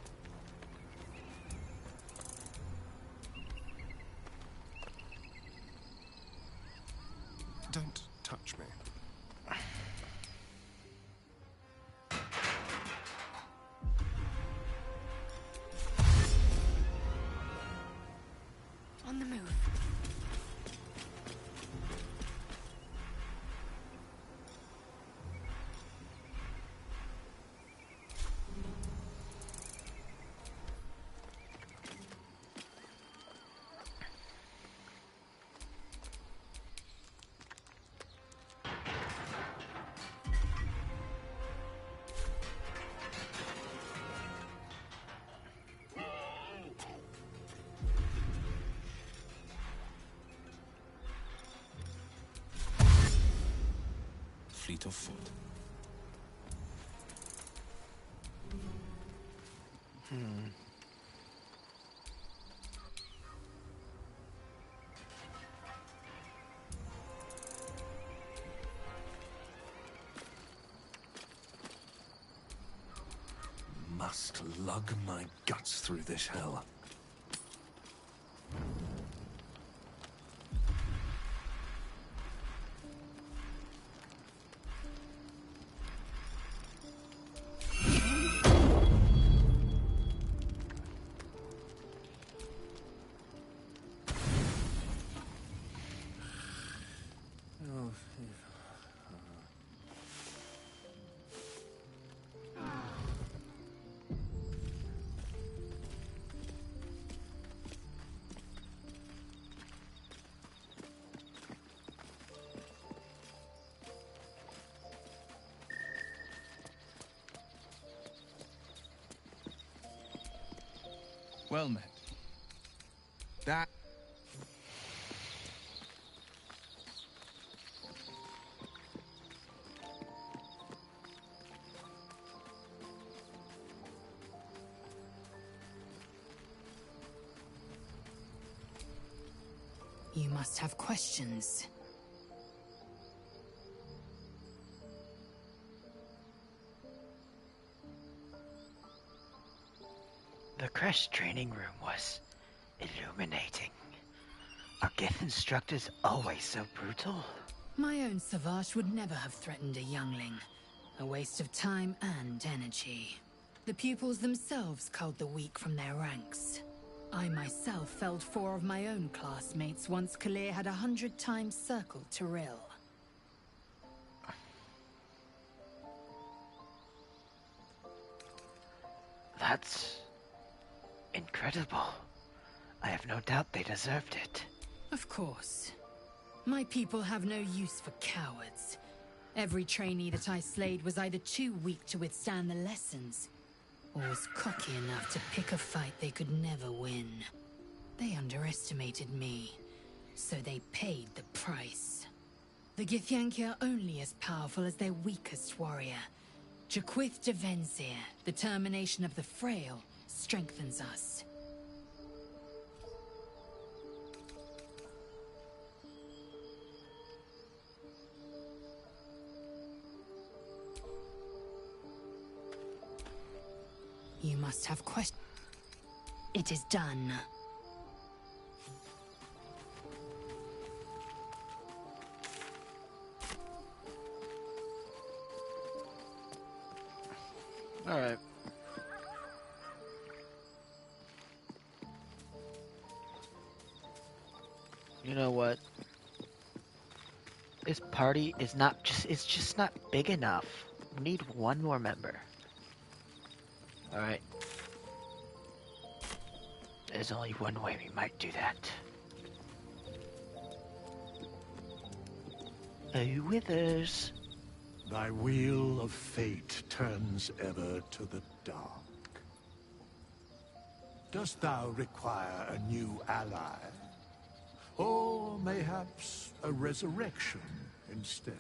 Don't touch me. On the move. Fleet of foot. Must lug my guts through this hell. Well met. That... You must have questions. The crash training room was illuminating. Are Gith instructors always so brutal? My own Savage would never have threatened a youngling. A waste of time and energy. The pupils themselves culled the weak from their ranks. I myself felled 4 of my own classmates once Kalir had 100 times circled Tyrell. That's incredible. I have no doubt they deserved it. Of course. My people have no use for cowards. Every trainee that I slayed was either too weak to withstand the lessons, or was cocky enough to pick a fight they could never win. They underestimated me, so they paid the price. The Githyanki are only as powerful as their weakest warrior. Jaquith de Venzir, the termination of the frail, strengthens us. You must have questions. It is done. All right. You know what? This party is not just, it's just not big enough. We need one more member. All right. There's only one way we might do that. Hey, Withers. Thy wheel of fate turns ever to the dark. Dost thou require a new ally? Or mayhaps a resurrection instead?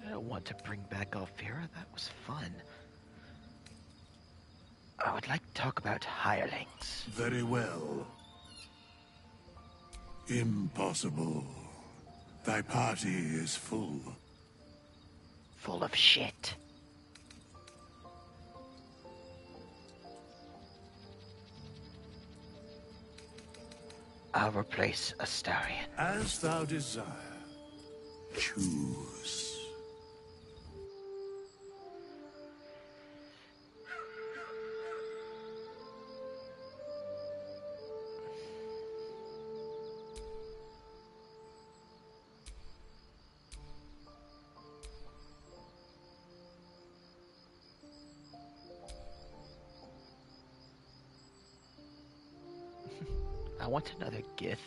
I don't want to bring back Alfira. That was fun. I would like to talk about hirelings. Very well. Impossible. Thy party is full. Full of shit. I'll replace Astarion. As thou desire. Choose. I want another Gith.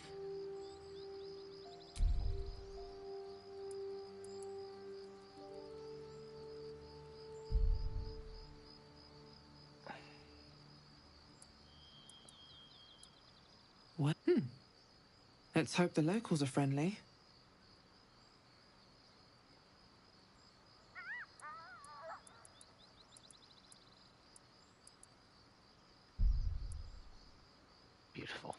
What? Let's hope the locals are friendly. Beautiful.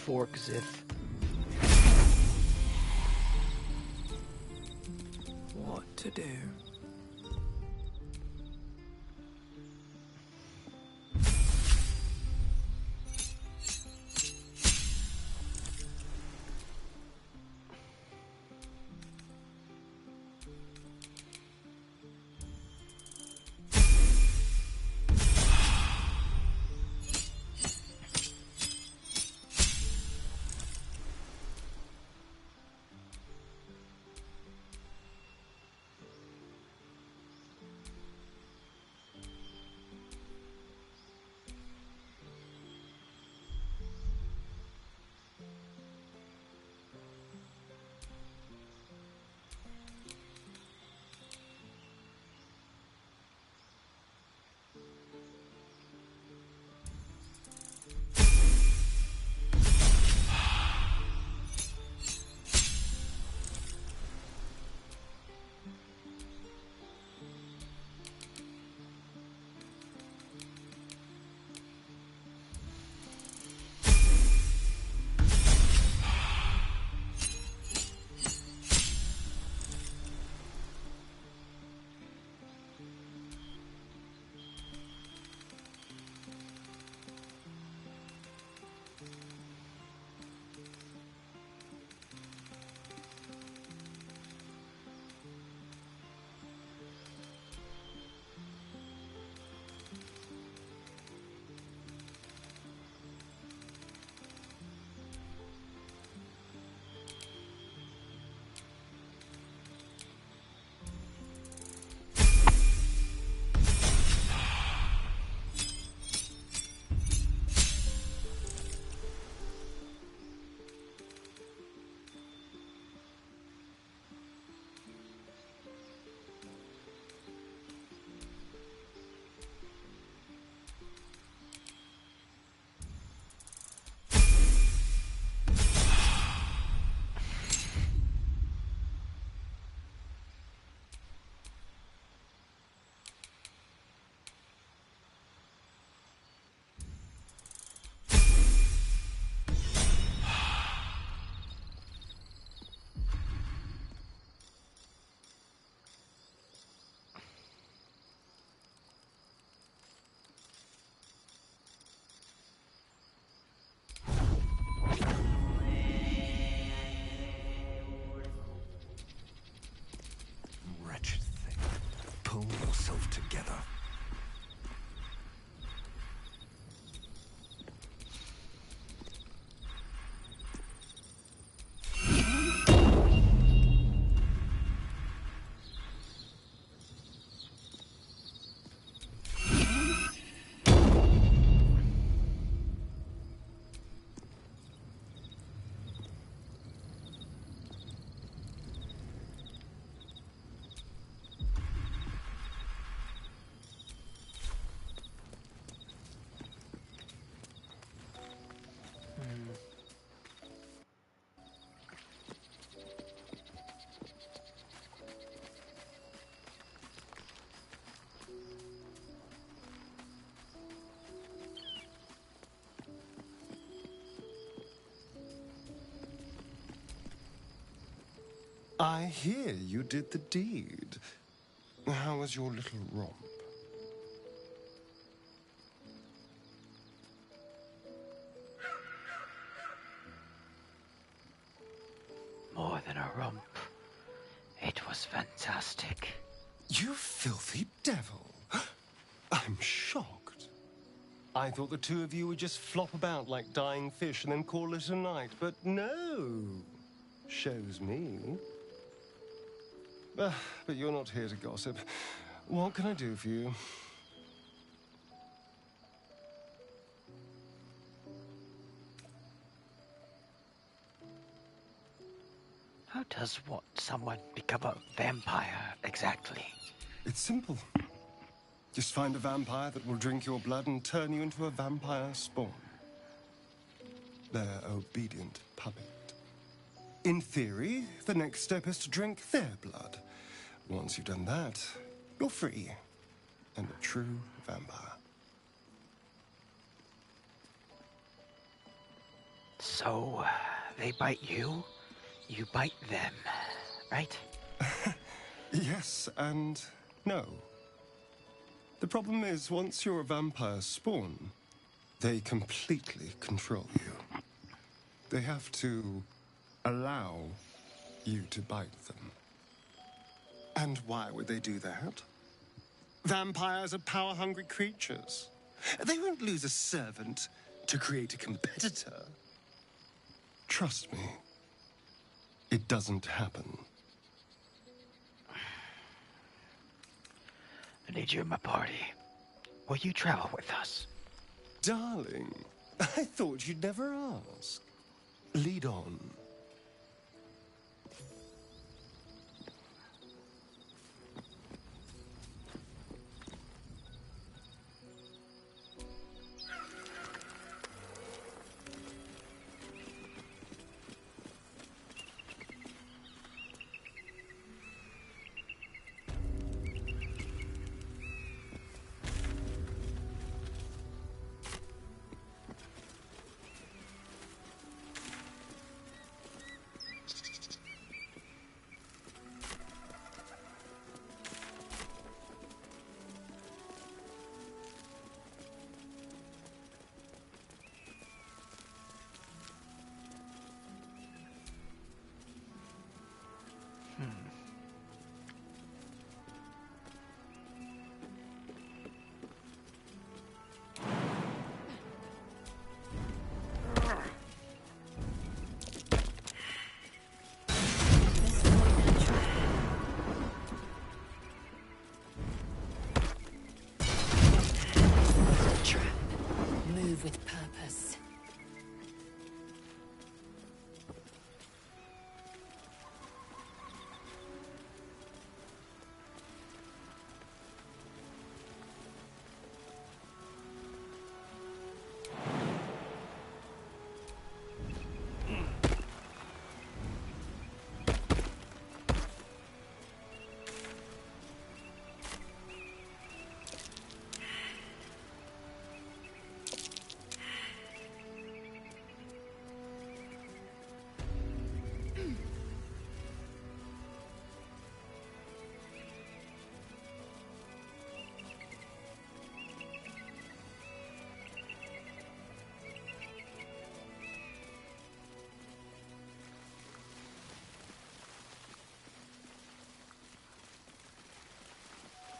fork, Zith. What to do? Wretched thing. Pull yourself together. I hear you did the deed. How was your little romp? More than a romp. It was fantastic. You filthy devil. I'm shocked. I thought the two of you would just flop about like dying fish and then call it a night, but no. Shows me. But you're not here to gossip. What can I do for you? How does someone become a vampire exactly? It's simple. Just find a vampire that will drink your blood and turn you into a vampire spawn. Their obedient puppet. In theory, the next step is to drink their blood. Once you've done that, you're free and a true vampire. So, they bite you, you bite them, right? Yes and no. The problem is, once you're a vampire spawn, they completely control you. They have to allow you to bite them. And why would they do that? Vampires are power-hungry creatures. They won't lose a servant to create a competitor. Trust me, it doesn't happen. I need you in my party. Will you travel with us? Darling, I thought you'd never ask. Lead on. Move with purpose.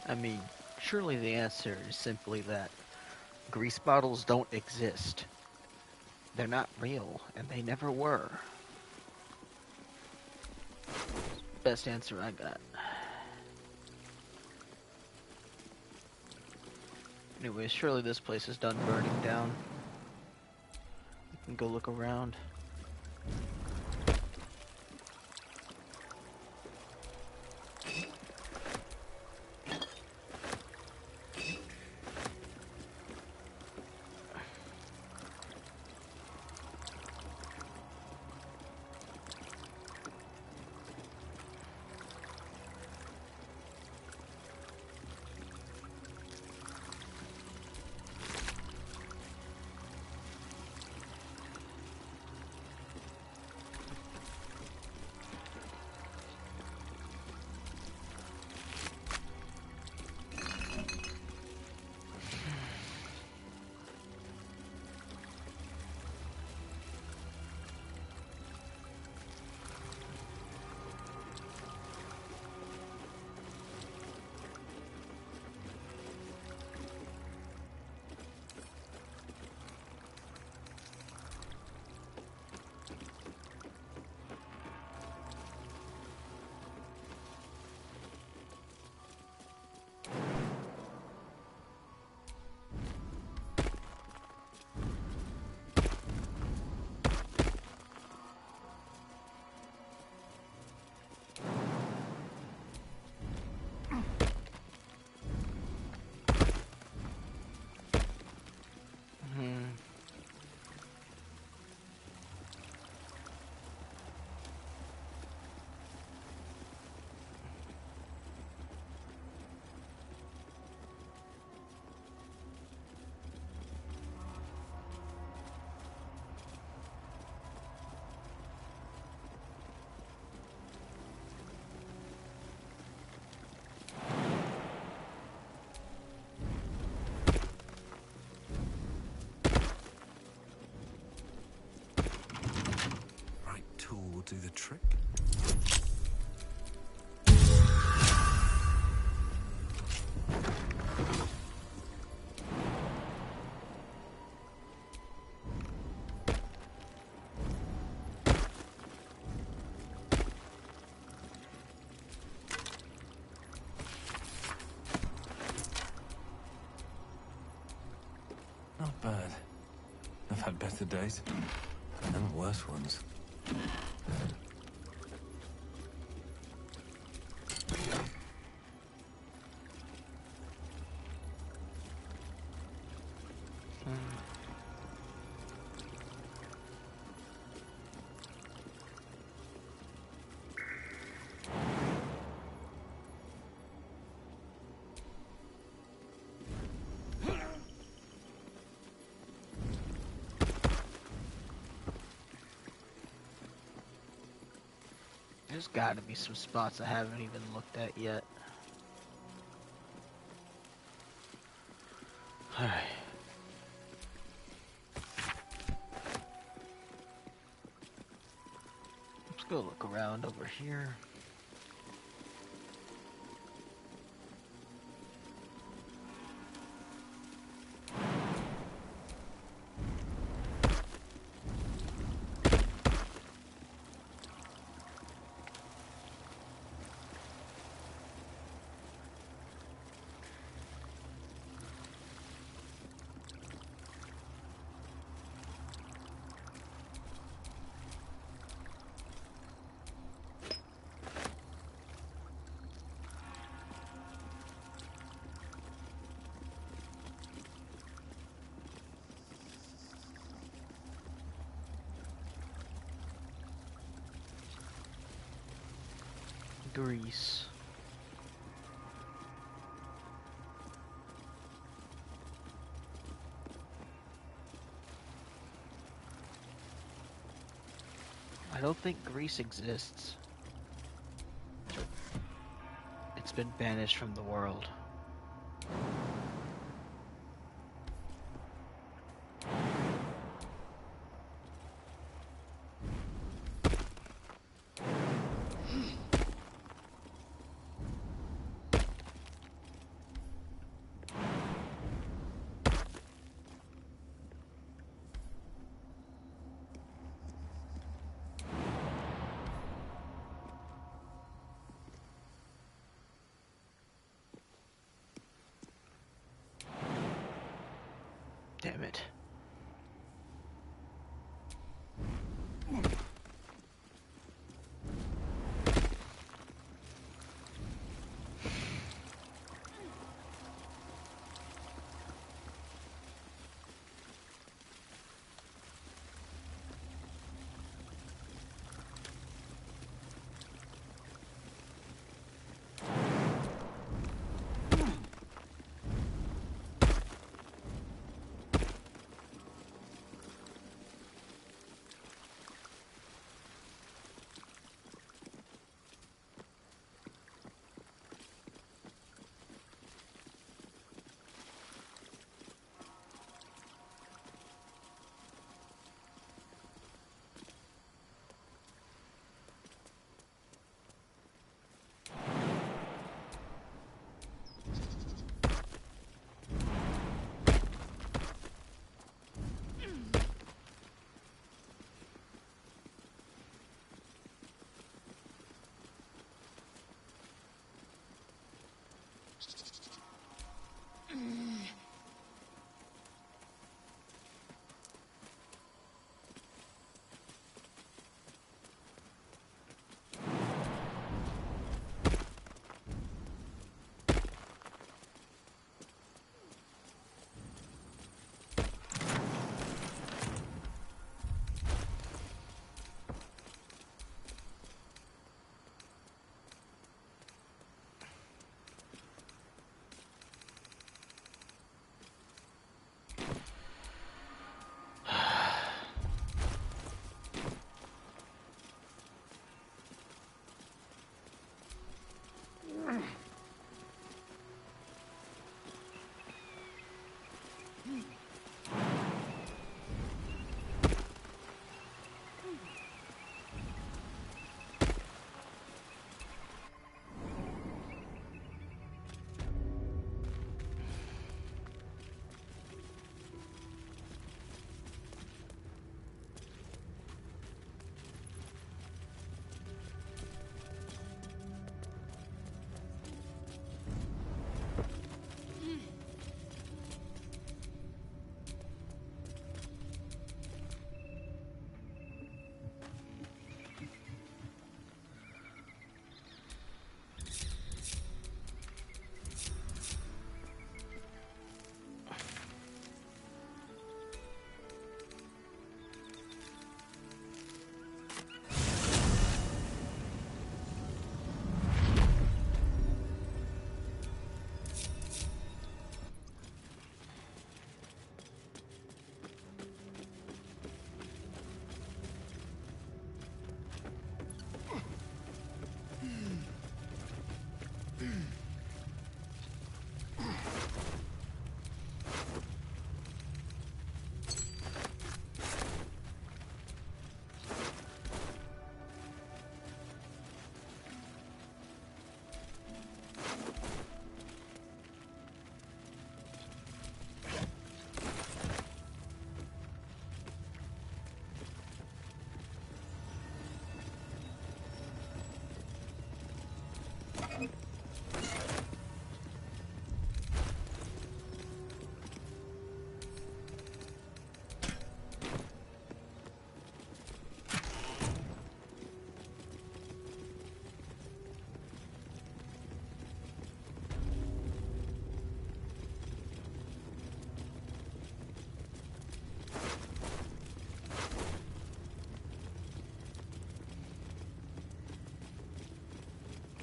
I mean, surely the answer is simply that grease bottles don't exist. They're not real, and they never were. Best answer I got. Anyways, surely this place is done burning down. We can go look around. Not bad. I've had better days. And worse ones. There's gotta be some spots I haven't even looked at yet. Alright. Let's go look around over here. Greece. I don't think Greece exists. It's been banished from the world. Damn it.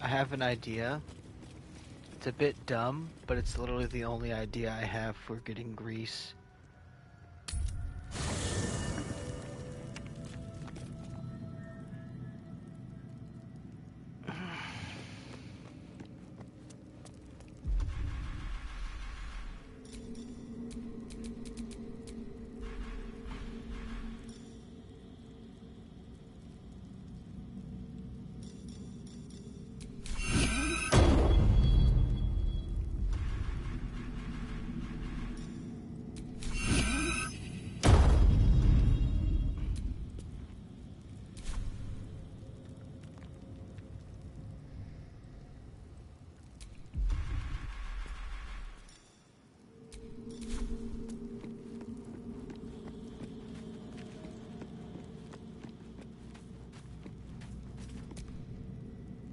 I have an idea. It's a bit dumb, but it's literally the only idea I have for getting grease.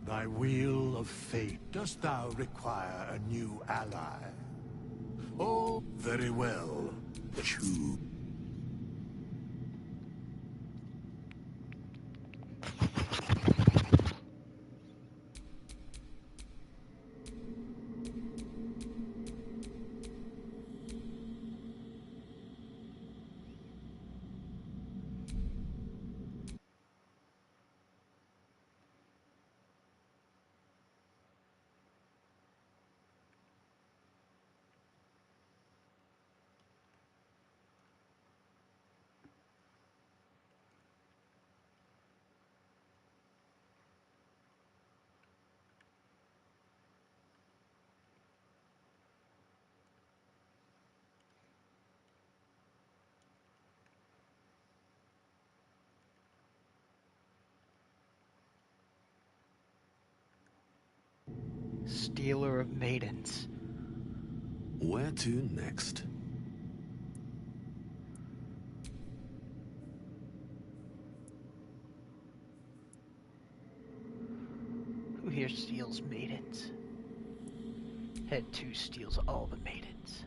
Thy wheel of fate, dost thou require a new ally? Oh, very well. Choose. Stealer of maidens. Where to next? Who here steals maidens? Head 2 steals all the maidens.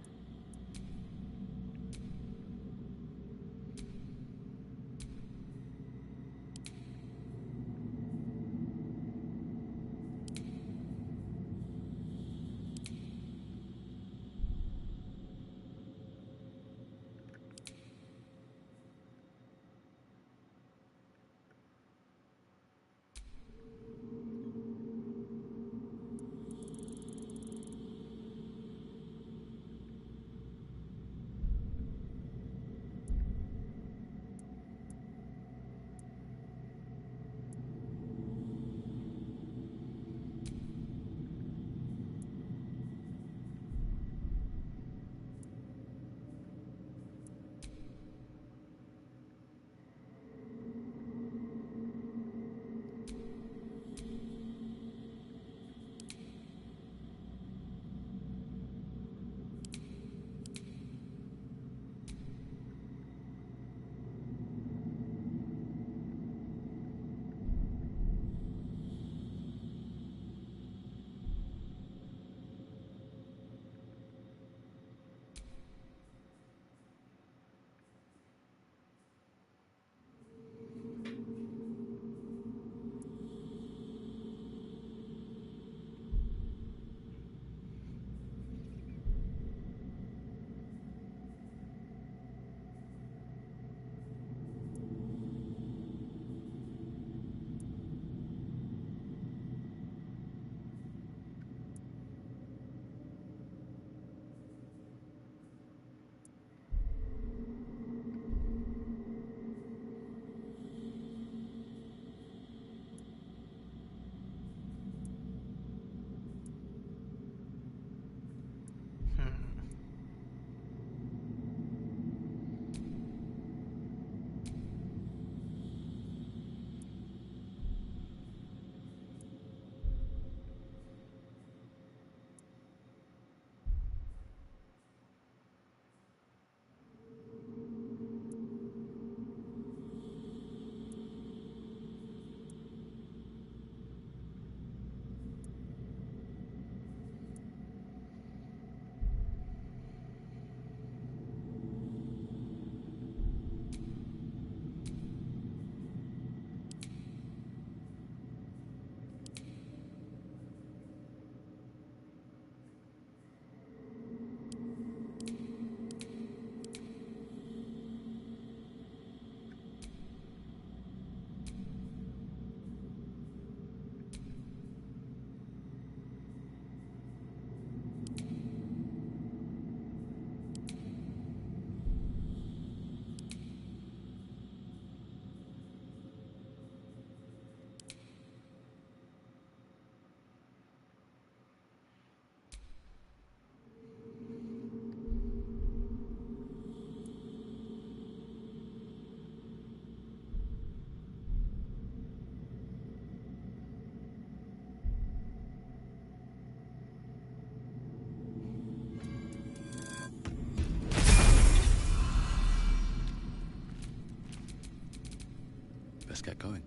get going.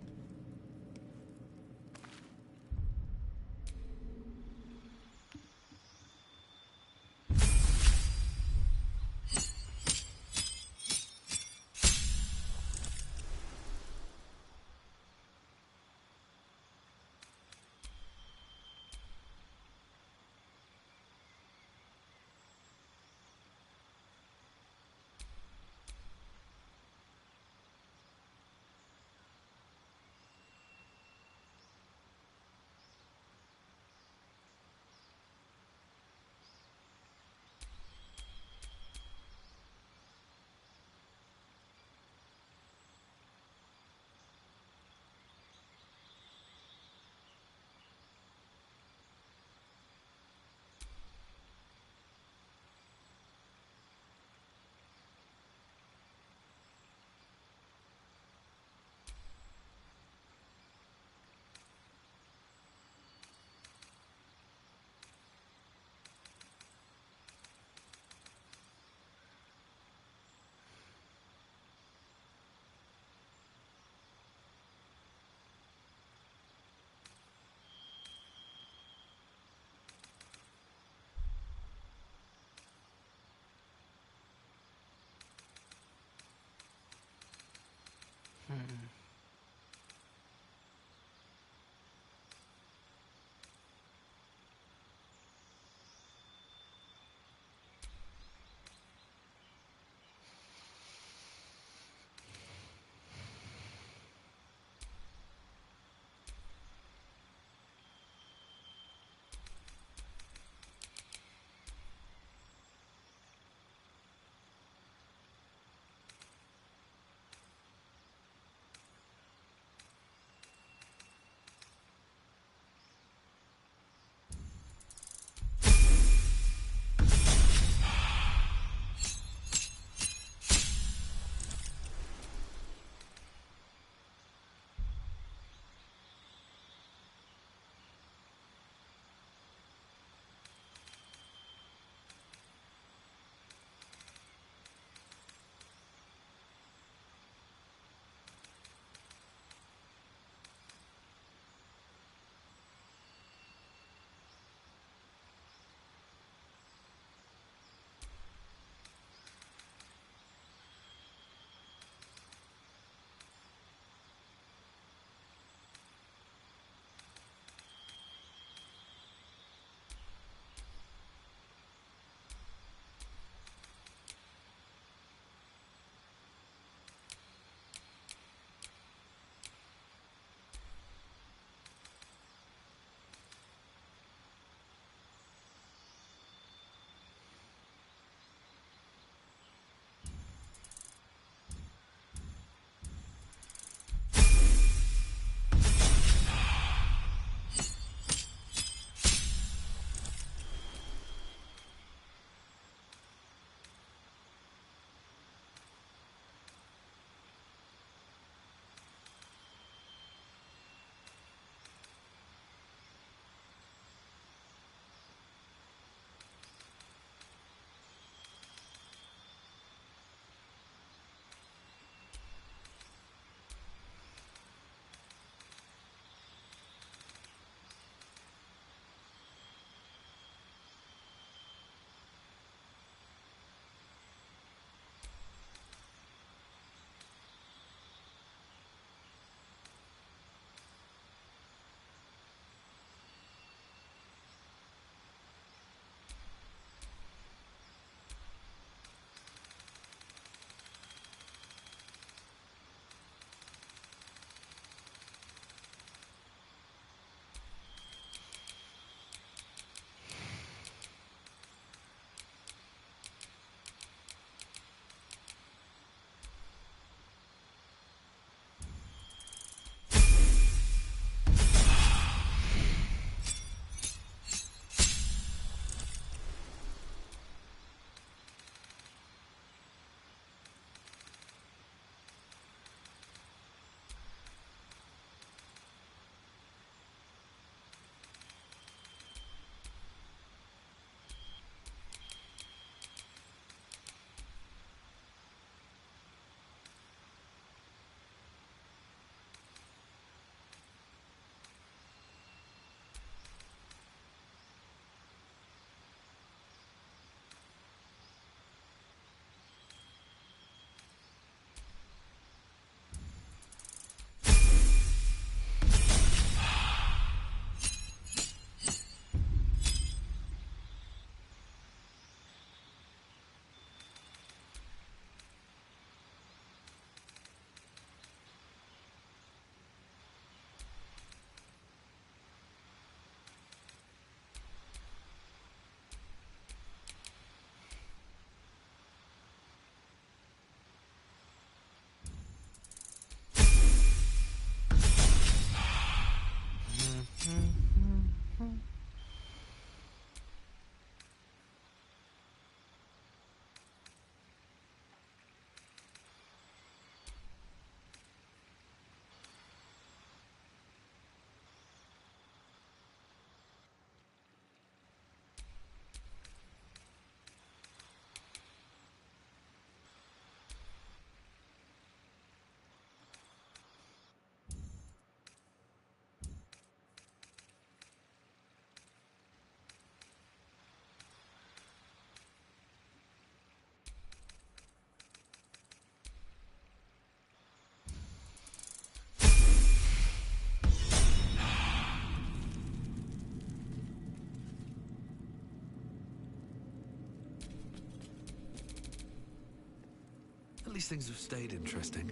least things have stayed interesting.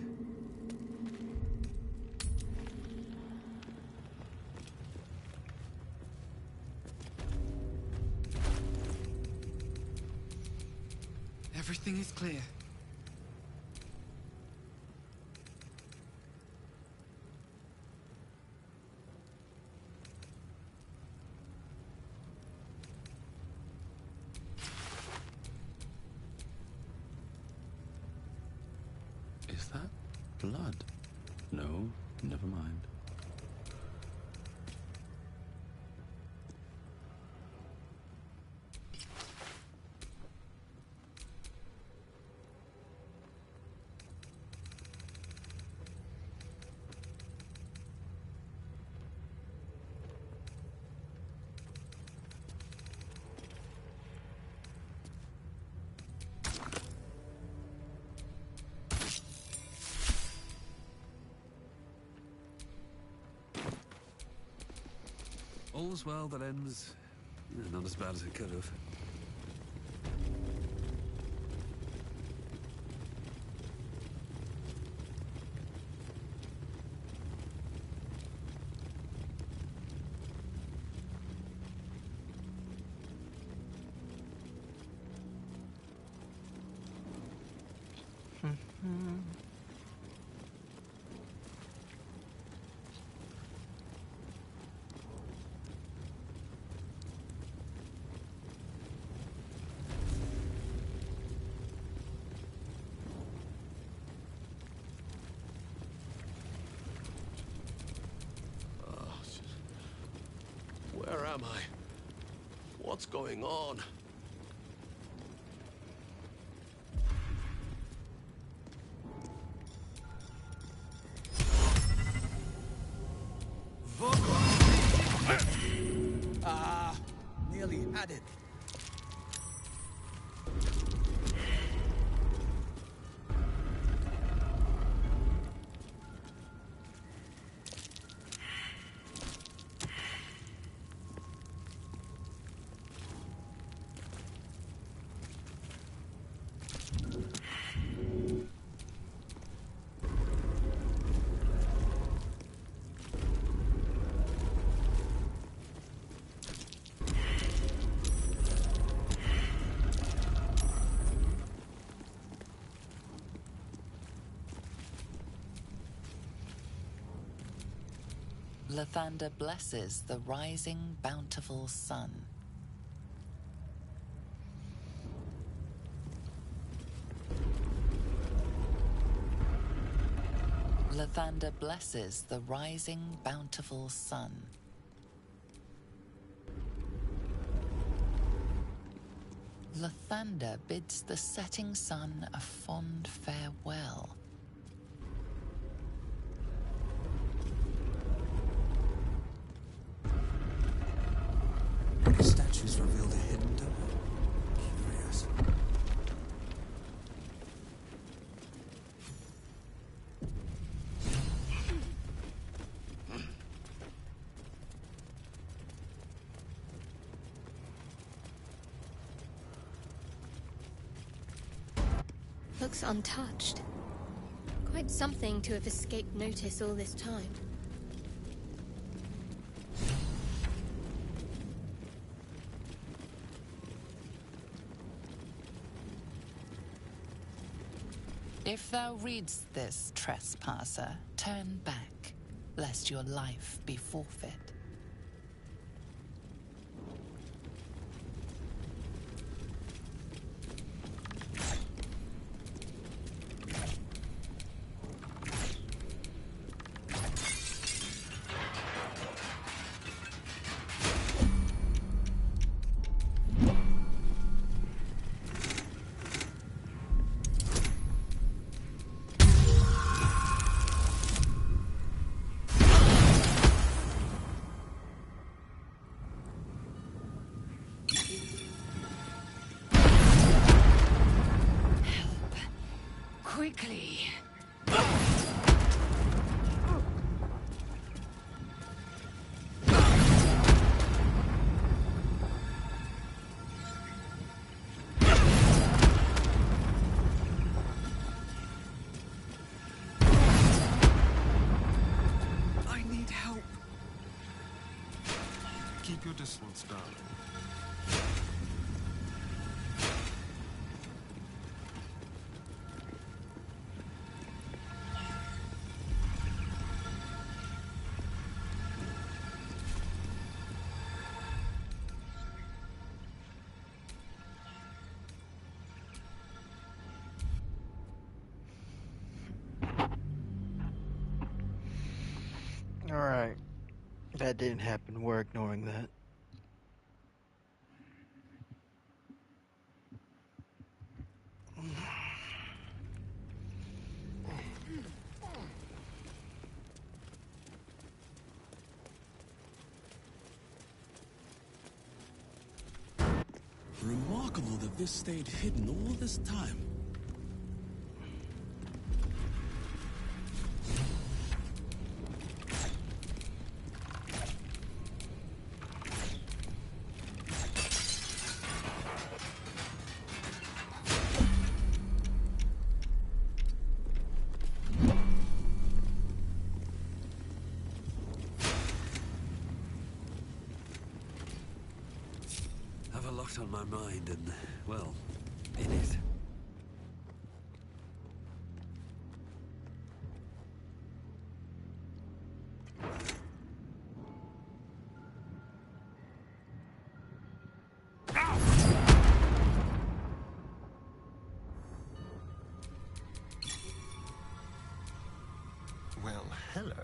Everything is clear. Is that blood? No, never mind. All's well that ends not as bad as it could have. Where am I? What's going on? Ah, nearly had it. Lathander blesses the rising, bountiful sun. Lathander blesses the rising, bountiful sun. Lathander bids the setting sun a fond farewell. The statues revealed a hidden door. Curious. Looks untouched. Quite something to have escaped notice all this time. If thou readst this, trespasser, turn back, lest your life be forfeit. Quickly. your distance, darling. Alright. That didn't happen. We're ignoring that. Remarkable that this stayed hidden all this time. Have a lot on my mind and, well, in it. Well, hello.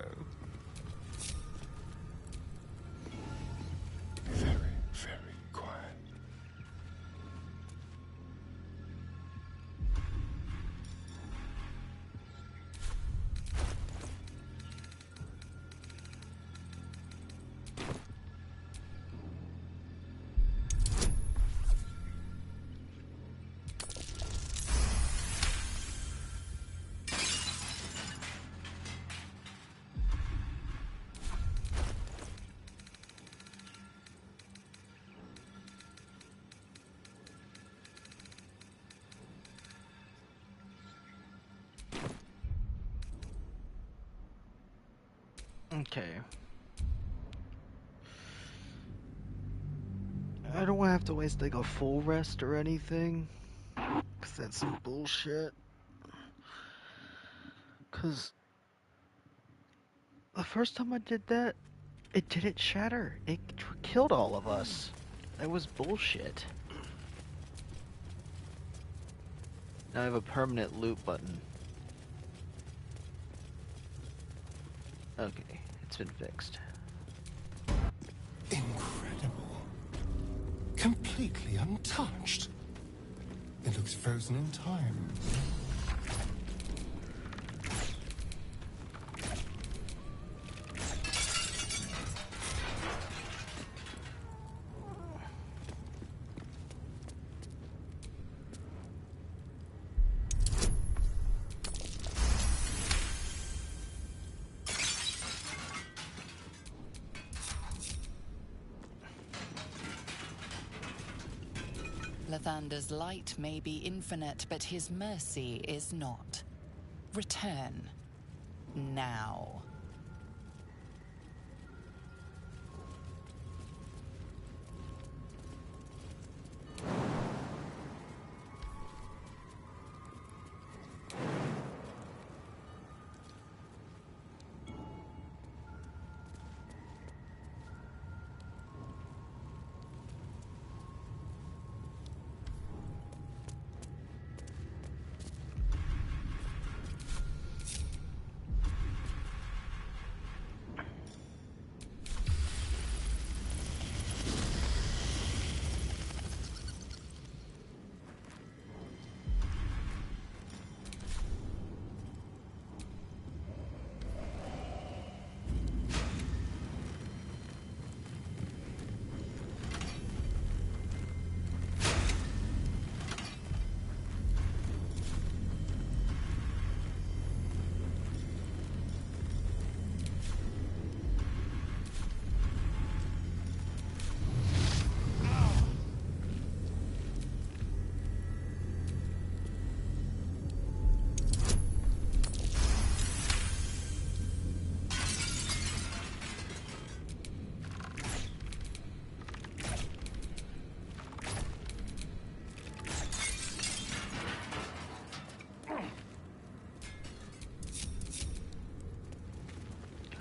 Very, very quiet. Okay. I don't want to have to waste like a full rest or anything. Cause that's some bullshit. Cause the first time I did that, it didn't shatter. It killed all of us. That was bullshit. Now I have a permanent loot button. Okay, it's been fixed. Incredible. Completely untouched. It looks frozen in time. Lathander's light may be infinite, but his mercy is not. Return. Now.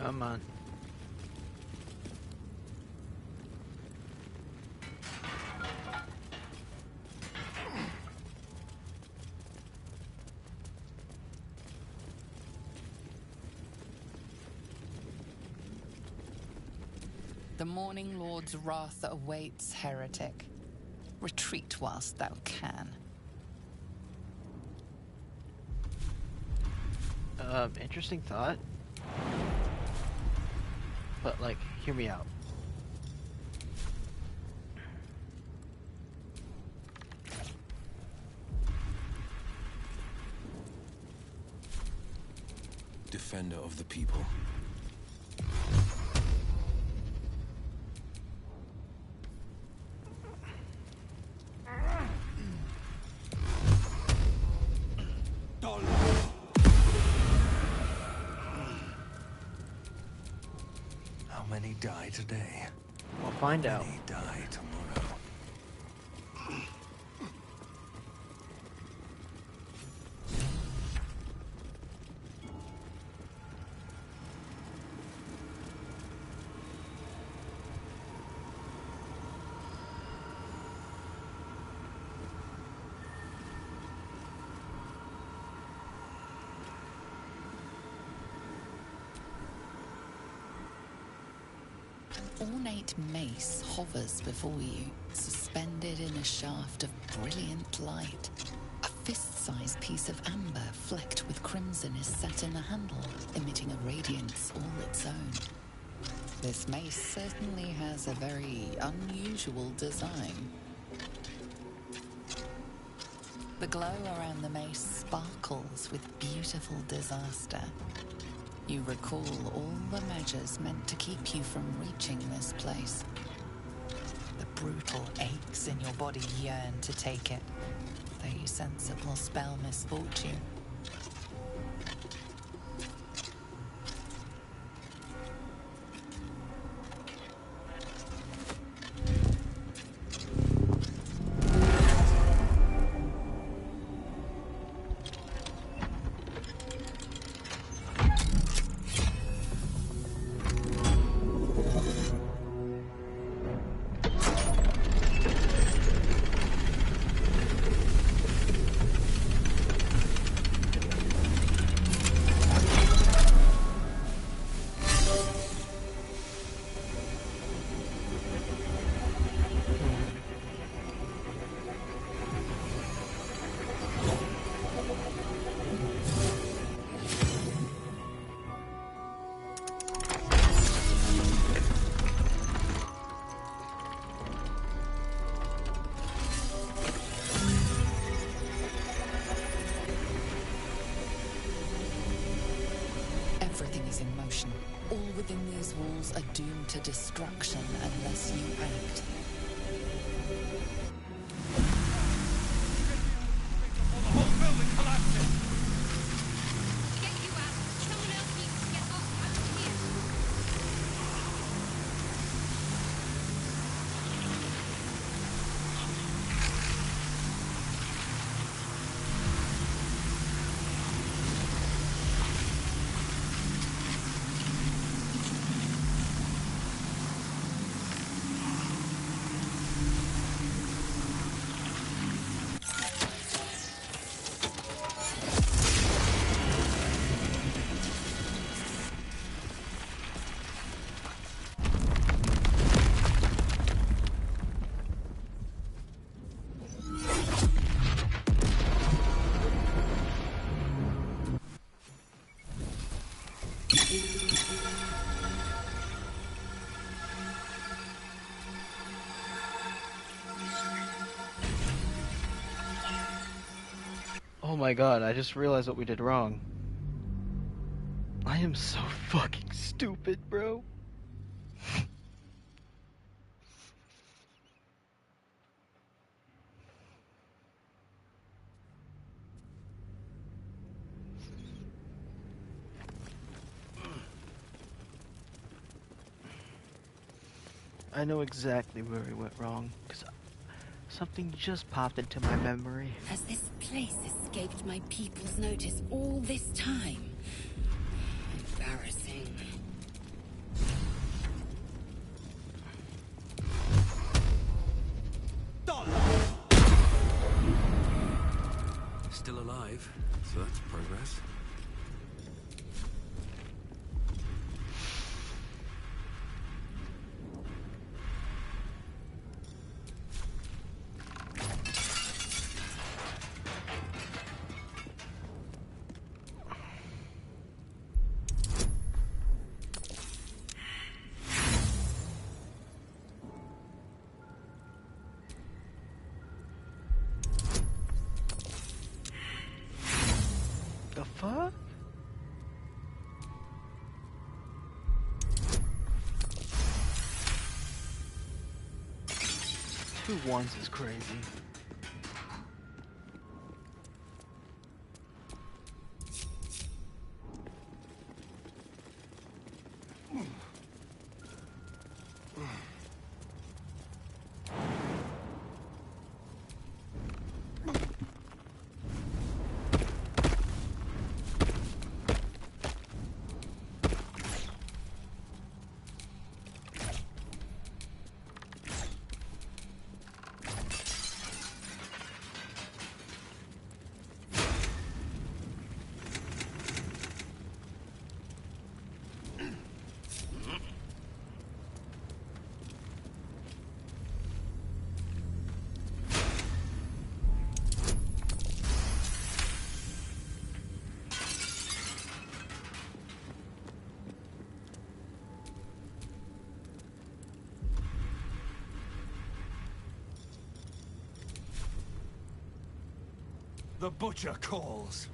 Come on. The Morning Lord's wrath awaits, heretic. Retreat whilst thou can. Interesting thought. But, like, hear me out. Defender of the people. How many die today? We'll find out. Many die tomorrow. Ornate mace hovers before you, suspended in a shaft of brilliant light. A fist-sized piece of amber flecked with crimson is set in the handle, emitting a radiance all its own. This mace certainly has a very unusual design. The glow around the mace sparkles with beautiful disaster. You recall all the measures meant to keep you from reaching this place. The brutal aches in your body yearn to take it, though you sense it will spell misfortune. Everything is in motion. All within these walls are doomed to destruction unless you act. Oh my god, I just realized what we did wrong. I am so fucking stupid, bro. I know exactly where we went wrong, because something just popped into my memory. Has this place escaped my people's notice all this time? Embarrassing. alive, so that's progress. The fuck? Two ones is crazy. The butcher calls.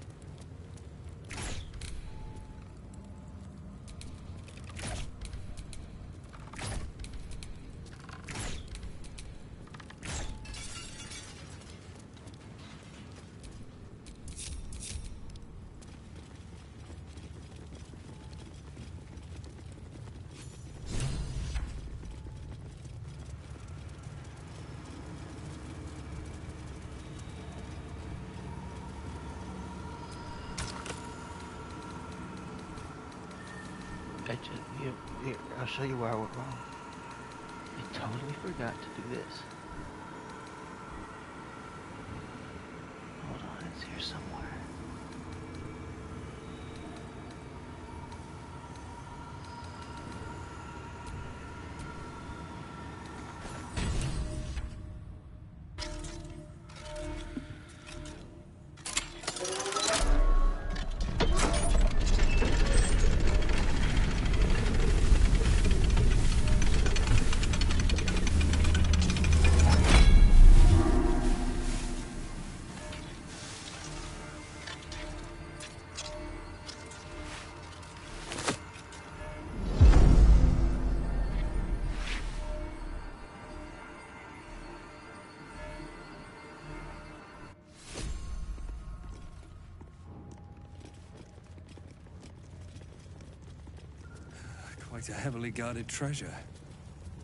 I'll show you where I went wrong. I totally forgot to do this. Hold on, it's here somewhere. Quite a heavily guarded treasure.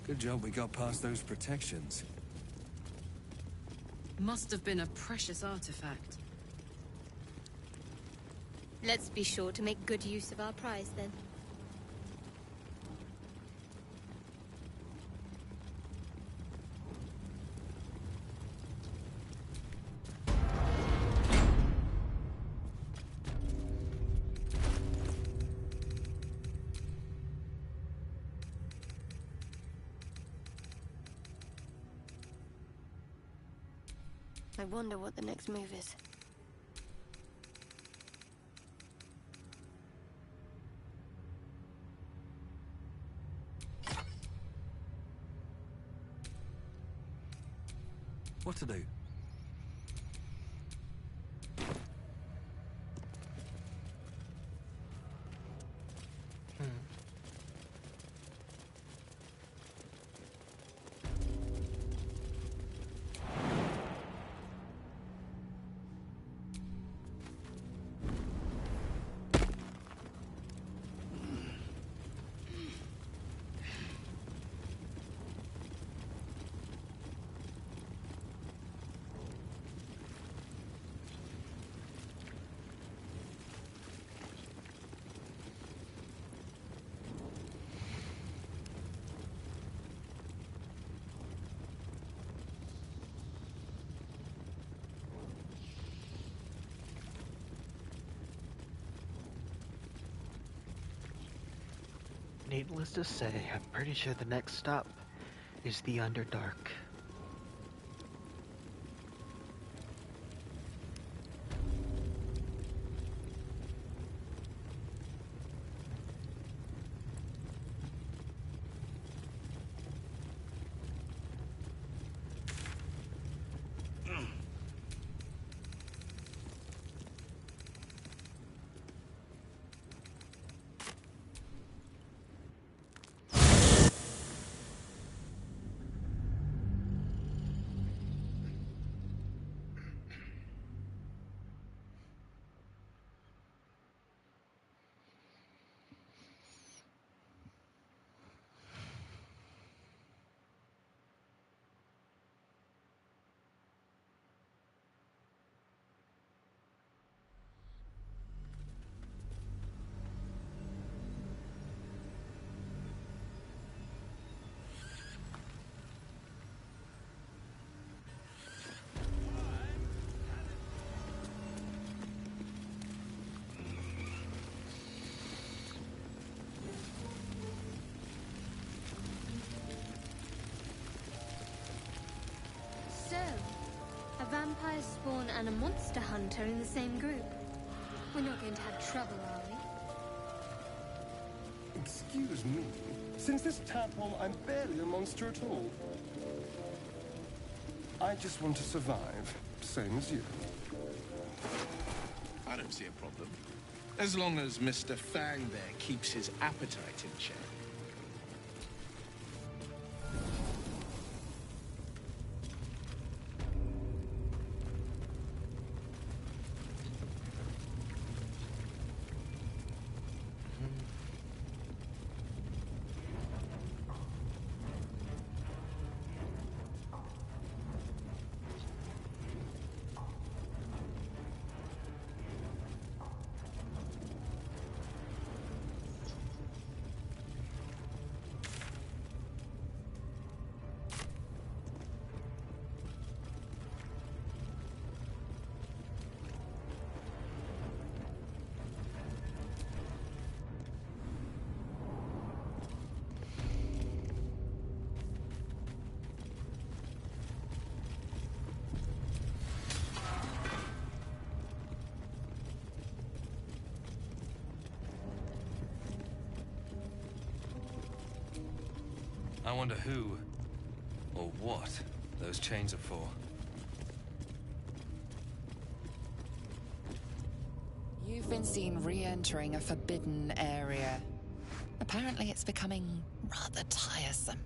Good job we got past those protections. Must have been a precious artifact. Let's be sure to make good use of our prize, then. I wonder what the next move is. What to do? Needless to say, I'm pretty sure the next stop is the Underdark. So, a vampire spawn and a monster hunter in the same group. We're not going to have trouble, are we? Excuse me. Since this tadpole, I'm barely a monster at all. I just want to survive, same as you. I don't see a problem. As long as Mr. Fang there keeps his appetite in check. I wonder who, or what, those chains are for. You've been seen re-entering a forbidden area. Apparently it's becoming rather tiresome.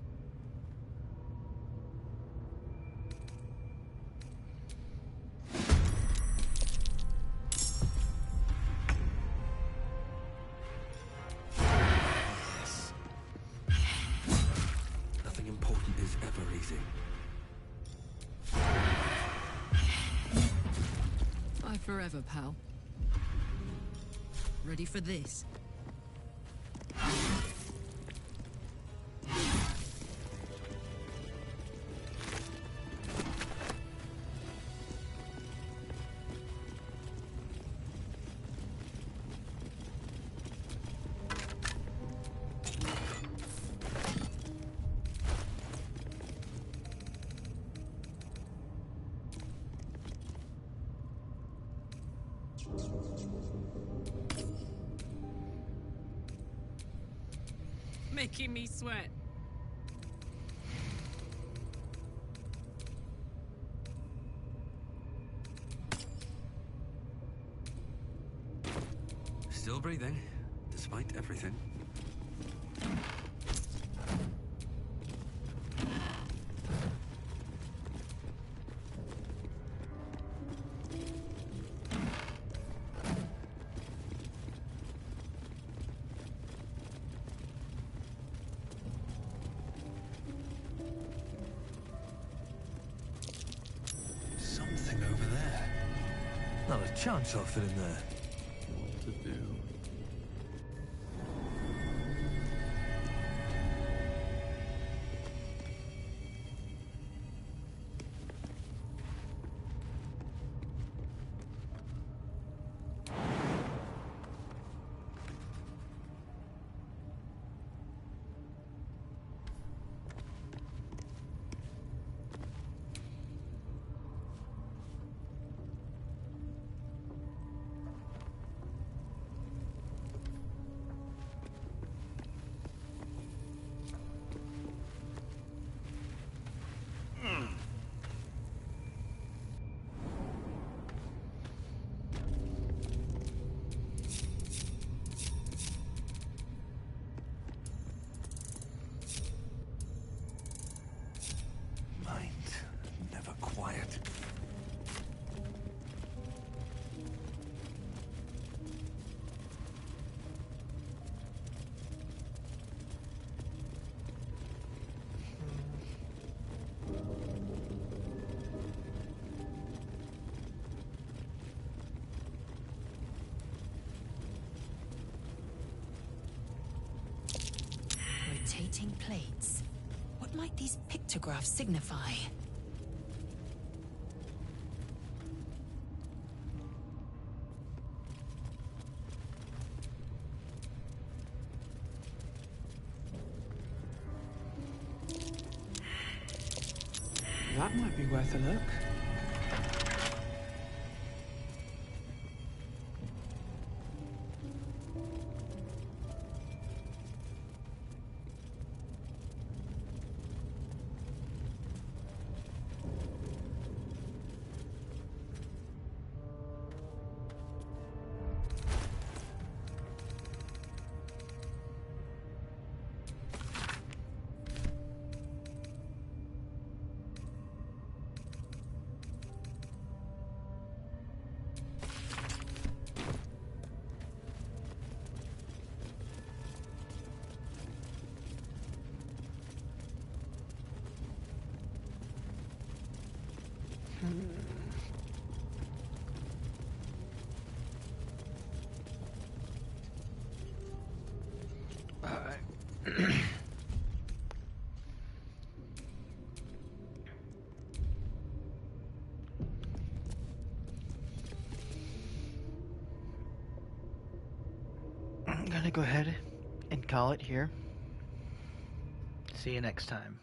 Nothing important is ever easy. Bye forever, pal. Ready for this? Making me sweat. Still breathing, despite everything. Something over there. Not a chance I'll fit in there. What to do? plates. What might these pictographs signify? That might be worth a look. I'm gonna go ahead and call it here. See you next time.